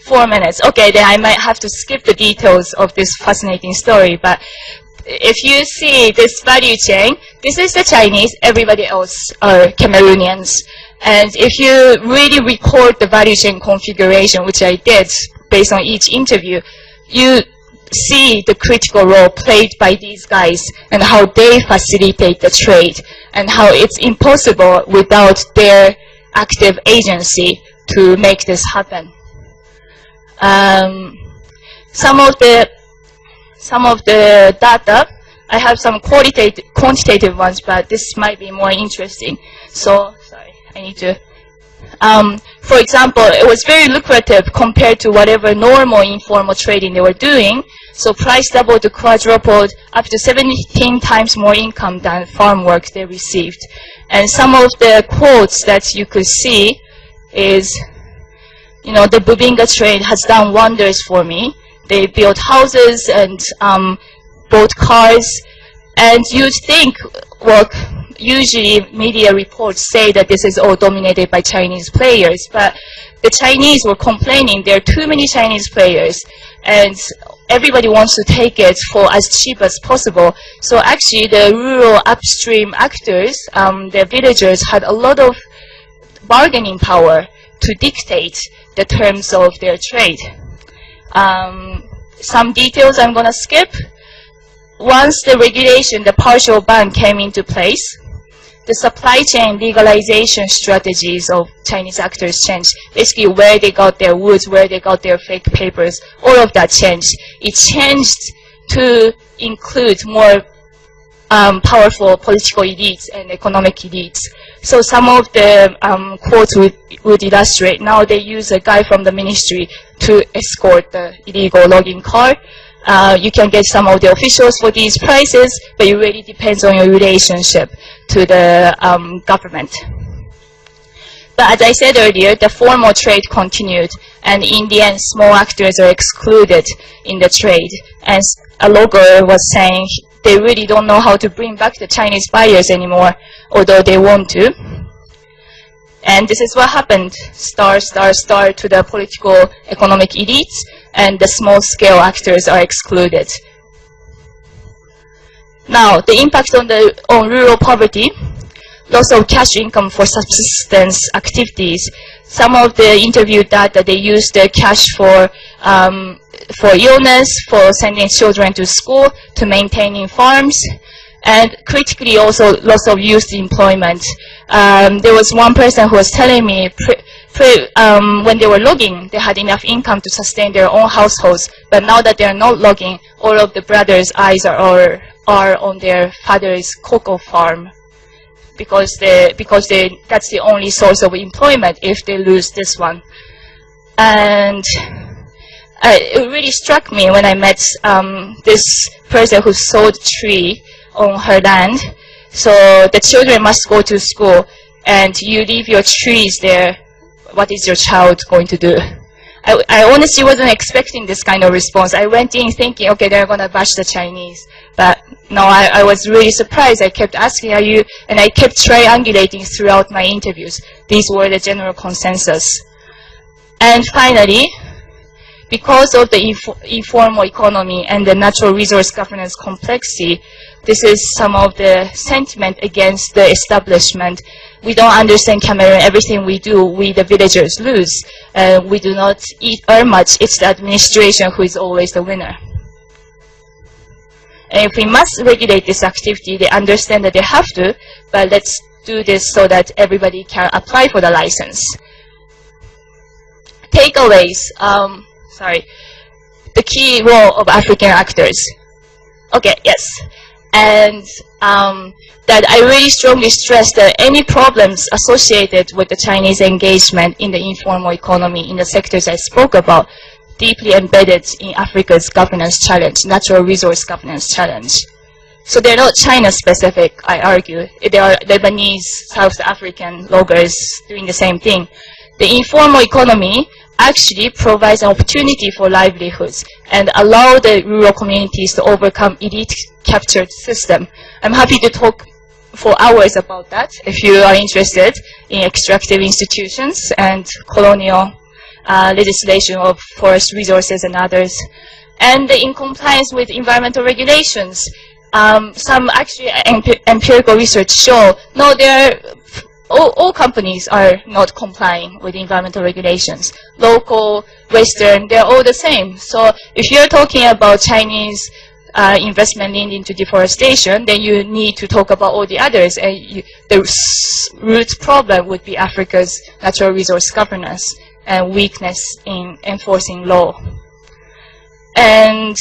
4 minutes. Okay, then I might have to skip the details of this fascinating story. But if you see this value chain, this is the Chinese, everybody else are Cameroonians. And if you really record the value chain configuration, which I did based on each interview, you see the critical role played by these guys and how they facilitate the trade and how it's impossible without their active agency to make this happen. Some of the data, I have some quantitative ones, but this might be more interesting. So, sorry, I need to. For example, it was very lucrative compared to whatever normal informal trading they were doing. So price doubled to quadrupled, up to 17 times more income than farm work they received. And some of the quotes that you could see is, you know, the Bubinga trade has done wonders for me. They built houses and bought cars. And you'd think, well, usually media reports say that this is all dominated by Chinese players, but the Chinese were complaining there are too many Chinese players, and everybody wants to take it for as cheap as possible. So actually the rural upstream actors, the villagers, had a lot of bargaining power to dictate the terms of their trade. Some details I'm going to skip. Once the regulation, the partial ban came into place, the supply chain legalization strategies of Chinese actors changed. Basically where they got their woods, where they got their fake papers, all of that changed. It changed to include more powerful political elites and economic elites. So some of the quotes would illustrate. Now they use a guy from the ministry to escort the illegal logging car. You can get some of the officials for these prices, but it really depends on your relationship to the government. But as I said earlier, the formal trade continued, and in the end, small actors are excluded in the trade. And a logger was saying they really don't know how to bring back the Chinese buyers anymore, although they want to. And this is what happened, star to the political economic elites, and the small-scale actors are excluded. Now, the impact on rural poverty, loss of cash income for subsistence activities. Some of the interview data, they used the cash for illness, for sending children to school, to maintaining farms, and critically also loss of youth employment. There was one person who was telling me when they were logging, they had enough income to sustain their own households, but now that they are not logging, all of the brothers' eyes are on their father's cocoa farm, because that's the only source of employment if they lose this one. And it really struck me when I met this person who sowed tree on her land. So the children must go to school, and you leave your trees there. What is your child going to do? I honestly wasn't expecting this kind of response. I went in thinking, okay, they're going to bash the Chinese. But no, I was really surprised. I kept asking, are you, and I kept triangulating throughout my interviews. These were the general consensus. And finally, because of the informal economy and the natural resource governance complexity, this is some of the sentiment against the establishment. we don't understand Cameroon. Everything we do, we the villagers lose. We do not earn much. It's the administration who is always the winner. And if we must regulate this activity, they understand that they have to, but let's do this so that everybody can apply for the license. Takeaways. Sorry. The key role of African actors. Okay, yes. And that I really strongly stress that any problems associated with the Chinese engagement in the informal economy in the sectors I spoke about, deeply embedded in Africa's governance challenge, natural resource governance challenge. So they're not China-specific, I argue. They are Lebanese, South African loggers doing the same thing. The informal economy actually provides an opportunity for livelihoods and allow the rural communities to overcome elite captured system. I'm happy to talk for hours about that if you are interested in extractive institutions and colonial legislation of forest resources and others. And in compliance with environmental regulations, some actually empirical research show, no, all companies are not complying with environmental regulations. Local, Western, they're all the same. So if you're talking about Chinese investment linked into deforestation, then you need to talk about all the others. And the root problem would be Africa's natural resource governance and weakness in enforcing law. And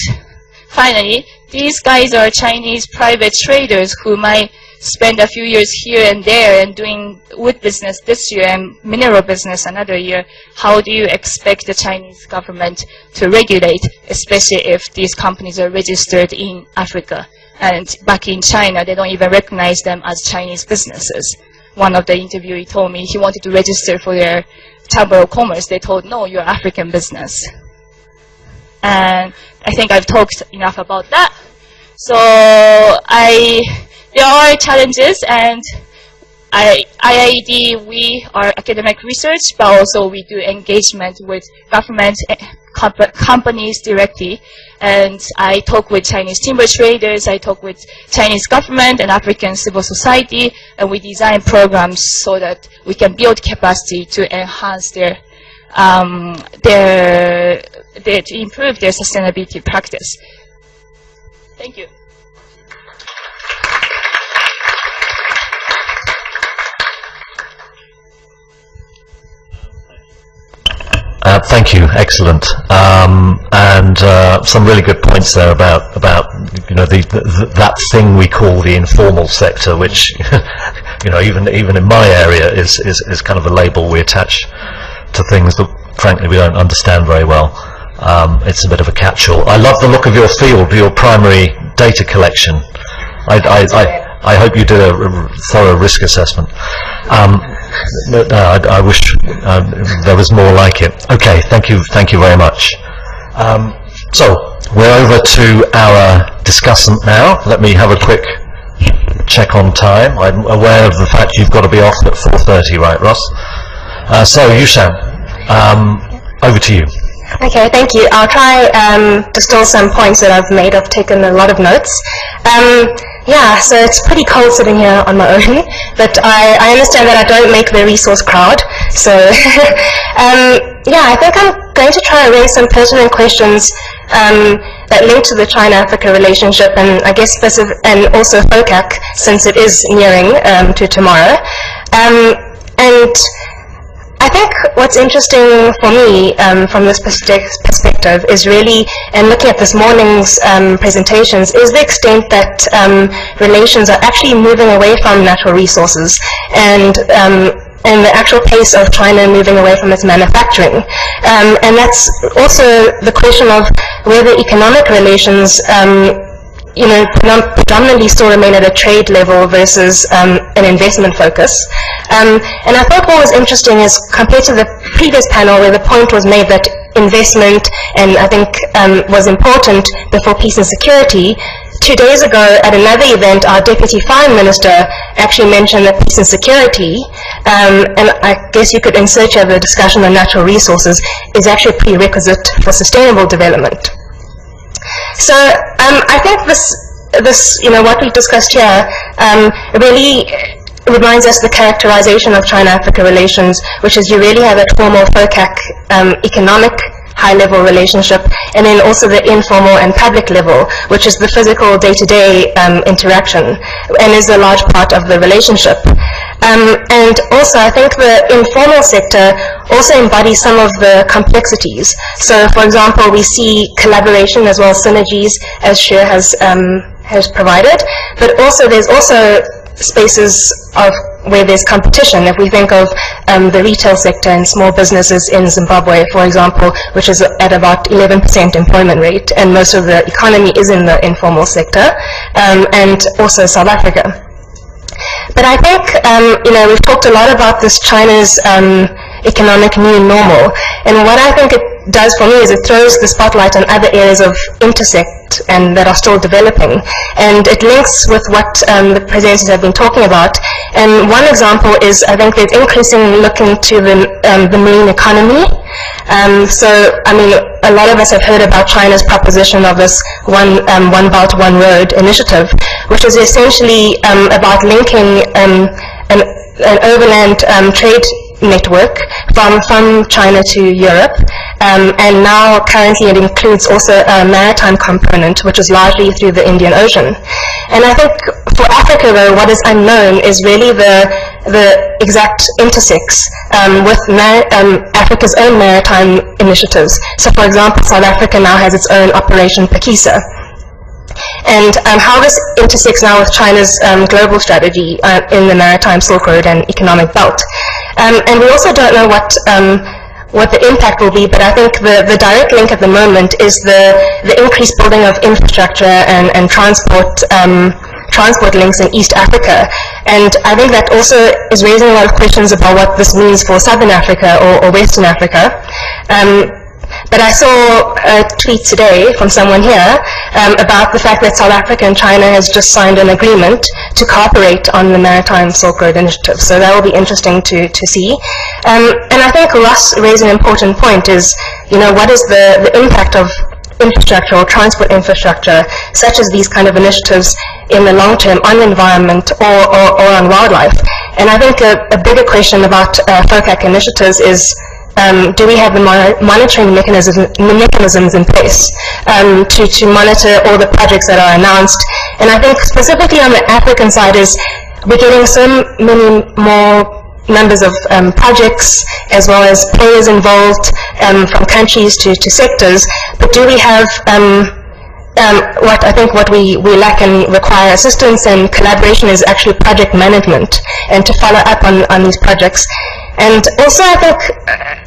finally, these guys are Chinese private traders who might spend a few years here and there and doing wood business this year and mineral business another year. How do you expect the Chinese government to regulate, especially if these companies are registered in Africa? And back in China, they don't even recognize them as Chinese businesses. One of the interviewee told me he wanted to register for their Chamber of Commerce. They told, no, you're African business. And I think I've talked enough about that. So there are challenges, and IIED, we are academic research, but also we do engagement with government companies directly. And I talk with Chinese timber traders, I talk with Chinese government and African civil society, and we design programs so that we can build capacity to enhance to improve their sustainability practice. Thank you. Thank you, excellent, and some really good points there about that thing we call the informal sector, which even in my area is kind of a label we attach to things that frankly we don't understand very well. It's a bit of a catch-all. I love the look of your field, your primary data collection. I hope you did a thorough risk assessment. I wish there was more like it. Okay, thank you very much. So we're over to our discussant now. Let me have a quick check on time. I'm aware of the fact you've got to be off at 4:30, right, Ross? So Yushan, over to you. Okay, thank you. I'll try distill some points that I've made. I've taken a lot of notes. Yeah, so it's pretty cold sitting here on my own, but I understand that I don't make the resource crowd. So yeah, I think I'm going to try to raise some pertinent questions that link to the China-Africa relationship, and I guess and also FOCAC, since it is nearing to tomorrow. And I think what's interesting for me from this perspective is really, and looking at this morning's presentations, is the extent that relations are actually moving away from natural resources and the actual pace of China moving away from its manufacturing. And that's also the question of whether economic relations predominantly still remain at a trade level versus an investment focus. And I thought what was interesting is, compared to the previous panel where the point was made that investment, and I think was important before peace and security, 2 days ago at another event, our Deputy Foreign Minister actually mentioned that peace and security, and I guess you could insert here the discussion on natural resources, is actually a prerequisite for sustainable development. So I think this what we've discussed here really reminds us the characterization of China-Africa relations, which is you really have that formal FOCAC economic high-level relationship, and then also the informal and public level, which is the physical day-to-day interaction, and is a large part of the relationship. And also, I think the informal sector also embodies some of the complexities. So, for example, we see collaboration as well as synergies, as Shir has provided, but also there's also spaces of where there's competition. If we think of the retail sector and small businesses in Zimbabwe, for example, which is at about 11% employment rate, and most of the economy is in the informal sector, and also South Africa. But I think, we've talked a lot about this China's economic new normal, and what I think it does for me is it throws the spotlight on other areas of intersect and that are still developing, and it links with what the presenters have been talking about. And one example is, I think there's increasing look into the marine economy. So, I mean, a lot of us have heard about China's proposition of this One Belt, One Road initiative, which is essentially about linking an overland trade network from China to Europe, and now currently it includes also a maritime component, which is largely through the Indian Ocean. And I think for Africa, though, what is unknown is really the exact intersects with Africa's own maritime initiatives. So, for example, South Africa now has its own Operation Pakisa. And how this intersects now with China's global strategy in the Maritime Silk Road and Economic Belt. And we also don't know what the impact will be, but I think the direct link at the moment is the increased building of infrastructure and transport links in East Africa. And I think that also is raising a lot of questions about what this means for Southern Africa or Western Africa. But I saw a tweet today from someone here about the fact that South Africa and China has just signed an agreement to cooperate on the Maritime Silk Road Initiative. So that will be interesting to see. And I think Ross raised an important point is, what is the impact of infrastructure or transport infrastructure, such as these kind of initiatives in the long term on the environment or on wildlife. And I think a bigger question about FOCAC initiatives is, do we have the monitoring mechanisms in place to monitor all the projects that are announced? And I think specifically on the African side is we're getting so many more numbers of projects as well as players involved from countries to sectors, but do we have what we lack and require assistance and collaboration is actually project management and to follow up on these projects. And also I think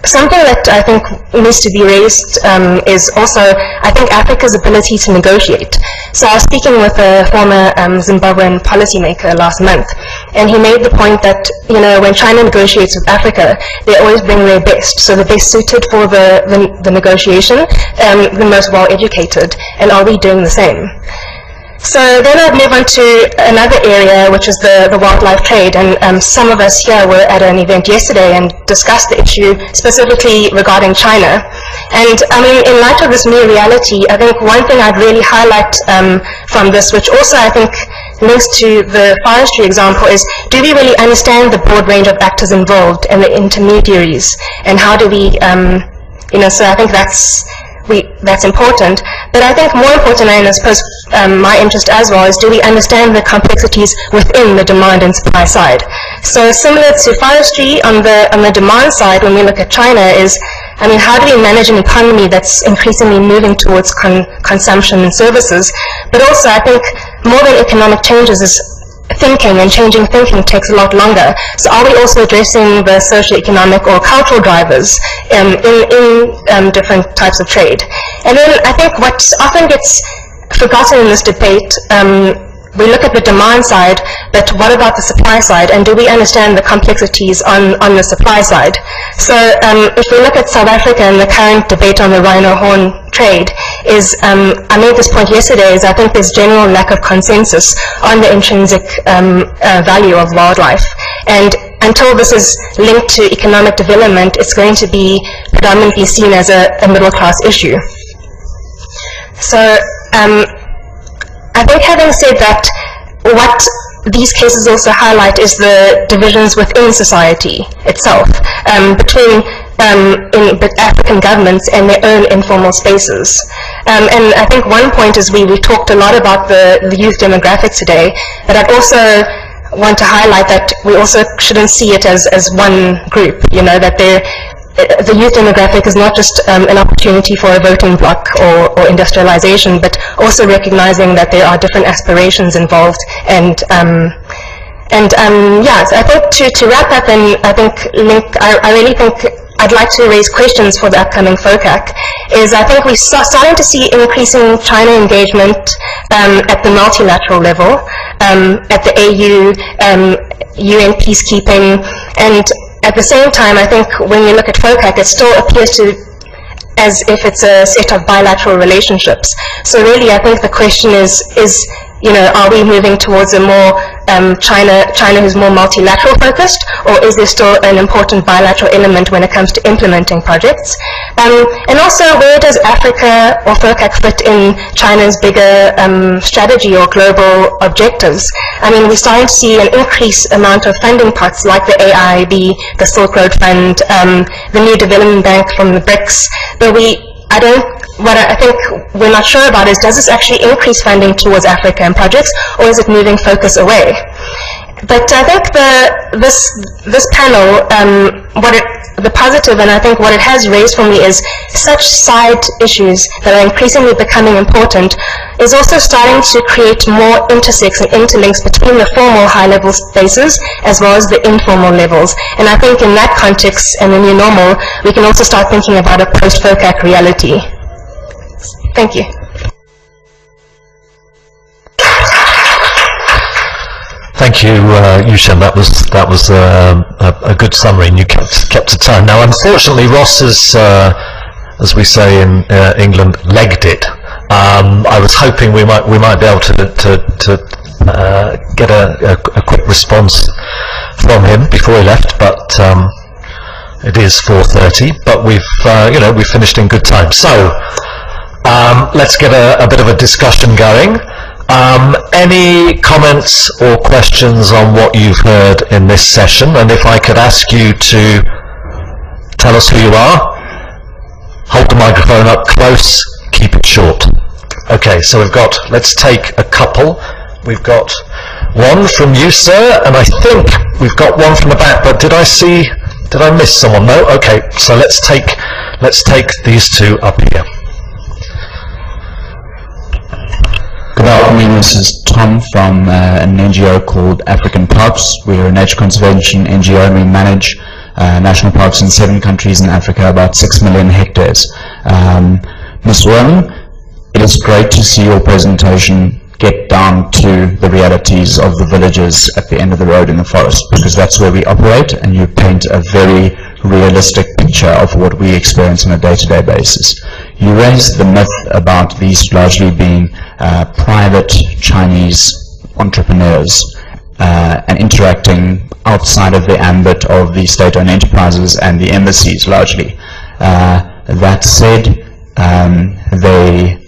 something that I think needs to be raised is also, I think, Africa's ability to negotiate. So I was speaking with a former Zimbabwean policymaker last month, and he made the point that, when China negotiates with Africa, they always bring their best. So the best suited for the negotiation, the most well-educated. And are we doing the same? So then I'd move on to another area, which is the wildlife trade, and some of us here were at an event yesterday and discussed the issue specifically regarding China. And I mean, in light of this new reality, I think one thing I'd really highlight from this, which also I think links to the forestry example, is do we really understand the broad range of actors involved and the intermediaries, and how do we, so I think that's important. But I think more important, and I suppose my interest as well, is do we understand the complexities within the demand and supply side? So similar to forestry, on the demand side, when we look at China, is, I mean, how do we manage an economy that's increasingly moving towards consumption and services? But also, I think more than economic changes is thinking, and changing thinking takes a lot longer. So are we also addressing the socio-economic or cultural drivers in different types of trade? And then I think what often gets forgotten in this debate, we look at the demand side, but what about the supply side, and do we understand the complexities on the supply side? So if we look at South Africa and the current debate on the rhino horn trade, is, I made this point yesterday, is I think there's general lack of consensus on the intrinsic value of wildlife. And until this is linked to economic development, it's going to be predominantly seen as a middle-class issue. So I think, having said that, what these cases also highlight is the divisions within society itself, between African governments and their own informal spaces. And I think one point is we talked a lot about the youth demographic today, but I'd also want to highlight that we also shouldn't see it as one group, that the youth demographic is not just an opportunity for a voting bloc or industrialization, but also recognizing that there are different aspirations involved. And yeah, so I think to wrap up, and I think I really think I'd like to raise questions for the upcoming FOCAC, is I think we're starting to see increasing China engagement at the multilateral level, at the AU, UN peacekeeping, and at the same time, I think when you look at FOCAC, it still appears to as if it's a set of bilateral relationships. So really, I think the question is are we moving towards a more China who's more multilateral focused, or is there still an important bilateral element when it comes to implementing projects? And also, where does Africa or FOCAC fit in China's bigger strategy or global objectives? I mean, we're starting to see an increased amount of funding pots like the AIIB, the Silk Road Fund, the New Development Bank from the BRICS, but what I think we're not sure about is, does this actually increase funding towards Africa and projects, or is it moving focus away? But I think this panel, the positive, and I think what it has raised for me is such side issues that are increasingly becoming important, is also starting to create more intersects and interlinks between the formal high-level spaces as well as the informal levels. And I think in that context and the new normal, we can also start thinking about a post-FOCAC reality. Thank you. Thank you, Yushen. That was a good summary, and you kept to time. Now, unfortunately, Ross has, as we say in England, legged it. I was hoping we might be able to get a quick response from him before he left, but it is 4:30. But we've finished in good time. So let's get a bit of a discussion going. Any comments or questions on what you've heard in this session? And if I could ask you to tell us who you are, hold the microphone up close, keep it short. Okay, so let's take a couple. We've got one from you, sir, and I think we've got one from the back, but did I miss someone? No? Okay, so let's take these two up here. Good afternoon, this is Tom from an NGO called African Parks. We're a nature conservation NGO and we manage national parks in 7 countries in Africa, about 6 million hectares. Ms. Wong, it is great to see your presentation get down to the realities of the villages at the end of the road in the forest, because that's where we operate, and you paint a very realistic picture of what we experience on a day-to-day basis. You raised the myth about these largely being private Chinese entrepreneurs and interacting outside of the ambit of the state-owned enterprises and the embassies largely. That said, they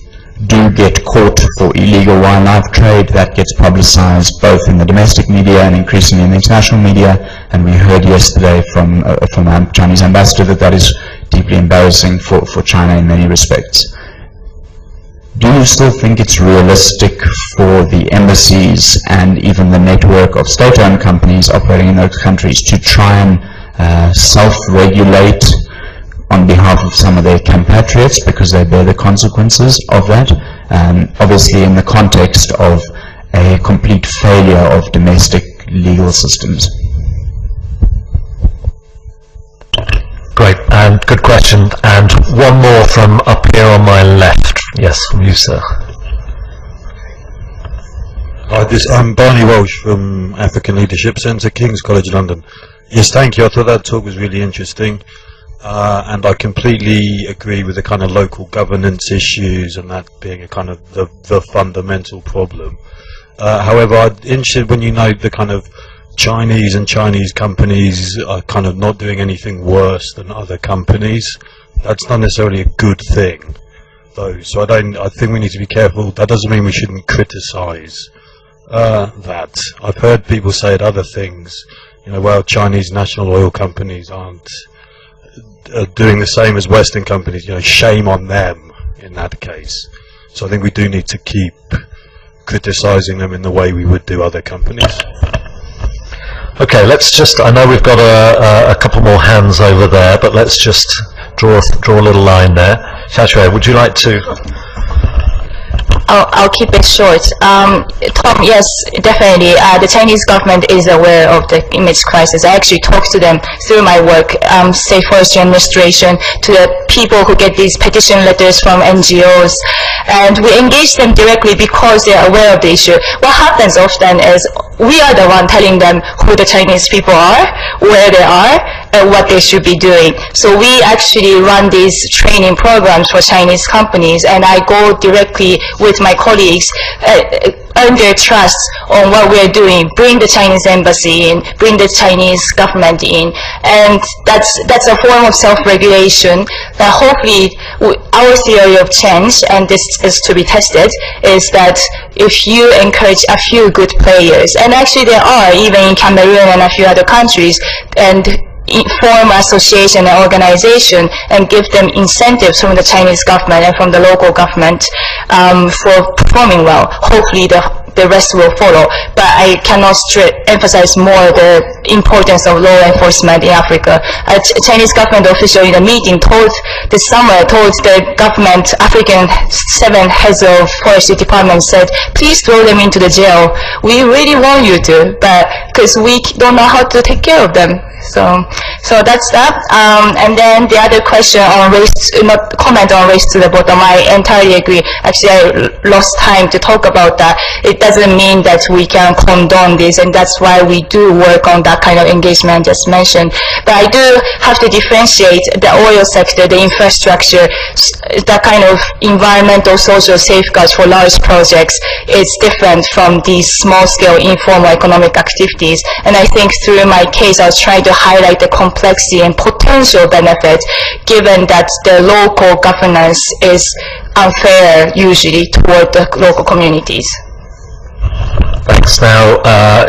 do get caught for illegal wildlife trade. That gets publicized both in the domestic media and increasingly in the international media, and we heard yesterday from our Chinese ambassador that is deeply embarrassing for China in many respects. Do you still think it's realistic for the embassies and even the network of state-owned companies operating in those countries to try and self-regulate on behalf of some of their compatriots because they bear the consequences of that, obviously in the context of a complete failure of domestic legal systems? Great, and good question. And one more from up here on my left. Yes, from you, sir. Hi, I'm Barney Walsh from African Leadership Centre, King's College London. Yes, thank you. I thought that talk was really interesting. And I completely agree with the kind of local governance issues and that being a kind of the fundamental problem. However, I'm interested when you know the kind of Chinese companies are kind of not doing anything worse than other companies. That's not necessarily a good thing, though. So I think we need to be careful. That doesn't mean we shouldn't criticise that. I've heard people say other things. You know, well, Chinese national oil companies aren't doing the same as Western companies. You know, shame on them in that case. So I think we do need to keep criticizing them in the way we would do other companies. Okay, let's just, I know we've got a couple more hands over there, but let's just draw a little line there. Xiaxue, would you like to? I'll keep it short. Tom, yes, definitely. The Chinese government is aware of the image crisis. I actually talked to them through my work, State Forestry Administration, to the people who get these petition letters from NGOs. And we engage them directly because they're aware of the issue. What happens often is we are the one telling them who the Chinese people are, where they are, and what they should be doing. So we actually run these training programs for Chinese companies, and I go directly with my colleagues, earn their trust on what we're doing, bring the Chinese embassy in, bring the Chinese government in, and that's a form of self-regulation that hopefully our theory of change, and this is to be tested, is that if you encourage a few good players, and actually there are, even in Cameroon and a few other countries, and form association and organization and give them incentives from the Chinese government and from the local government for performing well. Hopefully the rest will follow. But I cannot emphasize more the importance of law enforcement in Africa. A Chinese government official in a meeting this summer told the government, African 7 heads of forestry departments, said, please throw them into the jail. We really want you to, but because we don't know how to take care of them. So that's that. And then the other question on comment on race to the bottom, I entirely agree. Actually, I lost time to talk about that. It doesn't mean that we can condone this, and that's why we do work on that kind of engagement just mentioned. But I do have to differentiate the oil sector, the infrastructure, that kind of environmental social safeguards for large projects is different from these small-scale informal economic activities. And I think through my case, I was trying to highlight the complexity and potential benefit, given that the local governance is unfair usually toward the local communities. Thanks. Now,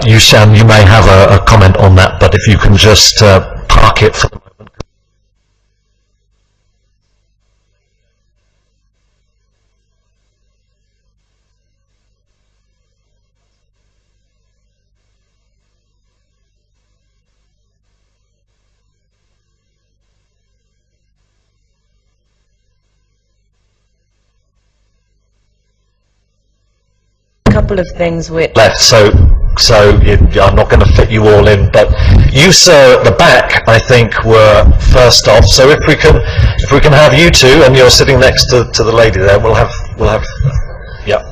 Yushan, you may have a comment on that, but if you can just park it for the moment. Couple of things which left, so I'm not going to fit you all in, but you, sir, at the back, I think, were first off. So if we can have you two, and you're sitting next to the lady there, we'll have yeah.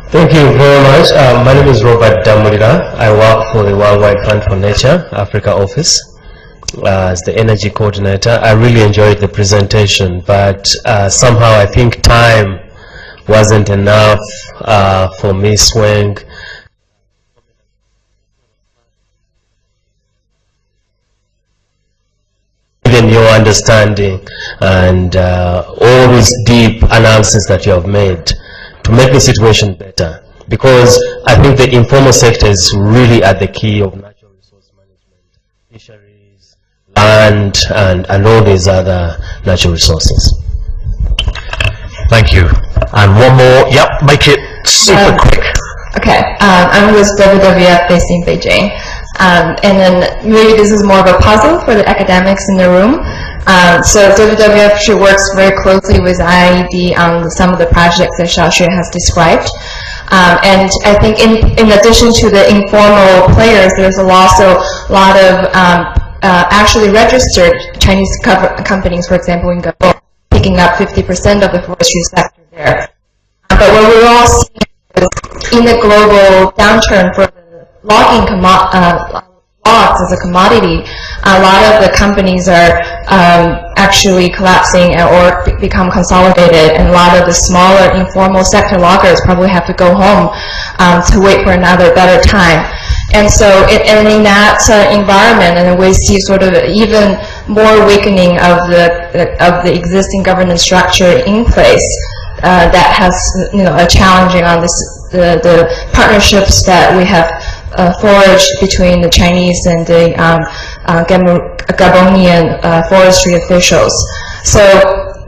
Thank you very much. My name is Robert Damurira. I work for the Worldwide Fund for Nature Africa office as the energy coordinator. I really enjoyed the presentation, but somehow I think time wasn't enough for Ms. Wang. Even your understanding and all these deep analysis that you have made to make the situation better, because I think the informal sector is really at the key of natural resource management, fisheries, land, and all these other natural resources. Thank you. And one more, yep, make it super quick. Okay, I'm with WWF based in Beijing. And then maybe this is more of a puzzle for the academics in the room. So WWF actually works very closely with IIED on some of the projects that Xiaoxue has described. And I think in addition to the informal players, there's also a lot of actually registered Chinese companies, for example, in Gabon, picking up 50% of the forestry sector there. But what we're all seeing is in the global downturn for the logging logs as a commodity, a lot of the companies are actually collapsing or become consolidated, and a lot of the smaller informal sector loggers probably have to go home to wait for another better time. And so in that environment, and we see sort of even more weakening of the existing governance structure in place that has, a challenging on this the partnerships that we have forged between the Chinese and the Gabonian forestry officials. So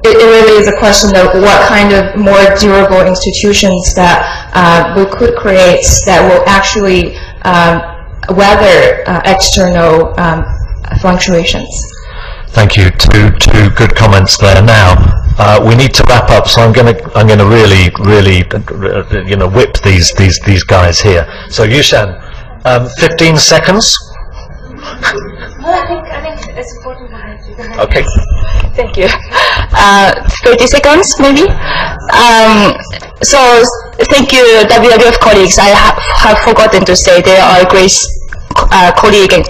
it really is a question of what kind of more durable institutions that we could create that will actually weather external fluctuations. Thank you. Two good comments there. Now we need to wrap up, so I'm going to really whip these guys here. So Yushan, 15 seconds. I think it's important. Okay. Thank you. 30 seconds, maybe. So thank you, WWF colleagues. I have forgotten to say they are great colleague and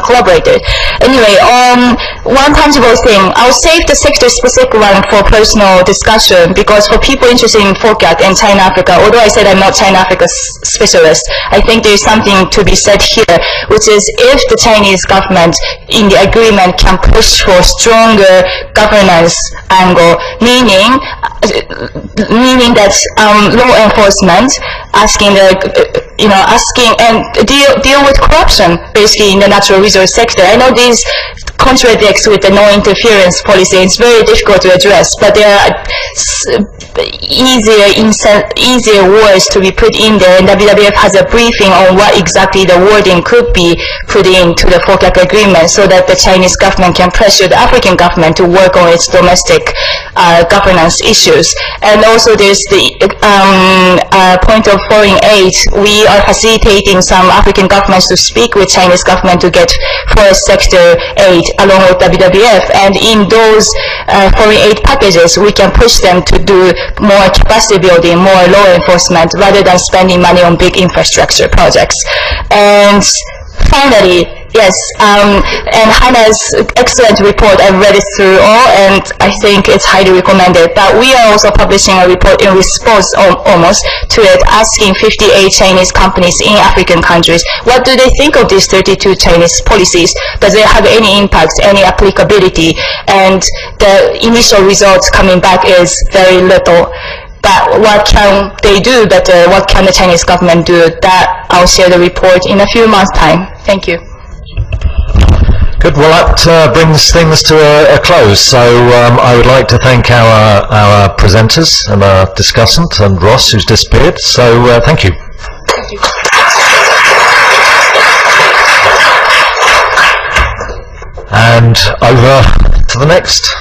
collaborator. Anyway, one tangible thing, I'll save the sector-specific one for personal discussion, because for people interested in FOCAC and China-Africa, although I said I'm not China-Africa specialist, I think there is something to be said here, which is if the Chinese government in the agreement can push for stronger governance angle, meaning that law enforcement asking and deal with corruption basically in the natural resource sector. I know these contradicts with the no interference policy. It's very difficult to address, but there are easier words to be put in there, and WWF has a briefing on what exactly the wording could be put into the FOCAC agreement so that the Chinese government can pressure the African government to work on its domestic governance issues. And also there's the point of foreign aid. We are facilitating some African governments to speak with Chinese government to get forest sector aid along with WWF, and in those foreign aid packages we can push them to do more capacity building, more law enforcement, rather than spending money on big infrastructure projects. And finally, yes, and Hannah's excellent report, I've read it through all, and I think it's highly recommended. But we are also publishing a report in response almost to it, asking 58 Chinese companies in African countries, what do they think of these 32 Chinese policies? Does it have any impact, any applicability? And the initial results coming back is very little. But what can they do better? What can the Chinese government do? That I'll share the report in a few months' time. Thank you. Good. Well, that brings things to a close. So I would like to thank our presenters and our discussant and Ross, who's disappeared. So thank you. Thank you. And over to the next.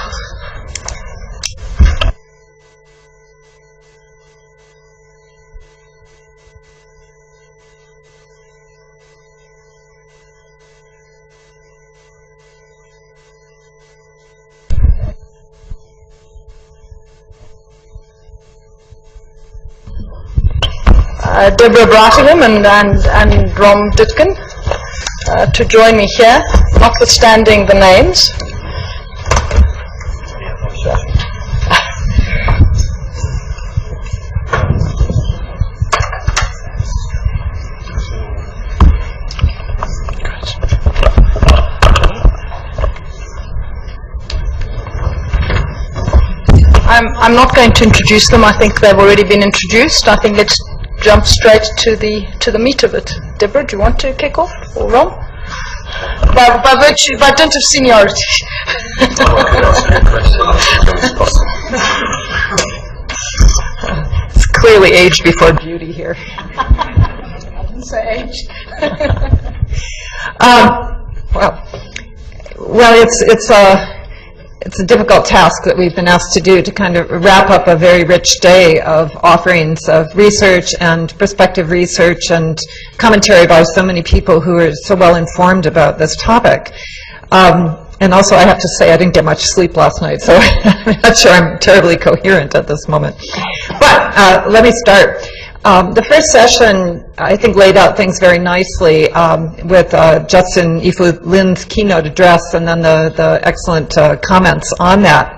Deborah Bratingham and Rom Ditkin to join me here, notwithstanding the names. I'm not going to introduce them. I think they've already been introduced. I think let's jump straight to the meat of it. Deborah, do you want to kick off, or Ron? By dint of seniority. It's clearly age before beauty here. I didn't say age. It's a difficult task that we've been asked to do, to kind of wrap up a very rich day of offerings of research and prospective research and commentary by so many people who are so well informed about this topic. And also I have to say I didn't get much sleep last night, so I'm not sure I'm terribly coherent at this moment. But let me start. The first session, I think, laid out things very nicely with Judson Ifu Lin's keynote address and then the excellent comments on that.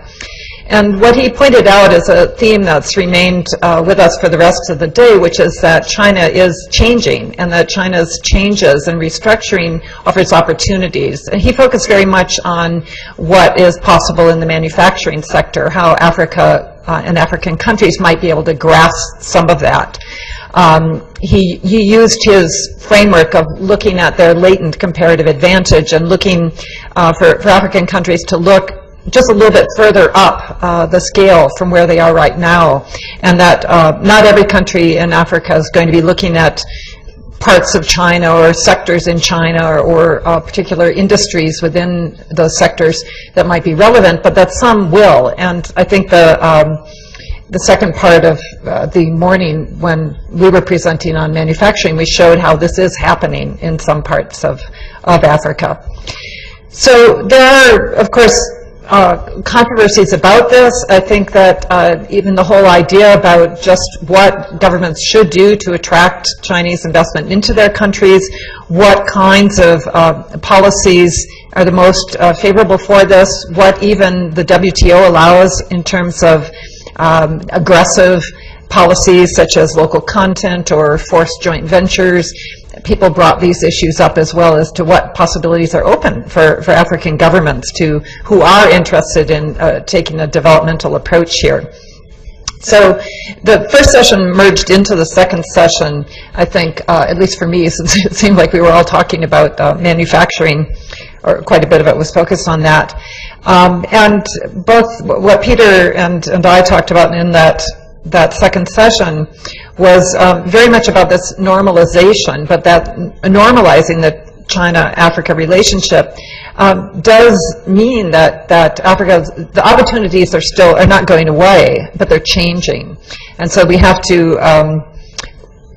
And what he pointed out is a theme that's remained with us for the rest of the day, which is that China is changing, and that China's changes and restructuring offers opportunities. And he focused very much on what is possible in the manufacturing sector, how Africa and African countries might be able to grasp some of that. He used his framework of looking at their latent comparative advantage and looking for African countries to look just a little bit further up the scale from where they are right now, and that not every country in Africa is going to be looking at parts of China or sectors in China or particular industries within those sectors that might be relevant, but that some will. And I think the second part of the morning when we were presenting on manufacturing, we showed how this is happening in some parts of Africa. So there are, of course, controversies about this. I think that even the whole idea about just what governments should do to attract Chinese investment into their countries, what kinds of policies are the most favorable for this, what even the WTO allows in terms of aggressive policies such as local content or forced joint ventures. People brought these issues up as well as to what possibilities are open for African governments who are interested in taking a developmental approach here. So the first session merged into the second session, I think, at least for me, since it seemed like we were all talking about manufacturing, or quite a bit of it was focused on that. And both what Peter and I talked about in that second session was very much about this normalization, but that normalizing the China-Africa relationship does mean that the opportunities are not going away, but they're changing. And so we have to,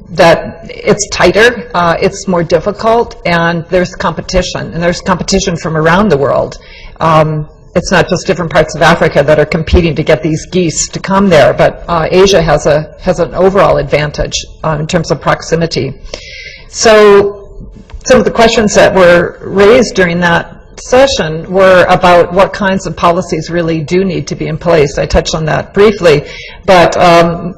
that it's tighter, it's more difficult, and there's competition. And there's competition from around the world. It's not just different parts of Africa that are competing to get these geese to come there, but Asia has an overall advantage in terms of proximity. So some of the questions that were raised during that session were about what kinds of policies really do need to be in place. I touched on that briefly, but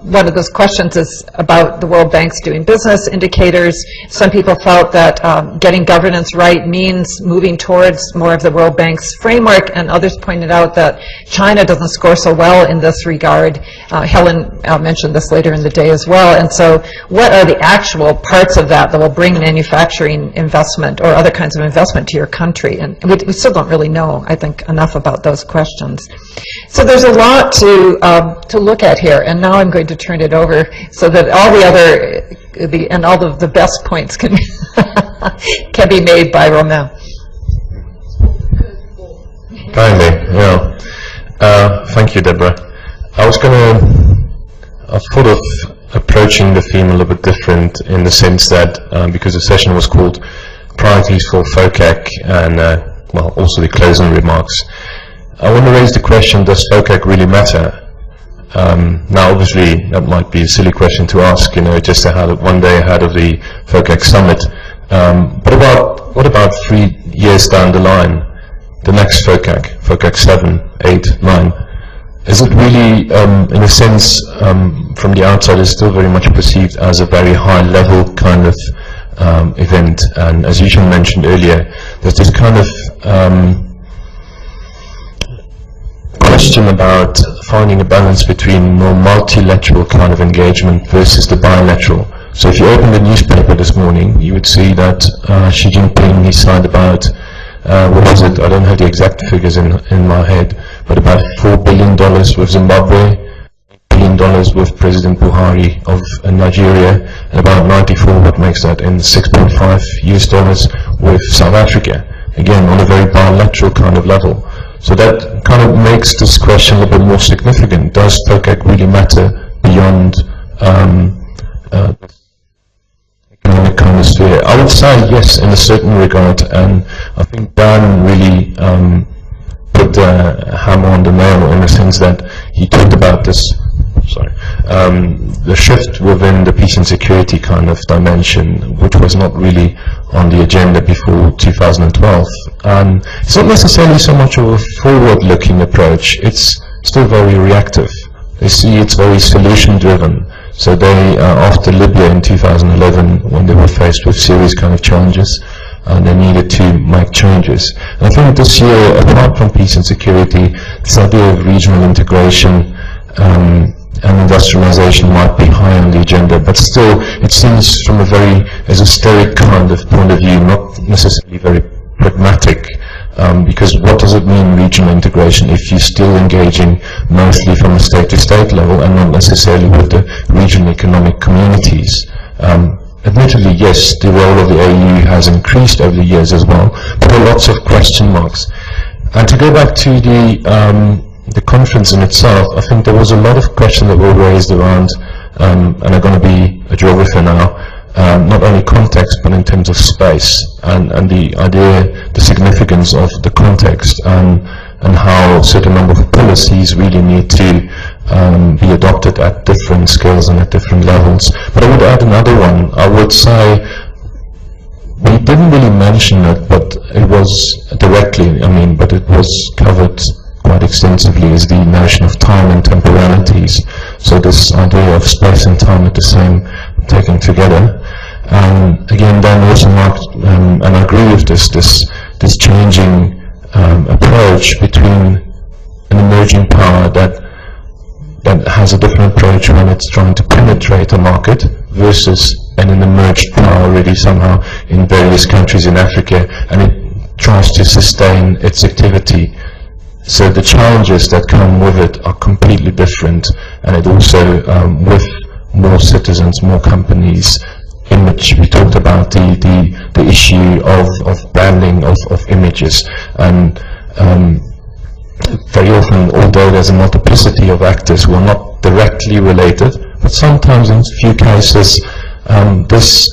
one of those questions is about the World Bank's doing business indicators. Some people felt that getting governance right means moving towards more of the World Bank's framework, and others pointed out that China doesn't score so well in this regard. Helen mentioned this later in the day as well. And so what are the actual parts of that will bring manufacturing investment or other kinds of investment to your country? And we still don't really know, I think, enough about those questions. So there's a lot to look at here, and now I'm going to turn it over so that all all of the best points can can be made by Romain. Kindly, yeah. Thank you, Deborah. I thought of approaching the theme a little bit different in the sense that because the session was called Priorities for FOCAC and well, also the closing remarks. I want to raise the question, does FOCAC really matter? Now, obviously, that might be a silly question to ask, just one day ahead of the FOCAC summit. But what about 3 years down the line, the next FOCAC, FOCAC 7, 8, 9? Is it really, in a sense, from the outside, is still very much perceived as a very high-level kind of event? And as Yushan mentioned earlier, there's this kind of question about finding a balance between more multilateral kind of engagement versus the bilateral. So if you open the newspaper this morning, you would see that Xi Jinping, he signed about, what was it, I don't have the exact figures in my head, but about $4 billion with Zimbabwe, $1 billion with President Buhari of Nigeria, and about 94, what makes that, in $6.5 US with South Africa, again on a very bilateral kind of level. So that kind of makes this question a little bit more significant. Does FOCAC really matter beyond economic kind of sphere? I would say yes, in a certain regard, and I think Dan really put the hammer on the nail in the sense that he talked about this. The shift within the peace and security kind of dimension, which was not really on the agenda before 2012. It's not necessarily so much of a forward-looking approach, it's still very reactive. They see it's very solution-driven. So they, after Libya in 2011, when they were faced with serious kind of challenges, they needed to make changes. And I think this year, apart from peace and security, this idea of regional integration, and industrialization might be high on the agenda, but still it seems from a very esoteric kind of point of view, not necessarily very pragmatic, because what does it mean, regional integration, if you're still engaging mostly from a state-to-state level and not necessarily with the regional economic communities? Admittedly, yes, the role of the AU has increased over the years as well, but there are lots of question marks. And to go back to the conference in itself, I think there was a lot of questions that were raised around, and I'm going to be a geographer now, not only context but in terms of space, and the idea, the significance of the context, and how a certain number of policies really need to be adopted at different scales and at different levels. But I would add another one. I would say we didn't really mention it, but it was directly, but it was covered quite extensively, is the notion of time and temporalities. So this idea of space and time at the same, taken together. Again, Dan also marked, and I agree with this changing approach between an emerging power that has a different approach when it's trying to penetrate a market versus an emerged power already somehow in various countries in Africa, and it tries to sustain its activity. So the challenges that come with it are completely different, and it also, with more citizens, more companies, image, we talked about the issue of branding of images, and very often, although there's a multiplicity of actors who are not directly related, but sometimes in few cases this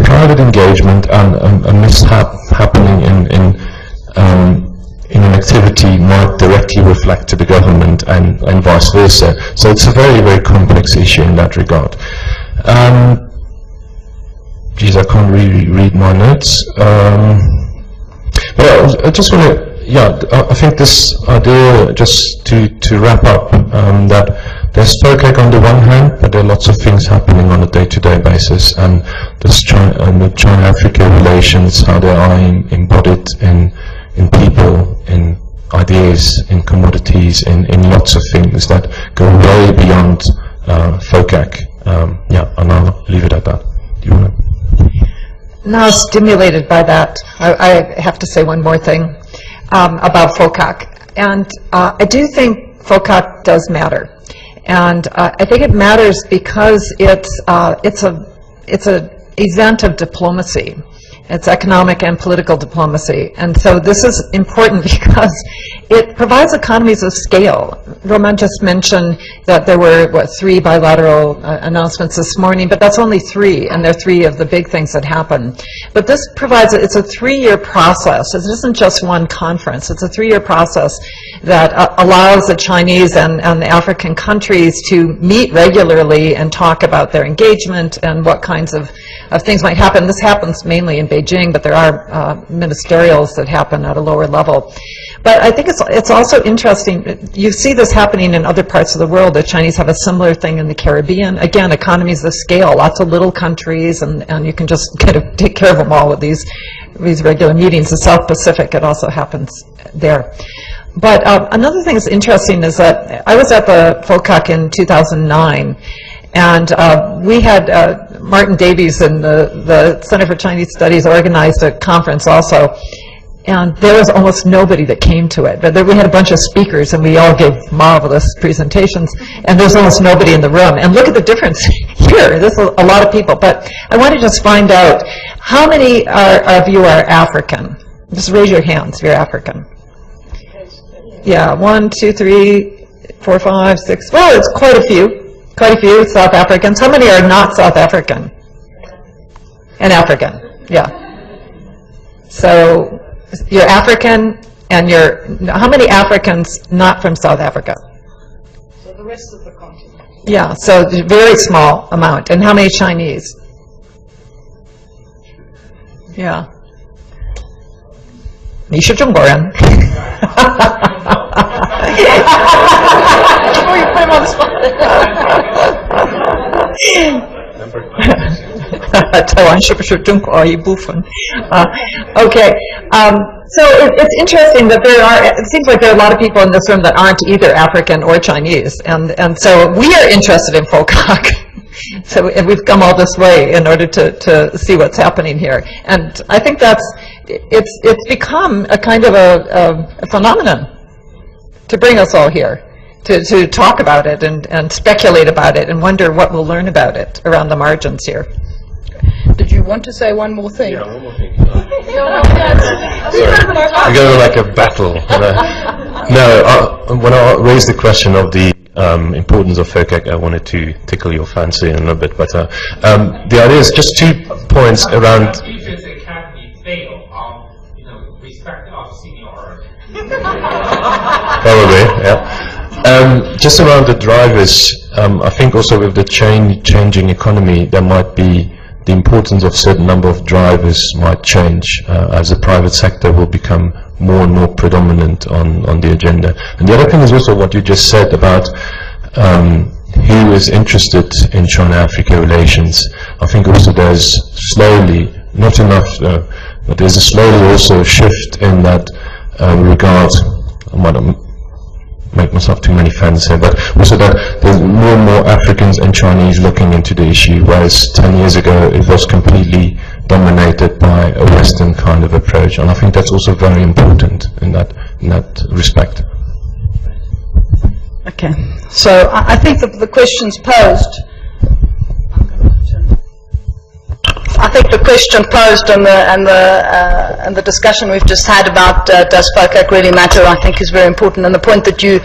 private engagement and a mishap happening in an activity might directly reflect to the government and vice versa. So it's a very, very complex issue in that regard. Geez, I can't really read my notes. But I just want to, I think this idea, just to wrap up, that there's FOCAC on the one hand, but there are lots of things happening on a day-to-day basis, and this the China-Africa relations, how they are embodied in people, in ideas, in commodities, in lots of things that go way beyond FOCAC. And I'll leave it at that. Do you want to? Now, stimulated by that, I have to say one more thing about FOCAC. And I do think FOCAC does matter. And I think it matters because it's an event of diplomacy. It's economic and political diplomacy. And so this is important because it provides economies of scale. Roman just mentioned that there were, 3 bilateral announcements this morning, but that's only 3, and they're 3 of the big things that happen. But this provides, it's a 3-year process. It isn't just one conference. It's a 3-year process that allows the Chinese and the African countries to meet regularly and talk about their engagement and what kinds of things might happen. This happens mainly in Beijing, but there are ministerials that happen at a lower level. But I think it's also interesting, you see this happening in other parts of the world. The Chinese have a similar thing in the Caribbean. Again, economies of scale, lots of little countries, and you can just kind of take care of them all with these regular meetings. The South Pacific, it also happens there. But another thing that's interesting is that I was at the FOCAC in 2009, and we had Martin Davies and the Center for Chinese Studies organized a conference also, and there was almost nobody that came to it. But we had a bunch of speakers, and we all gave marvelous presentations, and there's almost nobody in the room. And look at the difference here. This is a lot of people. But I want to just find out, how many of you are African? Just raise your hands if you're African. Yeah, 1, 2, 3, 4, 5, 6. Well, it's quite a few. Quite a few South Africans. How many are not South African? And African, yeah. So you're African, and how many Africans not from South Africa? So the rest of the continent. Yeah, so a very small amount. And how many Chinese? Yeah. 你是中国人。 Before you put him on the spot. 台湾是不是中国一部分? Okay. So it's interesting that it seems like there are a lot of people in this room that aren't either African or Chinese, and so we are interested in FOCAC. So and we've come all this way in order to see what's happening here, and I think it's become a kind of a phenomenon to bring us all here to talk about it and speculate about it and wonder what we'll learn about it around the margins here. Did you want to say one more thing? Yeah, one more thing. I'm going like a battle. No, when I raised the question of the importance of FOCAC, I wanted to tickle your fancy in a little bit, but the idea is just 2 points around. Teachers Academy fail on, respect of seniority. Probably, yeah. Just around the drivers, I think also with the changing economy, there might be the importance of certain number of drivers might change as the private sector will become more and more predominant on the agenda. And the other thing is also what you just said about who is interested in China-Africa relations. I think also there's slowly, not enough, but there's a slowly also shift in that regard. I might make myself too many fans here, but also that there's more and more Africans and Chinese looking into the issue, whereas 10 years ago it was completely dominated by a Western kind of approach, and I think that's also very important in that respect. Okay, so I think that the questions posed. I think the question posed and the discussion we've just had about does FOCAC really matter, I think is very important, and the point that you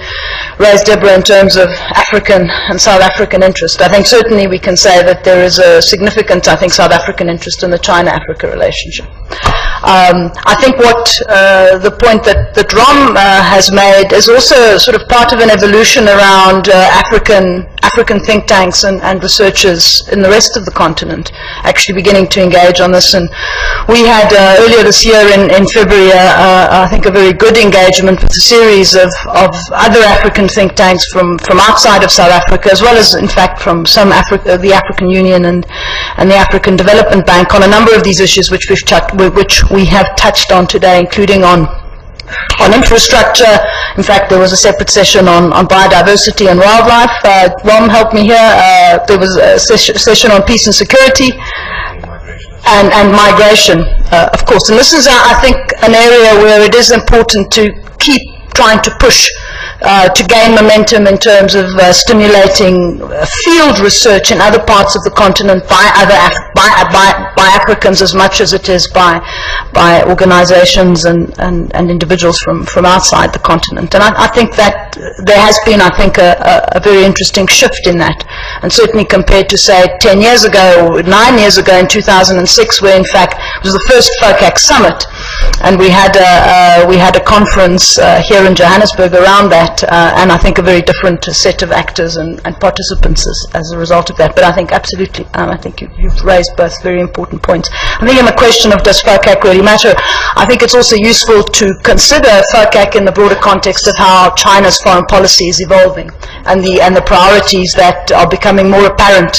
raised, Deborah, in terms of African and South African interest. I think certainly we can say that there is a significant, I think, South African interest in the China-Africa relationship. I think what the point that Rom has made is also sort of part of an evolution around African think tanks and researchers in the rest of the continent actually beginning to engage on this. And we had earlier this year in February, I think, a very good engagement with a series of other African think tanks from outside of South Africa, as well as, in fact, from some the African Union and the African Development Bank on a number of these issues which we have touched on today, including on infrastructure. In fact, there was a separate session on biodiversity and wildlife. Rom helped me here. There was a session on peace and security and migration, of course. And this is, I think, an area where it is important to keep trying to push to gain momentum in terms of stimulating field research in other parts of the continent by Africans as much as it is by organizations and individuals from outside the continent. And I think that there has been, I think, a very interesting shift in that. And certainly compared to, say, 10 years ago or 9 years ago in 2006, where in fact it was the first FOCAC summit, and we had a conference here in Johannesburg around that, and I think a very different set of actors and participants as a result of that. But I think absolutely, I think you've raised both very important points. I think in the question of does FOCAC really matter, I think it's also useful to consider FOCAC in the broader context of how China's foreign policy is evolving and the priorities that are becoming more apparent,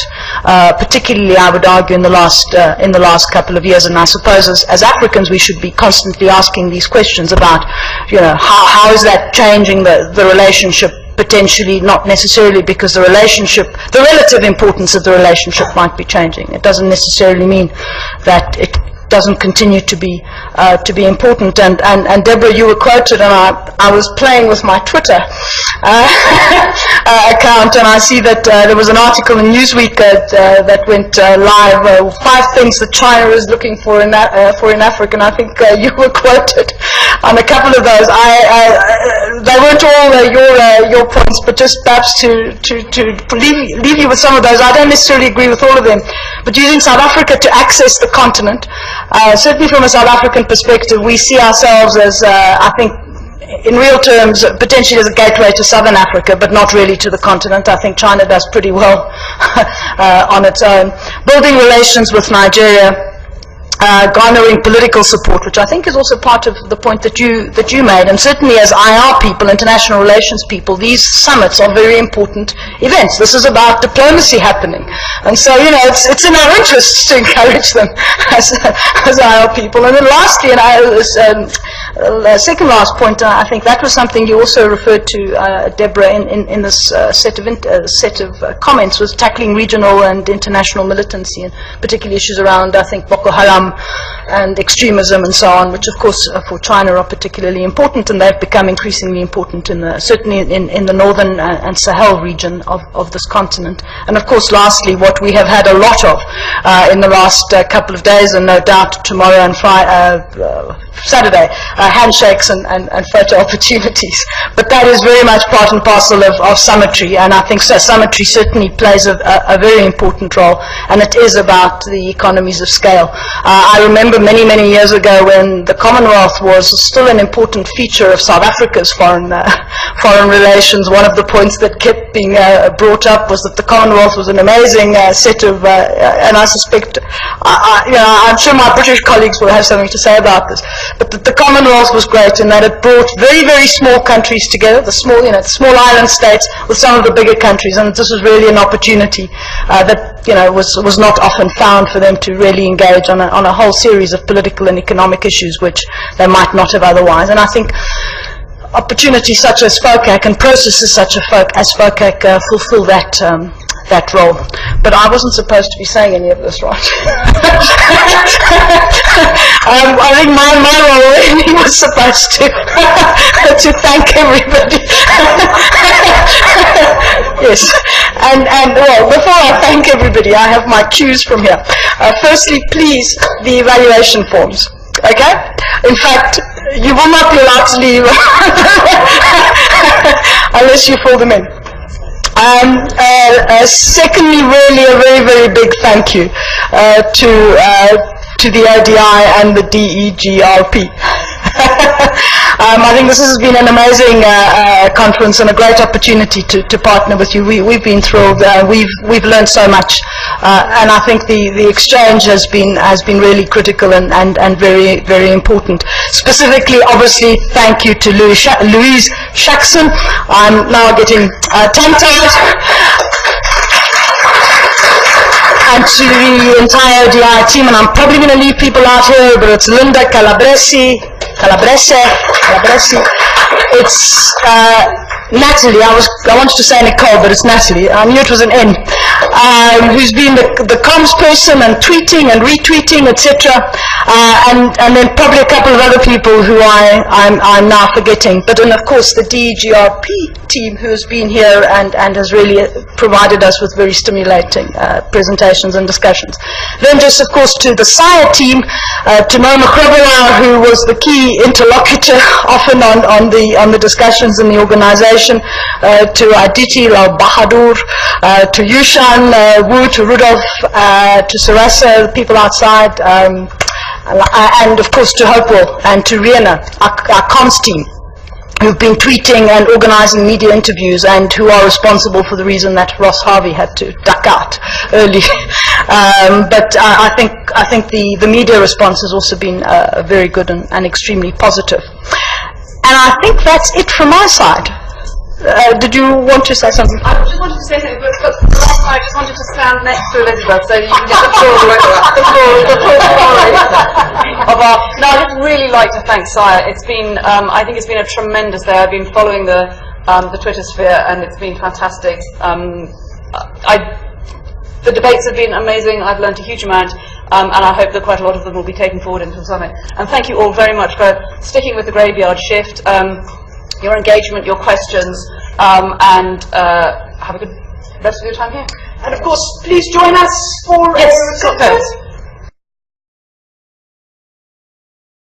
particularly, I would argue, in the last couple of years. And I suppose as Africans we should be constantly asking these questions about, how is that changing the relationship, potentially, not necessarily because the relative importance of the relationship might be changing. It doesn't necessarily mean that it doesn't continue to be important. And Deborah, you were quoted, and I was playing with my Twitter account, and I see that there was an article in Newsweek that went live, 5 things that China is looking for in Africa, and I think you were quoted on a couple of those. They weren't all your points, but just perhaps to leave you with some of those. I don't necessarily agree with all of them, but using South Africa to access the continent, certainly from a South African perspective, we see ourselves as, I think, in real terms, potentially as a gateway to Southern Africa, but not really to the continent. I think China does pretty well on its own. Building relations with Nigeria, garnering political support, which I think is also part of the point that you made. And certainly as IR people, international relations people, these summits are very important events. This is about diplomacy happening. And so, you know, it's in our interests to encourage them as IR people. And then lastly, and second last point, I think that was something you also referred to, Deborah, in this set of comments, was tackling regional and international militancy, and particularly issues around, I think, Boko Haram and extremism and so on, which of course for China are particularly important, and they've become increasingly important certainly in the northern and Sahel region of this continent. And of course, lastly, what we have had a lot of in the last couple of days, and no doubt tomorrow and Saturday, handshakes and photo opportunities. But that is very much part and parcel of Summitry, and I think Summitry certainly plays a very important role, and it is about the economies of scale. I remember many, many years ago when the Commonwealth was still an important feature of South Africa's foreign relations. One of the points that kept being brought up was that the Commonwealth was an amazing set of, and I suspect, I'm sure my British colleagues will have something to say about this, but the Commonwealth was great in that it brought very, very small countries together, the small island states with some of the bigger countries, and this was really an opportunity that was not often found for them to really engage on a whole series of political and economic issues which they might not have otherwise. And I think opportunities such as FOCAC and processes such as FOCAC fulfill that role. But I wasn't supposed to be saying any of this, right? I think my role really was supposed to thank everybody. Yes. And well, before I thank everybody, I have my cues from here. Firstly, please, the evaluation forms. Okay? In fact, you will not be allowed to leave unless you fill them in. Secondly, really a very, very big thank you to the ODI and the DEGRP. I think this has been an amazing conference and a great opportunity to partner with you. We've been thrilled. We've learned so much, and I think the exchange has been really critical and very, very important. Specifically, obviously, thank you to Louise Shaxson. I'm now getting tongue-tied. And to the entire ODI team, and I'm probably going to leave people out here, but it's Linda Calabrese, it's Natalie, I wanted to say Nicole, but it's Natalie, I knew it was an N, who's been the comms person and tweeting and retweeting, etc., and then probably a couple of other people who I'm now forgetting, but then of course the DEGRP team who has been here and has really provided us with very stimulating presentations and discussions. Then just of course to the SAIIA team, to Noma Krabala, who was the key interlocutor often on the discussions in the organization, to Aditi Lal Bahadur, to Yushan Wu, to Rudolf, to Sarasa, the people outside, and of course to Hopewell and to Rihanna, our comms team, who've been tweeting and organizing media interviews and who are responsible for the reason that Ross Harvey had to duck out early. But I think the media response has also been very good and extremely positive. And I think that's it from my side. Did you want to say something? I just wanted to say something, but I just wanted to stand next to Elizabeth so you can get the full story of our. No, I'd just really like to thank SAIIA. It's been, I think it's been a tremendous day. I've been following the Twitter sphere, and it's been fantastic. The debates have been amazing. I've learned a huge amount, and I hope that quite a lot of them will be taken forward into the summit. And thank you all very much for sticking with the graveyard shift. Your engagement, your questions, and have a good rest of your time here. And of course, please join us for yes, cocktails.